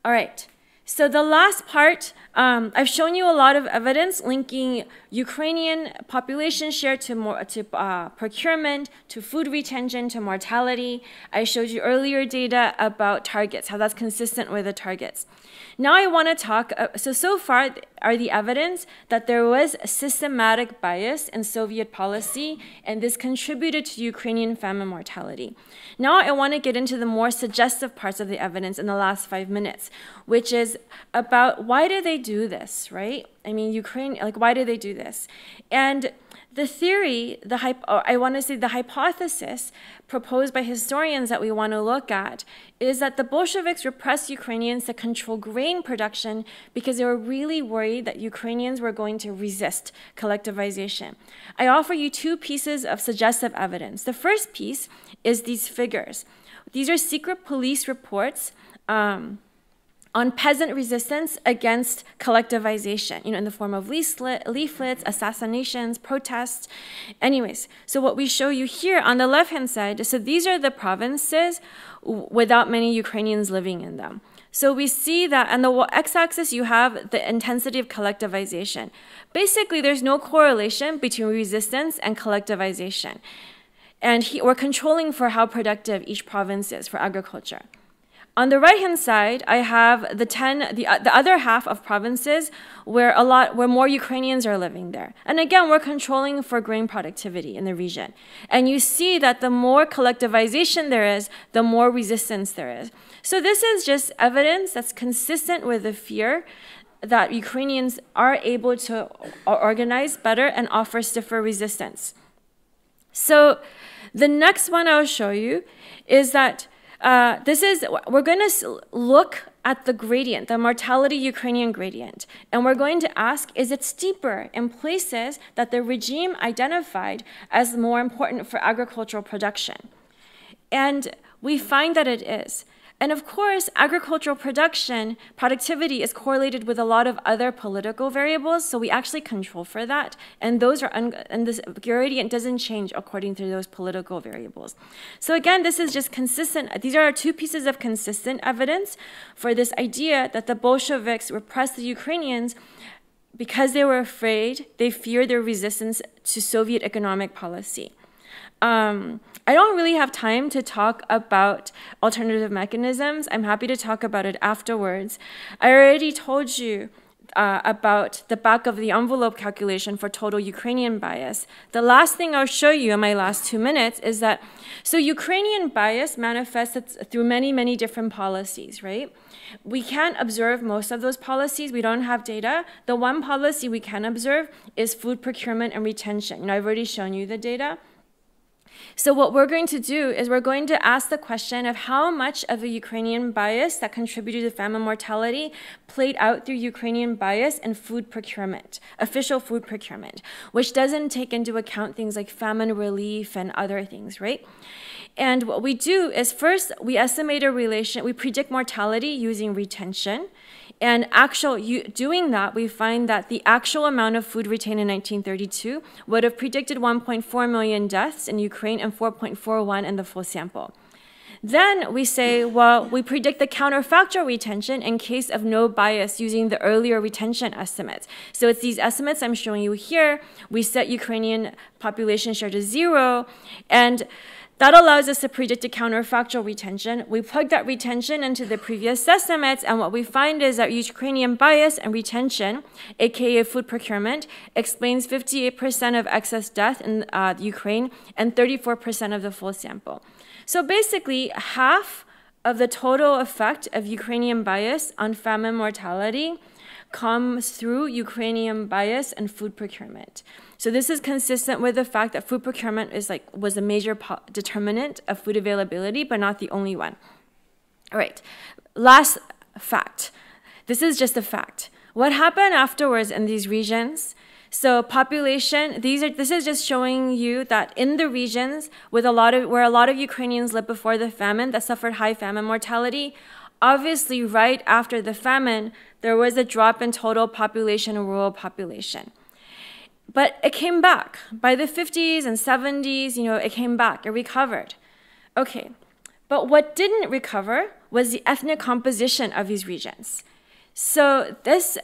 All right. So the last part, I've shown you a lot of evidence linking Ukrainian population share to procurement, to food retention, to mortality. I showed you earlier data about targets, how that's consistent with the targets. Now I want to talk, so far are the evidence that there was a systematic bias in Soviet policy, and this contributed to Ukrainian famine mortality. Now I want to get into the more suggestive parts of the evidence in the last 5 minutes, which is about why do they do this, right? I mean, Ukraine, like, why did they do this? And the theory, the hypothesis proposed by historians that we want to look at is that the Bolsheviks repressed Ukrainians to control grain production because they were really worried that Ukrainians were going to resist collectivization. I offer you two pieces of suggestive evidence. The first piece is these figures. These are secret police reports on peasant resistance against collectivization, in the form of leaflets, assassinations, protests. Anyways, so what we show you here on the left-hand side, so these are the provinces without many Ukrainians living in them. So we see that on the x-axis you have the intensity of collectivization. Basically, there's no correlation between resistance and collectivization. And we're controlling for how productive each province is for agriculture. On the right-hand side, I have the other half of provinces where more Ukrainians are living there. And again, we're controlling for grain productivity in the region. And you see that the more collectivization there is, the more resistance there is. So this is just evidence that's consistent with the fear that Ukrainians are able to organize better and offer stiffer resistance. So the next one I'll show you is that we're going to look at the gradient, the mortality Ukrainian gradient, and we're going to ask, is it steeper in places that the regime identified as more important for agricultural production? And we find that it is. And of course, agricultural productivity is correlated with a lot of other political variables, so we actually control for that. And and this gradient doesn't change according to those political variables. So again, this is just consistent. These are two pieces of consistent evidence for this idea that the Bolsheviks repressed the Ukrainians because they were afraid, they feared their resistance to Soviet economic policy. I don't really have time to talk about alternative mechanisms. I'm happy to talk about it afterwards. I already told you about the back of the envelope calculation for total Ukrainian bias. The last thing I'll show you in my last 2 minutes is that, so Ukrainian bias manifests through many, many different policies, right? We can't observe most of those policies. We don't have data. The one policy we can observe is food procurement and retention. I've already shown you the data. So what we're going to do is we're going to ask the question of how much of a Ukrainian bias that contributed to famine mortality played out through Ukrainian bias in food procurement, official food procurement, which doesn't take into account things like famine relief and other things, right? And what we do is first, we estimate a relation, we predict mortality using retention. And doing that, we find that the actual amount of food retained in 1932 would have predicted 1.4 million deaths in Ukraine and 4.41 in the full sample. Then we say, well, we predict the counterfactual retention in case of no bias using the earlier retention estimates. So it's these estimates I'm showing you here. We set Ukrainian population share to 0, and that allows us to predict a counterfactual retention. We plug that retention into the previous estimates, and what we find is that Ukrainian bias and retention, aka food procurement, explains 58% of excess death in Ukraine and 34% of the full sample. So basically, half of the total effect of Ukrainian bias on famine mortality comes through Ukrainian bias and food procurement. So this is consistent with the fact that food procurement was a major determinant of food availability, but not the only one. All right, last fact. This is just a fact. What happened afterwards in these regions? So population, this is just showing you that in the regions where a lot of Ukrainians lived before the famine that suffered high famine mortality, obviously right after the famine, there was a drop in total population and rural population. But it came back. By the 50s and 70s, it came back, it recovered. Okay, but what didn't recover was the ethnic composition of these regions. So this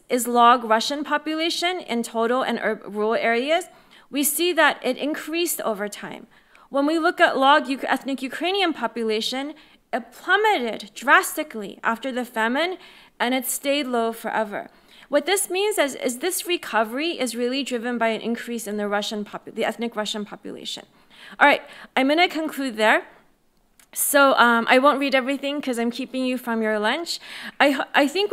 is log Russian population in total and rural areas. We see that it increased over time. When we look at log ethnic Ukrainian population, it plummeted drastically after the famine, and it stayed low forever. What this means is this recovery is really driven by an increase in the ethnic Russian population. All right, I'm going to conclude there. So I won't read everything because I'm keeping you from your lunch. I think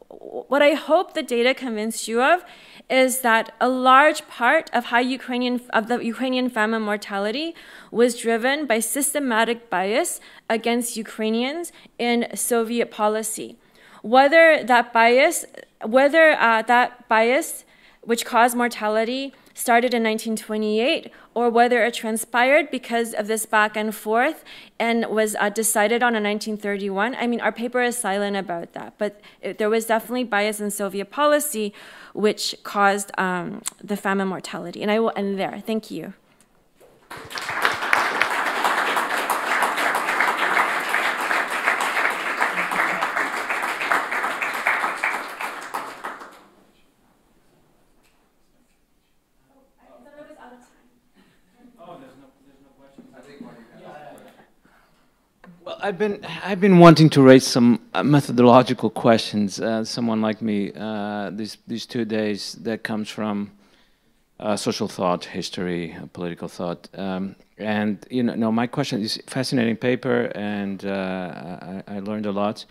what I hope the data convinced you of is that a large part of the Ukrainian famine mortality was driven by systematic bias against Ukrainians in Soviet policy. Whether that bias, which caused mortality, started in 1928, or whether it transpired because of this back and forth and was decided on in 1931. I mean, our paper is silent about that, but there was definitely bias in Soviet policy which caused the famine mortality. And I will end there. Thank you. Well, I've been wanting to raise some methodological questions. Someone like me, these 2 days, that comes from social thought, history, political thought, and my question is fascinating paper, and I learned a lot.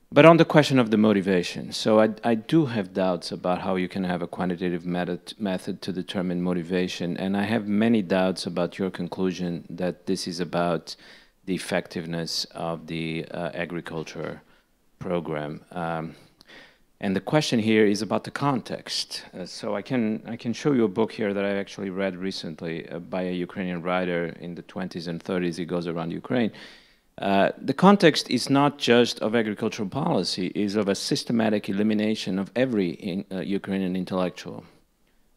But on the question of the motivation, so I do have doubts about how you can have a quantitative method to determine motivation, and I have many doubts about your conclusion that this is about the effectiveness of the agriculture program. And the question here is about the context. So I can show you a book here that I actually read recently by a Ukrainian writer in the 20s and 30s. He goes around Ukraine. The context is not just of agricultural policy, it is of a systematic elimination of every Ukrainian intellectual.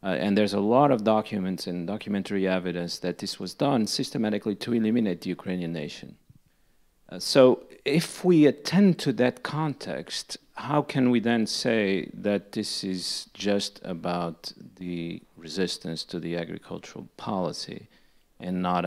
And there's a lot of documents and documentary evidence that this was done systematically to eliminate the Ukrainian nation. So if we attend to that context, how can we then say that this is just about the resistance to the agricultural policy and not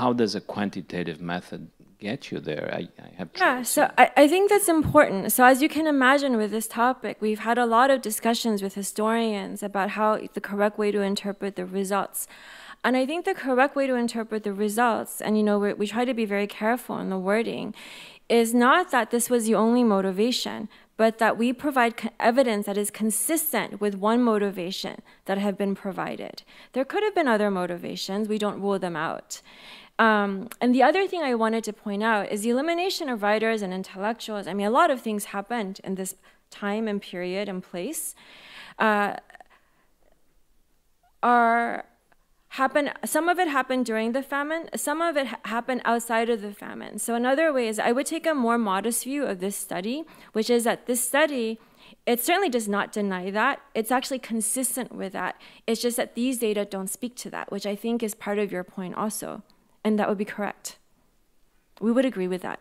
how does a quantitative method get you there? I have so I think that's important. So as you can imagine with this topic, we've had a lot of discussions with historians about how the correct way to interpret the results. And I think the correct way to interpret the results, and we try to be very careful in the wording, is not that this was the only motivation, but that we provide evidence that is consistent with one motivation that have been provided. There could have been other motivations, we don't rule them out. And the other thing I wanted to point out is the elimination of writers and intellectuals. I mean, a lot of things happened in this time and period and place. Some of it happened during the famine, some of it happened outside of the famine. So another way is I would take a more modest view of this study, which is that this study, it certainly does not deny that. It's actually consistent with that. It's just that these data don't speak to that, which I think is part of your point also. And that would be correct. We would agree with that.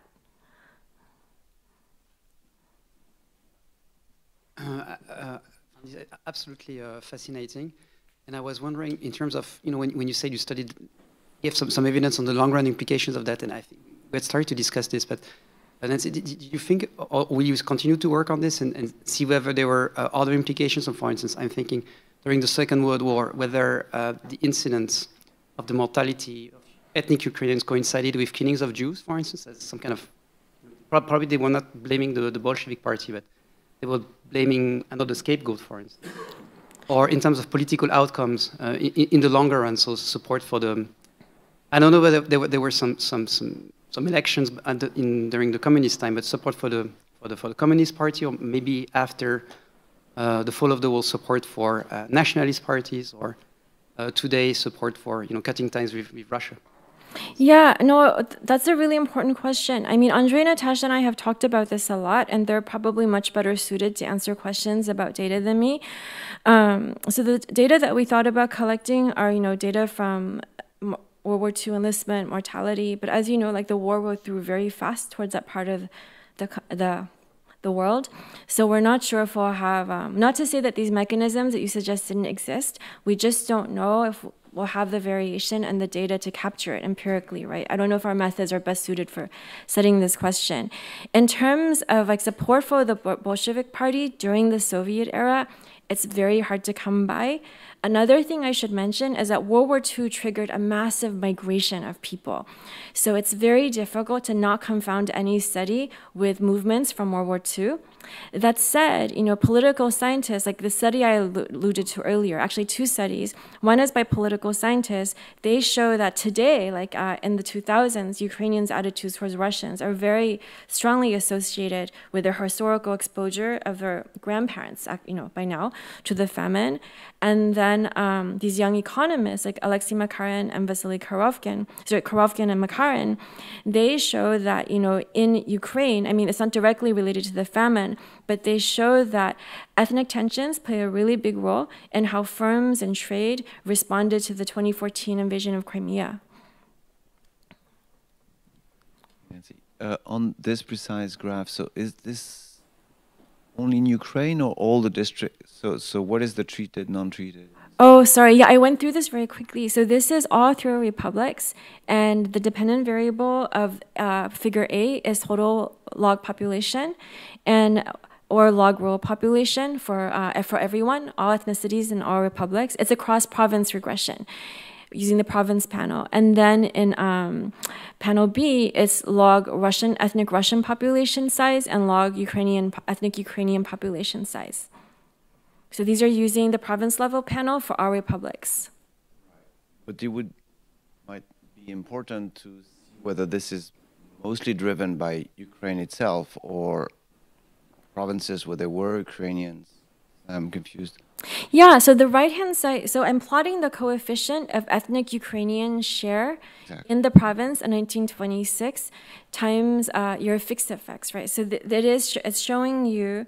Absolutely fascinating. And I was wondering, in terms of, when you said you studied, you have some evidence on the long-run implications of that, and I think we had started to discuss this, but Nancy, did you think, or will you continue to work on this and see whether there were other implications? So for instance, I'm thinking during the Second World War, whether the incidence of the mortality of ethnic Ukrainians coincided with killings of Jews, for instance, as some kind of, probably they were not blaming the Bolshevik party, but they were blaming another scapegoat, for instance. Or in terms of political outcomes in the longer run, so support for the, I don't know whether there were some elections during the communist time, but support for the Communist Party, or maybe after the fall of the wall, support for nationalist parties, or today support for cutting ties with Russia. Yeah, no, that's a really important question. I mean, Andrei, Natasha, and I have talked about this a lot, and they're probably much better suited to answer questions about data than me. So the data that we thought about collecting are, data from World War II enlistment, mortality. But as you know, like the war went through very fast towards that part of the world. So we're not sure if we'll have, not to say that these mechanisms that you suggest didn't exist, we just don't know if we'll have the variation and the data to capture it empirically, right? I don't know if our methods are best suited for studying this question. In terms of support for the Bolshevik Party during the Soviet era, it's very hard to come by. Another thing I should mention is that World War II triggered a massive migration of people. So it's very difficult to not confound any study with movements from World War II. That said, political scientists, like the study I alluded to earlier, actually 2 studies, one is by political scientists, they show that today, like in the 2000s, Ukrainians' attitudes towards Russians are very strongly associated with their historical exposure of their grandparents, by now, to the famine. And then these young economists, like Alexei Makarin and Vasily Korovkin and Makarin, they show that, in Ukraine, I mean, it's not directly related to the famine, but they show that ethnic tensions play a really big role in how firms and trade responded to the 2014 invasion of Crimea. Nancy, on this precise graph, so is this only in Ukraine or all the districts? So what is the treated, non-treated? Oh, sorry. Yeah, I went through this very quickly. So this is all 3 republics, and the dependent variable of figure A is total log population, or log rural population for everyone, all ethnicities in all republics. It's a cross-province regression using the province panel. And then in panel B, it's log ethnic Russian population size and log ethnic Ukrainian population size. So these are using the province level panel for our republics. But it might be important to see whether this is mostly driven by Ukraine itself or provinces where there were Ukrainians. I'm confused. Yeah, so the right-hand side, so I'm plotting the coefficient of ethnic Ukrainian share in the province in 1926 times your fixed effects, right? So it's showing you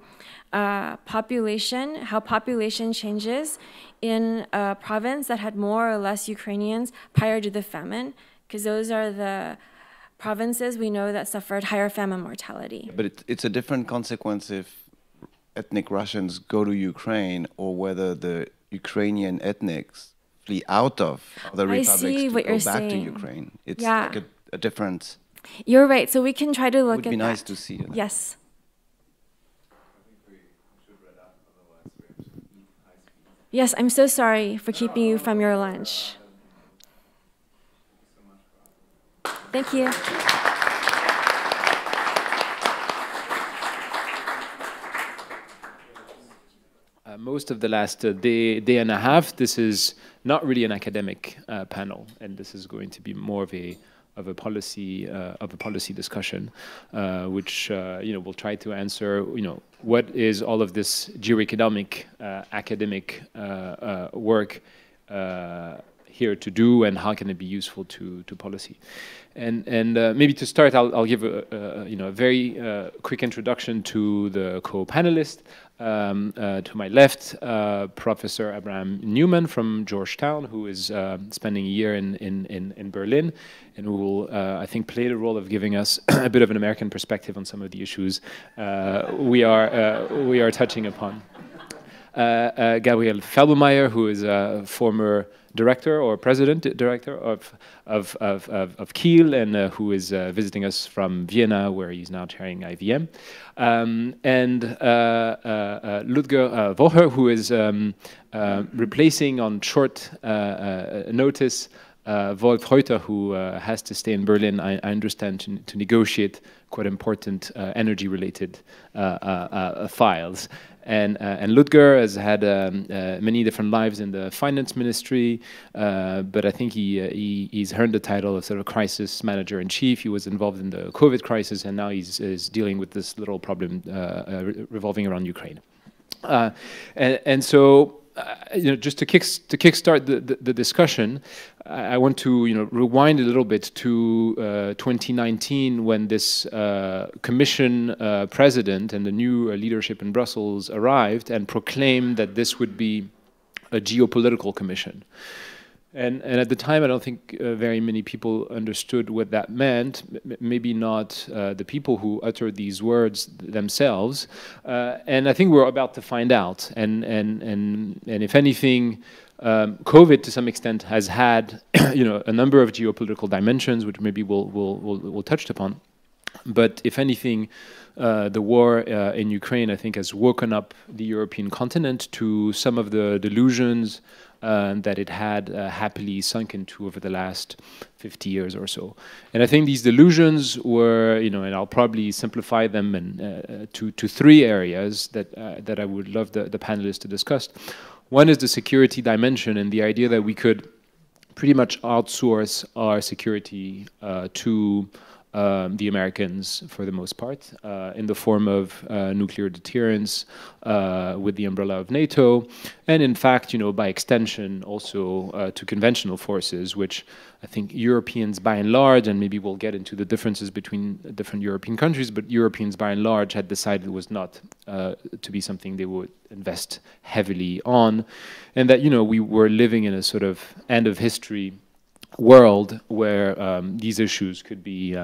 population, how population changes in a province that had more or less Ukrainians prior to the famine, because those are the provinces we know that suffered higher famine mortality. But it's a different consequence if ethnic Russians go to Ukraine or whether the Ukrainian ethnics flee out of other republics to go back to Ukraine. It's like a different... You're right. So we can try to look at that. It would be nice to see it. Yes. Yes, I'm so sorry for keeping you from your lunch. Thank you. Most of the last day and a half, this is not really an academic panel, and this is going to be more of a policy discussion, which will try to answer what is all of this geoeconomic academic work here to do, and how can it be useful to policy. And maybe to start, I'll give a very quick introduction to the co-panelists. To my left, Professor Abraham Newman from Georgetown, who is spending a year in Berlin, and who will, I think, play the role of giving us a bit of an American perspective on some of the issues we are touching upon. Gabriel Felbermayr, who is a former director or president director of Kiel, and who is visiting us from Vienna, where he's now chairing IVM, and Ludger Wocher, who is replacing on short notice Wolf Reuter, who has to stay in Berlin, I understand, to negotiate quite important energy-related files. And Ludger has had many different lives in the finance ministry, but I think he's earned the title of sort of crisis manager-in-chief. He was involved in the COVID crisis, and now he's dealing with this little problem revolving around Ukraine. And so, just to kickstart the discussion, I want to rewind a little bit to 2019, when this commission president and the new leadership in Brussels arrived and proclaimed that this would be a geopolitical commission. And at the time, I don't think very many people understood what that meant. Maybe not the people who uttered these words themselves. And I think we're about to find out. And if anything, COVID to some extent has had a number of geopolitical dimensions, which maybe we'll touch upon. But if anything, the war in Ukraine, I think, has woken up the European continent to some of the delusions that it had happily sunk into over the last 50 years or so. And I think these delusions were, and I'll probably simplify them to three areas that I would love the panelists to discuss. One is the security dimension and the idea that we could pretty much outsource our security to the Americans for the most part, in the form of nuclear deterrence with the umbrella of NATO, and in fact, by extension also to conventional forces, which I think Europeans by and large, and maybe we'll get into the differences between different European countries, but Europeans by and large had decided it was not to be something they would invest heavily on, and that, we were living in a sort of end of history world where these issues could be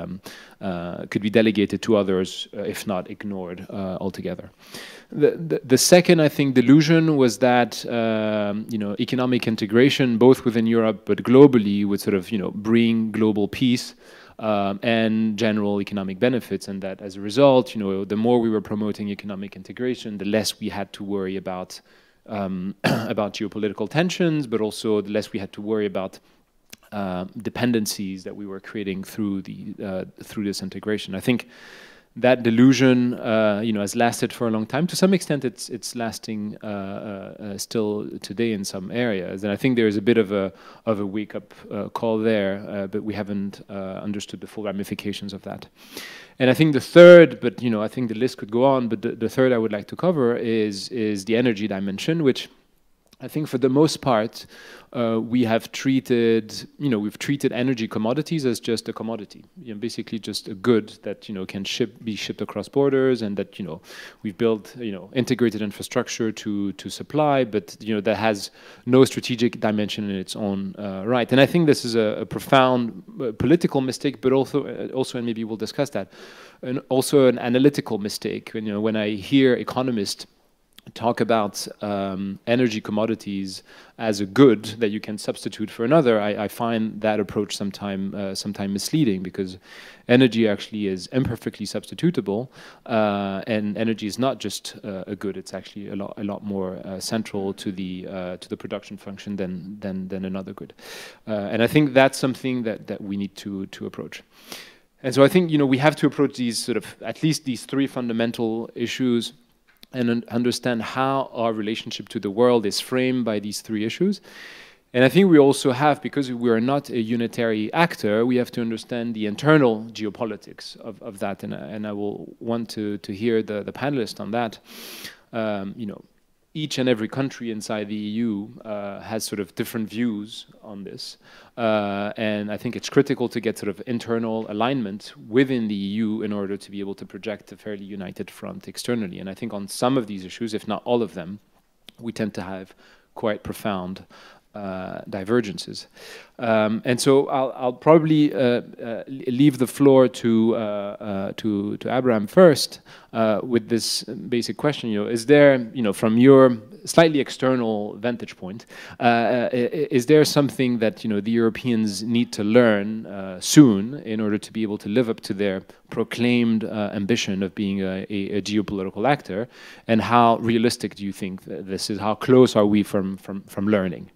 delegated to others, if not ignored altogether. The second, I think, delusion was that economic integration, both within Europe but globally, would sort of bring global peace and general economic benefits, and that as a result, the more we were promoting economic integration, the less we had to worry about geopolitical tensions, but also the less we had to worry about dependencies that we were creating through this integration. I think that delusion, has lasted for a long time. To some extent, it's lasting still today in some areas, and I think there is a bit of a wake-up call there, but we haven't understood the full ramifications of that. And I think the third, but I think the list could go on, but the third I would like to cover is the energy dimension, which I think for the most part, we've treated energy commodities as just a commodity, basically just a good that can be shipped across borders, and that we've built integrated infrastructure to supply, but that has no strategic dimension in its own right. And I think this is a profound political mistake, but also, and maybe we'll discuss that, and also an analytical mistake. When I hear economists talk about energy commodities as a good that you can substitute for another, I find that approach sometime misleading, because energy actually is imperfectly substitutable, and energy is not just a good; it's actually a lot more central to the production function than another good. And I think that's something that we need to approach. And so I think we have to approach these at least these three fundamental issues, and understand how our relationship to the world is framed by these three issues. And I think we also have, because we are not a unitary actor, we have to understand the internal geopolitics of that. And I will want to hear the panelists on that. Each and every country inside the EU has sort of different views on this. And I think it's critical to get sort of internal alignment within the EU in order to be able to project a fairly united front externally. And I think on some of these issues, if not all of them, we tend to have quite profound divergences. And so I'll probably leave the floor to Abraham first with this basic question. Is there, from your slightly external vantage point, is there something that the Europeans need to learn soon in order to be able to live up to their proclaimed ambition of being a geopolitical actor? And how realistic do you think this is? How close are we from learning?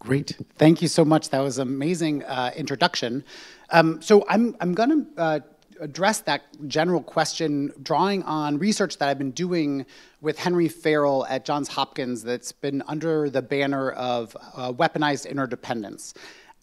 Great. Thank you so much. That was an amazing introduction. So I'm going to address that general question drawing on research that I've been doing with Henry Farrell at Johns Hopkins that's been under the banner of weaponized interdependence.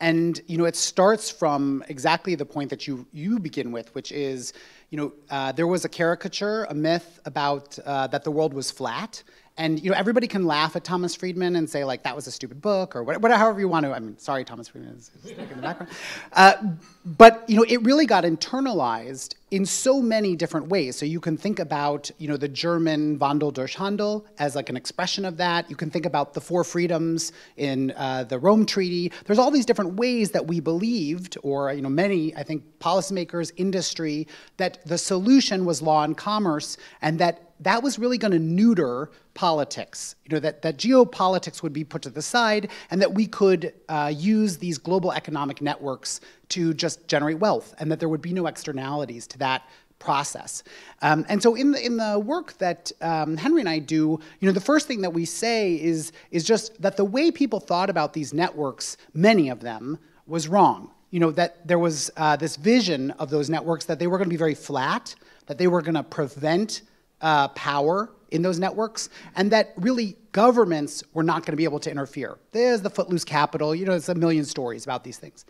And it starts from exactly the point that you begin with, which is, there was a caricature, a myth about that the world was flat. And everybody can laugh at Thomas Friedman and say, like, that was a stupid book, or whatever, however you want to. I mean, sorry, Thomas Friedman is in the background. But it really got internalized in so many different ways. So you can think about the German Wandel durch Handel as like an expression of that. You can think about the four freedoms in the Rome Treaty. There's all these different ways that we believed, or many, I think, policymakers, industry, that the solution was law and commerce, and that was really going to neuter politics, that geopolitics would be put to the side, and that we could use these global economic networks to just generate wealth, and that there would be no externalities to that process. And so in the work that Henry and I do, the first thing that we say is just that the way people thought about these networks, many of them, was wrong. That there was this vision of those networks that they were going to be very flat, that they were going to prevent power in those networks, and that really governments were not going to be able to interfere. There's the footloose capital, it's a million stories about these things.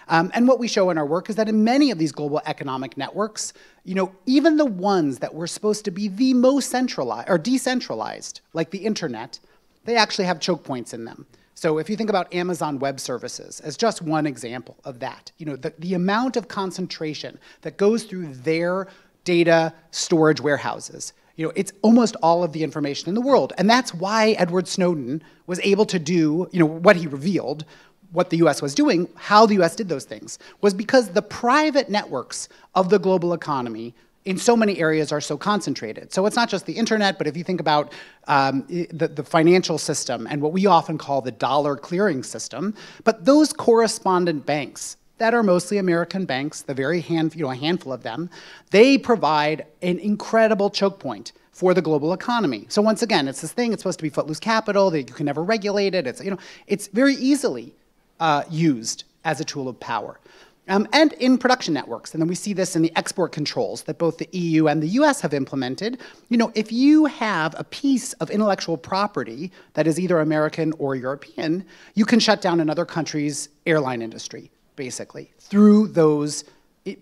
And what we show in our work is that in many of these global economic networks, even the ones that were supposed to be the most centralized or decentralized, like the internet, they actually have choke points in them. So if you think about Amazon Web Services as just one example of that, the amount of concentration that goes through their data storage warehouses, it's almost all of the information in the world. And that's why Edward Snowden was able to do, what he revealed, what the US was doing, how the US did those things, was because the private networks of the global economy in so many areas are so concentrated. So it's not just the internet, but if you think about the financial system and what we often call the dollar clearing system, but those correspondent banks that are mostly American banks, the very a handful of them, they provide an incredible choke point for the global economy. So once again, it's this thing, it's supposed to be footloose capital, that you can never regulate it, it's very easily used as a tool of power. And in production networks, and then we see this in the export controls that both the EU and the US have implemented. If you have a piece of intellectual property that is either American or European, you can shut down another country's airline industry, basically, through those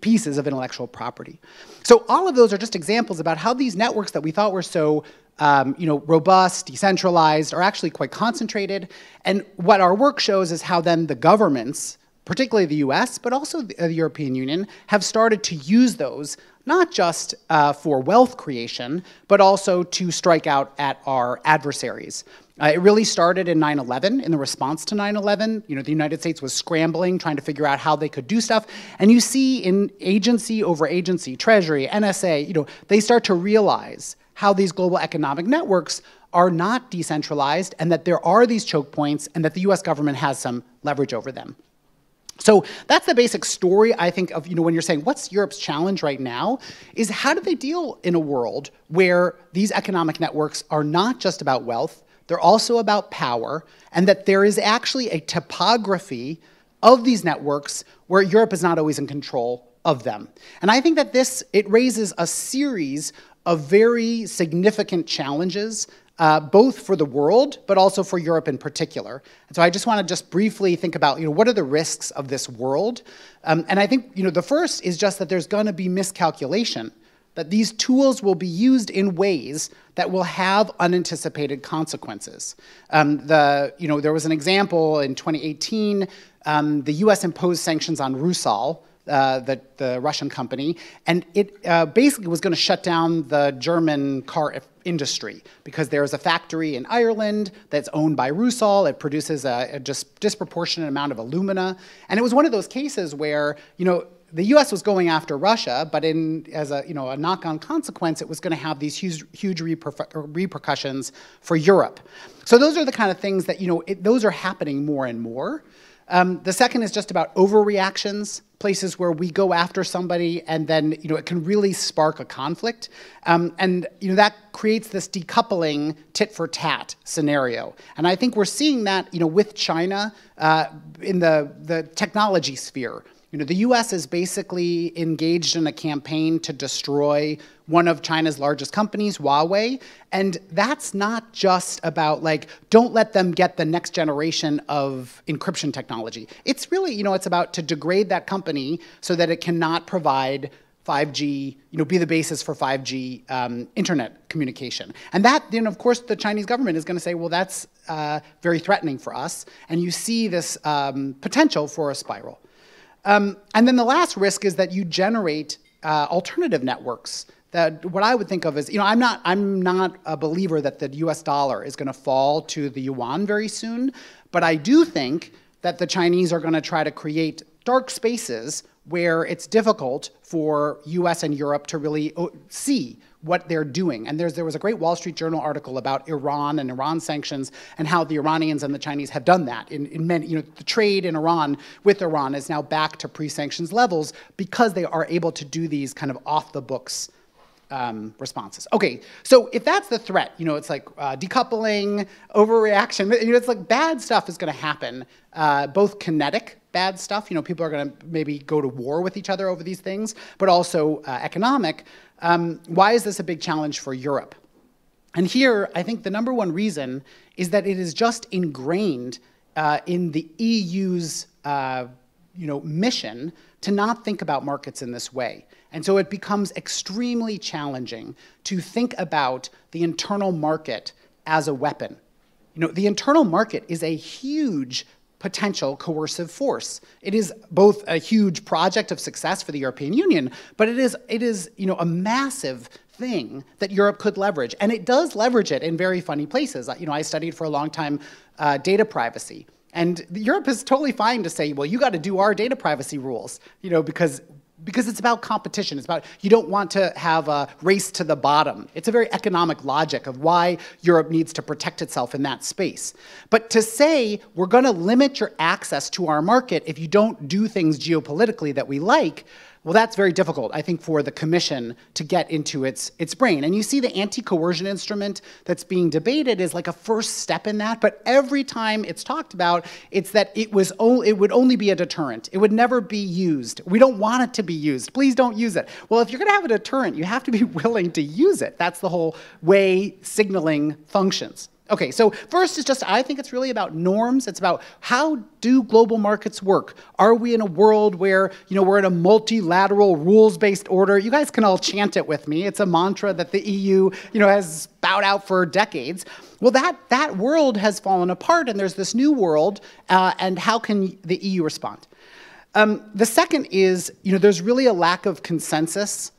pieces of intellectual property. So all of those are just examples about how these networks that we thought were so robust, decentralized, are actually quite concentrated. And what our work shows is how then the governments, particularly the US, but also the European Union, have started to use those, not just for wealth creation, but also to strike out at our adversaries. It really started in 9/11, in the response to 9/11. The United States was scrambling, trying to figure out how they could do stuff. And you see in agency over agency, Treasury, NSA, they start to realize how these global economic networks are not decentralized and that there are these choke points and that the US government has some leverage over them. So that's the basic story, I think, of when you're saying, what's Europe's challenge right now, is how do they deal in a world where these economic networks are not just about wealth, they're also about power, and that there is actually a topography of these networks where Europe is not always in control of them. And I think that it raises a series of very significant challenges, both for the world, but also for Europe in particular. And so I just want to briefly think about, what are the risks of this world? And I think, the first is just that there's going to be miscalculation, that these tools will be used in ways that will have unanticipated consequences. There was an example in 2018, the US imposed sanctions on Rusal, the Russian company, and it basically was going to shut down the German car industry because there's a factory in Ireland that's owned by Rusal. It produces a disproportionate amount of alumina, and it was one of those cases where the U.S. was going after Russia, but as a knock-on consequence, it was going to have these huge repercussions for Europe. So those are the kind of things that those are happening more and more. The second is just about overreactions, places where we go after somebody and then it can really spark a conflict, and that creates this decoupling tit-for-tat scenario. And I think we're seeing that with China in the technology sphere. The US is basically engaged in a campaign to destroy one of China's largest companies, Huawei, and that's not just about don't let them get the next generation of encryption technology. It's really, it's about to degrade that company so that it cannot provide 5G, be the basis for 5G internet communication. And that, of course, the Chinese government is going to say, well, that's very threatening for us, and you see this potential for a spiral. And then the last risk is that you generate alternative networks. That what I would think of as, I'm not a believer that the US dollar is going to fall to the yuan very soon, but I do think that the Chinese are going to try to create dark spaces where it's difficult for US and Europe to really see what they're doing. And there was a great Wall Street Journal article about Iran and Iran sanctions and how the Iranians and the Chinese have done that. In many, the trade in Iran with Iran is now back to pre-sanctions levels because they are able to do these kind of off-the-books responses. Okay, so if that's the threat, it's like decoupling, overreaction, it's like bad stuff is going to happen, both kinetic bad stuff, people are going to maybe go to war with each other over these things, but also economic. Why is this a big challenge for Europe? And here, I think the number one reason is that it is just ingrained in the EU's mission to not think about markets in this way. And so it becomes extremely challenging to think about the internal market as a weapon. The internal market is a huge potential coercive force. It is both a huge project of success for the European Union, but it is a massive thing that Europe could leverage. And it does leverage it in very funny places. I studied for a long time data privacy. And Europe is totally fine to say, well, you got to do our data privacy rules, because it's about competition. It's about, you don't want to have a race to the bottom. It's a very economic logic of why Europe needs to protect itself in that space. But to say, we're going to limit your access to our market if you don't do things geopolitically that we like, well, that's very difficult, I think, for the Commission to get into its brain. And you see the anti-coercion instrument that's being debated is like a first step in that, but every time it's talked about, it's that it would only be a deterrent. It would never be used. We don't want it to be used. Please don't use it. Well, if you're going to have a deterrent, you have to be willing to use it. That's the whole way signaling functions. Okay, so first is just, I think it's really about norms. It's about how do global markets work? Are we in a world where, we're in a multilateral rules-based order? You guys can all chant it with me. It's a mantra that the EU, has spouted out for decades. Well, that world has fallen apart, and there's this new world, and how can the EU respond? The second is, there's really a lack of consensus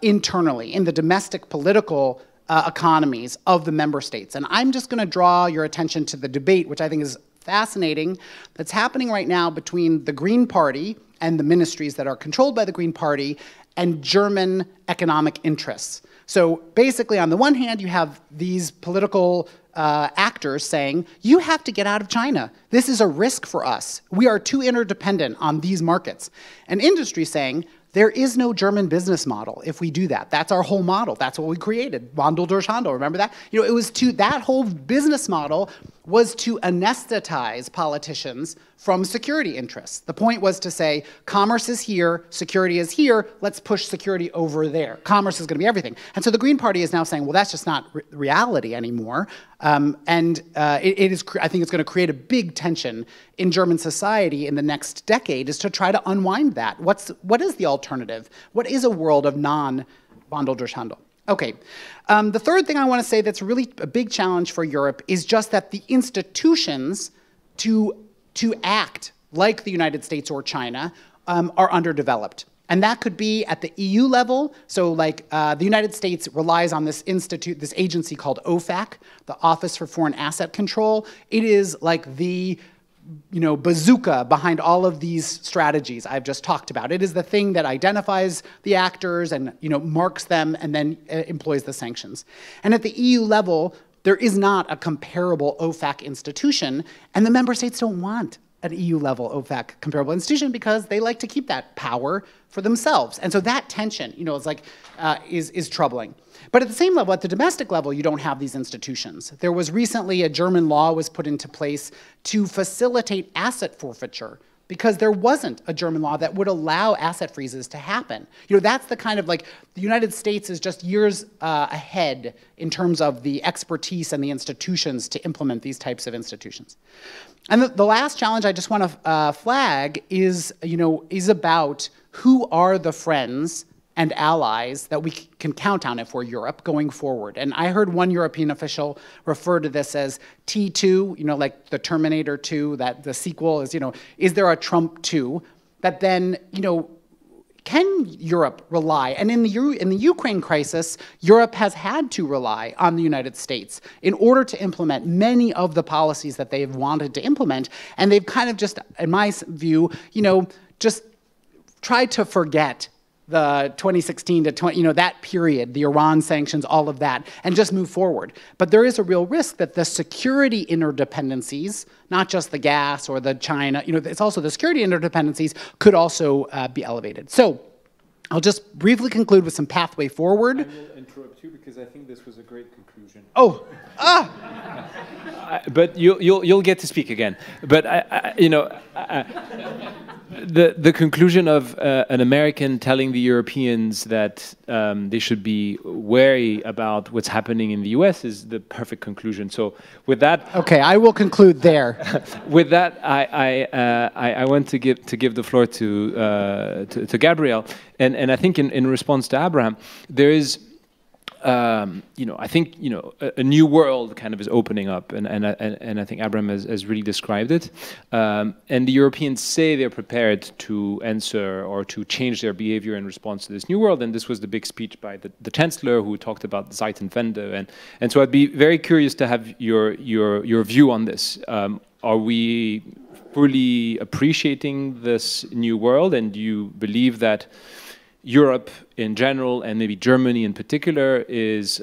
internally in the domestic political economies of the member states. And I'm just going to draw your attention to the debate, which I think is fascinating, that's happening right now between the Green Party and the ministries that are controlled by the Green Party and German economic interests. So basically, on the one hand, you have these political actors saying, you have to get out of China. This is a risk for us. We are too interdependent on these markets. And industry saying, there is no German business model if we do that. That's our whole model. That's what we created. Wandel durch Handel, remember that? It was that whole business model was to anesthetize politicians from security interests. The point was to say, commerce is here, security is here, let's push security over there. Commerce is going to be everything. And so the Green Party is now saying, well, that's just not reality anymore. I think it's going to create a big tension in German society in the next decade is to try to unwind that. What is the alternative? What is a world of non-Wandel durch Handel? Okay, the third thing I want to say that's really a big challenge for Europe is just that the institutions to act like the United States or China are underdeveloped. And that could be at the EU level. So like the United States relies on this agency called OFAC, the Office for Foreign Asset Control. It is like the bazooka behind all of these strategies I've just talked about. It is the thing that identifies the actors and marks them and then employs the sanctions. And at the EU level, there is not a comparable OFAC institution, and the member states don't want an EU-level OFAC comparable institution because they like to keep that power for themselves. And so that tension, is troubling. But at the same level, at the domestic level, you don't have these institutions. There was recently a German law was put into place to facilitate asset forfeiture because there wasn't a German law that would allow asset freezes to happen. That's the kind of the United States is just years ahead in terms of the expertise and the institutions to implement these types of institutions. And the last challenge I just want to flag is about who are the friends and allies that we can count on if we're Europe going forward. And I heard one European official refer to this as T2, like the Terminator 2, that the sequel is there a Trump 2? That then, can Europe rely? And in the Ukraine crisis, Europe has had to rely on the United States in order to implement many of the policies that they've wanted to implement. And they've kind of just, in my view, just try to forget the 2016 to 20, that period, the Iran sanctions, all of that, and just move forward. But there is a real risk that the security interdependencies, not just the gas or the China, it's also the security interdependencies could also be elevated. So I'll just briefly conclude with some pathway forward. I will interrupt you because I think this was a great conclusion. Oh, but you'll get to speak again. But the conclusion of an American telling the Europeans that they should be wary about what's happening in the U.S. is the perfect conclusion. So with that, okay, I will conclude there. With that, I want to give the floor to Gabriel, and I think in response to Abraham, there is. I think a new world kind of is opening up, and I think Abraham has really described it. And the Europeans say they're prepared to answer or to change their behavior in response to this new world. And this was the big speech by the Chancellor, who talked about Zeitenwende. And so I'd be very curious to have your view on this. Are we fully appreciating this new world, and do you believe that Europe in general, and maybe Germany in particular, is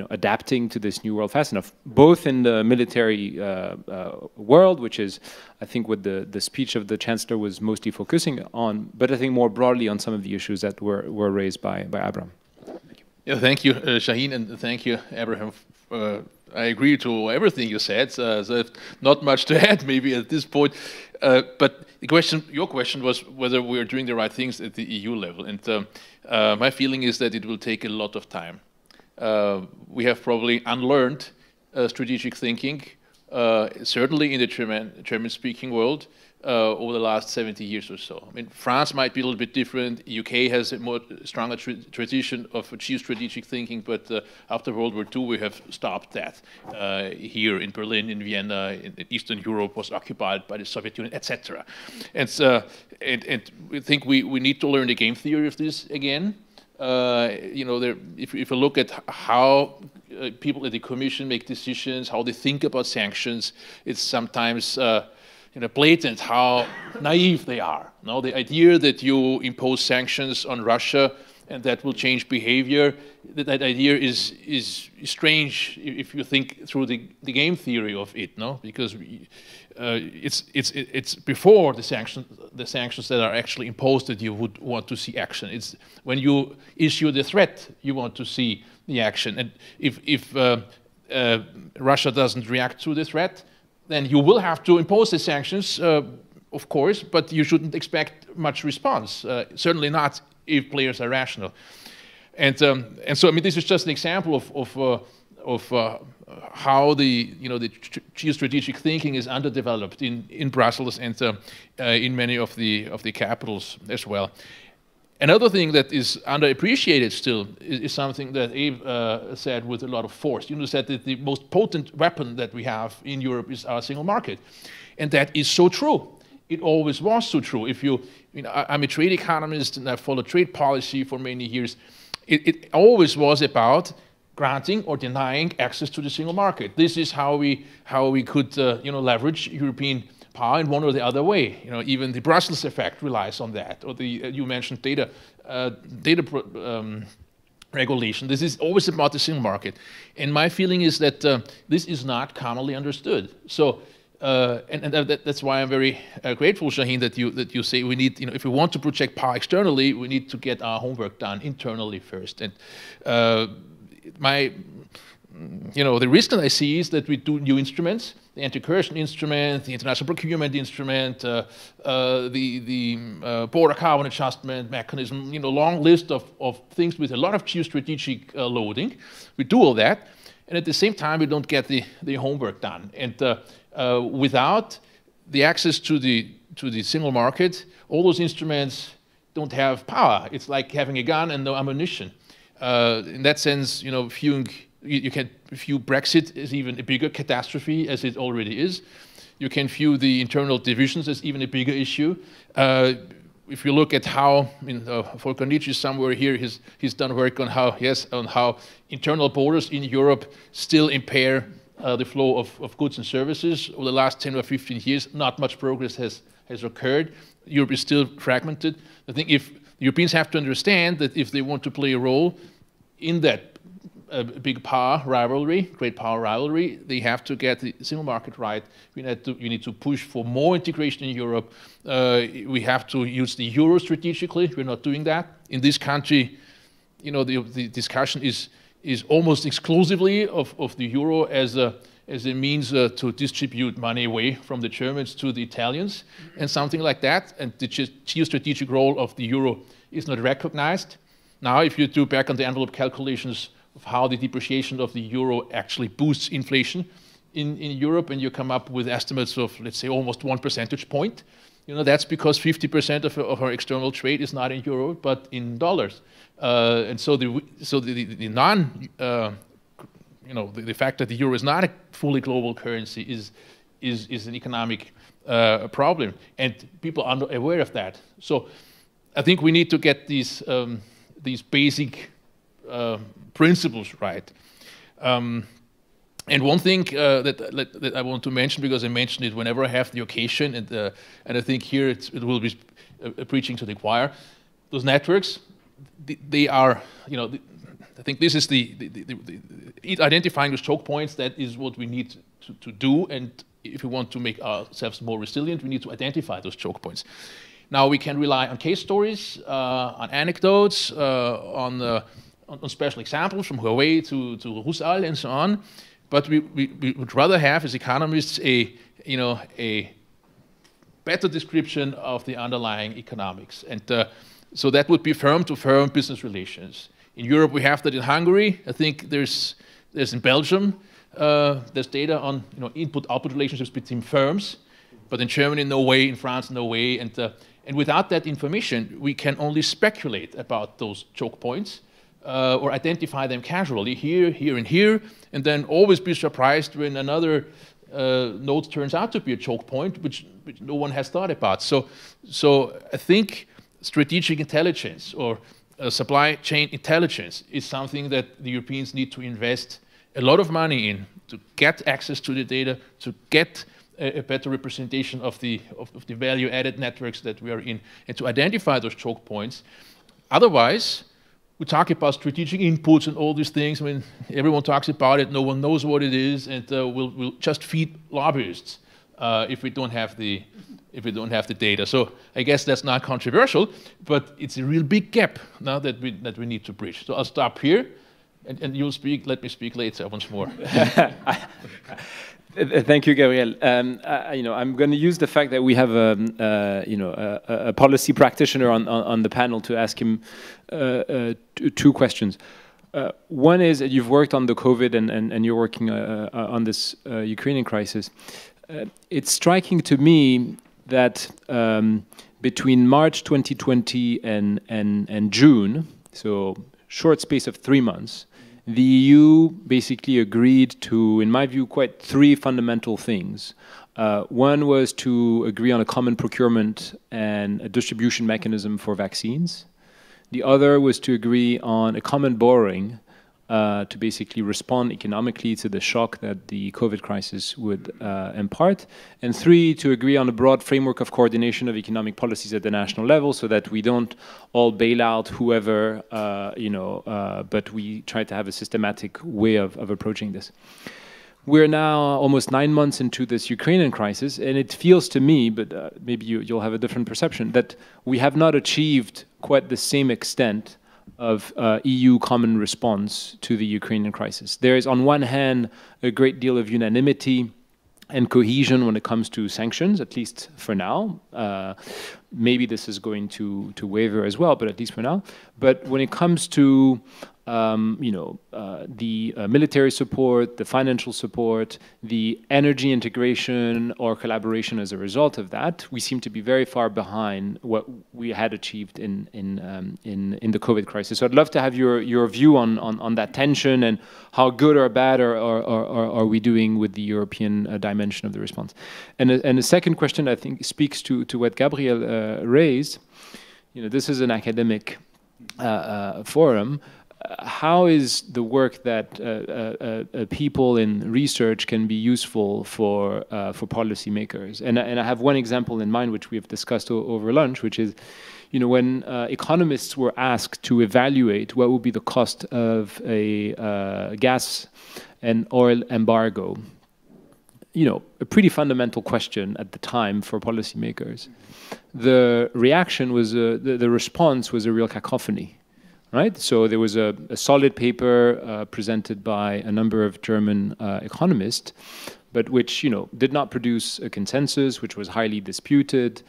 adapting to this new world fast enough, both in the military world, which is, I think, what the speech of the Chancellor was mostly focusing on, but I think more broadly on some of the issues that were raised by Abraham. Thank you. Yeah, thank you, Shaheen, and thank you, Abraham. I agree to everything you said, so not much to add maybe at this point, but your question was whether we're doing the right things at the EU level, and my feeling is that it will take a lot of time. We have probably unlearned strategic thinking, certainly in the German-speaking world, over the last 70 years or so. I mean, France might be a little bit different. UK has a more stronger tradition of geostrategic thinking, but after World War II, we have stopped that. Here in Berlin, in Vienna, in Eastern Europe was occupied by the Soviet Union, etc. And we think we need to learn the game theory of this again. If you look at how people at the Commission make decisions, how they think about sanctions, it's sometimes blatant how naive they are. No, the idea that you impose sanctions on Russia and that will change behavior, that idea is strange if you think through the game theory of it. No, because it's before the sanctions that are actually imposed that you would want to see action. It's when you issue the threat you want to see the action. And if Russia doesn't react to the threat, then you will have to impose the sanctions, of course, but you shouldn't expect much response. Certainly not if players are rational. And so I mean, this is just an example of how the geostrategic thinking is underdeveloped in Brussels and in many of the capitals as well. Another thing that is underappreciated still is something that Abe said with a lot of force. You said that the most potent weapon that we have in Europe is our single market. And that is so true. It always was so true. I'm a trade economist and I've followed trade policy for many years. It always was about granting or denying access to the single market. This is how we could leverage European power in one or the other way. Even the Brussels effect relies on that. Or you mentioned data regulation. This is always about the single market. And my feeling is that this is not commonly understood. So, that's why I'm very grateful, Shaheen, that you say we need, if we want to project power externally, we need to get our homework done internally first. And the risk that I see is that we do new instruments, the anti-coercion instrument, the international procurement instrument, the border carbon adjustment mechanism, long list of things with a lot of geostrategic loading. We do all that, and at the same time we don't get the homework done. And without the access to the single market, all those instruments don't have power. It's like having a gun and no ammunition. In that sense, you can view Brexit as even a bigger catastrophe as it already is. You can view the internal divisions as even a bigger issue. If you look at how, Volker Nietzsche is somewhere here, he's done work on how internal borders in Europe still impair the flow of goods and services. Over the last 10 or 15 years, not much progress has occurred. Europe is still fragmented. I think if Europeans have to understand that if they want to play a role in that big power rivalry, great power rivalry, they have to get the single market right. We need to push for more integration in Europe. We have to use the euro strategically. We're not doing that. In this country, you know, the discussion is almost exclusively of the euro as a means to distribute money away from the Germans to the Italians and something like that. And the geostrategic role of the euro is not recognized. Now, if you do back on the envelope calculations of how the depreciation of the euro actually boosts inflation in Europe, and you come up with estimates of, let's say, almost 1 percentage point, you know, that's because 50% of our external trade is not in euro, but in dollars. And so the fact that the euro is not a fully global currency is an economic problem, and people are not aware of that. So I think we need to get these basic principles right. And one thing that I want to mention, because I mention it whenever I have the occasion, and I think here it will be preaching to the choir, those networks, they are, you know, I think this is identifying those choke points. That is what we need to do, and if we want to make ourselves more resilient, we need to identify those choke points. Now we can rely on case stories, on anecdotes, on special examples from Huawei to Rusal and so on, but we would rather have, as economists, a better description of the underlying economics, and so that would be firm-to-firm business relations. In Europe, we have that in Hungary. I think there's in Belgium. There's data on input-output relationships between firms, but in Germany, no way. In France, no way. And without that information, we can only speculate about those choke points or identify them casually here, here, and here, and then always be surprised when another node turns out to be a choke point, which no one has thought about. So I think strategic intelligence or supply chain intelligence is something that the Europeans need to invest a lot of money in to get access to the data, to get a better representation of the value-added networks that we are in, and to identify those choke points. Otherwise, we talk about strategic inputs and all these things. I mean, everyone talks about it, no one knows what it is, and we'll just feed lobbyists if we don't have the data. So I guess that's not controversial, but it's a real big gap now that we need to bridge. So I'll stop here, and you'll speak. Let me speak later once more. Thank you, Gabriel. I'm going to use the fact that we have a policy practitioner on the panel to ask him two questions. One is that you've worked on the COVID and you're working on this Ukrainian crisis. It's striking to me that between March 2020 and June, so short space of 3 months, the EU basically agreed to, in my view, quite three fundamental things. One was to agree on a common procurement and a distribution mechanism for vaccines. The other was to agree on a common borrowing to basically respond economically to the shock that the COVID crisis would impart. And three, to agree on a broad framework of coordination of economic policies at the national level so that we don't all bail out whoever, but we try to have a systematic way of approaching this. We're now almost 9 months into this Ukrainian crisis, and it feels to me, but maybe you'll have a different perception, that we have not achieved quite the same extent of EU common response to the Ukrainian crisis. There is, on one hand, a great deal of unanimity and cohesion when it comes to sanctions, at least for now. Maybe this is going to waver as well, but at least for now. But when it comes to the military support, the financial support, the energy integration or collaboration as a result of that, we seem to be very far behind what we had achieved in the COVID crisis. So I'd love to have your view on that tension and how good or bad are we doing with the European dimension of the response. And the second question, I think, speaks to what Gabriel raised. This is an academic forum. how is the work that people in research can be useful for policymakers? And I have one example in mind, which we have discussed over lunch, which is, when economists were asked to evaluate what would be the cost of a gas and oil embargo, a pretty fundamental question at the time for policymakers. The reaction was, the response was a real cacophony. Right? So there was a solid paper presented by a number of German economists, but which did not produce a consensus, which was highly disputed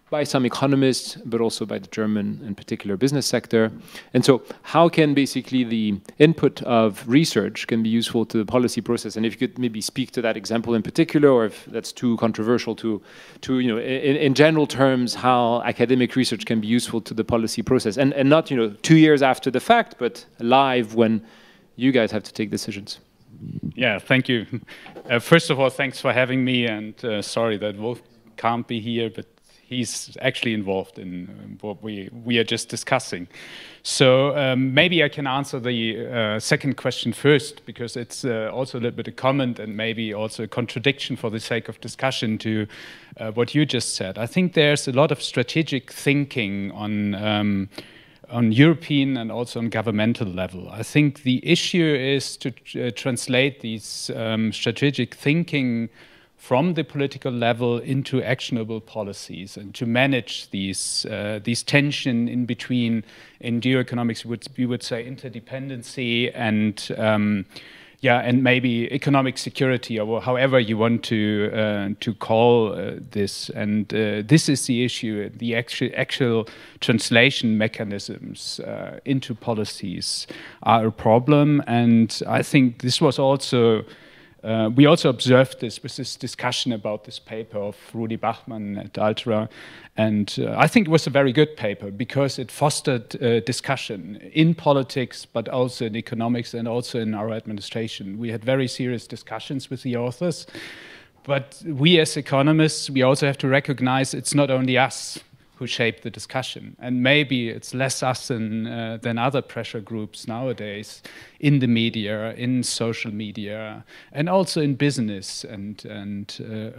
by some economists, but also by the German, in particular, business sector. And so how can basically the input of research can be useful to the policy process? And if you could maybe speak to that example in particular, or if that's too controversial to in general terms, how academic research can be useful to the policy process, and not 2 years after the fact, but live when you guys have to take decisions. Yeah, thank you. First of all, thanks for having me, and sorry that Wolf can't be here, but he's actually involved in what we are just discussing. So maybe I can answer the second question first, because it's also a little bit a comment and maybe also a contradiction for the sake of discussion to what you just said. I think there's a lot of strategic thinking on European and also on governmental level. I think the issue is to translate these strategic thinking from the political level into actionable policies, and to manage these tension in between. In geoeconomics, we would say interdependency and and maybe economic security, or however you want to call this. And this is the issue. The actual translation mechanisms into policies are a problem, and I think this was also. We also observed this with this discussion about this paper of Rudi Bachmann at Altra, and I think it was a very good paper because it fostered discussion in politics, but also in economics and also in our administration. We had very serious discussions with the authors, but we as economists, we also have to recognize it's not only us who shape the discussion. And maybe it's less us than other pressure groups nowadays in the media, in social media, and also in business and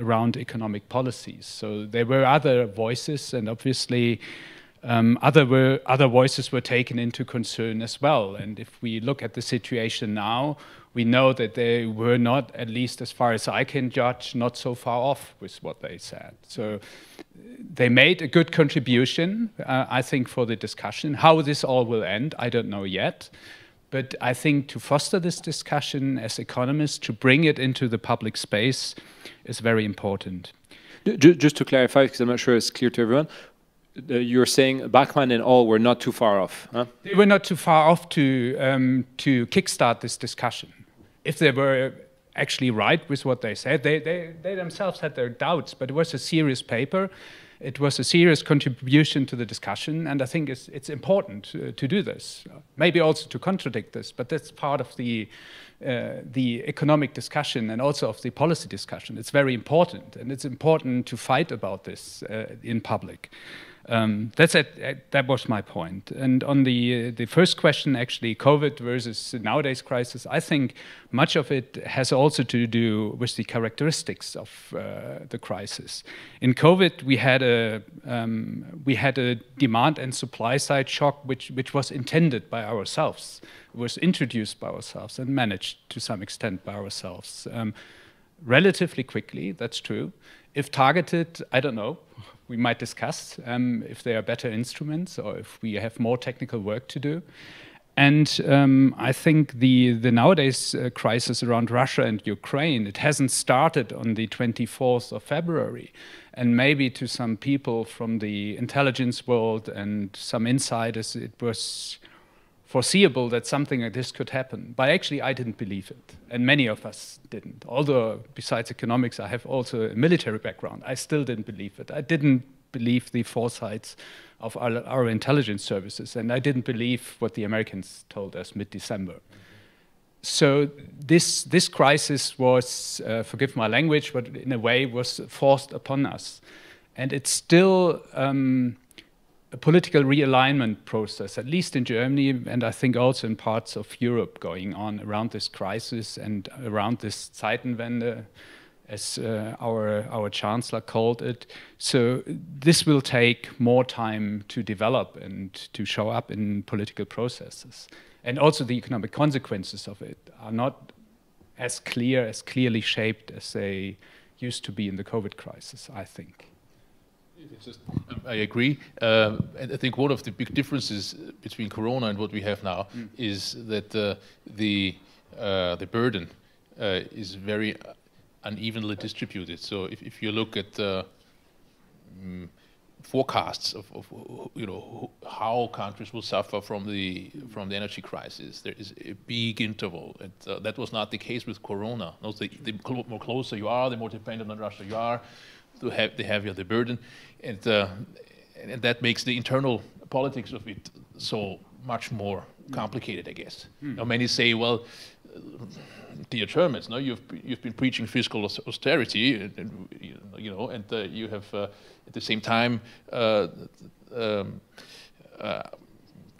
around economic policies. So there were other voices, and obviously other voices were taken into concern as well. And if we look at the situation now, we know that they were not, at least as far as I can judge, not so far off with what they said. So they made a good contribution, I think, for the discussion. How this all will end, I don't know yet. But I think to foster this discussion as economists, to bring it into the public space, is very important. Just to clarify, because I'm not sure it's clear to everyone, you're saying Bachmann and all were not too far off, huh? They were not too far off to kickstart this discussion. If they were actually right with what they said, they themselves had their doubts, but it was a serious paper. It was a serious contribution to the discussion, and I think it's important to do this. Maybe also to contradict this, but that's part of the economic discussion and also of the policy discussion. It's very important, and it's important to fight about this in public. That's it. That was my point. And on the first question, actually, COVID versus nowadays crisis, I think much of it has also to do with the characteristics of the crisis. In COVID, we had a demand and supply side shock, which was intended by ourselves, was introduced by ourselves, and managed to some extent by ourselves. Relatively quickly, that's true. If targeted, I don't know. We might discuss if there are better instruments or if we have more technical work to do. And I think the nowadays crisis around Russia and Ukraine, it hasn't started on the 24th of February. And maybe to some people from the intelligence world and some insiders, it was foreseeable that something like this could happen. But actually, I didn't believe it. And many of us didn't. Although, besides economics, I have also a military background. I still didn't believe it. I didn't believe the foresights of our intelligence services. And I didn't believe what the Americans told us mid-December. So this crisis was, forgive my language, but in a way was forced upon us. And it's still a political realignment process, at least in Germany, and I think also in parts of Europe, going on around this crisis and around this Zeitenwende, as our chancellor called it. So this will take more time to develop and to show up in political processes. And also the economic consequences of it are not as clear, as clearly shaped as they used to be in the COVID crisis, I think. I agree. And I think one of the big differences between Corona and what we have now is that the burden is very unevenly distributed. So if you look at forecasts of how countries will suffer from the energy crisis, there is a big interval, and that was not the case with Corona. No, the more closer you are, the more dependent on Russia you are, the heavier the burden, and that makes the internal politics of it so much more complicated, I guess. Now, many say, well, dear Germans, no, you've been preaching fiscal austerity, and you have at the same time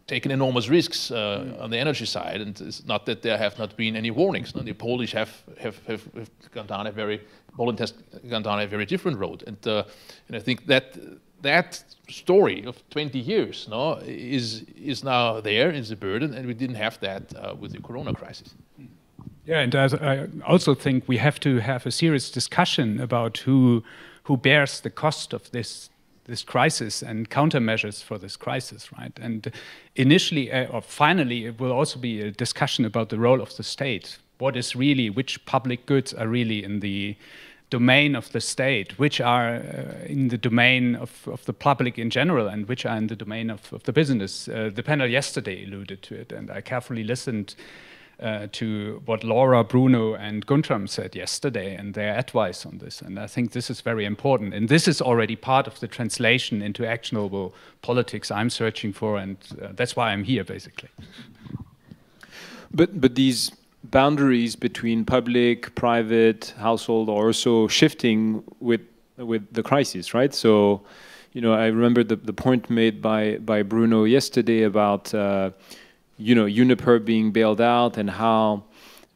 taken enormous risks on the energy side, and it's not that there have not been any warnings. No, the Polish have gone down Poland has gone down a very different road, and I think that story of 20 years, no, is now there, is a burden, and we didn't have that with the Corona crisis. Yeah, and I also think we have to have a serious discussion about who bears the cost of this crisis and countermeasures for this crisis, right? And initially, or finally, it will also be a discussion about the role of the state. Which public goods are really in the domain of the state, which are in the domain of the public in general, and which are in the domain of the business. The panel yesterday alluded to it, and I carefully listened to what Laura, Bruno, and Guntram said yesterday and their advice on this. And I think this is very important. And this is already part of the translation into actionable politics I'm searching for, and that's why I'm here, basically. But these boundaries between public, private, household are also shifting with the crisis, right? So, I remember the point made by Bruno yesterday about Uniper being bailed out and how,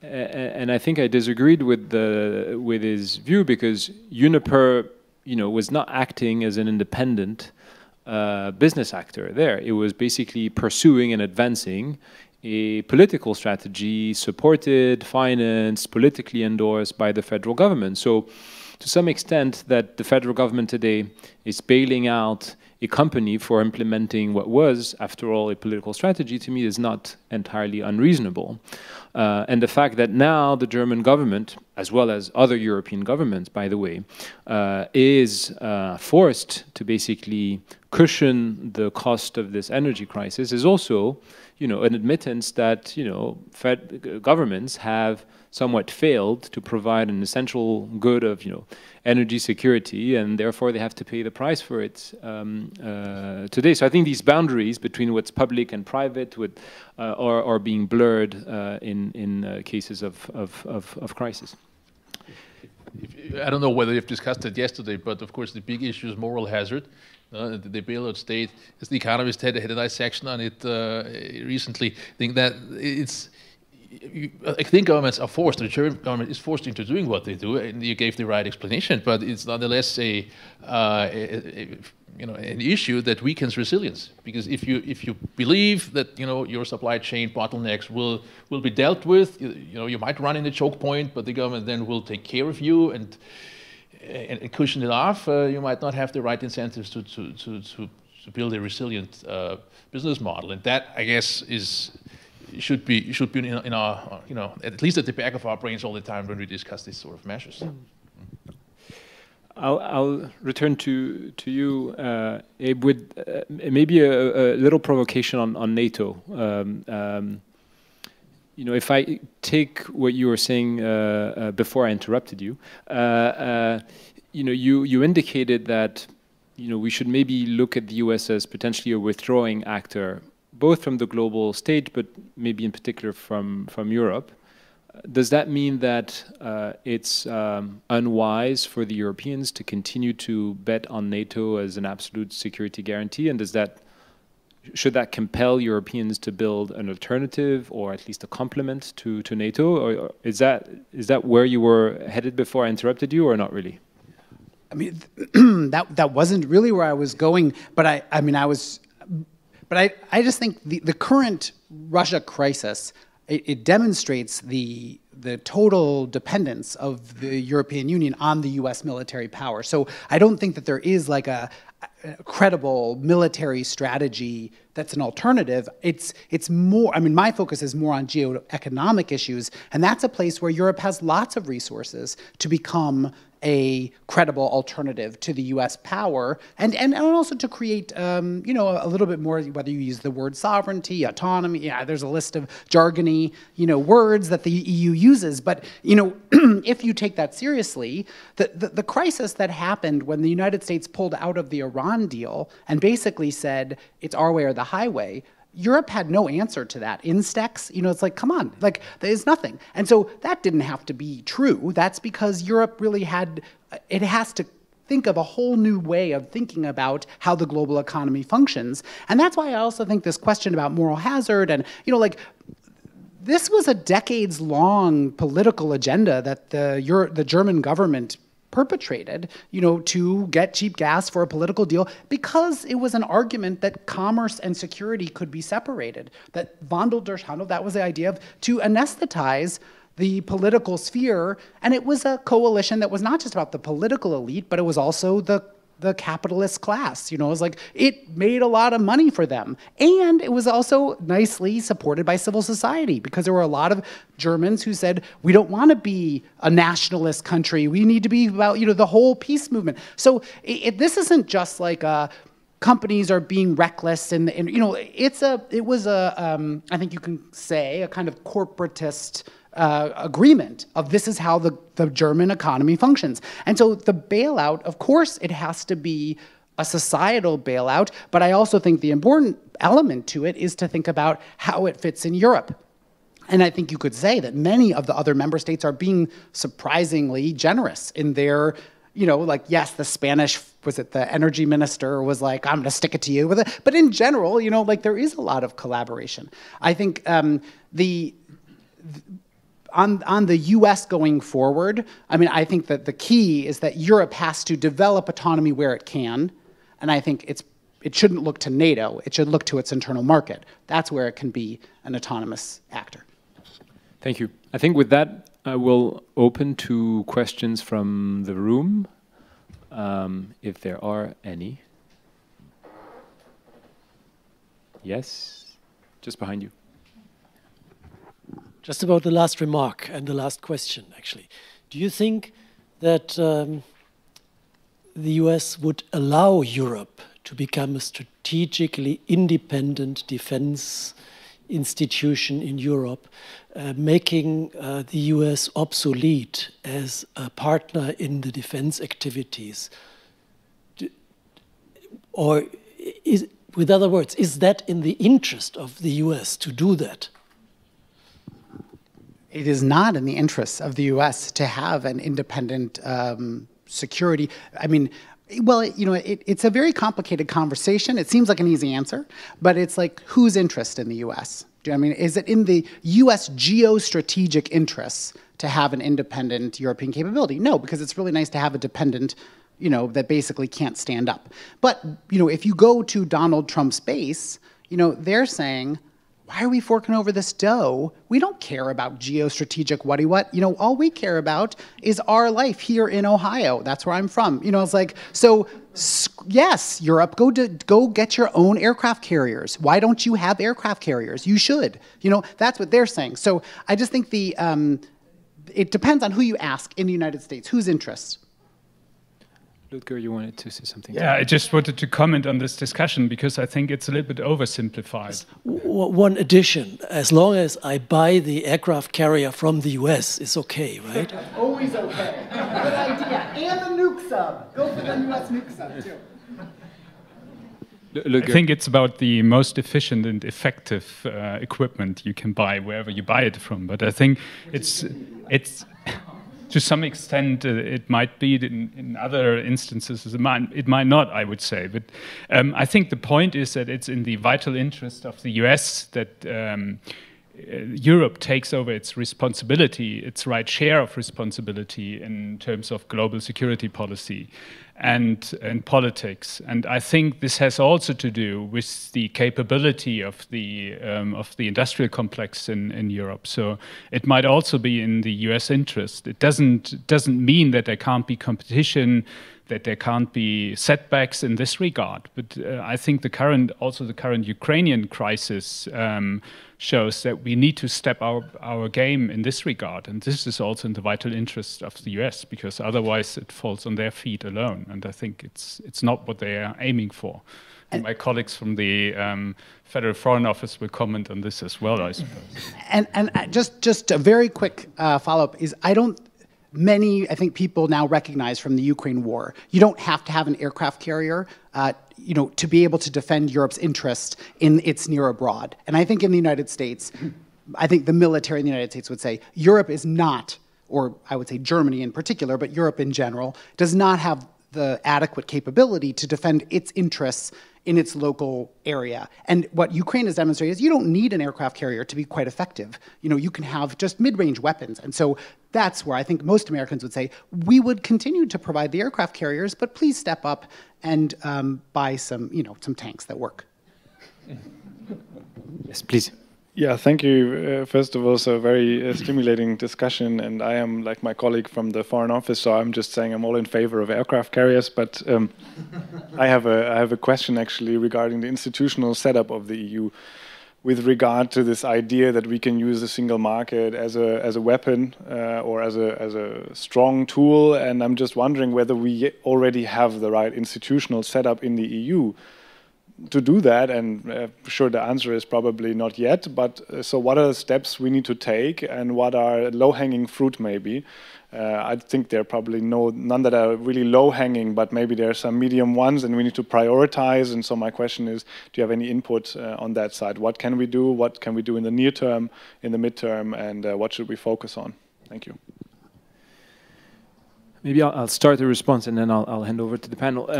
and I think I disagreed with his view, because Uniper, was not acting as an independent business actor there. It was basically pursuing and advancing a political strategy supported, financed, politically endorsed by the federal government. So to some extent that the federal government today is bailing out a company for implementing what was, after all, a political strategy, to me is not entirely unreasonable. And the fact that now the German government, as well as other European governments, by the way, is forced to basically cushion the cost of this energy crisis is also, an admittance that, governments have somewhat failed to provide an essential good of, energy security, and therefore they have to pay the price for it today. So I think these boundaries between what's public and private are being blurred in cases of crisis. I don't know whether you've discussed it yesterday, but of course the big issue is moral hazard. The bailout state, as The Economist had a nice section on it recently. I think that I think governments are forced, the German government is forced into doing what they do, and you gave the right explanation, but it's nonetheless an issue that weakens resilience. Because if you believe that your supply chain bottlenecks will be dealt with, you might run in a choke point, but the government then will take care of you and cushion it off. You might not have the right incentives to build a resilient business model, and that, I guess, should be in our at least at the back of our brains all the time when we discuss these sort of measures. I'll return to you, Abe, with maybe a little provocation on NATO. If I take what you were saying before I interrupted you, you indicated that we should maybe look at the U.S. as potentially a withdrawing actor, both from the global stage, but maybe in particular from Europe. Does that mean that it's unwise for the Europeans to continue to bet on NATO as an absolute security guarantee? And does that should that compel Europeans to build an alternative or at least a complement to NATO? Or is that where you were headed before I interrupted you, or not really? I mean, that wasn't really where I was going, but I just think the current Russia crisis, it demonstrates the total dependence of the European Union on the U.S. military power. So I don't think that there is like a credible military strategy that's an alternative. It's more, I mean, my focus is more on geoeconomic issues, and that's a place where Europe has lots of resources to become a credible alternative to the U.S. power, and also to create, you know, a little bit more, whether you use the word sovereignty, autonomy, yeah, there's a list of jargony, you know, words that the EU uses, but, you know, if you take that seriously, the crisis that happened when the United States pulled out of the Iran deal and basically said, it's our way or the highway, Europe had no answer to that. Instex, you know, it's like, come on, like, there's nothing. And so that didn't have to be true. That's because Europe really it has to think of a whole new way of thinking about how the global economy functions. And that's why I also think this question about moral hazard and, you know, like, this was a decades-long political agenda that the German government perpetrated, you know, to get cheap gas for a political deal, because it was an argument that commerce and security could be separated. That Wandel durch Handel, that was the idea of to anesthetize the political sphere, and it was a coalition that was not just about the political elite, but it was also the capitalist class. You know, it was like, it made a lot of money for them. And it was also nicely supported by civil society, because there were a lot of Germans who said, we don't want to be a nationalist country. We need to be about, you know, the whole peace movement. So this isn't just like companies are being reckless and you know, it was a I think you can say a kind of corporatist agreement of this is how the German economy functions. And so the bailout, of course, it has to be a societal bailout, but I also think the important element to it is to think about how it fits in Europe. And I think you could say that many of the other member states are being surprisingly generous in their, you know, like, yes, the Spanish, was it the energy minister was like, I'm going to stick it to you with it. But in general, you know, like, there is a lot of collaboration. I think on the U.S. going forward, I mean, I think that the key is that Europe has to develop autonomy where it can, and I think it shouldn't look to NATO. It should look to its internal market. That's where it can be an autonomous actor. Thank you. I think with that, I will open to questions from the room, if there are any. Yes, just behind you. Just about the last remark and the last question, actually. Do you think that the US would allow Europe to become a strategically independent defense institution in Europe, making the US obsolete as a partner in the defense activities? Or, with other words, is that in the interest of the US to do that? It is not in the interests of the U.S. to have an independent security. I mean, well, you know, it's a very complicated conversation. It seems like an easy answer, but it's like, whose interest in the U.S.? Do you know what I mean? Is it in the U.S. geostrategic interests to have an independent European capability? No, because it's really nice to have a dependent, you know, that basically can't stand up. But, you know, if you go to Donald Trump's base, you know, they're saying, why are we forking over this dough? We don't care about geostrategic what. You know, all we care about is our life here in Ohio. That's where I'm from. You know, it's like, so yes, Europe, go get your own aircraft carriers. Why don't you have aircraft carriers? You should. You know, that's what they're saying. So I just think it depends on who you ask in the United States, whose interests. Ludger, you wanted to say something? Yeah, I just wanted to comment on this discussion because I think it's a little bit oversimplified. One addition, as long as I buy the aircraft carrier from the US, it's okay, right? Always okay. Good idea. And the nuke sub. Go for the US nuke sub, too. I think it's about the most efficient and effective equipment you can buy wherever you buy it from. But I think it's To some extent, it might be. In other instances, it might not, I would say. But I think the point is that it's in the vital interest of the US that Europe takes over its responsibility, its right share of responsibility in terms of global security policy and politics. And I think this has also to do with the capability of the industrial complex in Europe. So it might also be in the US interest. It doesn't mean that there can't be competition, that there can't be setbacks in this regard. But I think the current Ukrainian crisis shows that we need to step our game in this regard. And this is also in the vital interest of the US, because otherwise it falls on their feet alone. And I think it's not what they are aiming for. And my colleagues from the Federal Foreign Office will comment on this as well, I suppose. And just a very quick follow-up is many, I think, people now recognize from the Ukraine war, you don't have to have an aircraft carrier, to be able to defend Europe's interest in its near abroad. And I think in the United States, I think the military in the United States would say Europe is not, or I would say Germany in particular, but Europe in general, does not have the adequate capability to defend its interests in its local area. And what Ukraine has demonstrated is you don't need an aircraft carrier to be quite effective. You can have just mid-range weapons. And so that's where I think most Americans would say, we would continue to provide the aircraft carriers, but please step up and buy some tanks that work. Yes, please. Yeah, thank you. First of all, so very stimulating discussion, and I am like my colleague from the Foreign Office, so I'm just saying I'm all in favor of aircraft carriers. But I have a question actually regarding the institutional setup of the EU, with regard to this idea that we can use the single market as a weapon or as a strong tool. And I'm just wondering whether we already have the right institutional setup in the EU to do that, and sure the answer is probably not yet, but so what are the steps we need to take, and what are low-hanging fruit maybe? I think there are probably none that are really low-hanging, but maybe there are some medium ones and we need to prioritize. And so my question is, do you have any input on that side? What can we do? What can we do in the near term, in the midterm, and what should we focus on? Thank you. Maybe I'll start the response and then I'll hand over to the panel.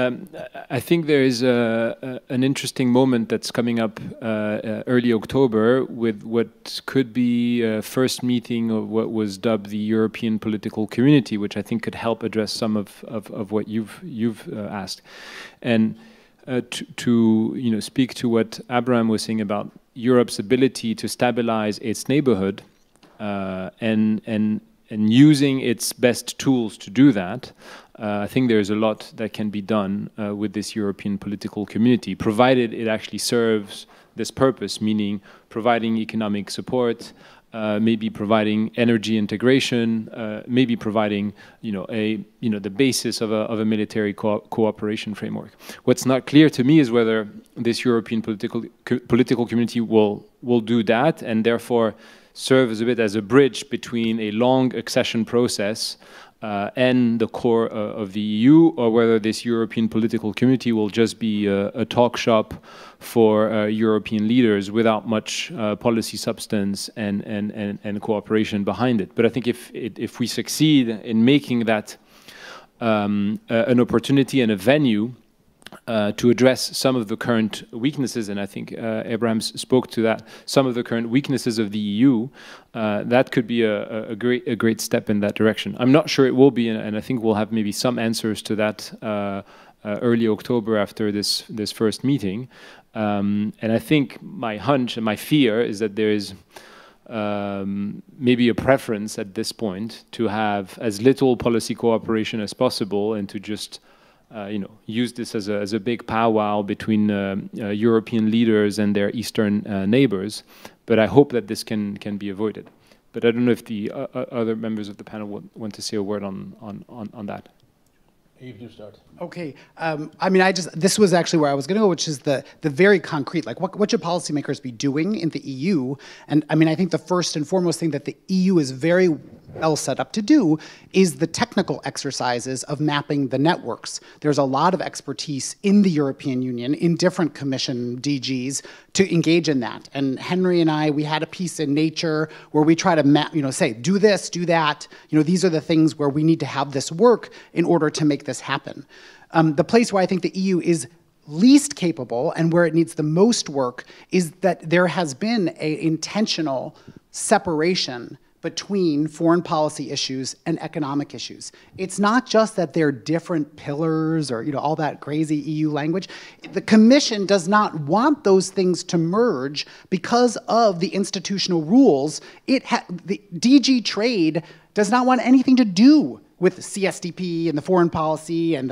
I think there is an interesting moment that's coming up early October with what could be a first meeting of what was dubbed the European Political Community, which I think could help address some of what you've asked. And to speak to what Abraham was saying about Europe's ability to stabilize its neighborhood and using its best tools to do that, I think there's a lot that can be done with this European political community, provided it actually serves this purpose, meaning providing economic support, maybe providing energy integration, maybe providing the basis of a military cooperation framework. What's not clear to me is whether this European political community will do that, and therefore serve as a bit as a bridge between a long accession process and the core of the EU, or whether this European political community will just be a talk shop for European leaders without much policy substance and cooperation behind it. But I think if we succeed in making that an opportunity and a venue to address some of the current weaknesses, and I think Abraham spoke to that, some of the current weaknesses of the EU, that could be a great step in that direction. I'm not sure it will be, and I think we'll have maybe some answers to that early October after this first meeting. And I think my hunch and my fear is that there is maybe a preference at this point to have as little policy cooperation as possible and to just use this as a big powwow between European leaders and their Eastern neighbors. But I hope that this can be avoided. But I don't know if the other members of the panel want to say a word on that. If you start. Okay. I mean, this was actually where I was going to go, which is the very concrete, like what should policymakers be doing in the EU? And I mean, I think the first and foremost thing that the EU is very well set up to do is the technical exercises of mapping the networks. There's a lot of expertise in the European Union, in different commission DGs, to engage in that. And Henry and I, we had a piece in Nature where we try to map, say, do this, do that. These are the things where we need to have this work in order to make this happen. The place where I think the EU is least capable and where it needs the most work is that there has been an intentional separation between foreign policy issues and economic issues. It's not just that they're different pillars or all that crazy EU language. The Commission does not want those things to merge because of the institutional rules. The DG Trade does not want anything to do with CSDP and the foreign policy, and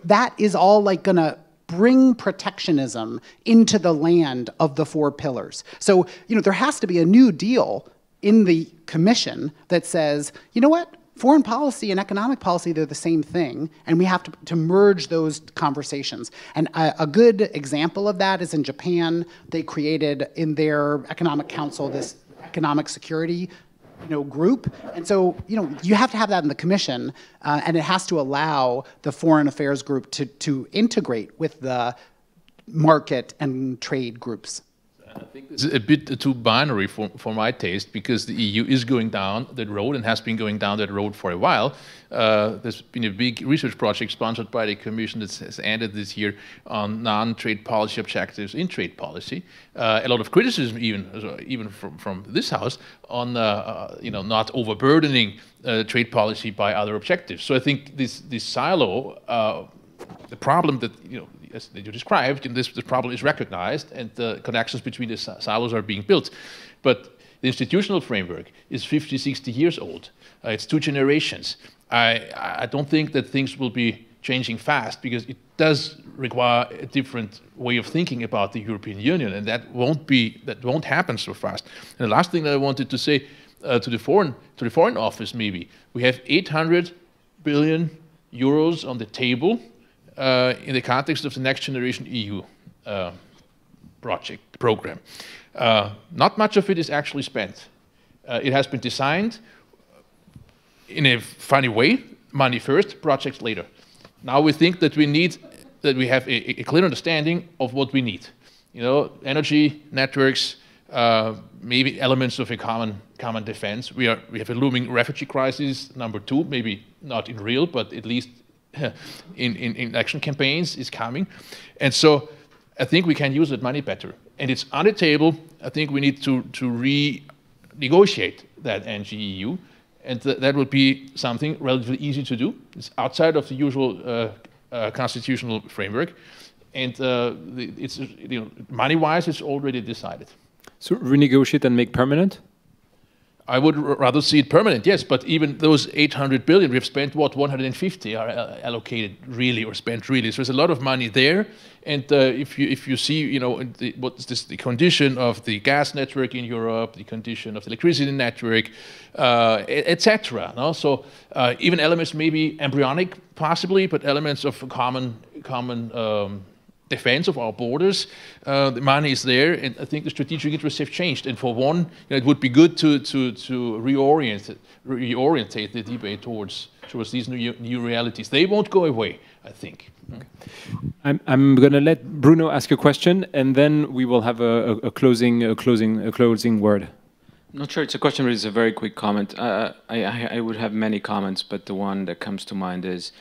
that is all like gonna bring protectionism into the land of the four pillars. So there has to be a new deal in the Commission that says, you know what, foreign policy and economic policy, they're the same thing, and we have to merge those conversations. And a good example of that is in Japan. They created in their economic council this economic security group. And so, you have to have that in the Commission, and it has to allow the foreign affairs group to integrate with the market and trade groups. I think this is a bit too binary for my taste, because the EU is going down that road and has been going down that road for a while. There's been a big research project sponsored by the Commission that has ended this year on non-trade policy objectives in trade policy. A lot of criticism, even from this House, on not overburdening trade policy by other objectives. So I think this silo, the problem that as you described, this problem is recognized, and the connections between the silos are being built. But the institutional framework is 50, 60 years old. It's 2 generations. I don't think that things will be changing fast, because it does require a different way of thinking about the European Union, and that won't happen so fast. And the last thing that I wanted to say to the Foreign Office, maybe, we have 800 billion euros on the table in the context of the Next Generation EU program. Not much of it is actually spent. It has been designed in a funny way, money first, projects later. Now we think that we have a clear understanding of what we need. Energy, networks, maybe elements of a common defense. We have a looming refugee crisis, number 2, maybe not in real, but at least in election campaigns is coming. And so I think we can use that money better. And it's on the table. I think we need to renegotiate that NGEU, and that will be something relatively easy to do. It's outside of the usual constitutional framework, and it's money-wise, it's already decided. So renegotiate and make permanent? I would rather see it permanent, yes, but even those 800 billion, we've spent, 150 are allocated really, or spent really. So there's a lot of money there, and if you see, the condition of the gas network in Europe, the condition of the electricity network, etc. No? So even elements maybe embryonic, possibly, but elements of common defense of our borders, the money is there, and I think the strategic interests have changed. And for one, it would be good to reorientate the debate towards these new realities. They won't go away, I think. Okay. I'm going to let Bruno ask a question, and then we will have a closing word. I'm not sure it's a question, but it's a very quick comment. I would have many comments, but the one that comes to mind is,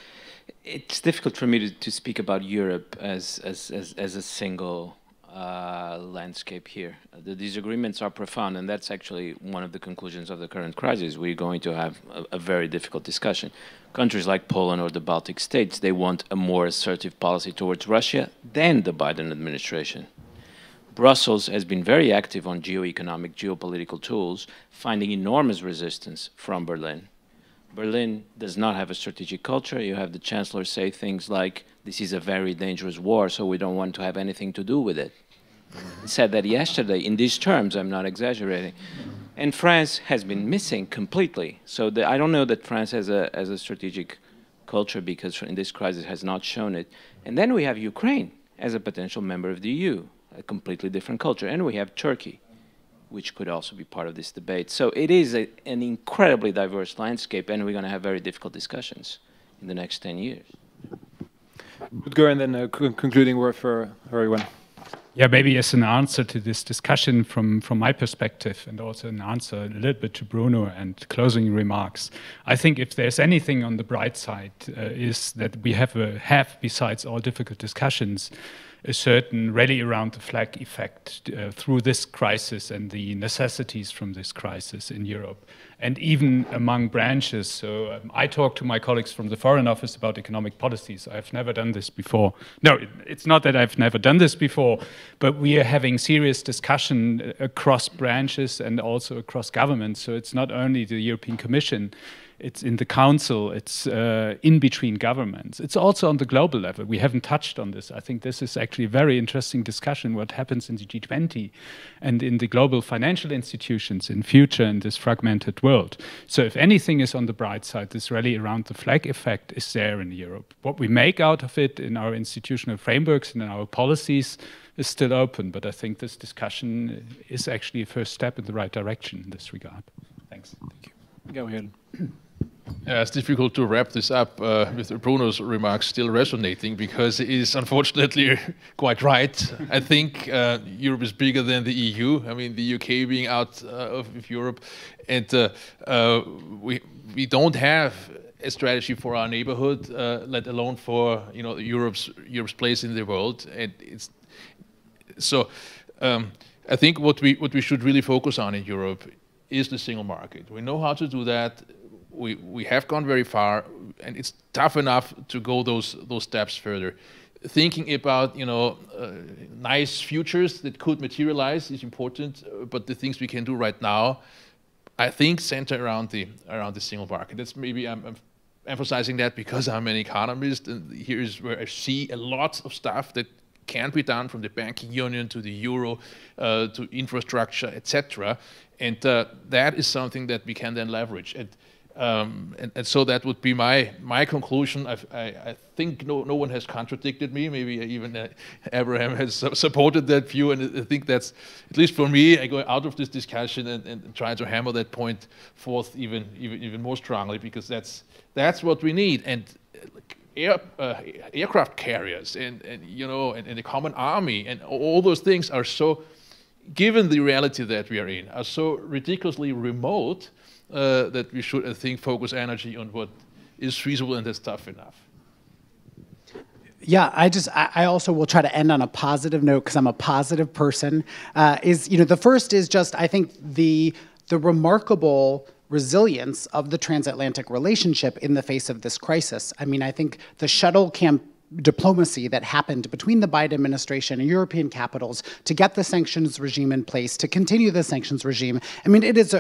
it's difficult for me to speak about Europe as a single landscape here. The disagreements are profound, and that's actually one of the conclusions of the current crisis. We're going to have a very difficult discussion. Countries like Poland or the Baltic states, they want a more assertive policy towards Russia than the Biden administration. Brussels has been very active on geoeconomic, geopolitical tools, finding enormous resistance from Berlin. Berlin does not have a strategic culture. You have the chancellor say things like, this is a very dangerous war, so we don't want to have anything to do with it. He said that yesterday in these terms, I'm not exaggerating. And France has been missing completely. So I don't know that France has a strategic culture, because in this crisis has not shown it. And then we have Ukraine as a potential member of the EU, a completely different culture. And we have Turkey, which could also be part of this debate. So it is an incredibly diverse landscape, and we're going to have very difficult discussions in the next 10 years. Rutger, and then a concluding word for everyone. Yeah, maybe as an answer to this discussion from my perspective, and also an answer a little bit to Bruno and closing remarks. I think if there's anything on the bright side is that we have, besides all difficult discussions, a certain rally around the flag effect through this crisis and the necessities from this crisis in Europe, and even among branches. So I talk to my colleagues from the Foreign Office about economic policies. I've never done this before. No, it's not that I've never done this before, but we are having serious discussion across branches and also across governments. So it's not only the European Commission, it's in the Council, it's in between governments. It's also on the global level. We haven't touched on this. I think this is actually a very interesting discussion, what happens in the G20 and in the global financial institutions in future in this fragmented world. So if anything is on the bright side, this rally around the flag effect is there in Europe. What we make out of it in our institutional frameworks and in our policies is still open, but I think this discussion is actually a first step in the right direction in this regard. Thanks. Thank you. Go ahead. It's difficult to wrap this up with Bruno's remarks still resonating, because it is unfortunately quite right. I think Europe is bigger than the EU. I mean, the UK being out of Europe, and we don't have a strategy for our neighborhood, let alone for Europe's place in the world. And it's so I think what we should really focus on in Europe is the single market. We know how to do that. We have gone very far, and it's tough enough to go those steps further. Thinking about nice futures that could materialize is important, but the things we can do right now, I think, center around the single market. That's maybe I'm emphasizing that because I'm an economist, and here is where I see a lot of stuff that can be done, from the banking union to the euro to infrastructure, etc. And that is something that we can then leverage. And so that would be my conclusion. I think no one has contradicted me. Maybe even Abraham has supported that view, and I think that's, at least for me, I go out of this discussion and try to hammer that point forth even more strongly, because that's what we need. And aircraft carriers and the common army and all those things are so, given the reality that we are in, are so ridiculously remote. That we should, I think, focus energy on what is feasible, and that's tough enough. Yeah, I also will try to end on a positive note, because I'm a positive person. The first is just, I think, the remarkable resilience of the transatlantic relationship in the face of this crisis. I mean, I think the shuttle diplomacy that happened between the Biden administration and European capitals to get the sanctions regime in place, to continue the sanctions regime. I mean, it is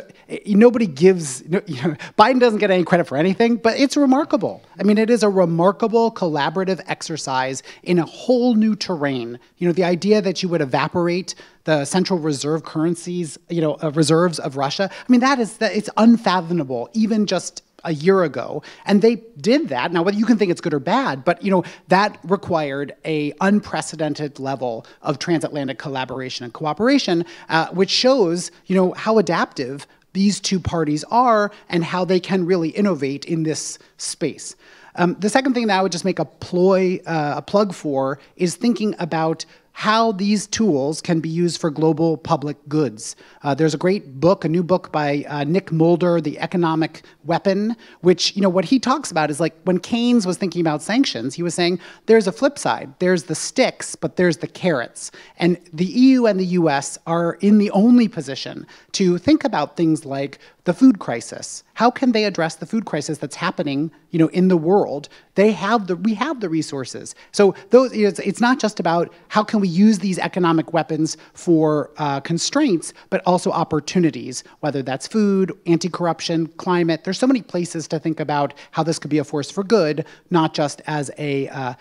nobody gives, Biden doesn't get any credit for anything, but it's remarkable. I mean, it is a remarkable collaborative exercise in a whole new terrain. The idea that you would evaporate the central reserve currencies, reserves of Russia. I mean, it's unfathomable, even just a year ago, and they did that. Now, whether you can think it's good or bad, but that required a unprecedented level of transatlantic collaboration and cooperation, which shows how adaptive these two parties are and how they can really innovate in this space. The second thing that I would just make a plug for is thinking about how these tools can be used for global public goods. There's a great book, a new book by Nick Mulder, The Economic Weapon, which, what he talks about is like when Keynes was thinking about sanctions, he was saying there's a flip side. There's the sticks, but there's the carrots. And the EU and the US are in the only position to think about things like the food crisis. How can they address the food crisis that's happening, in the world? We have the resources. So it's not just about how can we use these economic weapons for constraints, but also opportunities, whether that's food, anti-corruption, climate. There's so many places to think about how this could be a force for good, not just as a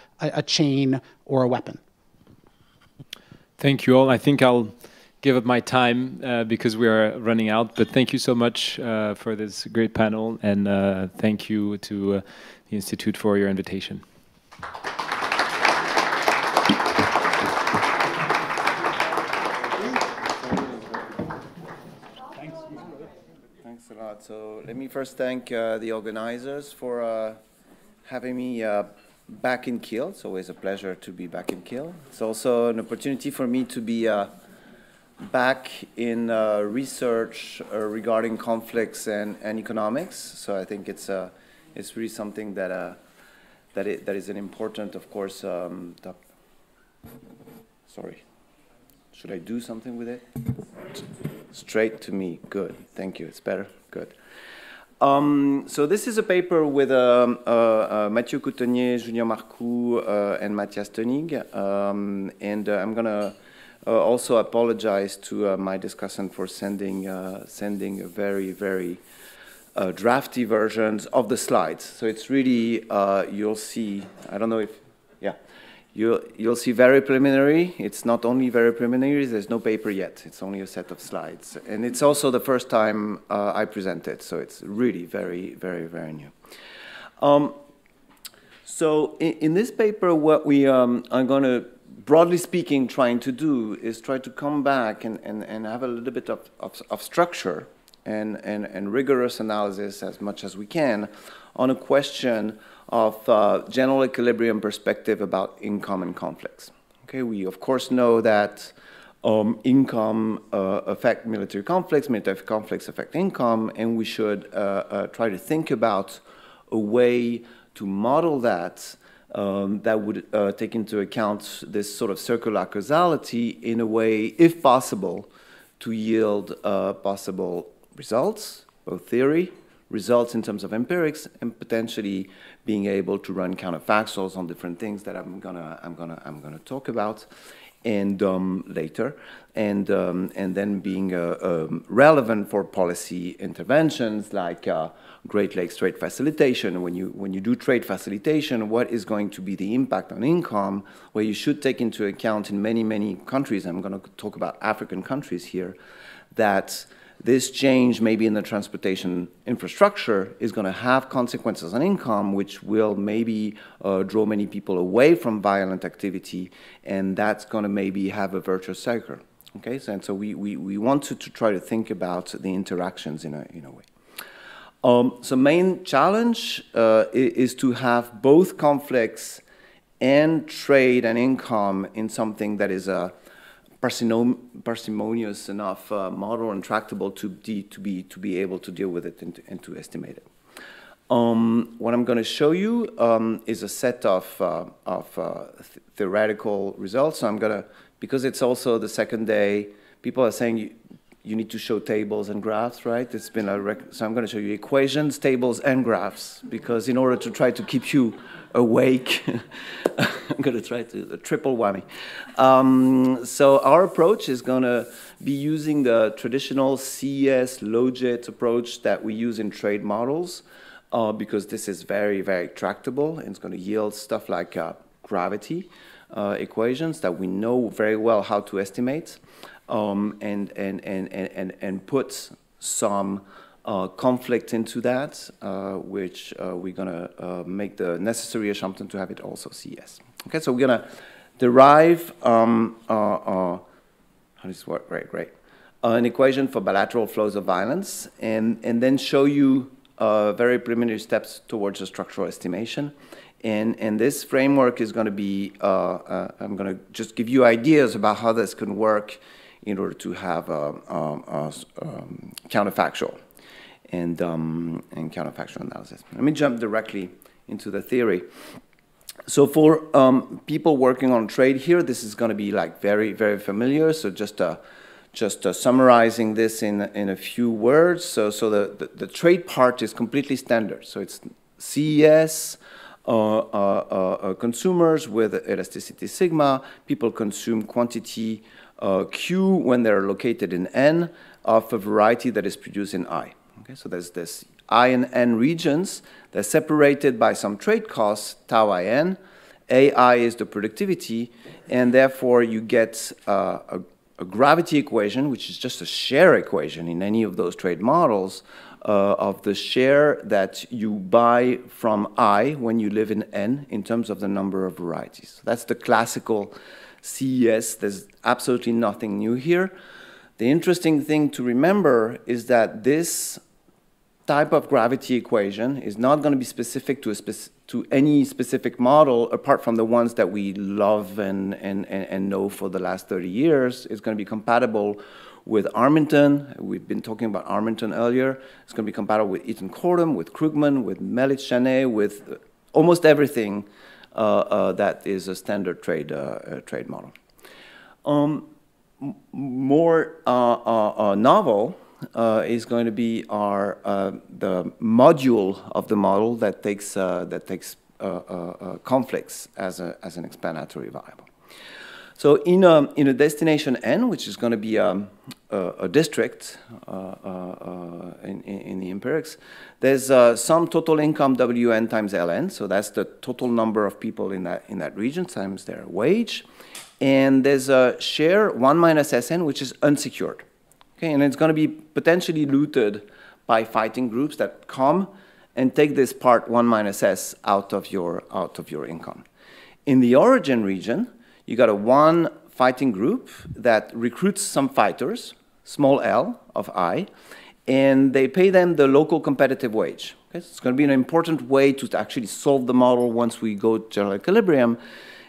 chain or a weapon. Thank you all. I think I'll give up my time because we are running out, but thank you so much for this great panel, and thank you to the Institute for your invitation. Thanks a lot. So let me first thank the organizers for having me back in Kiel. It's always a pleasure to be back in Kiel. It's also an opportunity for me to be back in research regarding conflicts and economics. So I think it's really something that is an important, of course. Sorry, should I do something with it? Straight to me. Good. Thank you. It's better. Good. So this is a paper with Mathieu Coutonier, Julien Marcoux, and Matthias Tönig. And I'm going to also apologize to my discussant for sending very, very drafty versions of the slides. So it's really, you'll see, I don't know if, yeah, you'll see very preliminary. It's not only very preliminary, there's no paper yet. It's only a set of slides. And it's also the first time I present it, so it's really very, very, very new. So in this paper, what we are going to, broadly speaking, trying to do is try to come back and have a little bit of structure and rigorous analysis as much as we can on a question of general equilibrium perspective about income and conflicts. Okay, we of course know that income affect military conflicts affect income, and we should try to think about a way to model that that would take into account this sort of circular causality in a way, if possible, to yield possible results, both theory, results in terms of empirics, and potentially being able to run counterfactuals on different things that I'm gonna talk about, and later, and then being relevant for policy interventions like Great Lakes trade facilitation. When you do trade facilitation, what is going to be the impact on income? Where you should take into account in many countries. I'm going to talk about African countries here, that this change maybe in the transportation infrastructure is going to have consequences on income, which will maybe draw many people away from violent activity, and that's going to maybe have a virtuous cycle. Okay, so we want to try to think about the interactions in a way. So main challenge is to have both conflicts and trade and income in something that is a parsimonious enough model and tractable to be able to deal with it and to estimate it. What I'm going to show you is a set of theoretical results. So I'm going to, because it's also the second day, people are saying you need to show tables and graphs, right? It's been so I'm going to show you equations, tables, and graphs, because in order to try to keep you awake, I'm going to try to a triple whammy. So our approach is going to be using the traditional CES logit approach that we use in trade models, because this is very, very tractable, and it's going to yield stuff like gravity equations that we know very well how to estimate, and put some conflict into that, which we're going to make the necessary assumption to have it also CES. Okay, so we're going to derive, how does this work? Great. An equation for bilateral flows of violence, and then show you very preliminary steps towards a structural estimation. And this framework is going to be, I'm going to just give you ideas about how this can work in order to have counterfactual and counterfactual analysis. Let me jump directly into the theory. So for people working on trade here, this is going to be like very, very familiar. So just summarizing this in a few words. So the trade part is completely standard. So it's CES, consumers with elasticity sigma. People consume quantity Q when they're located in N of a variety that is produced in I. Okay, so there's this I and N regions. They're separated by some trade costs, tau IN. AI is the productivity, and therefore you get a gravity equation, which is just a share equation in any of those trade models, of the share that you buy from I when you live in N in terms of the number of varieties. That's the classical CES. There's absolutely nothing new here. The interesting thing to remember is that this type of gravity equation is not going to be specific to any specific model apart from the ones that we love and know for the last 30 years. It's going to be compatible with Arminton. We've been talking about Arminton earlier. It's going to be compatible with Eaton-Kortum, with Krugman, with Melich-Chanay, with almost everything that is a standard trade model. More novel is going to be the module of the model that takes conflicts as an explanatory variable. So in a destination N, which is going to be a district in the empirics, there's some total income WN times LN. So that's the total number of people in that region times their wage. And there's a share 1 minus SN, which is unsecured. Okay, and it's going to be potentially looted by fighting groups that come and take this part 1 minus S out of your income. In the origin region, you got a one fighting group that recruits some fighters, small l of I, and they pay them the local competitive wage. Okay, so it's going to be an important way to actually solve the model once we go to general equilibrium,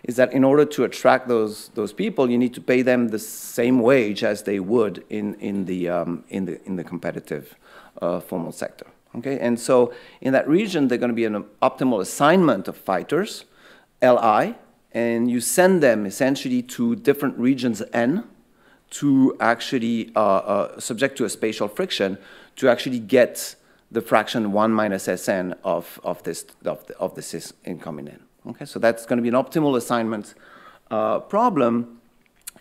is that in order to attract those people, you need to pay them the same wage as they would in the competitive formal sector. Okay, and so in that region, they're going to be an optimal assignment of fighters, Li, and you send them essentially to different regions N to actually subject to a spatial friction to actually get the fraction 1 minus Sn of this income in N. Okay, so that's going to be an optimal assignment problem.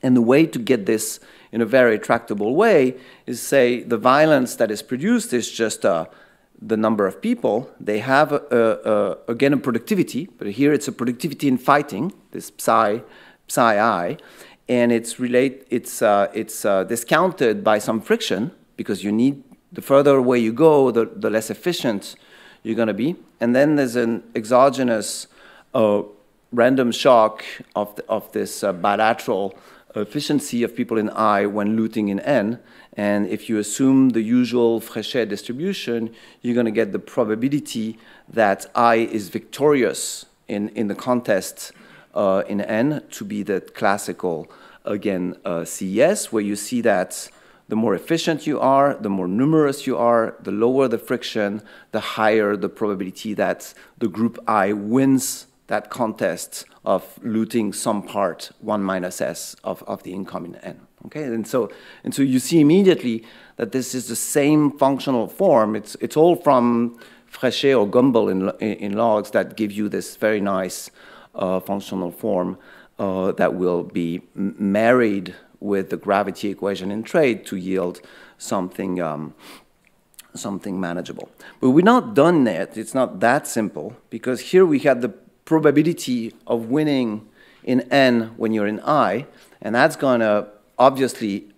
And the way to get this in a very tractable way is, say, the violence that is produced is just the number of people. They have, again, a productivity, but here it's a productivity in fighting, this psi I, and it's discounted by some friction, because you need, the further away you go, the less efficient you're going to be. And then there's an exogenous random shock of this bilateral efficiency of people in I when looting in N. And if you assume the usual Fréchet distribution, you're going to get the probability that I is victorious in the contest in N to be the classical, again, CES, where you see that the more efficient you are, the more numerous you are, the lower the friction, the higher the probability that the group I wins that contest of looting some part 1 minus S of the income in N. Okay, and so you see immediately that this is the same functional form. It's all from Fréchet or Gumbel in logs that give you this very nice functional form that will be married with the gravity equation in trade to yield something something manageable. But we're not done yet. It's not that simple, because here we have the probability of winning in N when you're in I, and that's going to obviously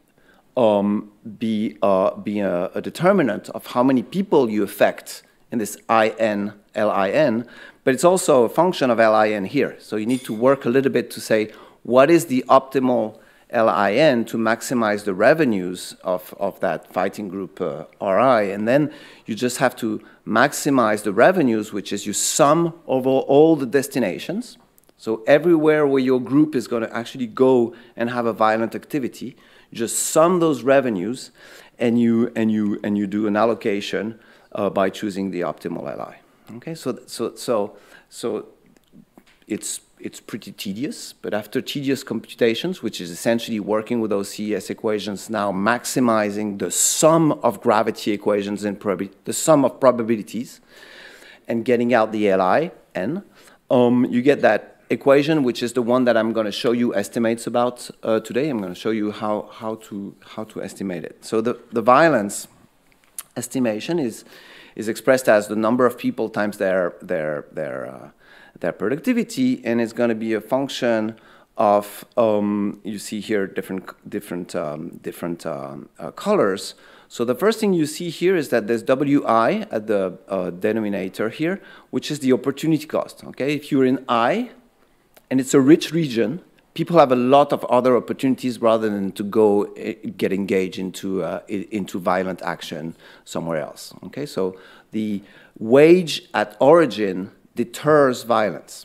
be a determinant of how many people you affect in this IN, LIN, but it's also a function of LIN here. So you need to work a little bit to say, what is the optimal LIN to maximize the revenues of that fighting group RI, and then you just have to maximize the revenues, which is you sum over all the destinations. So everywhere where your group is going to actually go and have a violent activity, you just sum those revenues, and you do an allocation by choosing the optimal LI. Okay, so it's pretty tedious, but after tedious computations, which is essentially working with those CES equations, now maximizing the sum of gravity equations and the sum of probabilities, and getting out the LIN, you get that equation, which is the one that I'm going to show you estimates about today. I'm going to show you how to estimate it. So the violence estimation is expressed as the number of people times their productivity, and it's going to be a function of you see here different colors. So the first thing you see here is that there's WI at the denominator here, which is the opportunity cost, okay? If you're in I, and it's a rich region, people have a lot of other opportunities rather than to go get engaged into violent action somewhere else, okay? So the wage at origin deters violence.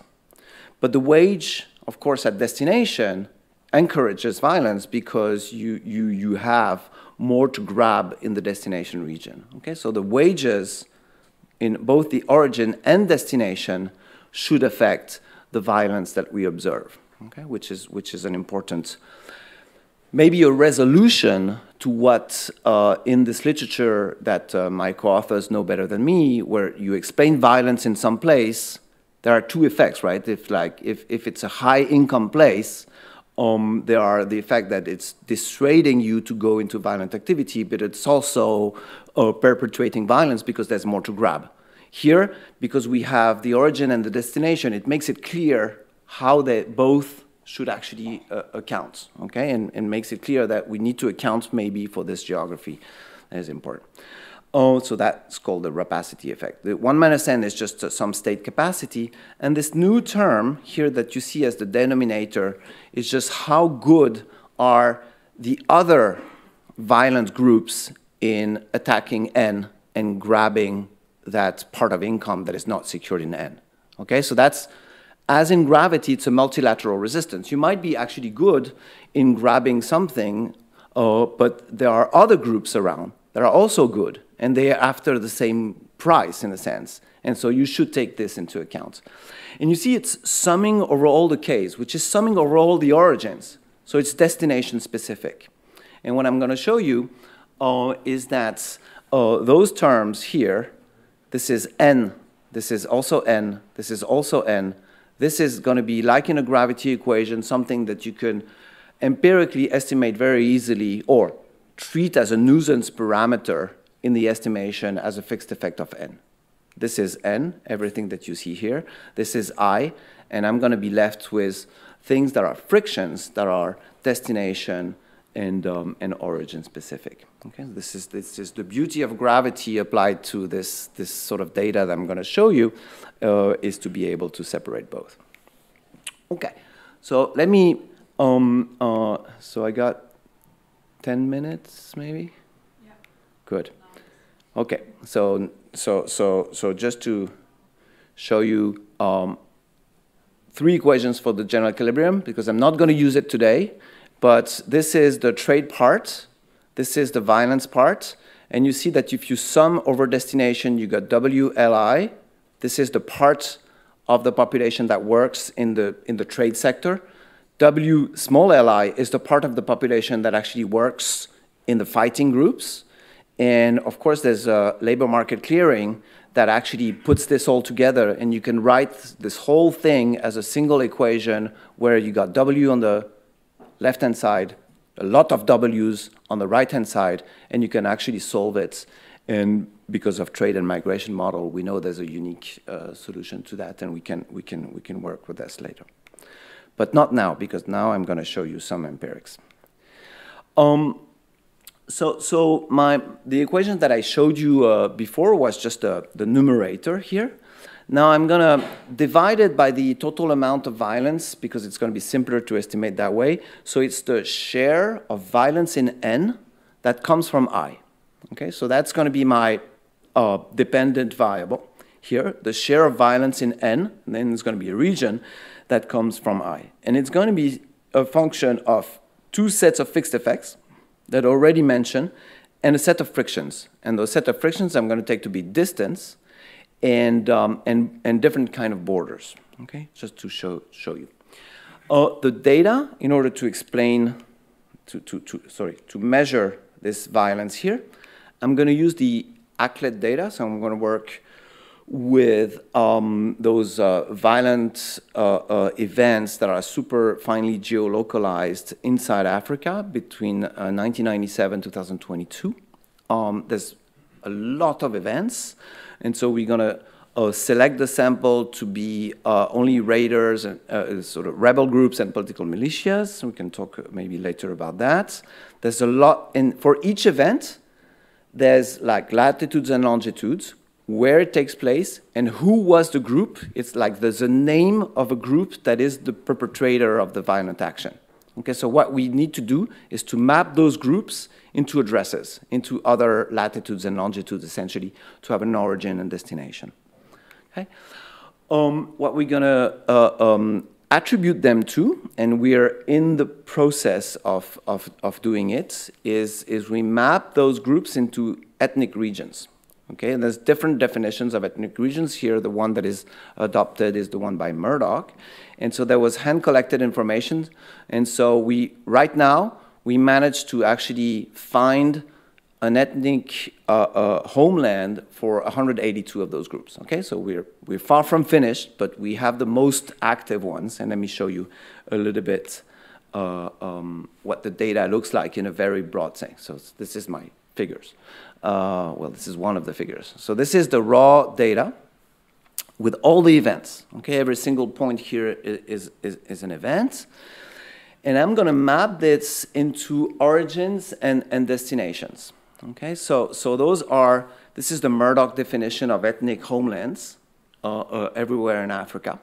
But the wage, of course, at destination encourages violence because you have more to grab in the destination region. Okay, so the wages in both the origin and destination should affect the violence that we observe. Okay, which is an important, maybe a resolution to what in this literature that my co-authors know better than me, where you explain violence in some place, there are two effects, right? If it's a high income place, there are the effect that it's dissuading you to go into violent activity, but it's also perpetuating violence because there's more to grab. Here, because we have the origin and the destination, it makes it clear how they both should actually account, okay? And makes it clear that we need to account maybe for this geography. That is important. Oh, so that's called the rapacity effect. The 1 minus n is just some state capacity, and this new term here that you see as the denominator is just how good are the other violent groups in attacking n and grabbing that part of income that is not secured in n. Okay, so that's, as in gravity, it's a multilateral resistance. You might be actually good in grabbing something, but there are other groups around that are also good, and they are after the same price in a sense. And so you should take this into account. And you see it's summing over all the Ks, which is summing over all the origins. So it's destination specific. And what I'm going to show you is that those terms here, this is n, this is also n, this is also n. This is going to be like in a gravity equation, something that you can empirically estimate very easily or treat as a nuisance parameter in the estimation as a fixed effect of n. This is n, everything that you see here. This is I, and I'm going to be left with things that are frictions that are destination and origin specific. Okay, this is the beauty of gravity applied to this sort of data that I'm going to show you, is to be able to separate both. Okay, so let me. So I got 10 minutes, maybe? Yeah. Good. Okay, so just to show you 3 equations for the general equilibrium, because I'm not going to use it today, but this is the trade part, this is the violence part, and you see that if you sum over destination, you got WLI. This is the part of the population that works in the trade sector. W small li is the part of the population that actually works in the fighting groups. And of course, there's a labor market clearing that actually puts this all together, and you can write this whole thing as a single equation where you got W on the left-hand side, a lot of W's on the right-hand side, and you can actually solve it. And because of trade and migration model, we know there's a unique solution to that, and we can work with this later. But not now, because now I'm going to show you some empirics. So the equation that I showed you before was just the numerator here. Now I'm going to divide it by the total amount of violence, because it's going to be simpler to estimate that way. So it's the share of violence in N that comes from I. Okay, so that's going to be my dependent variable here, the share of violence in N, and then it's going to be a region that comes from I. And it's going to be a function of 2 sets of fixed effects that I already mentioned, and a set of frictions. And those set of frictions I'm going to take to be distance and different kind of borders, okay, just to show you. The data, in order to explain, to measure this violence here, I'm going to use the ACLED data, so I'm going to work with those violent events that are super finely geolocalized inside Africa between 1997 and 2022. There's a lot of events, and so we're going to select the sample to be only raiders and sort of rebel groups and political militias. We can talk maybe later about that. There's a lot, and for each event, there's like latitudes and longitudes, where it takes place, and who was the group. It's like there's a name of a group that is the perpetrator of the violent action. Okay, so what we need to do is to map those groups into addresses, into other latitudes and longitudes, essentially, to have an origin and destination. Okay? What we're gonna attribute them to, and we're in the process of doing it, is we map those groups into ethnic regions. Okay, and there's different definitions of ethnic regions here. The one that is adopted is the one by Murdoch. And so there was hand-collected information. And so right now, we managed to actually find an ethnic homeland for 182 of those groups. Okay, so we're far from finished, but we have the most active ones. And let me show you a little bit what the data looks like in a very broad sense. So this is my figures. Well, this is one of the figures. So this is the raw data with all the events. Okay, every single point here is an event. And I'm going to map this into origins and destinations. Okay, so this is the Murdoch definition of ethnic homelands everywhere in Africa.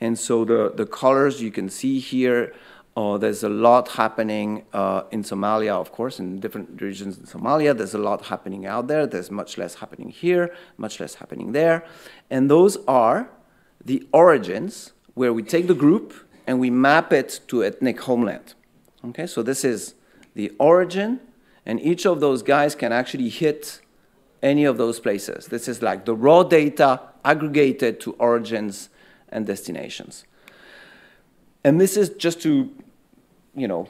And so the colors you can see here, there's a lot happening in Somalia, of course, in different regions in Somalia. There's a lot happening out there. There's much less happening here, much less happening there. And those are the origins where we take the group and we map it to ethnic homeland. Okay, so this is the origin, and each of those guys can actually hit any of those places. This is like the raw data aggregated to origins and destinations. And this is just to, you know,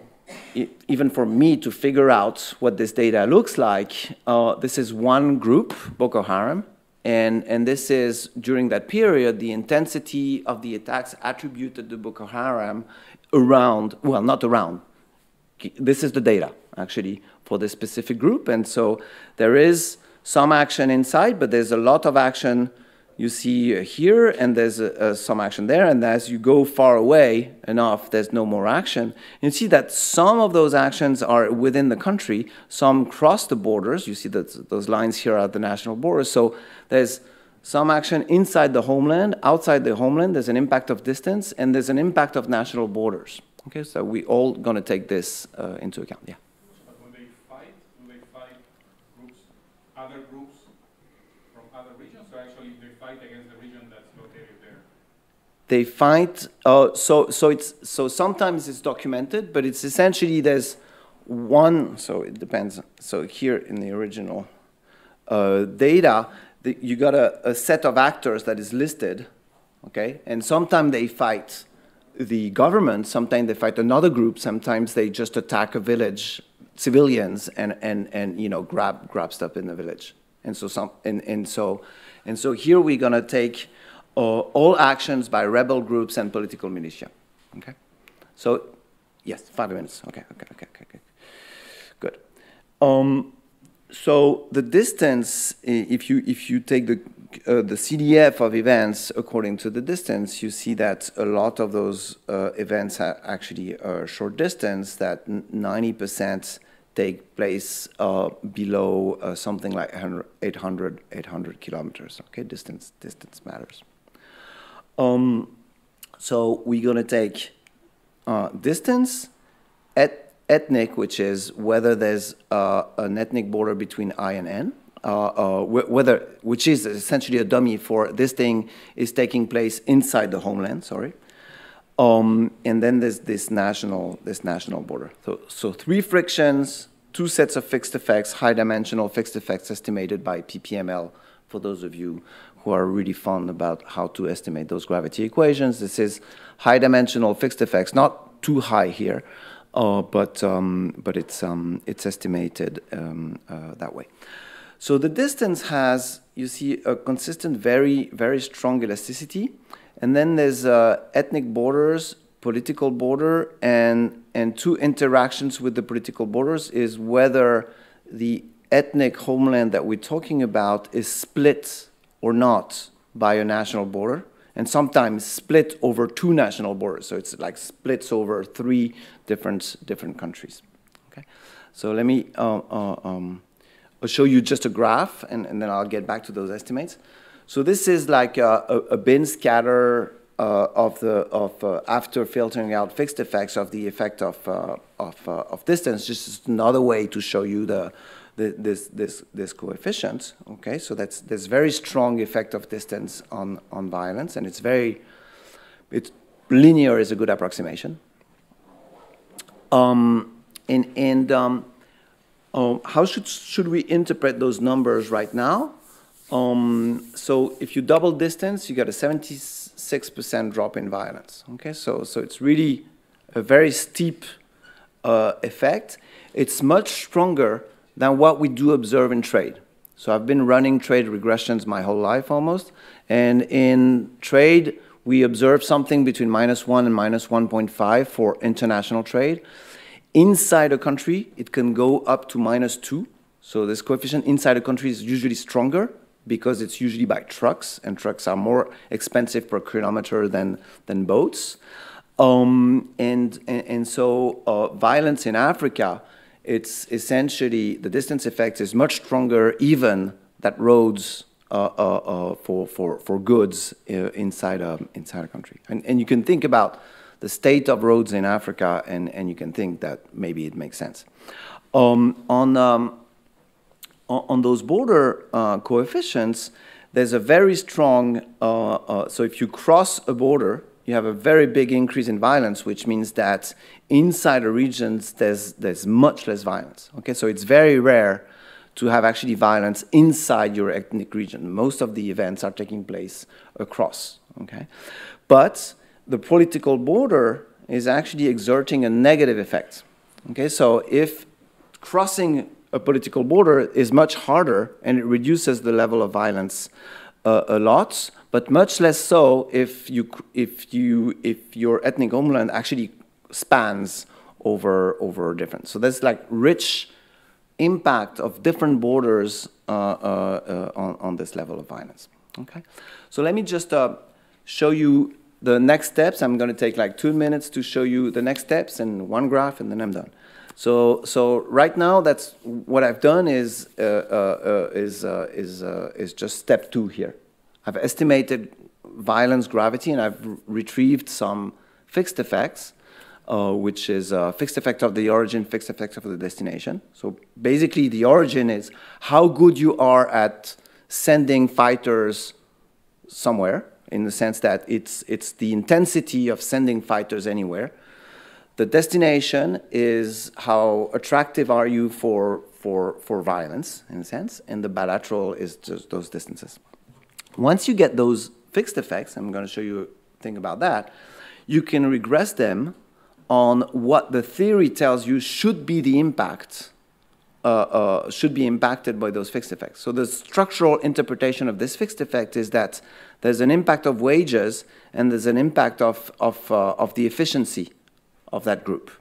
even for me to figure out what this data looks like. This is one group, Boko Haram, and this is, during that period, the intensity of the attacks attributed to Boko Haram around, well, not around, this is the data, actually, for this specific group. And so there is some action inside, but there's a lot of action you see here, and there's some action there, and as you go far away enough, there's no more action. You see that some of those actions are within the country, some cross the borders. You see that those lines here are the national borders. So there's some action inside the homeland, outside the homeland, there's an impact of distance, and there's an impact of national borders. Okay, so we all gonna take this into account, yeah. But when they fight, do they fight groups, other groups from other regions, or actually they fight against the region that's located there? They fight, so sometimes it's documented, but it's essentially there's one, so it depends. So here in the original data, you got a set of actors that is listed, okay? And sometimes they fight the government, sometimes they fight another group, sometimes they just attack a village, civilians, and you know, grab stuff in the village. And so here we're gonna take all actions by rebel groups and political militia. Okay, so yes, 5 minutes. Okay. Good. So the distance, if you take the CDF of events according to the distance, you see that a lot of those events are actually short distance. That 90% take place below something like 800 kilometers. Okay, distance matters. So we're gonna take distance, ethnic, which is whether there's an ethnic border between I and N, which is essentially a dummy for this thing is taking place inside the homeland. Sorry. And then there's this national border. So 3 frictions, 2 sets of fixed effects, high-dimensional fixed effects estimated by PPML. For those of you who are really fond about how to estimate those gravity equations, this is high-dimensional fixed effects, not too high here, but it's estimated that way. So the distance has, you see, a consistent, very, very strong elasticity. And then there's ethnic borders, political border, and 2 interactions with the political borders is whether the ethnic homeland that we're talking about is split or not by a national border, and sometimes split over 2 national borders. So it's like splits over 3 different countries. Okay, so let me I'll show you just a graph, and then I'll get back to those estimates. So this is like a bin scatter after filtering out fixed effects of the effect of distance. Just another way to show you this coefficient. Okay, so there's very strong effect of distance on violence, and it's linear is a good approximation. How should we interpret those numbers right now? So if you double distance, you get a 76% drop in violence. Okay, so it's really a very steep effect. It's much stronger than what we do observe in trade. So I've been running trade regressions my whole life almost, and in trade we observe something between -1 and -1.5 for international trade. Inside a country, it can go up to -2. So this coefficient inside a country is usually stronger because it's usually by trucks, and trucks are more expensive per kilometer than boats. So violence in Africa, it's essentially, the distance effect is much stronger even than roads for goods inside a country. And you can think about the state of roads in Africa, and you can think that maybe it makes sense. On those border coefficients, there's a very strong, so if you cross a border, you have a very big increase in violence, which means that inside the regions, there's much less violence. Okay, so it's very rare to have actually violence inside your ethnic region. Most of the events are taking place across. Okay, but the political border is actually exerting a negative effect. Okay, so if crossing a political border is much harder, and it reduces the level of violence a lot, but much less so if your ethnic homeland actually spans over different. So there's like rich impact of different borders on this level of violence. Okay, so let me just show you the next steps. I'm going to take like 2 minutes to show you the next steps and one graph, and then I'm done. So right now, that's what I've done is just step 2 here. I've estimated violence gravity, and I've retrieved some fixed effects, which is fixed effect of the origin, fixed effect of the destination. So basically, the origin is how good you are at sending fighters somewhere, in the sense that it's the intensity of sending fighters anywhere. The destination is how attractive are you for violence, in a sense, and the bilateral is just those distances. Once you get those fixed effects, I'm going to show you a thing about that, you can regress them on what the theory tells you should be the impact, should be impacted by those fixed effects. So the structural interpretation of this fixed effect is that there's an impact of wages and there's an impact of the efficiency of that group.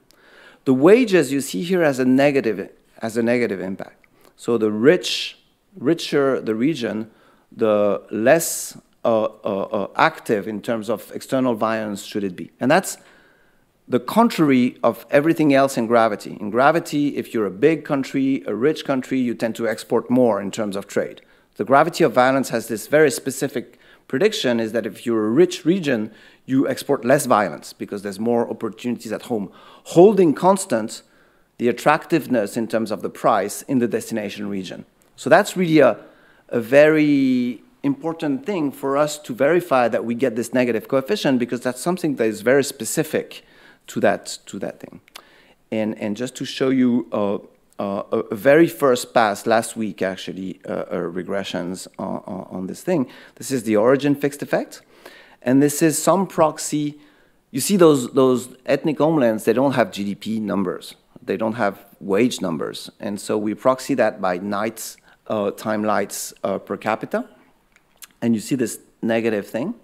The wages you see here as a negative impact. So the richer the region, the less active in terms of external violence should it be. And that's the contrary of everything else in gravity. In gravity, if you're a big country, a rich country, you tend to export more in terms of trade. The gravity of violence has this very specific prediction, is that if you're a rich region, you export less violence because there's more opportunities at home, holding constant the attractiveness in terms of the price in the destination region. So that's really a very important thing for us to verify that we get this negative coefficient, because that's something that is very specific to that thing. And just to show you a very first pass last week, actually, regressions on this thing. This is the origin fixed effect. And this is some proxy. You see those ethnic homelands, they don't have GDP numbers. They don't have wage numbers. And so we proxy that by nights, time lights per capita. And you see this negative thing.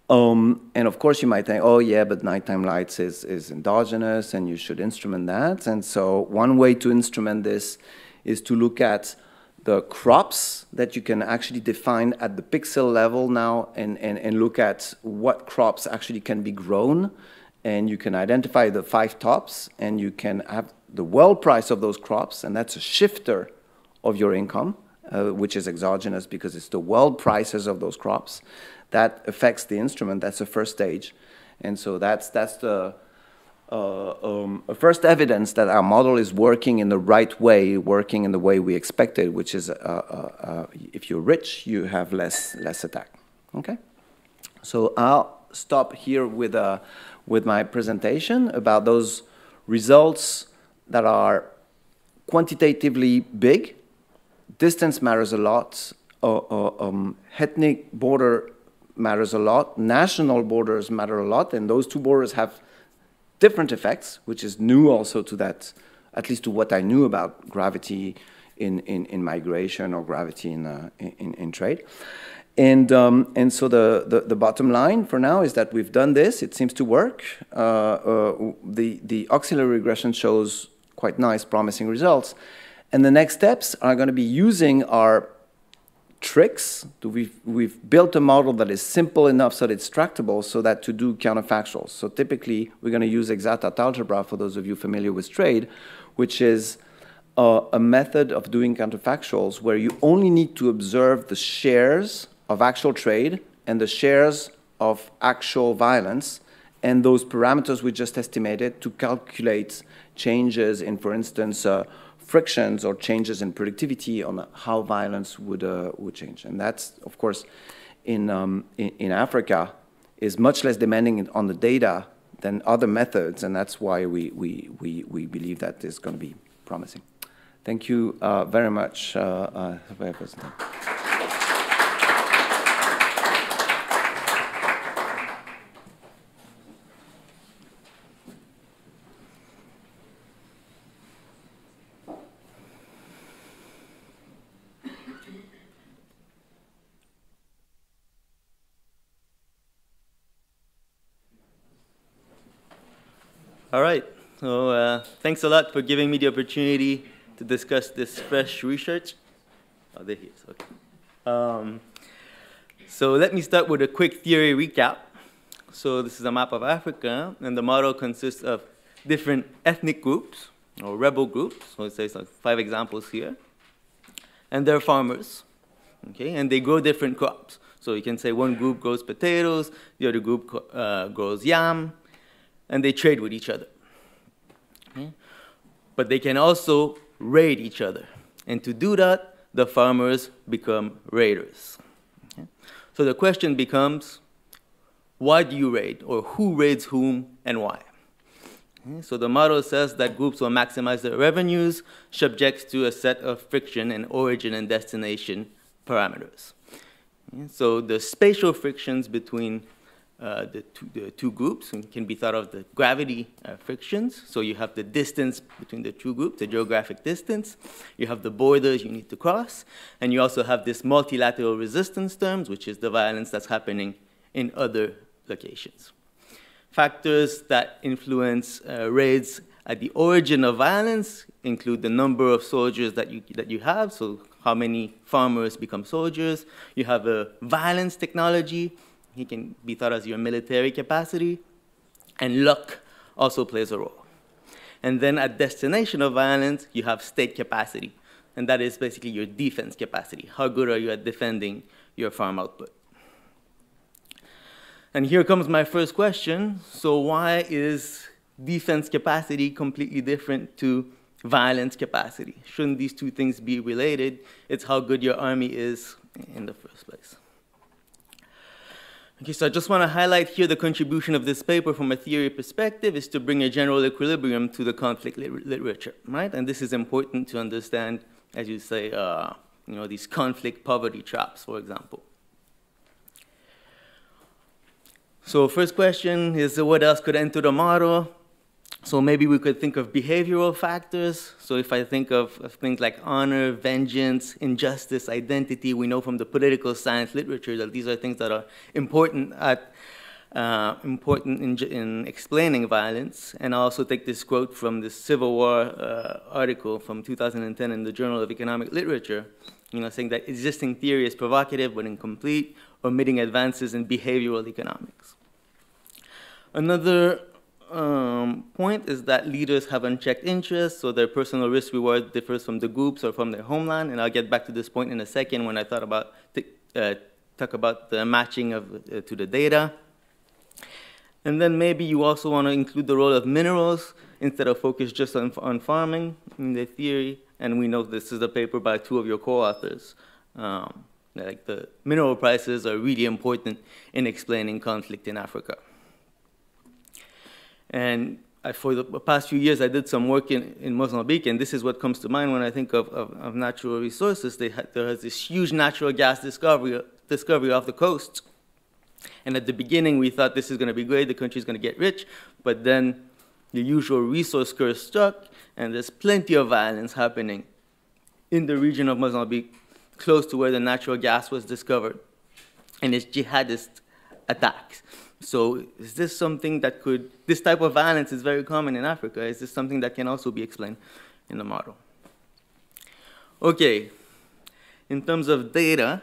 And of course you might think, oh yeah, but nighttime lights is endogenous and you should instrument that. And so one way to instrument this is to look at the crops that you can actually define at the pixel level now, and look at what crops actually can be grown. And you can identify the 5 tops, and you can have the world price of those crops, and that's a shifter of your income, which is exogenous because it's the world prices of those crops, that affects the instrument. That's the first stage. And so that's the first evidence that our model is working in the right way, working in the way we expected, which is if you're rich, you have less attack. Okay? So I'll stop here with my presentation about those results that are quantitatively big. Distance matters a lot. Ethnic border matters a lot. National borders matter a lot. And those two borders have different effects, which is new also to that, at least to what I knew about gravity in migration or gravity in trade. And so the bottom line for now is that we've done this. It seems to work. The auxiliary regression shows quite nice, promising results. And the next steps are going to be using our tricks. We've built a model that is simple enough so that it's tractable, so that to do counterfactuals. So typically, we're going to use exact algebra, for those of you familiar with trade, which is a method of doing counterfactuals where you only need to observe the shares of actual trade and the shares of actual violence, and those parameters we just estimated to calculate changes in, for instance, frictions or changes in productivity on how violence would change. And that's, of course, in Africa, is much less demanding on the data than other methods, and that's why we believe that is going to be promising. Thank you very much. All right, so thanks a lot for giving me the opportunity to discuss this fresh research. Oh, there he is, okay. So let me start with a quick theory recap. So this is a map of Africa, and the model consists of different ethnic groups, or rebel groups. So it says like 5 examples here. And they're farmers, okay? And they grow different crops. So you can say one group grows potatoes, the other group grows yam, and they trade with each other. Okay? But they can also raid each other. And to do that, the farmers become raiders. Okay? So the question becomes, why do you raid? Or who raids whom and why? Okay? So the model says that groups will maximize their revenues subject to a set of friction and origin and destination parameters. Okay? So the spatial frictions between the two groups can be thought of the gravity frictions. So you have the distance between the two groups, the geographic distance. You have the borders you need to cross. And you also have this multilateral resistance terms, which is the violence that's happening in other locations. Factors that influence raids at the origin of violence include the number of soldiers that you have, so how many farmers become soldiers. You have a violence technology. He can be thought as your military capacity. And luck also plays a role. And then at destination of violence, you have state capacity. And that is basically your defense capacity. How good are you at defending your farm output? And here comes my first question. So why is defense capacity completely different to violence capacity? Shouldn't these two things be related? It's how good your army is in the first place. Okay, so I just want to highlight here the contribution of this paper from a theory perspective is to bring a general equilibrium to the conflict literature, right? And this is important to understand, as you say, these conflict poverty traps, for example. So first question is, what else could enter the model? So maybe we could think of behavioral factors. So if I think of things like honor, vengeance, injustice, identity, we know from the political science literature that these are things that are important in explaining violence. And I also take this quote from this Civil War article from 2010 in the Journal of Economic Literature, saying that existing theory is provocative but incomplete, omitting advances in behavioral economics. Another point is that leaders have unchecked interests, so their personal risk reward differs from the groups or from their homeland. And I'll get back to this point in a second when I thought about talk about the matching of to the data. And then maybe you also want to include the role of minerals instead of focus just on farming in the theory. And we know this is a paper by two of your co-authors. Like the mineral prices are really important in explaining conflict in Africa. And for the past few years, I did some work in Mozambique, and this is what comes to mind when I think of natural resources. There was this huge natural gas discovery off the coast. And at the beginning, we thought this is going to be great, the country's going to get rich, but then the usual resource curse struck, and there's plenty of violence happening in the region of Mozambique, close to where the natural gas was discovered, and it's jihadist attacks. So is this something that could, this type of violence is very common in Africa, is this something that can also be explained in the model? Okay, in terms of data,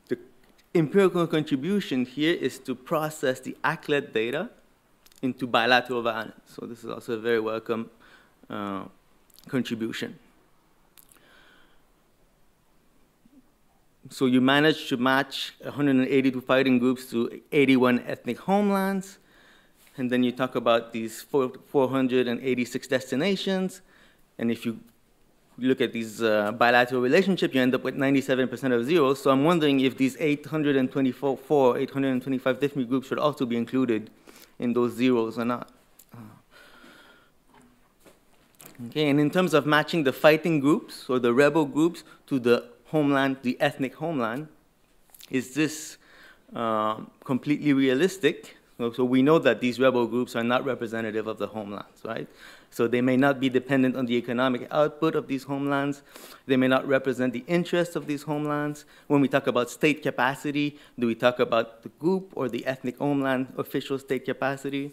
the empirical contribution here is to process the ACLED data into bilateral violence. So this is also a very welcome contribution. So you managed to match 182 fighting groups to 81 ethnic homelands. And then you talk about these 486 destinations. And if you look at these bilateral relationships, you end up with 97% of zeros. So I'm wondering if these 825 different groups should also be included in those zeros or not. Okay, and in terms of matching the fighting groups or the rebel groups to the homeland, the ethnic homeland, is this completely realistic? So we know that these rebel groups are not representative of the homelands, right? So they may not be dependent on the economic output of these homelands. They may not represent the interests of these homelands. When we talk about state capacity, do we talk about the group or the ethnic homeland official state capacity?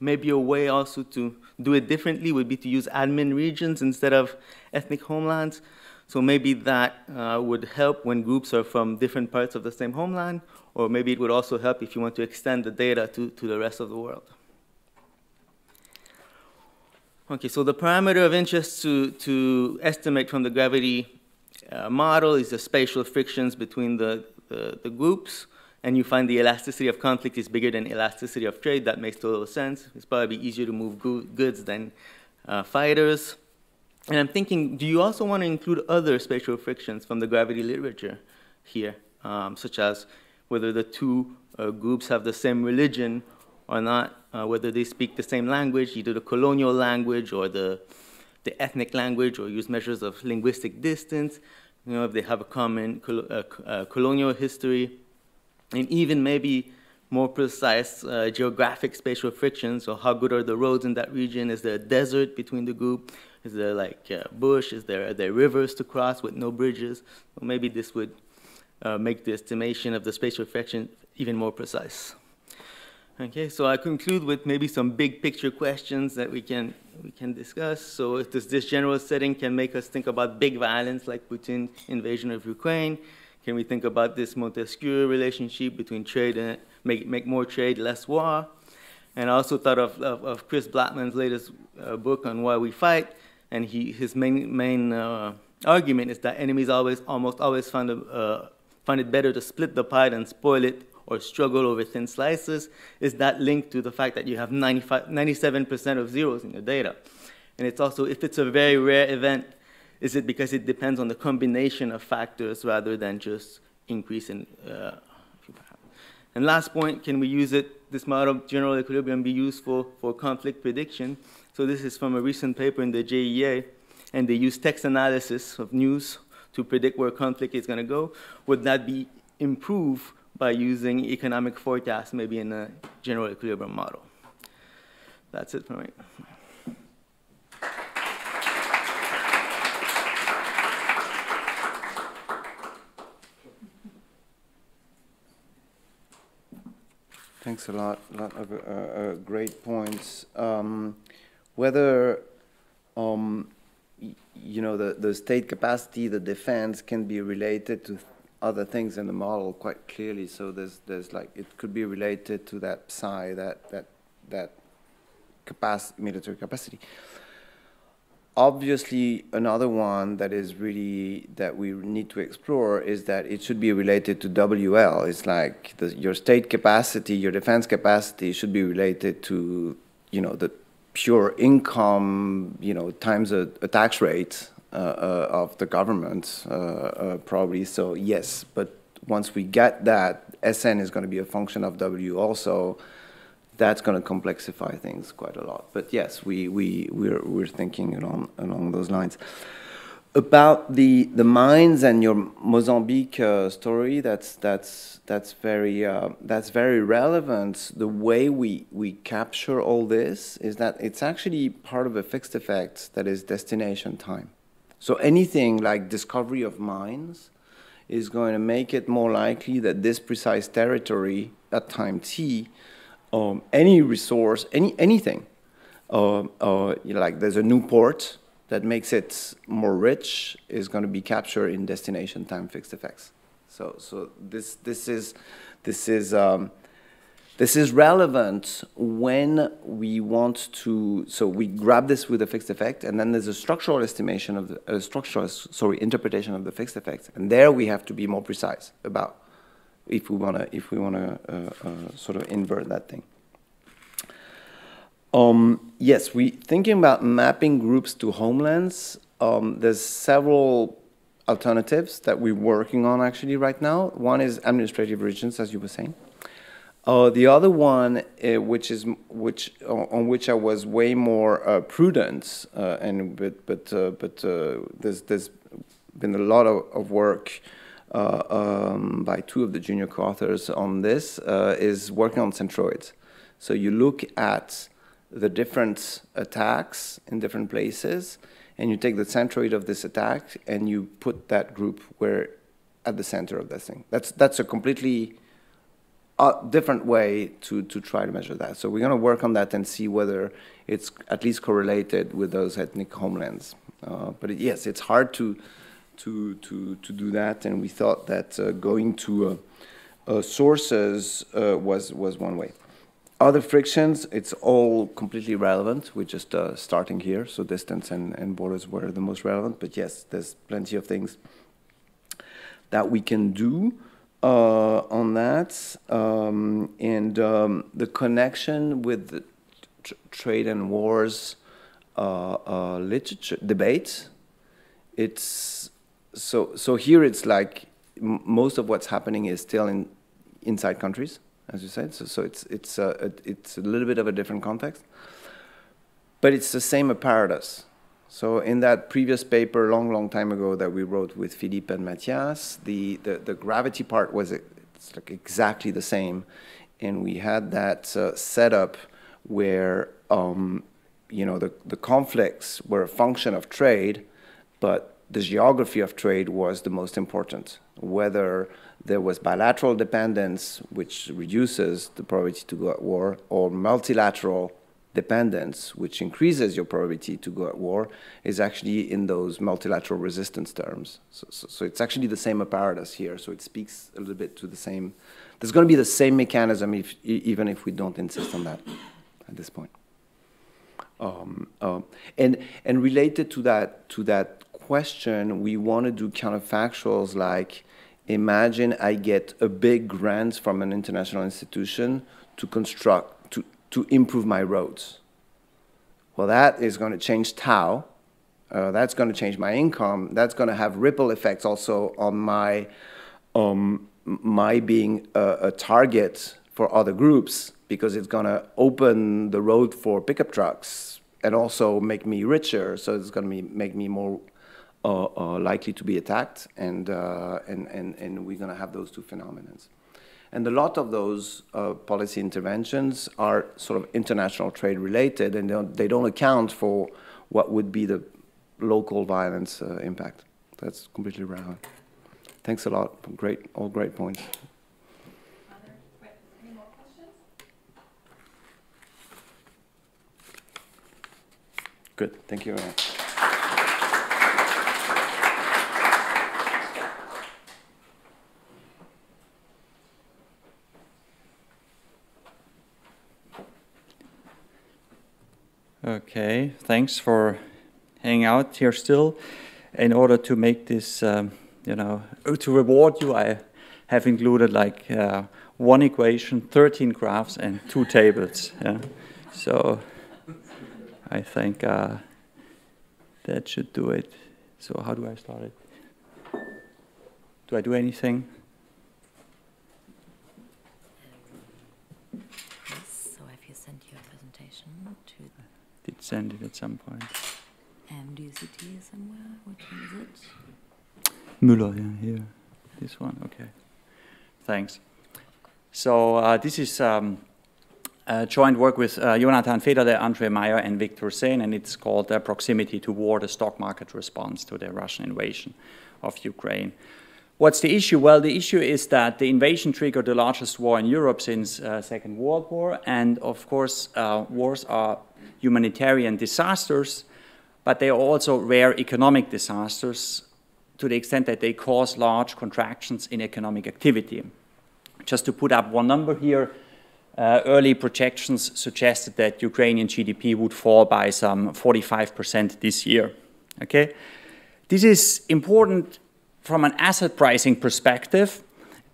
Maybe a way also to do it differently would be to use admin regions instead of ethnic homelands. So maybe that would help when groups are from different parts of the same homeland, or maybe it would also help if you want to extend the data to the rest of the world. Okay, so the parameter of interest to estimate from the gravity model is the spatial frictions between the groups, and you find the elasticity of conflict is bigger than elasticity of trade. That makes total sense. It's probably easier to move goods than fighters. And I'm thinking, do you also want to include other spatial frictions from the gravity literature here, such as whether the two groups have the same religion or not, whether they speak the same language, either the colonial language or the ethnic language, or use measures of linguistic distance, you know, if they have a common colonial history, and even maybe more precise geographic spatial frictions, so how good are the roads in that region? Is there a desert between the group? Is there like bush? Are there rivers to cross with no bridges? Well, maybe this would make the estimation of the spatial friction even more precise. Okay, so I conclude with maybe some big picture questions that we can discuss. So if this general setting can make us think about big violence like Putin's invasion of Ukraine, can we think about this Montesquieu relationship between trade and make more trade, less war? And I also thought of Chris Blackman's latest book on Why We Fight, and his main argument is that enemies almost always find it better to split the pie than spoil it or struggle over thin slices. Is that linked to the fact that you have 97% of zeros in your data? And it's also, if it's a very rare event, is it because it depends on the combination of factors rather than just increase in and last point, can we use this model of general equilibrium be useful for conflict prediction? So this is from a recent paper in the JEA, and they use text analysis of news to predict where conflict is going to go. Would that be improved by using economic forecasts, maybe in a general equilibrium model? That's it for me. Thanks a lot of great points. Whether you know the state capacity, the defense can be related to other things in the model quite clearly. So there's like it could be related to that psi, that that military capacity. Obviously, another one that is really that we need to explore is that it should be related to WL. It's like your state capacity, your defense capacity should be related to, you know, the pure income, you know, times a tax rate of the government, probably. So yes, but once we get that, SN is going to be a function of W also. That's going to complexify things quite a lot. But yes, we're thinking along those lines. About the mines and your Mozambique story, that's very relevant. The way we capture all this is that it's actually part of a fixed effect that is destination time. So anything like discovery of mines is going to make it more likely that this precise territory at time t, any resource, anything, you know, like there's a new port that makes it more rich, is going to be captured in destination time fixed effects. So this is relevant when we want to. So we grab this with a fixed effect, and then there's a structural estimation of the interpretation of the fixed effect, and there we have to be more precise about if we want to sort of invert that thing. Yes, thinking about mapping groups to homelands. There's several alternatives that we're working on actually right now. One is administrative regions, as you were saying. The other one, on which I was way more prudent, but there's been a lot of work by two of the junior co-authors on this, is working on centroids. So you look at the different attacks in different places, and you take the centroid of this attack and you put that group at the center of this thing. That's a completely different way to try to measure that. So we're going to work on that and see whether it's at least correlated with those ethnic homelands. But yes, it's hard to do that, and we thought that going to sources was one way. Other frictions, it's all completely relevant. We're just starting here, so distance and borders were the most relevant. But yes, there's plenty of things that we can do on that. The connection with the trade and wars literature debate, it's so here it's like most of what's happening is still inside countries, as you said. So it's a little bit of a different context, but it's the same apparatus. So in that previous paper, long time ago, that we wrote with Philippe and Mathias, the gravity part was it's like exactly the same, and we had that setup where you know, the conflicts were a function of trade, but the geography of trade was the most important. Whether there was bilateral dependence, which reduces the probability to go at war, or multilateral dependence, which increases your probability to go at war, is actually in those multilateral resistance terms. So it's actually the same apparatus here, so it speaks a little bit to the same. There's going to be the same mechanism even if we don't insist on that at this point. And related to that question, we want to do counterfactuals like, imagine I get a big grant from an international institution to improve my roads. Well, that is going to change Tau. That's going to change my income. That's going to have ripple effects also on my being a target for other groups, because it's going to open the road for pickup trucks and also make me richer. So it's going to make me more likely to be attacked, and we're going to have those two phenomena. And a lot of those policy interventions are sort of international trade related, and they don't account for what would be the local violence impact. That's completely relevant. Thanks a lot. All great points. Any more questions? Good. Thank you very much. Okay, thanks for hanging out here still. In order to make this, you know, to reward you, I have included like one equation, 13 graphs, and 2 tables. Yeah? So I think that should do it. So how do I start it? Do I do anything? Yes, so have you sent your presentation to... Did send it at some point. Do you see it here somewhere? Which one is it? Müller, yeah, here. This one, okay. Thanks. So this is joint work with Jonathan Federle, Andre Meyer, and Victor Sen, and it's called Proximity to War, the Stock Market Response to the Russian Invasion of Ukraine. What's the issue? Well, the issue is that the invasion triggered the largest war in Europe since Second World War, and of course, wars are humanitarian disasters, but they are also rare economic disasters to the extent that they cause large contractions in economic activity. Just to put up one number here, early projections suggested that Ukrainian GDP would fall by some 45% this year. Okay? This is important from an asset pricing perspective,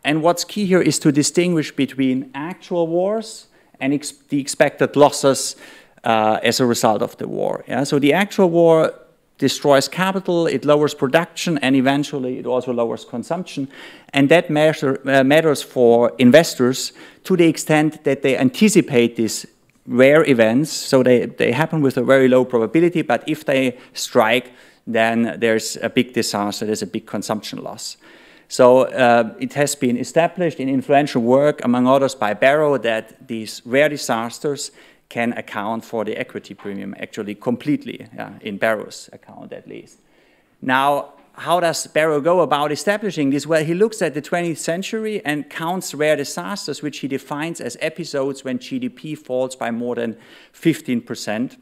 and what's key here is to distinguish between actual wars and the expected losses as a result of the war. Yeah? So the actual war destroys capital, it lowers production, and eventually it also lowers consumption. And that matters for investors to the extent that they anticipate these rare events. So they happen with a very low probability, but if they strike, then there's a big disaster, there's a big consumption loss. So it has been established in influential work, among others by Barrow, that these rare disasters can account for the equity premium actually completely, in Barrow's account at least. Now, how does Barrow go about establishing this? Well, he looks at the 20th century and counts rare disasters, which he defines as episodes when GDP falls by more than 15%.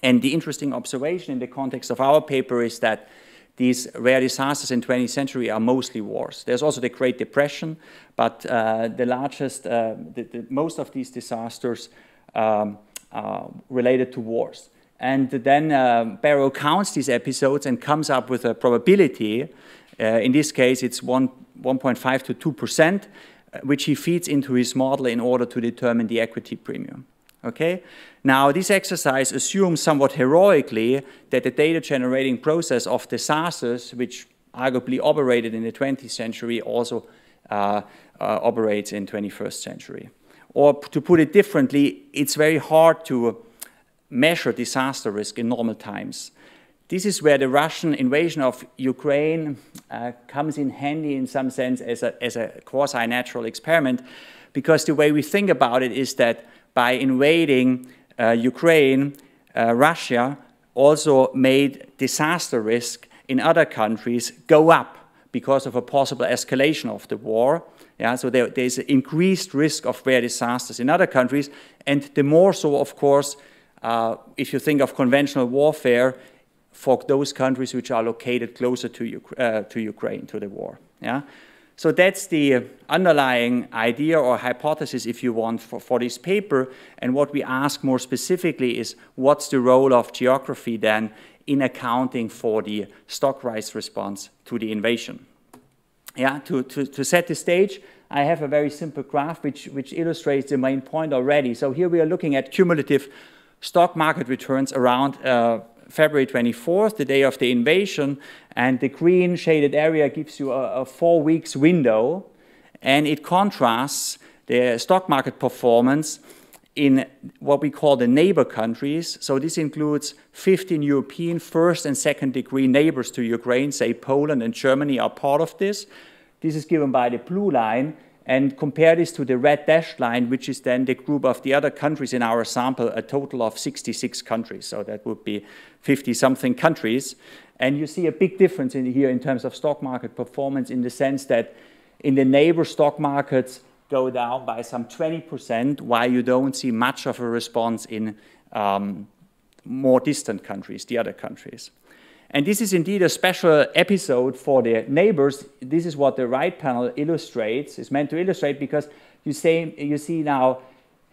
And the interesting observation in the context of our paper is that these rare disasters in the 20th century are mostly wars. There's also the Great Depression, but the largest, most of these disasters related to wars. And then Barrow counts these episodes and comes up with a probability. In this case, it's 1.5 to 2%, which he feeds into his model in order to determine the equity premium. Okay? Now, this exercise assumes somewhat heroically that the data generating process of disasters, which arguably operated in the 20th century, also operates in the 21st century. Or to put it differently, it's very hard to measure disaster risk in normal times. This is where the Russian invasion of Ukraine comes in handy in some sense as a quasi-natural experiment, because the way we think about it is that by invading Ukraine, Russia also made disaster risk in other countries go up because of a possible escalation of the war. Yeah, so there's an increased risk of rare disasters in other countries, and the more so, of course, if you think of conventional warfare for those countries which are located closer to Ukraine, to the war. Yeah? So that's the underlying idea or hypothesis, if you want, for this paper. And what we ask more specifically is, what's the role of geography then in accounting for the stock price response to the invasion? Yeah, to set the stage, I have a very simple graph which illustrates the main point already. So here we are looking at cumulative stock market returns around February 24th, the day of the invasion, and the green shaded area gives you a 4 weeks window, and it contrasts the stock market performance in what we call the neighbor countries. So this includes 15 European first and second degree neighbors to Ukraine, say Poland and Germany are part of this. This is given by the blue line, and compare this to the red dashed line, which is then the group of the other countries in our sample, a total of 66 countries. So that would be 50-something countries. And you see a big difference in here in terms of stock market performance, in the sense that in the neighbor stock markets go down by some 20%, while you don't see much of a response in more distant countries, the other countries. And this is indeed a special episode for the neighbors. This is what the right panel illustrates. It's meant to illustrate, because you see now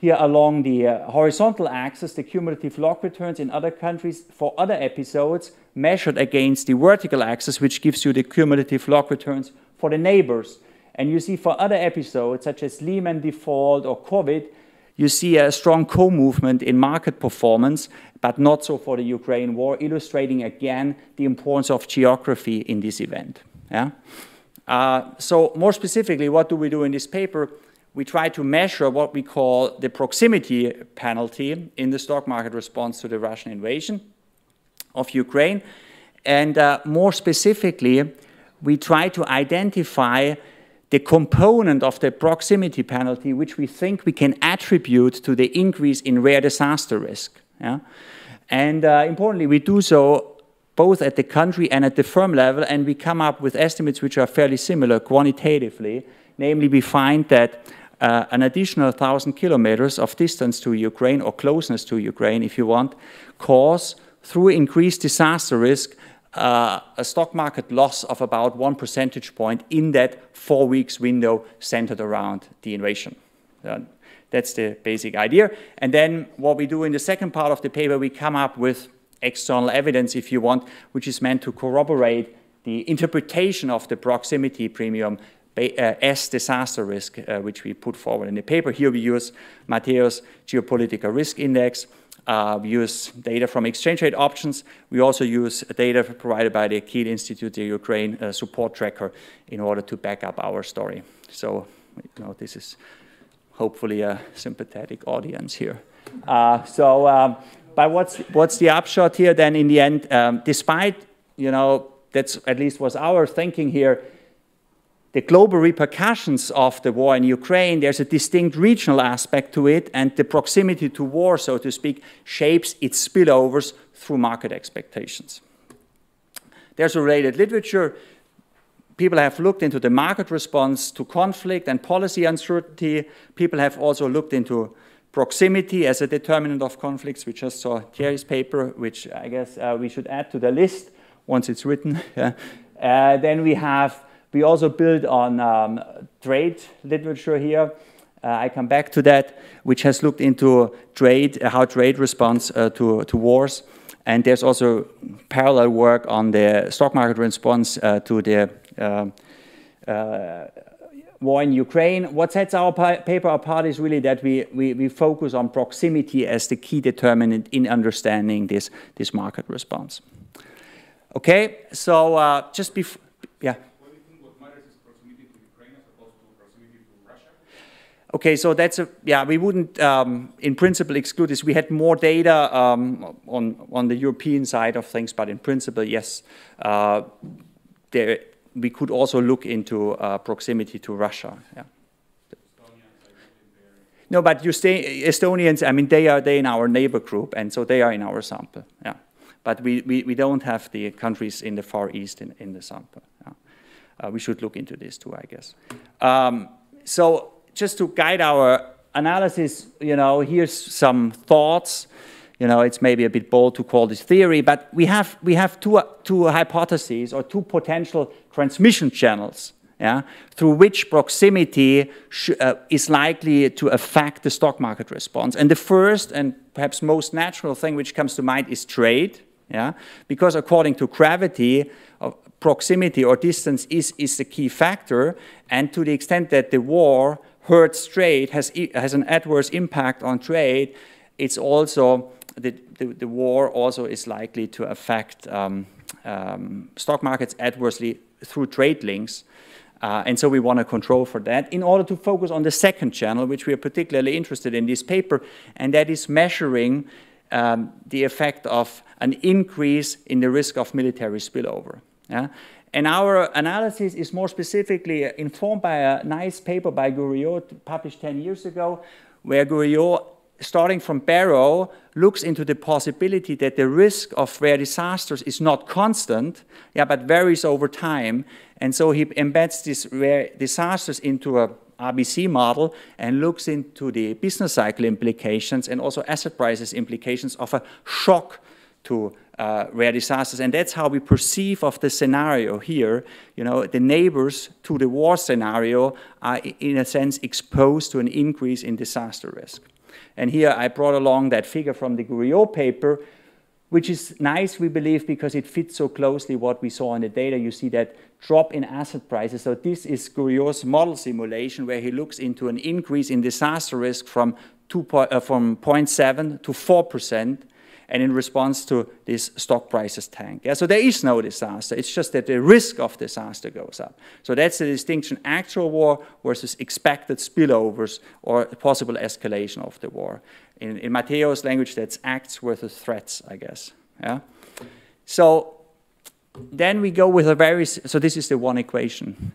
here along the horizontal axis, the cumulative log returns in other countries for other episodes measured against the vertical axis, which gives you the cumulative log returns for the neighbors. And you see for other episodes, such as Lehman default or COVID, you see a strong co-movement in market performance, but not so for the Ukraine war, illustrating again the importance of geography in this event. Yeah? So more specifically, what do we do in this paper? We try to measure what we call the proximity penalty in the stock market response to the Russian invasion of Ukraine. And more specifically, we try to identify the component of the proximity penalty which we think we can attribute to the increase in rare disaster risk. Yeah? And importantly, we do so both at the country and at the firm level, and we come up with estimates which are fairly similar quantitatively. Namely, we find that an additional 1,000 kilometers of distance to Ukraine, or closeness to Ukraine, if you want, cause, through increased disaster risk, a stock market loss of about 1 percentage point in that 4 weeks window centered around the invasion. That's the basic idea. And then what we do in the second part of the paper, we come up with external evidence, if you want, which is meant to corroborate the interpretation of the proximity premium as disaster risk, which we put forward in the paper. Here we use Matteo's Geopolitical Risk Index. We use data from exchange rate options. We also use data provided by the Kiel Institute, the Ukraine support tracker, in order to back up our story. So, you know, this is hopefully a sympathetic audience here. But what's the upshot here then in the end? Despite, you know, that's at least was our thinking here, the global repercussions of the war in Ukraine, there's a distinct regional aspect to it, and the proximity to war, so to speak, shapes its spillovers through market expectations. There's a related literature. People have looked into the market response to conflict and policy uncertainty. People have also looked into proximity as a determinant of conflicts. We just saw Thierry's paper, which I guess we should add to the list once it's written. Then we also build on trade literature here. I come back to that, which has looked into trade, how trade responds to wars. And there's also parallel work on the stock market response to the war in Ukraine. What sets our paper apart is really that we focus on proximity as the key determinant in understanding this market response. Okay, so just before, yeah. Okay, so that's we wouldn't in principle exclude this. We had more data on the European side of things, but in principle, yes, we could also look into proximity to Russia. Yeah. No, but Estonians, I mean, they are in our neighbor group, and so they are in our sample. Yeah, but we don't have the countries in the Far East in the sample. Yeah. We should look into this too, I guess. So. Just to guide our analysis, you know, here's some thoughts. You know, it's maybe a bit bold to call this theory, but we have two hypotheses or two potential transmission channels, yeah, through which proximity is likely to affect the stock market response. And the first and perhaps most natural thing which comes to mind is trade, yeah, because according to gravity, proximity or distance is the key factor, and to the extent that the war hurts trade, has an adverse impact on trade, it's also, the war also is likely to affect stock markets adversely through trade links. And so we want to control for that in order to focus on the second channel, which we are particularly interested in this paper, and that is measuring the effect of an increase in the risk of military spillover. Yeah? And our analysis is more specifically informed by a nice paper by Guriot, published 10 years ago, where Guriot, starting from Barrow, looks into the possibility that the risk of rare disasters is not constant, yeah, but varies over time. And so he embeds these rare disasters into a RBC model and looks into the business cycle implications and also asset prices implications of a shock to rare disasters, and that's how we perceive of the scenario here. You know, the neighbors to the war scenario are, in a sense, exposed to an increase in disaster risk. And here I brought along that figure from the Guriot paper, which is nice, we believe, because it fits so closely what we saw in the data. You see that drop in asset prices. So this is Guriot's model simulation, where he looks into an increase in disaster risk from 0.7 to 4%, and in response to this stock prices tank. Yeah, so there is no disaster. It's just that the risk of disaster goes up. So that's the distinction: actual war versus expected spillovers or possible escalation of the war. In Matteo's language, that's acts versus threats, I guess. Yeah. So then we go with a very, so this is the one equation.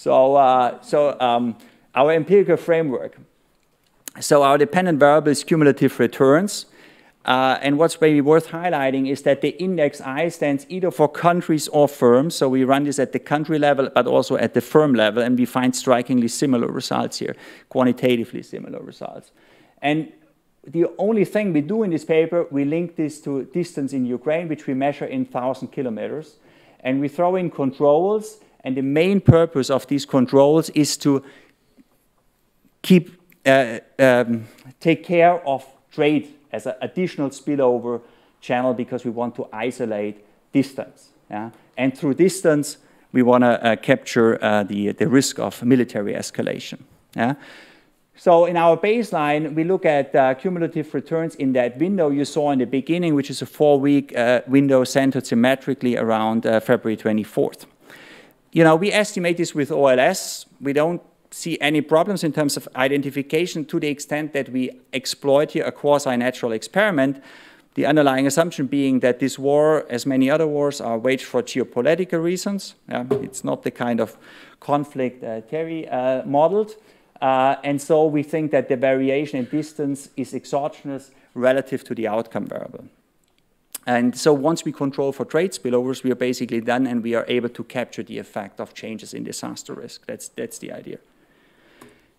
Our empirical framework. So our dependent variable is cumulative returns. And what's maybe worth highlighting is that the index I stands either for countries or firms. So we run this at the country level, but also at the firm level, and we find strikingly similar results here, quantitatively similar results. And the only thing we do in this paper, we link this to distance in Ukraine, which we measure in 1,000 kilometers. And we throw in controls, and the main purpose of these controls is to keep, take care of trade as an additional spillover channel, because we want to isolate distance. Yeah? And through distance, we want to capture the risk of military escalation. Yeah? So in our baseline, we look at cumulative returns in that window you saw in the beginning, which is a 4-week window centered symmetrically around February 24th. You know, we estimate this with OLS. We don't see any problems in terms of identification to the extent that we exploit here a quasi-natural experiment, the underlying assumption being that this war, as many other wars, are waged for geopolitical reasons. It's not the kind of conflict Terry modeled. And so we think that the variation in distance is exogenous relative to the outcome variable. And so once we control for trade spillovers, we are basically done, and we are able to capture the effect of changes in disaster risk. That's the idea.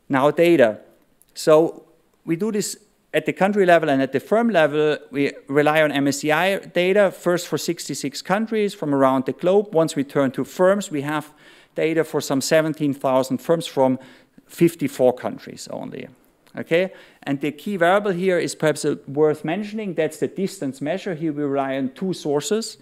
Now, data. So we do this at the country level and at the firm level. We rely on MSCI data, first for 66 countries from around the globe. Once we turn to firms, we have data for some 17,000 firms from 54 countries only. Okay? And the key variable here is perhaps worth mentioning. That's the distance measure. Here we rely on 2 sources.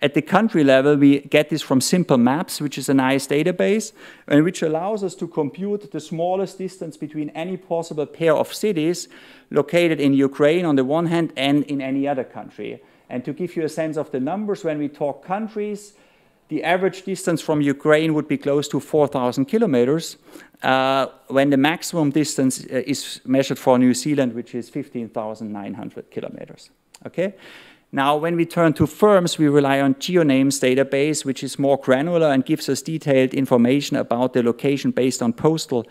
At the country level, we get this from Simple Maps, which is a nice database, and which allows us to compute the smallest distance between any possible pair of cities located in Ukraine on the one hand and in any other country. And to give you a sense of the numbers, when we talk countries, the average distance from Ukraine would be close to 4,000 kilometers, when the maximum distance is measured for New Zealand, which is 15,900 kilometers. Okay? Now, when we turn to firms, we rely on GeoNames database, which is more granular and gives us detailed information about the location based on postal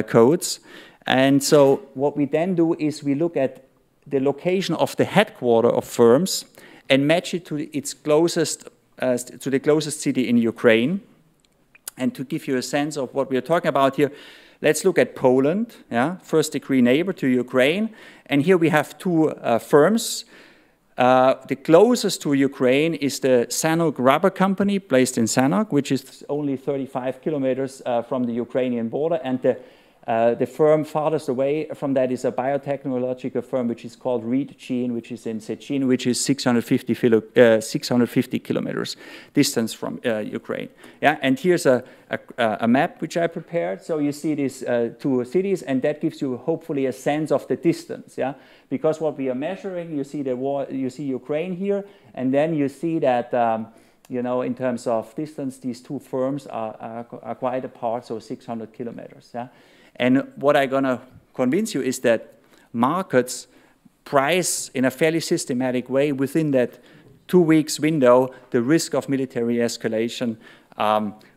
codes. And so what we then do is we look at the location of the headquarters of firms and match it to its closest, to the closest city in Ukraine. And to give you a sense of what we are talking about here, let's look at Poland, first-degree neighbor to Ukraine. And here we have 2 firms. The closest to Ukraine is the Sanok Rubber Company, based in Sanok, which is only 35 kilometers from the Ukrainian border. And the firm farthest away from that is a biotechnological firm, which is called Reed Gene, which is in Sechin, which is 650 kilometers distance from Ukraine. Yeah, and here's a map which I prepared. So you see these 2 cities, and that gives you hopefully a sense of the distance. Yeah, because what we are measuring, you see the war, you see Ukraine here, and then you see that. You know, in terms of distance, these 2 firms are quite apart, so 600 kilometers. Yeah? And what I'm going to convince you is that markets price in a fairly systematic way within that 2 weeks window the risk of military escalation,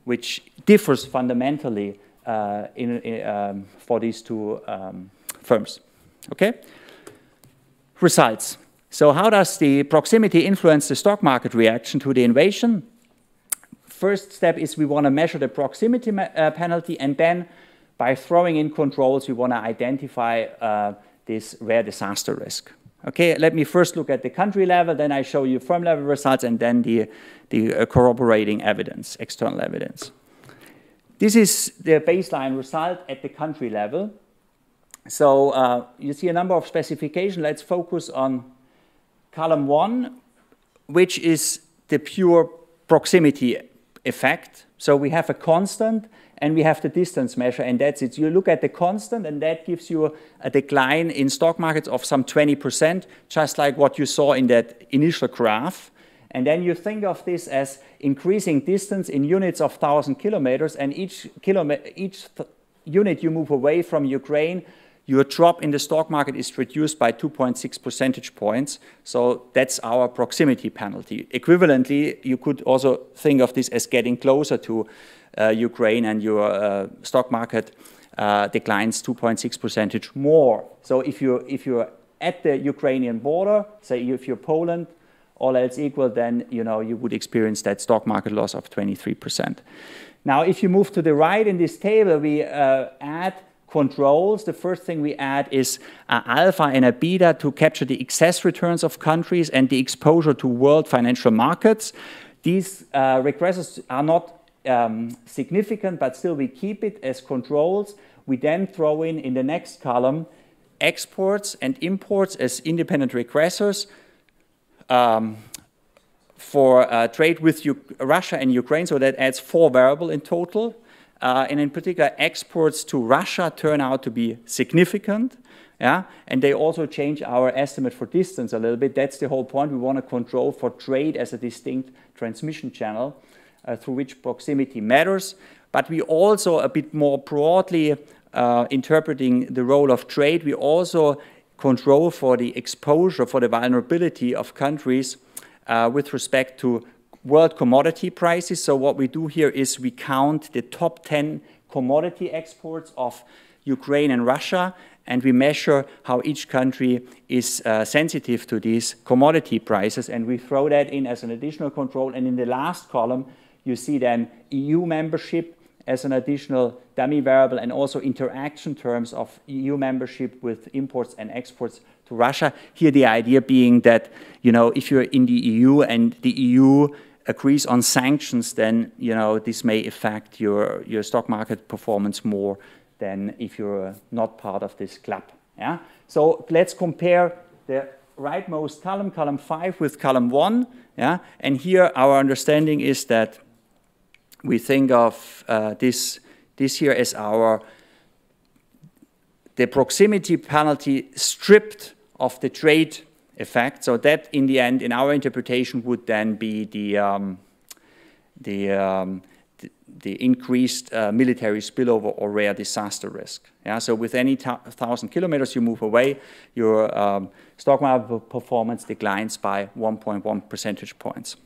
which differs fundamentally for these 2 firms. Okay? Results. So how does the proximity influence the stock market reaction to the invasion? First step is we want to measure the proximity penalty, and then by throwing in controls, we want to identify this rare disaster risk. Okay, let me first look at the country level, then I show you firm level results, and then the corroborating evidence, external evidence. This is the baseline result at the country level. So you see a number of specifications. Let's focus on column 1, which is the pure proximity effect. So we have a constant and we have the distance measure, and that's it. You look at the constant and that gives you a decline in stock markets of some 20%, just like what you saw in that initial graph. And then you think of this as increasing distance in units of 1,000 kilometers, and each unit you move away from Ukraine, your drop in the stock market is reduced by 2.6 percentage points. So that's our proximity penalty. Equivalently, you could also think of this as getting closer to Ukraine, and your stock market declines 2.6 percentage more. So if you're at the Ukrainian border, say if you're Poland, all else equal, then you would experience that stock market loss of 23%. Now, if you move to the right in this table, we add controls. The first thing we add is alpha and a beta to capture the excess returns of countries and the exposure to world financial markets. These regressors are not significant, but still we keep it as controls. We then throw in the next column exports and imports as independent regressors for trade with Russia and Ukraine, so that adds 4 variables in total. And in particular, exports to Russia turn out to be significant, yeah? And they also change our estimate for distance a little bit. That's the whole point. We want to control for trade as a distinct transmission channel through which proximity matters. But we also, a bit more broadly interpreting the role of trade, we also control for the exposure, for the vulnerability of countries with respect to world commodity prices. So what we do here is we count the top 10 commodity exports of Ukraine and Russia, and we measure how each country is sensitive to these commodity prices, and we throw that in as an additional control. And in the last column, you see then EU membership as an additional dummy variable, and also interaction terms of EU membership with imports and exports to Russia. Here the idea being that, if you're in the EU and the EU agrees on sanctions, then this may affect your stock market performance more than if you're not part of this club. Yeah. So let's compare the rightmost column, column 5, with column 1. Yeah. And here our understanding is that we think of this here as the proximity penalty stripped of the trade effect. So that, in the end, in our interpretation, would then be the increased military spillover or rare disaster risk. Yeah? So with any 1,000 kilometers you move away, your stock market performance declines by 1.1 percentage points.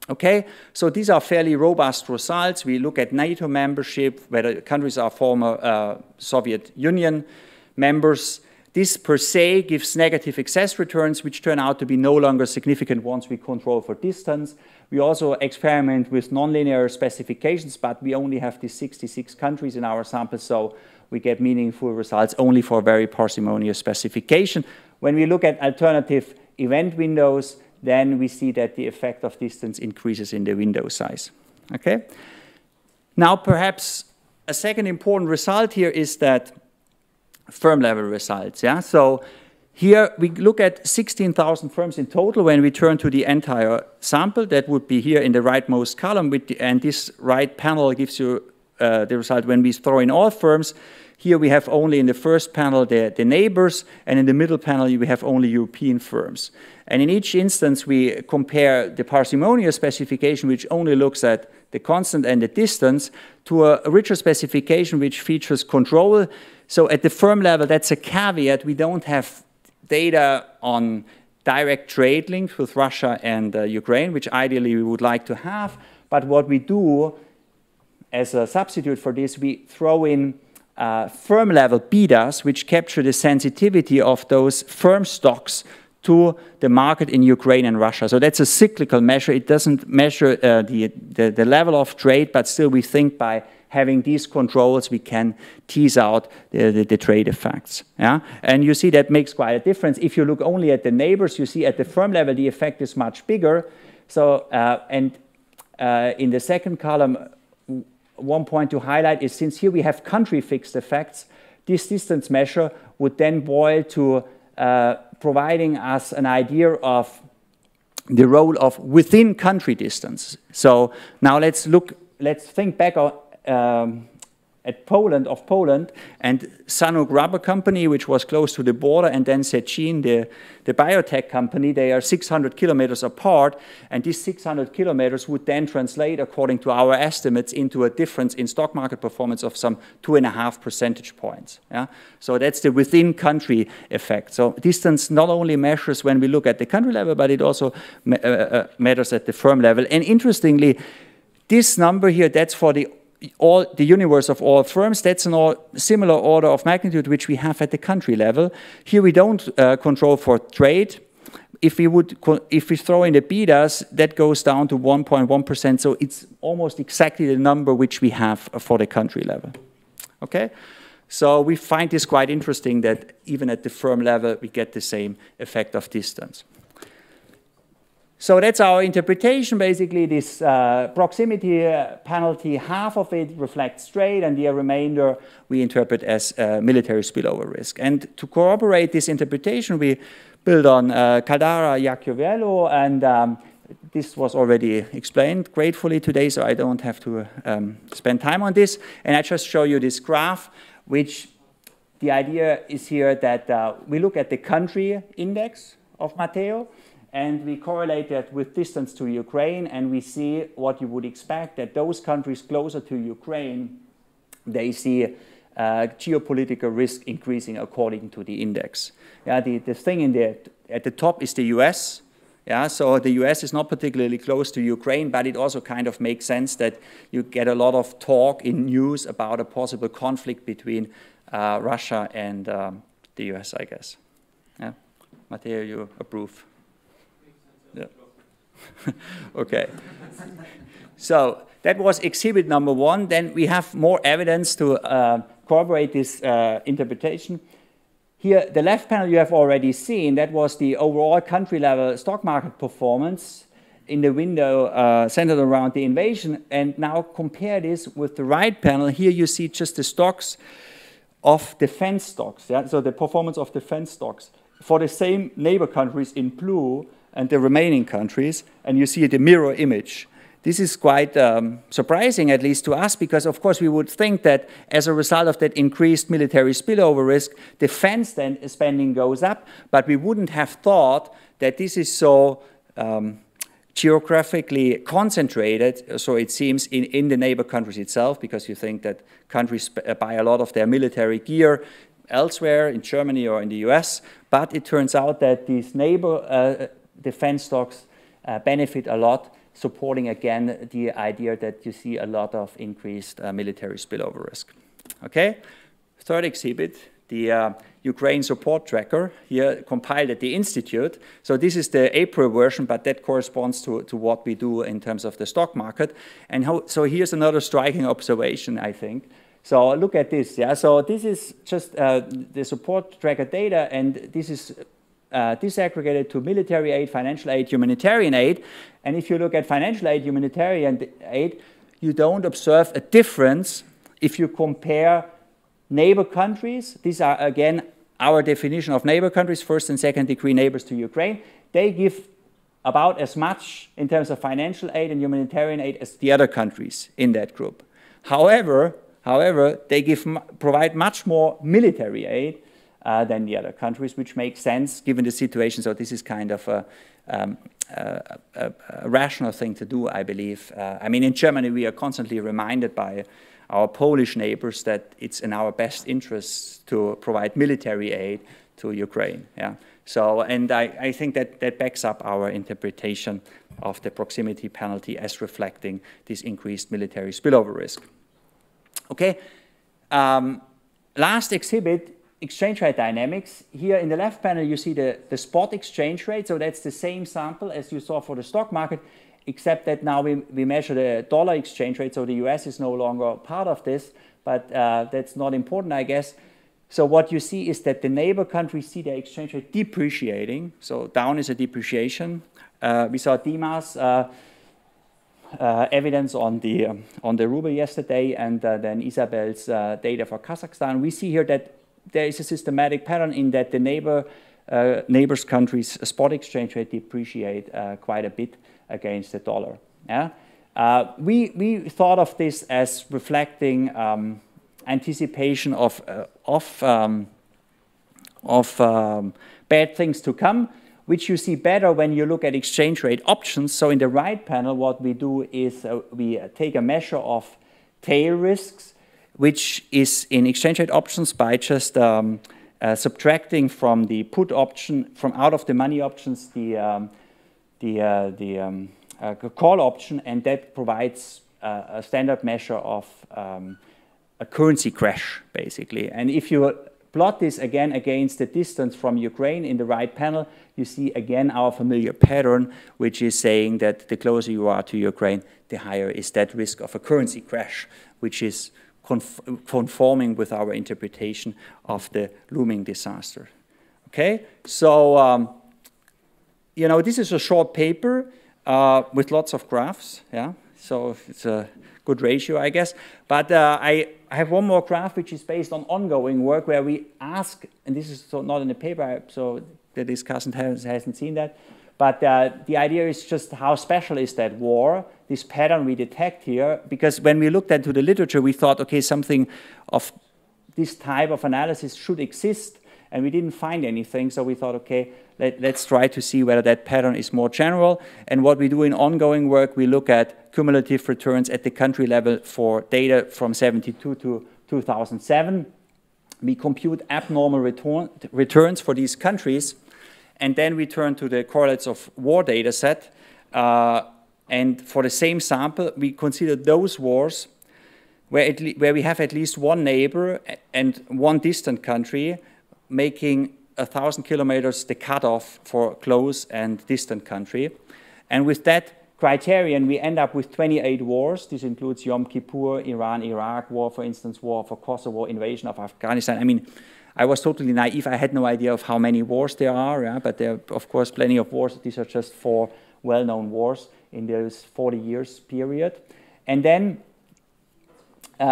Okay, so these are fairly robust results. We look at NATO membership, whether countries are former Soviet Union members. This per se gives negative excess returns, which turn out to be no longer significant once we control for distance. We also experiment with nonlinear specifications, but we only have these 66 countries in our sample, so we get meaningful results only for a very parsimonious specification. When we look at alternative event windows, then we see that the effect of distance increases in the window size. Okay? Now, perhaps a second important result here is that firm level results. Yeah? So here we look at 16,000 firms in total when we turn to the entire sample. That would be here in the rightmost column, and this right panel gives you the result when we throw in all firms. Here we have only in the first panel the neighbors, and in the middle panel we have only European firms. And in each instance we compare the parsimonious specification, which only looks at the constant and the distance, to a richer specification which features control. So at the firm level, that's a caveat. We don't have data on direct trade links with Russia and Ukraine, which ideally we would like to have. But what we do as a substitute for this, we throw in firm level betas, which capture the sensitivity of those firm stocks to the market in Ukraine and Russia. So that's a cyclical measure. It doesn't measure the level of trade, but still we think by having these controls we can tease out the trade effects. Yeah? And you see that makes quite a difference. If you look only at the neighbors, you see at the firm level the effect is much bigger. So in the second column, one point to highlight is, since here we have country fixed effects, this distance measure would then boil to providing us an idea of the role of within country distance. So now let's think back at Poland, and Sanok Rubber Company, which was close to the border, and then Szczecin, the biotech company. They are 600 kilometers apart, and these 600 kilometers would then translate, according to our estimates, into a difference in stock market performance of some 2.5 percentage points. Yeah? So that's the within-country effect. So distance not only measures when we look at the country level, but it also matters at the firm level. And interestingly, this number here, that's for the universe of all firms. That's a similar order of magnitude which we have at the country level. Here we don't control for trade. If we throw in the betas, that goes down to 1.1%. So it's almost exactly the number which we have for the country level. Okay, so we find this quite interesting that even at the firm level we get the same effect of distance. So that's our interpretation. Basically, this proximity penalty, half of it reflects trade, and the remainder we interpret as military spillover risk. And to corroborate this interpretation, we build on Caldara, Iacchiavello, and this was already explained gratefully today, so I don't have to spend time on this. And I just show you this graph, which the idea is here that we look at the country index of Matteo, and we correlate that with distance to Ukraine, and we see what you would expect, that those countries closer to Ukraine, they see geopolitical risk increasing according to the index. Yeah, the thing at the top is the US. Yeah, so the US is not particularly close to Ukraine, but it also kind of makes sense that you get a lot of talk in news about a possible conflict between Russia and the US, I guess. Yeah, Matteo, you approve? Yeah. Okay. So that was exhibit number 1. Then we have more evidence to corroborate this interpretation. Here, the left panel you have already seen, that was the overall country level stock market performance in the window centered around the invasion. And now compare this with the right panel. Here you see just the stocks of defense stocks. Yeah? So the performance of defense stocks for the same neighbor countries in blue and the remaining countries, and you see the mirror image. This is quite surprising, at least to us, because of course we would think that as a result of that increased military spillover risk, defense then spending goes up, but we wouldn't have thought that this is so geographically concentrated, so it seems, in the neighbor countries itself, because you think that countries buy a lot of their military gear elsewhere, in Germany or in the US, but it turns out that these neighbor defense stocks benefit a lot, supporting again the idea that you see a lot of increased military spillover risk. Okay, third exhibit, the Ukraine support tracker, here compiled at the Institute. So this is the April version, but that corresponds to what we do in terms of the stock market. And so here's another striking observation, I think. So look at this. Yeah, so this is just the support tracker data, and this is disaggregated to military aid, financial aid, humanitarian aid. And if you look at financial aid, humanitarian aid, you don't observe a difference if you compare neighbor countries. These are, again, our definition of neighbor countries, first and second degree neighbors to Ukraine. They give about as much in terms of financial aid and humanitarian aid as the other countries in that group. However, they provide much more military aid than the other countries, which makes sense given the situation. So this is kind of a rational thing to do, I believe. I mean, in Germany, we are constantly reminded by our Polish neighbors that it's in our best interest to provide military aid to Ukraine. Yeah. So, and I think that backs up our interpretation of the proximity penalty as reflecting this increased military spillover risk. Okay. Last exhibit, exchange rate dynamics. Here in the left panel, you see the spot exchange rate. So that's the same sample as you saw for the stock market, except that now we measure the dollar exchange rate. So the US is no longer part of this, but that's not important, I guess. So what you see is that the neighbor countries see their exchange rate depreciating. So down is a depreciation. We saw DMAS evidence on the ruble yesterday, and then Isabel's data for Kazakhstan. We see here that there is a systematic pattern in that the neighbors' countries' spot exchange rate depreciate quite a bit against the dollar. Yeah? We thought of this as reflecting anticipation of bad things to come, which you see better when you look at exchange rate options. So in the right panel, what we do is we take a measure of tail risks, which is in exchange rate options by just subtracting from the put option, from out of the money options, the call option, and that provides a standard measure of a currency crash, basically. And if you plot this again against the distance from Ukraine in the right panel, you see again our familiar pattern, which is saying that the closer you are to Ukraine, the higher is that risk of a currency crash, which is conforming with our interpretation of the looming disaster. Okay, so you know, this is a short paper with lots of graphs. Yeah, so it's a good ratio, I guess. But I have one more graph which is based on ongoing work where we ask, and this is not in the paper, so the discussant hasn't seen that, but the idea is just how special is that war, this pattern we detect here, because when we looked into the literature, we thought, okay, something of this type of analysis should exist, and we didn't find anything, so we thought, okay, let's try to see whether that pattern is more general. And what we do in ongoing work, we look at cumulative returns at the country level for data from 72 to 2007. We compute abnormal returns for these countries, and then we turn to the correlates of war data set. And for the same sample, we consider those wars where we have at least one neighbor and one distant country, making 1,000 kilometers the cutoff for close and distant country. And with that criterion, we end up with 28 wars. This includes Yom Kippur, Iran-Iraq war, for instance, war for Kosovo, invasion of Afghanistan. I mean, I was totally naive. I had no idea of how many wars there are, yeah? But there are, of course, plenty of wars. These are just 4 well-known wars in this 40 years period. And then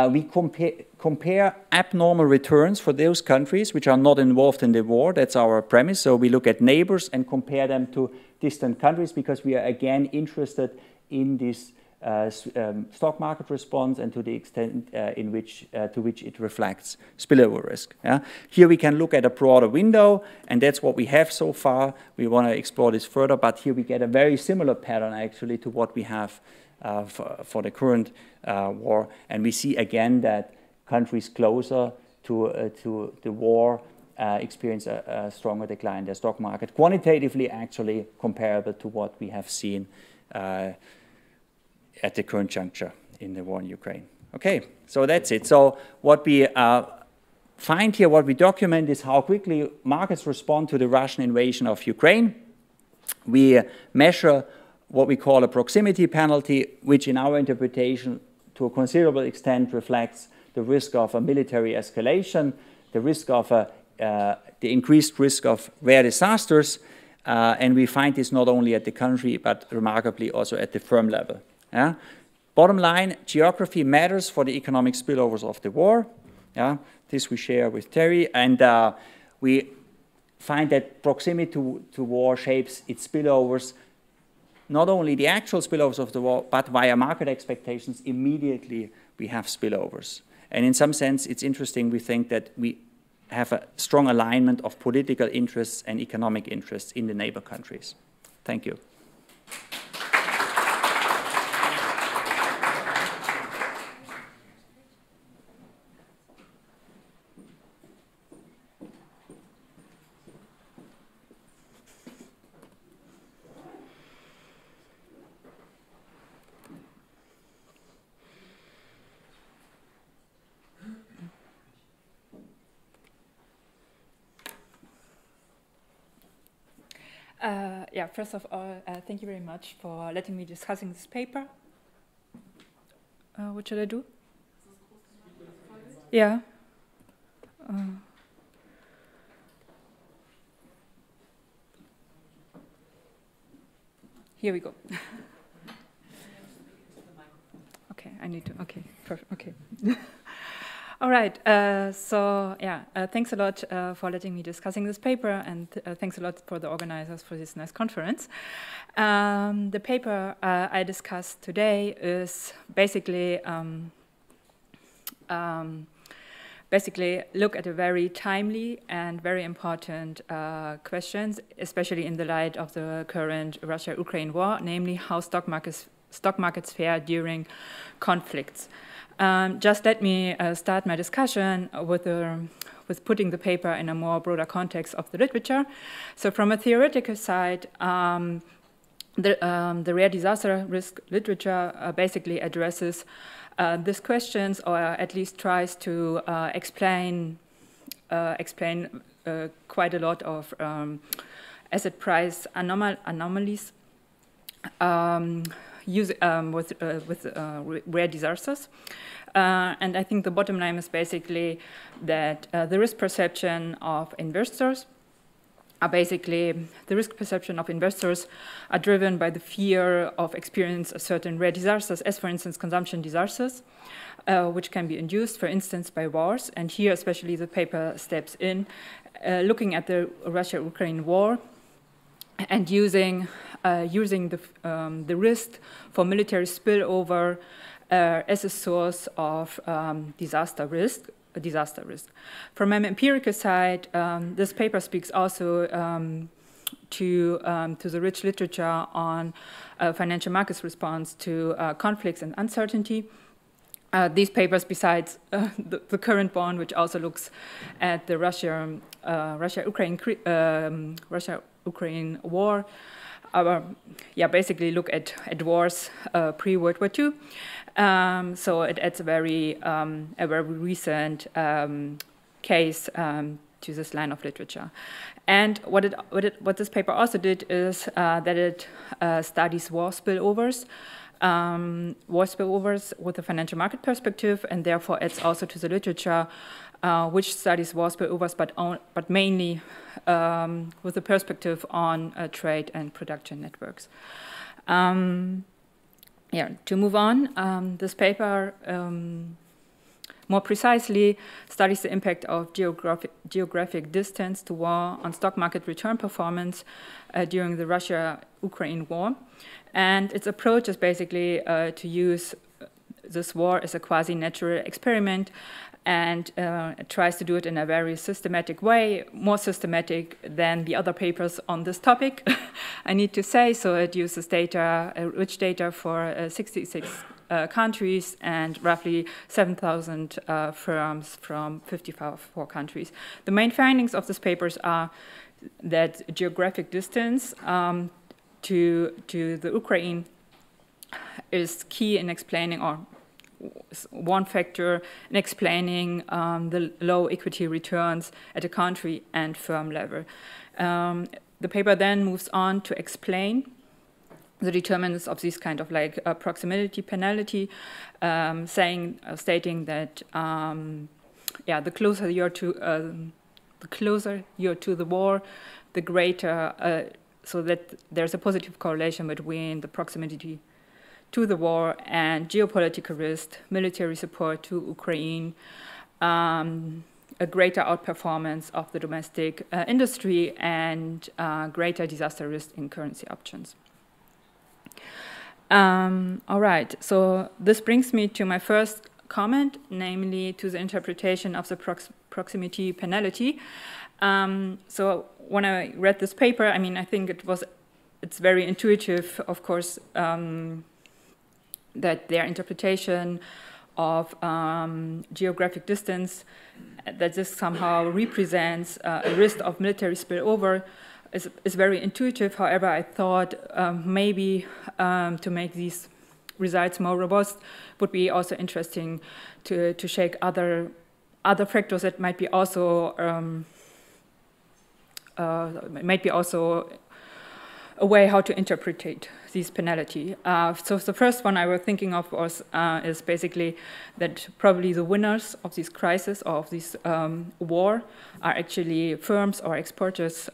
we compare abnormal returns for those countries which are not involved in the war. That's our premise. So we look at neighbors and compare them to distant countries because we are again interested in this stock market response and to the extent to which it reflects spillover risk. Yeah? Here we can look at a broader window, and that's what we have so far. We want to explore this further, but here we get a very similar pattern actually to what we have for the current war, and we see again that countries closer to the war experience a stronger decline in their stock market, quantitatively actually comparable to what we have seen at the current juncture in the war in Ukraine. Okay, so that's it. So what we find here, what we document is how quickly markets respond to the Russian invasion of Ukraine. We measure what we call a proximity penalty, which in our interpretation to a considerable extent reflects the risk of a military escalation, the risk of the increased risk of rare disasters, and we find this not only at the country, but remarkably also at the firm level. Yeah? Bottom line, geography matters for the economic spillovers of the war. Yeah? This we share with Terry, and we find that proximity to war shapes its spillovers, not only the actual spillovers of the war, but via market expectations, immediately we have spillovers. And in some sense, it's interesting, we think that we have a strong alignment of political interests and economic interests in the neighbor countries. Thank you. Yeah, first of all, thank you very much for letting me discussing this paper. What should I do? Yeah. Here we go. Okay, I need to. Okay, perfect. Okay. All right. Thanks a lot for letting me discussing this paper, and thanks a lot for the organizers for this nice conference. The paper I discussed today is basically look at a very timely and very important questions, especially in the light of the current Russia-Ukraine war, namely how stock markets fare during conflicts. Just let me start my discussion with putting the paper in a more broader context of the literature. So from a theoretical side, the rare disaster risk literature basically addresses these questions, or at least tries to explain quite a lot of asset price anomalies with rare disasters. And I think the bottom line is basically that the risk perception of investors are driven by the fear of experience of certain rare disasters, as for instance consumption disasters, which can be induced, for instance, by wars. And here especially the paper steps in, looking at the Russia-Ukraine war and using the risk for military spillover as a source of disaster risk. From an empirical side, this paper speaks also to the rich literature on financial markets response to conflicts and uncertainty. These papers, besides the current one, which also looks at the Russia-Ukraine war, basically look at wars pre-World War II. So it adds a very recent case to this line of literature. And what this paper also did is that it studies war spillovers with a financial market perspective, and therefore adds also to the literature which studies war spillovers, but mainly with a perspective on trade and production networks. To move on, this paper more precisely studies the impact of geographic distance to war on stock market return performance during the Russia-Ukraine war. And its approach is basically to use this war as a quasi-natural experiment, and it tries to do it in a very systematic way, more systematic than the other papers on this topic, I need to say. So it uses data, rich data for 66 countries and roughly 7,000 firms from 54 countries. The main findings of these papers are that geographic distance to the Ukraine is key in explaining, or one factor in explaining the low equity returns at a country and firm level. The paper then moves on to explain the determinants of this kind of like proximity penalty, stating that the closer you're to the war, the greater, so that there's a positive correlation between the proximity to the war and geopolitical risk, military support to Ukraine, a greater outperformance of the domestic industry, and greater disaster risk in currency options. All right, so this brings me to my first comment, namely to the interpretation of the proximity penalty. So when I read this paper, I mean, I think it's very intuitive, of course, that their interpretation of geographic distance, that this somehow represents a risk of military spillover, is very intuitive. However, I thought maybe to make these results more robust would be also interesting to shake other factors that might be also a way how to interpret these penalty. So the first one I was thinking of is basically that probably the winners of this crisis or of this war are actually firms or exporters,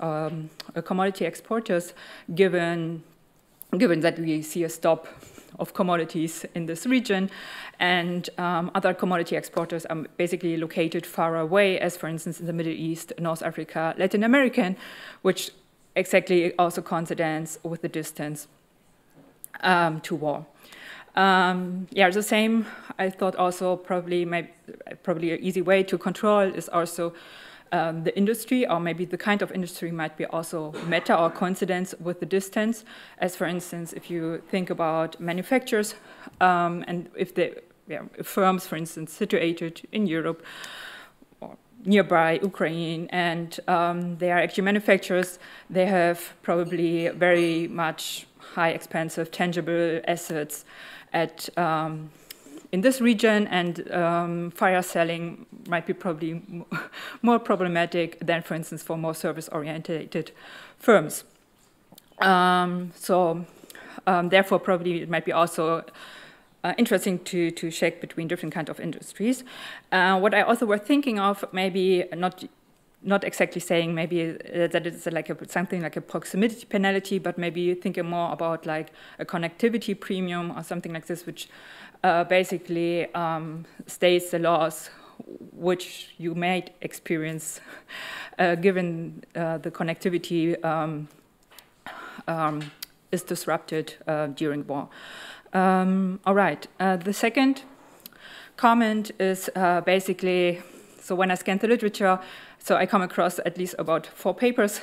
commodity exporters, given given that we see a stop of commodities in this region, and other commodity exporters are basically located far away, as for instance in the Middle East, North Africa, Latin America, which exactly also coincides with the distance to war. Yeah, the same, I thought also probably an easy way to control is also the industry, or maybe the kind of industry might be also matter or coincidence with the distance. As for instance, if you think about manufacturers, and if firms, for instance, situated in Europe or nearby Ukraine, and they are actually manufacturers, they have probably very much high, expensive, tangible assets at in this region, and fire selling might be probably more problematic than, for instance, for more service-oriented firms. Therefore, probably it might be also interesting to check between different kinds of industries. What I also were thinking of, maybe not exactly saying maybe that it's like something like a proximity penalty, but maybe thinking more about like a connectivity premium or something like this, which basically states the laws which you might experience given the connectivity is disrupted during war. All right, the second comment is basically, so when I scan the literature, so I come across at least about 4 papers,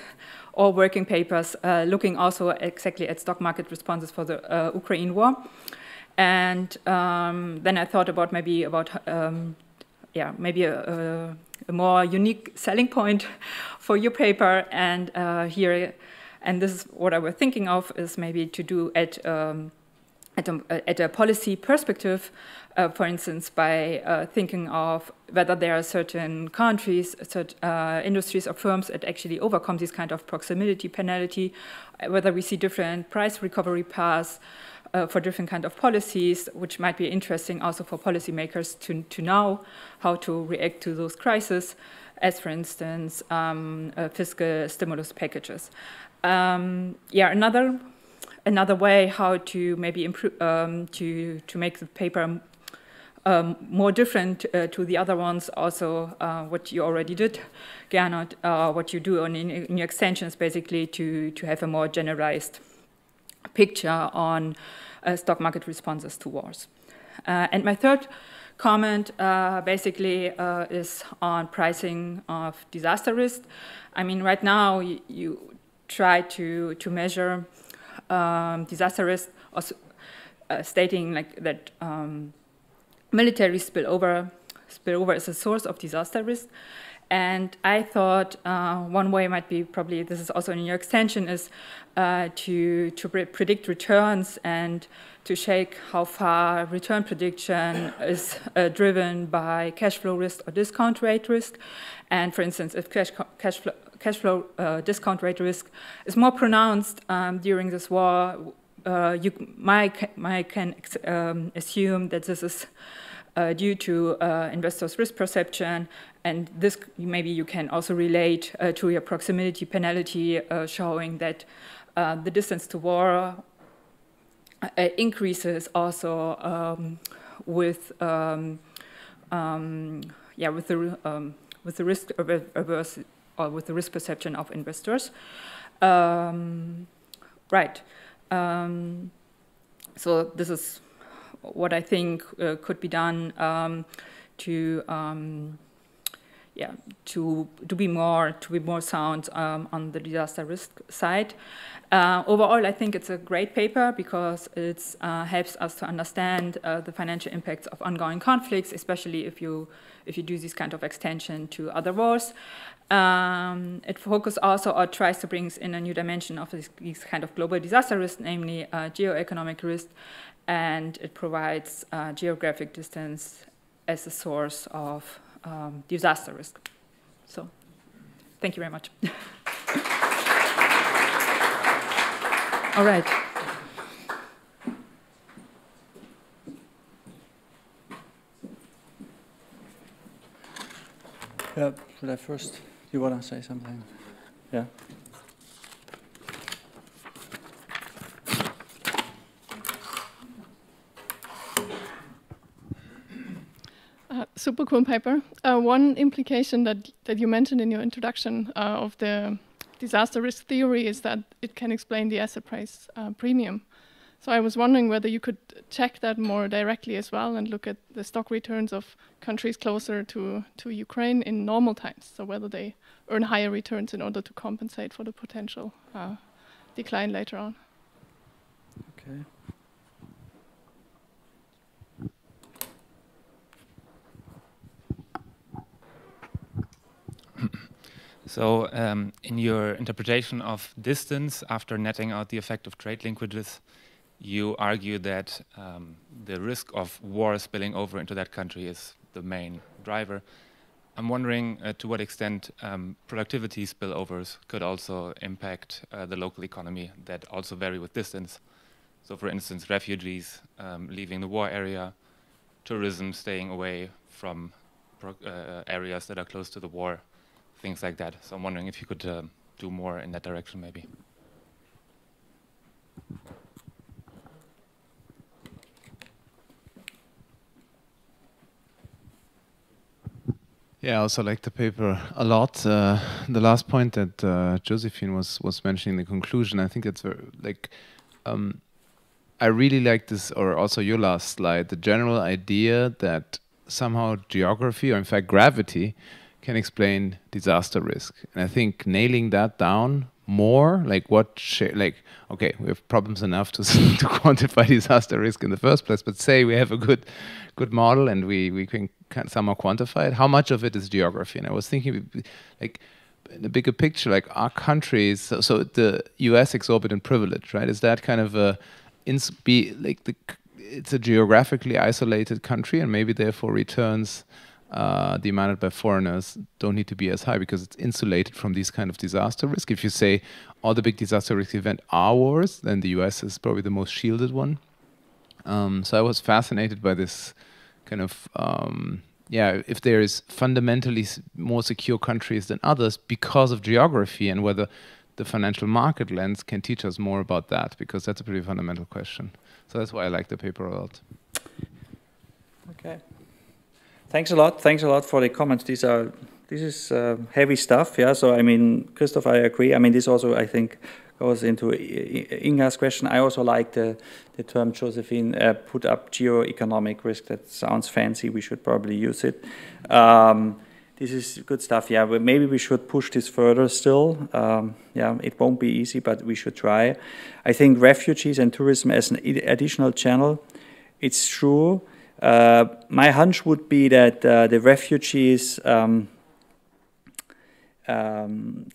all working papers, looking also exactly at stock market responses for the Ukraine war. And then I thought about maybe a more unique selling point for your paper. And here, and this is what I was thinking of, is maybe to do at a policy perspective, for instance, by thinking of whether there are certain countries, certain industries or firms that actually overcome this kind of proximity penalty, whether we see different price recovery paths for different kind of policies, which might be interesting also for policymakers to know how to react to those crises, as for instance, fiscal stimulus packages. Another way how to maybe improve to make the paper more different to the other ones, also what you already did, Gernot, what you do in your extensions, basically to have a more generalized picture on stock market responses to wars. And my third comment basically is on pricing of disaster risk. I mean, right now you try to measure disaster risk, also, stating like that military spillover is a source of disaster risk. And I thought one way might be, probably this is also in your extension, is to predict returns and to check how far return prediction is driven by cash flow risk or discount rate risk. And for instance, if cash flow discount rate risk is more pronounced during this war, you can assume that this is due to investors' risk perception, and this maybe you can also relate to your proximity penalty, showing that the distance to war increases also with the risk averse or with the risk perception of investors. Right. So this is what I think could be done to be more sound on the disaster risk side. Overall, I think it's a great paper because it helps us to understand the financial impacts of ongoing conflicts, especially if you do this kind of extension to other wars. It focuses also or tries to bring in a new dimension of these kind of global disaster risk, namely geoeconomic risk, and it provides geographic distance as a source of disaster risk. So, thank you very much. All right. Yeah, should I first? You want to say something? Yeah. super cool paper. One implication that you mentioned in your introduction of the disaster risk theory is that it can explain the asset price premium. So I was wondering whether you could check that more directly as well and look at the stock returns of countries closer to Ukraine in normal times. So whether they earn higher returns in order to compensate for the potential decline later on. Okay. So in your interpretation of distance after netting out the effect of trade linkages, you argue that the risk of war spilling over into that country is the main driver. I'm wondering to what extent productivity spillovers could also impact the local economy that also vary with distance. So for instance, refugees leaving the war area, tourism staying away from areas that are close to the war, things like that. So I'm wondering if you could do more in that direction maybe. Yeah, I also like the paper a lot. The last point that Josephine was mentioning, the conclusion, I think it's very, like, I really like this, or also your last slide, the general idea that somehow geography, or in fact gravity, can explain disaster risk. And I think nailing that down more, like okay, we have problems enough to quantify disaster risk in the first place, but say we have a good model and we can somehow quantify it. How much of it is geography? And I was thinking, like, in the bigger picture, like, our countries, so the US exorbitant privilege, right? Is that kind of it's a geographically isolated country, and maybe therefore returns demanded by foreigners don't need to be as high because it's insulated from these kind of disaster risk. If you say all the big disaster risk events are wars, then the US is probably the most shielded one. So I was fascinated by this kind of, if there is fundamentally more secure countries than others because of geography, and whether the financial market lens can teach us more about that, because that's a pretty fundamental question. So that's why I like the paper a lot. Okay. Thanks a lot. Thanks a lot for the comments. This is heavy stuff. Yeah. So I mean, Christoph, I agree. I mean, this also, I think, goes into Inga's question. I also like the term Josephine put up, geo-economic risk. That sounds fancy. We should probably use it. This is good stuff. Yeah. But maybe we should push this further still. Yeah. It won't be easy, but we should try. I think refugees and tourism as an additional channel. It's true. My hunch would be that the refugees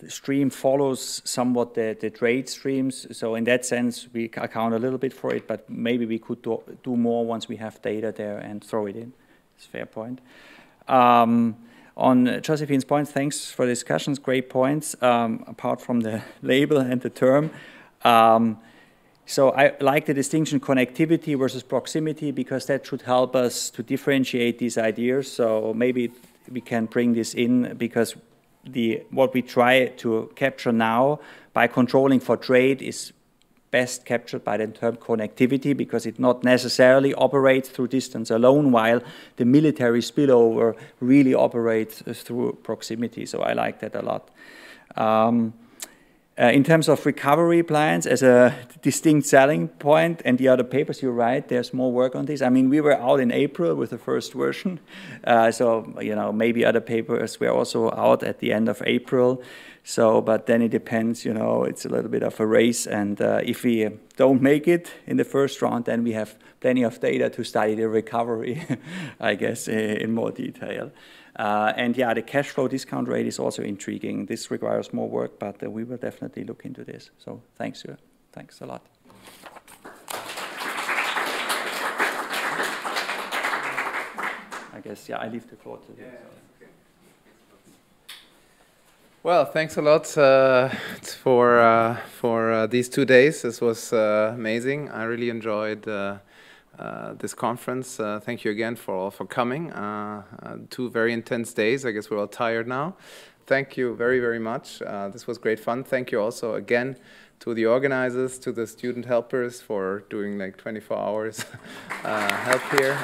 stream follows somewhat the trade streams. So in that sense, we account a little bit for it, but maybe we could do more once we have data there and throw it in. It's a fair point. On Josephine's points, thanks for the discussions, great points, apart from the label and the term. So I like the distinction connectivity versus proximity, because that should help us to differentiate these ideas. So maybe we can bring this in, because what we try to capture now by controlling for trade is best captured by the term connectivity, because it not necessarily operates through distance alone, while the military spillover really operates through proximity. So I like that a lot. In terms of recovery plans as a distinct selling point, and the other papers, you're right, there's more work on this. I mean, we were out in April with the first version. So, you know, maybe other papers were also out at the end of April. So, but then it depends, you know, it's a little bit of a race. And if we don't make it in the first round, then we have plenty of data to study the recovery, I guess, in more detail. And yeah, the cash flow discount rate is also intriguing. This requires more work, but we will definitely look into this. So thanks, Jürgen. Thanks a lot. I guess, yeah, I leave the floor to you. Well, thanks a lot for these 2 days. This was amazing. I really enjoyed this conference. Thank you again for coming. 2 very intense days. I guess we're all tired now. Thank you very, very much. This was great fun. Thank you also again to the organizers, to the student helpers for doing like 24 hours help here.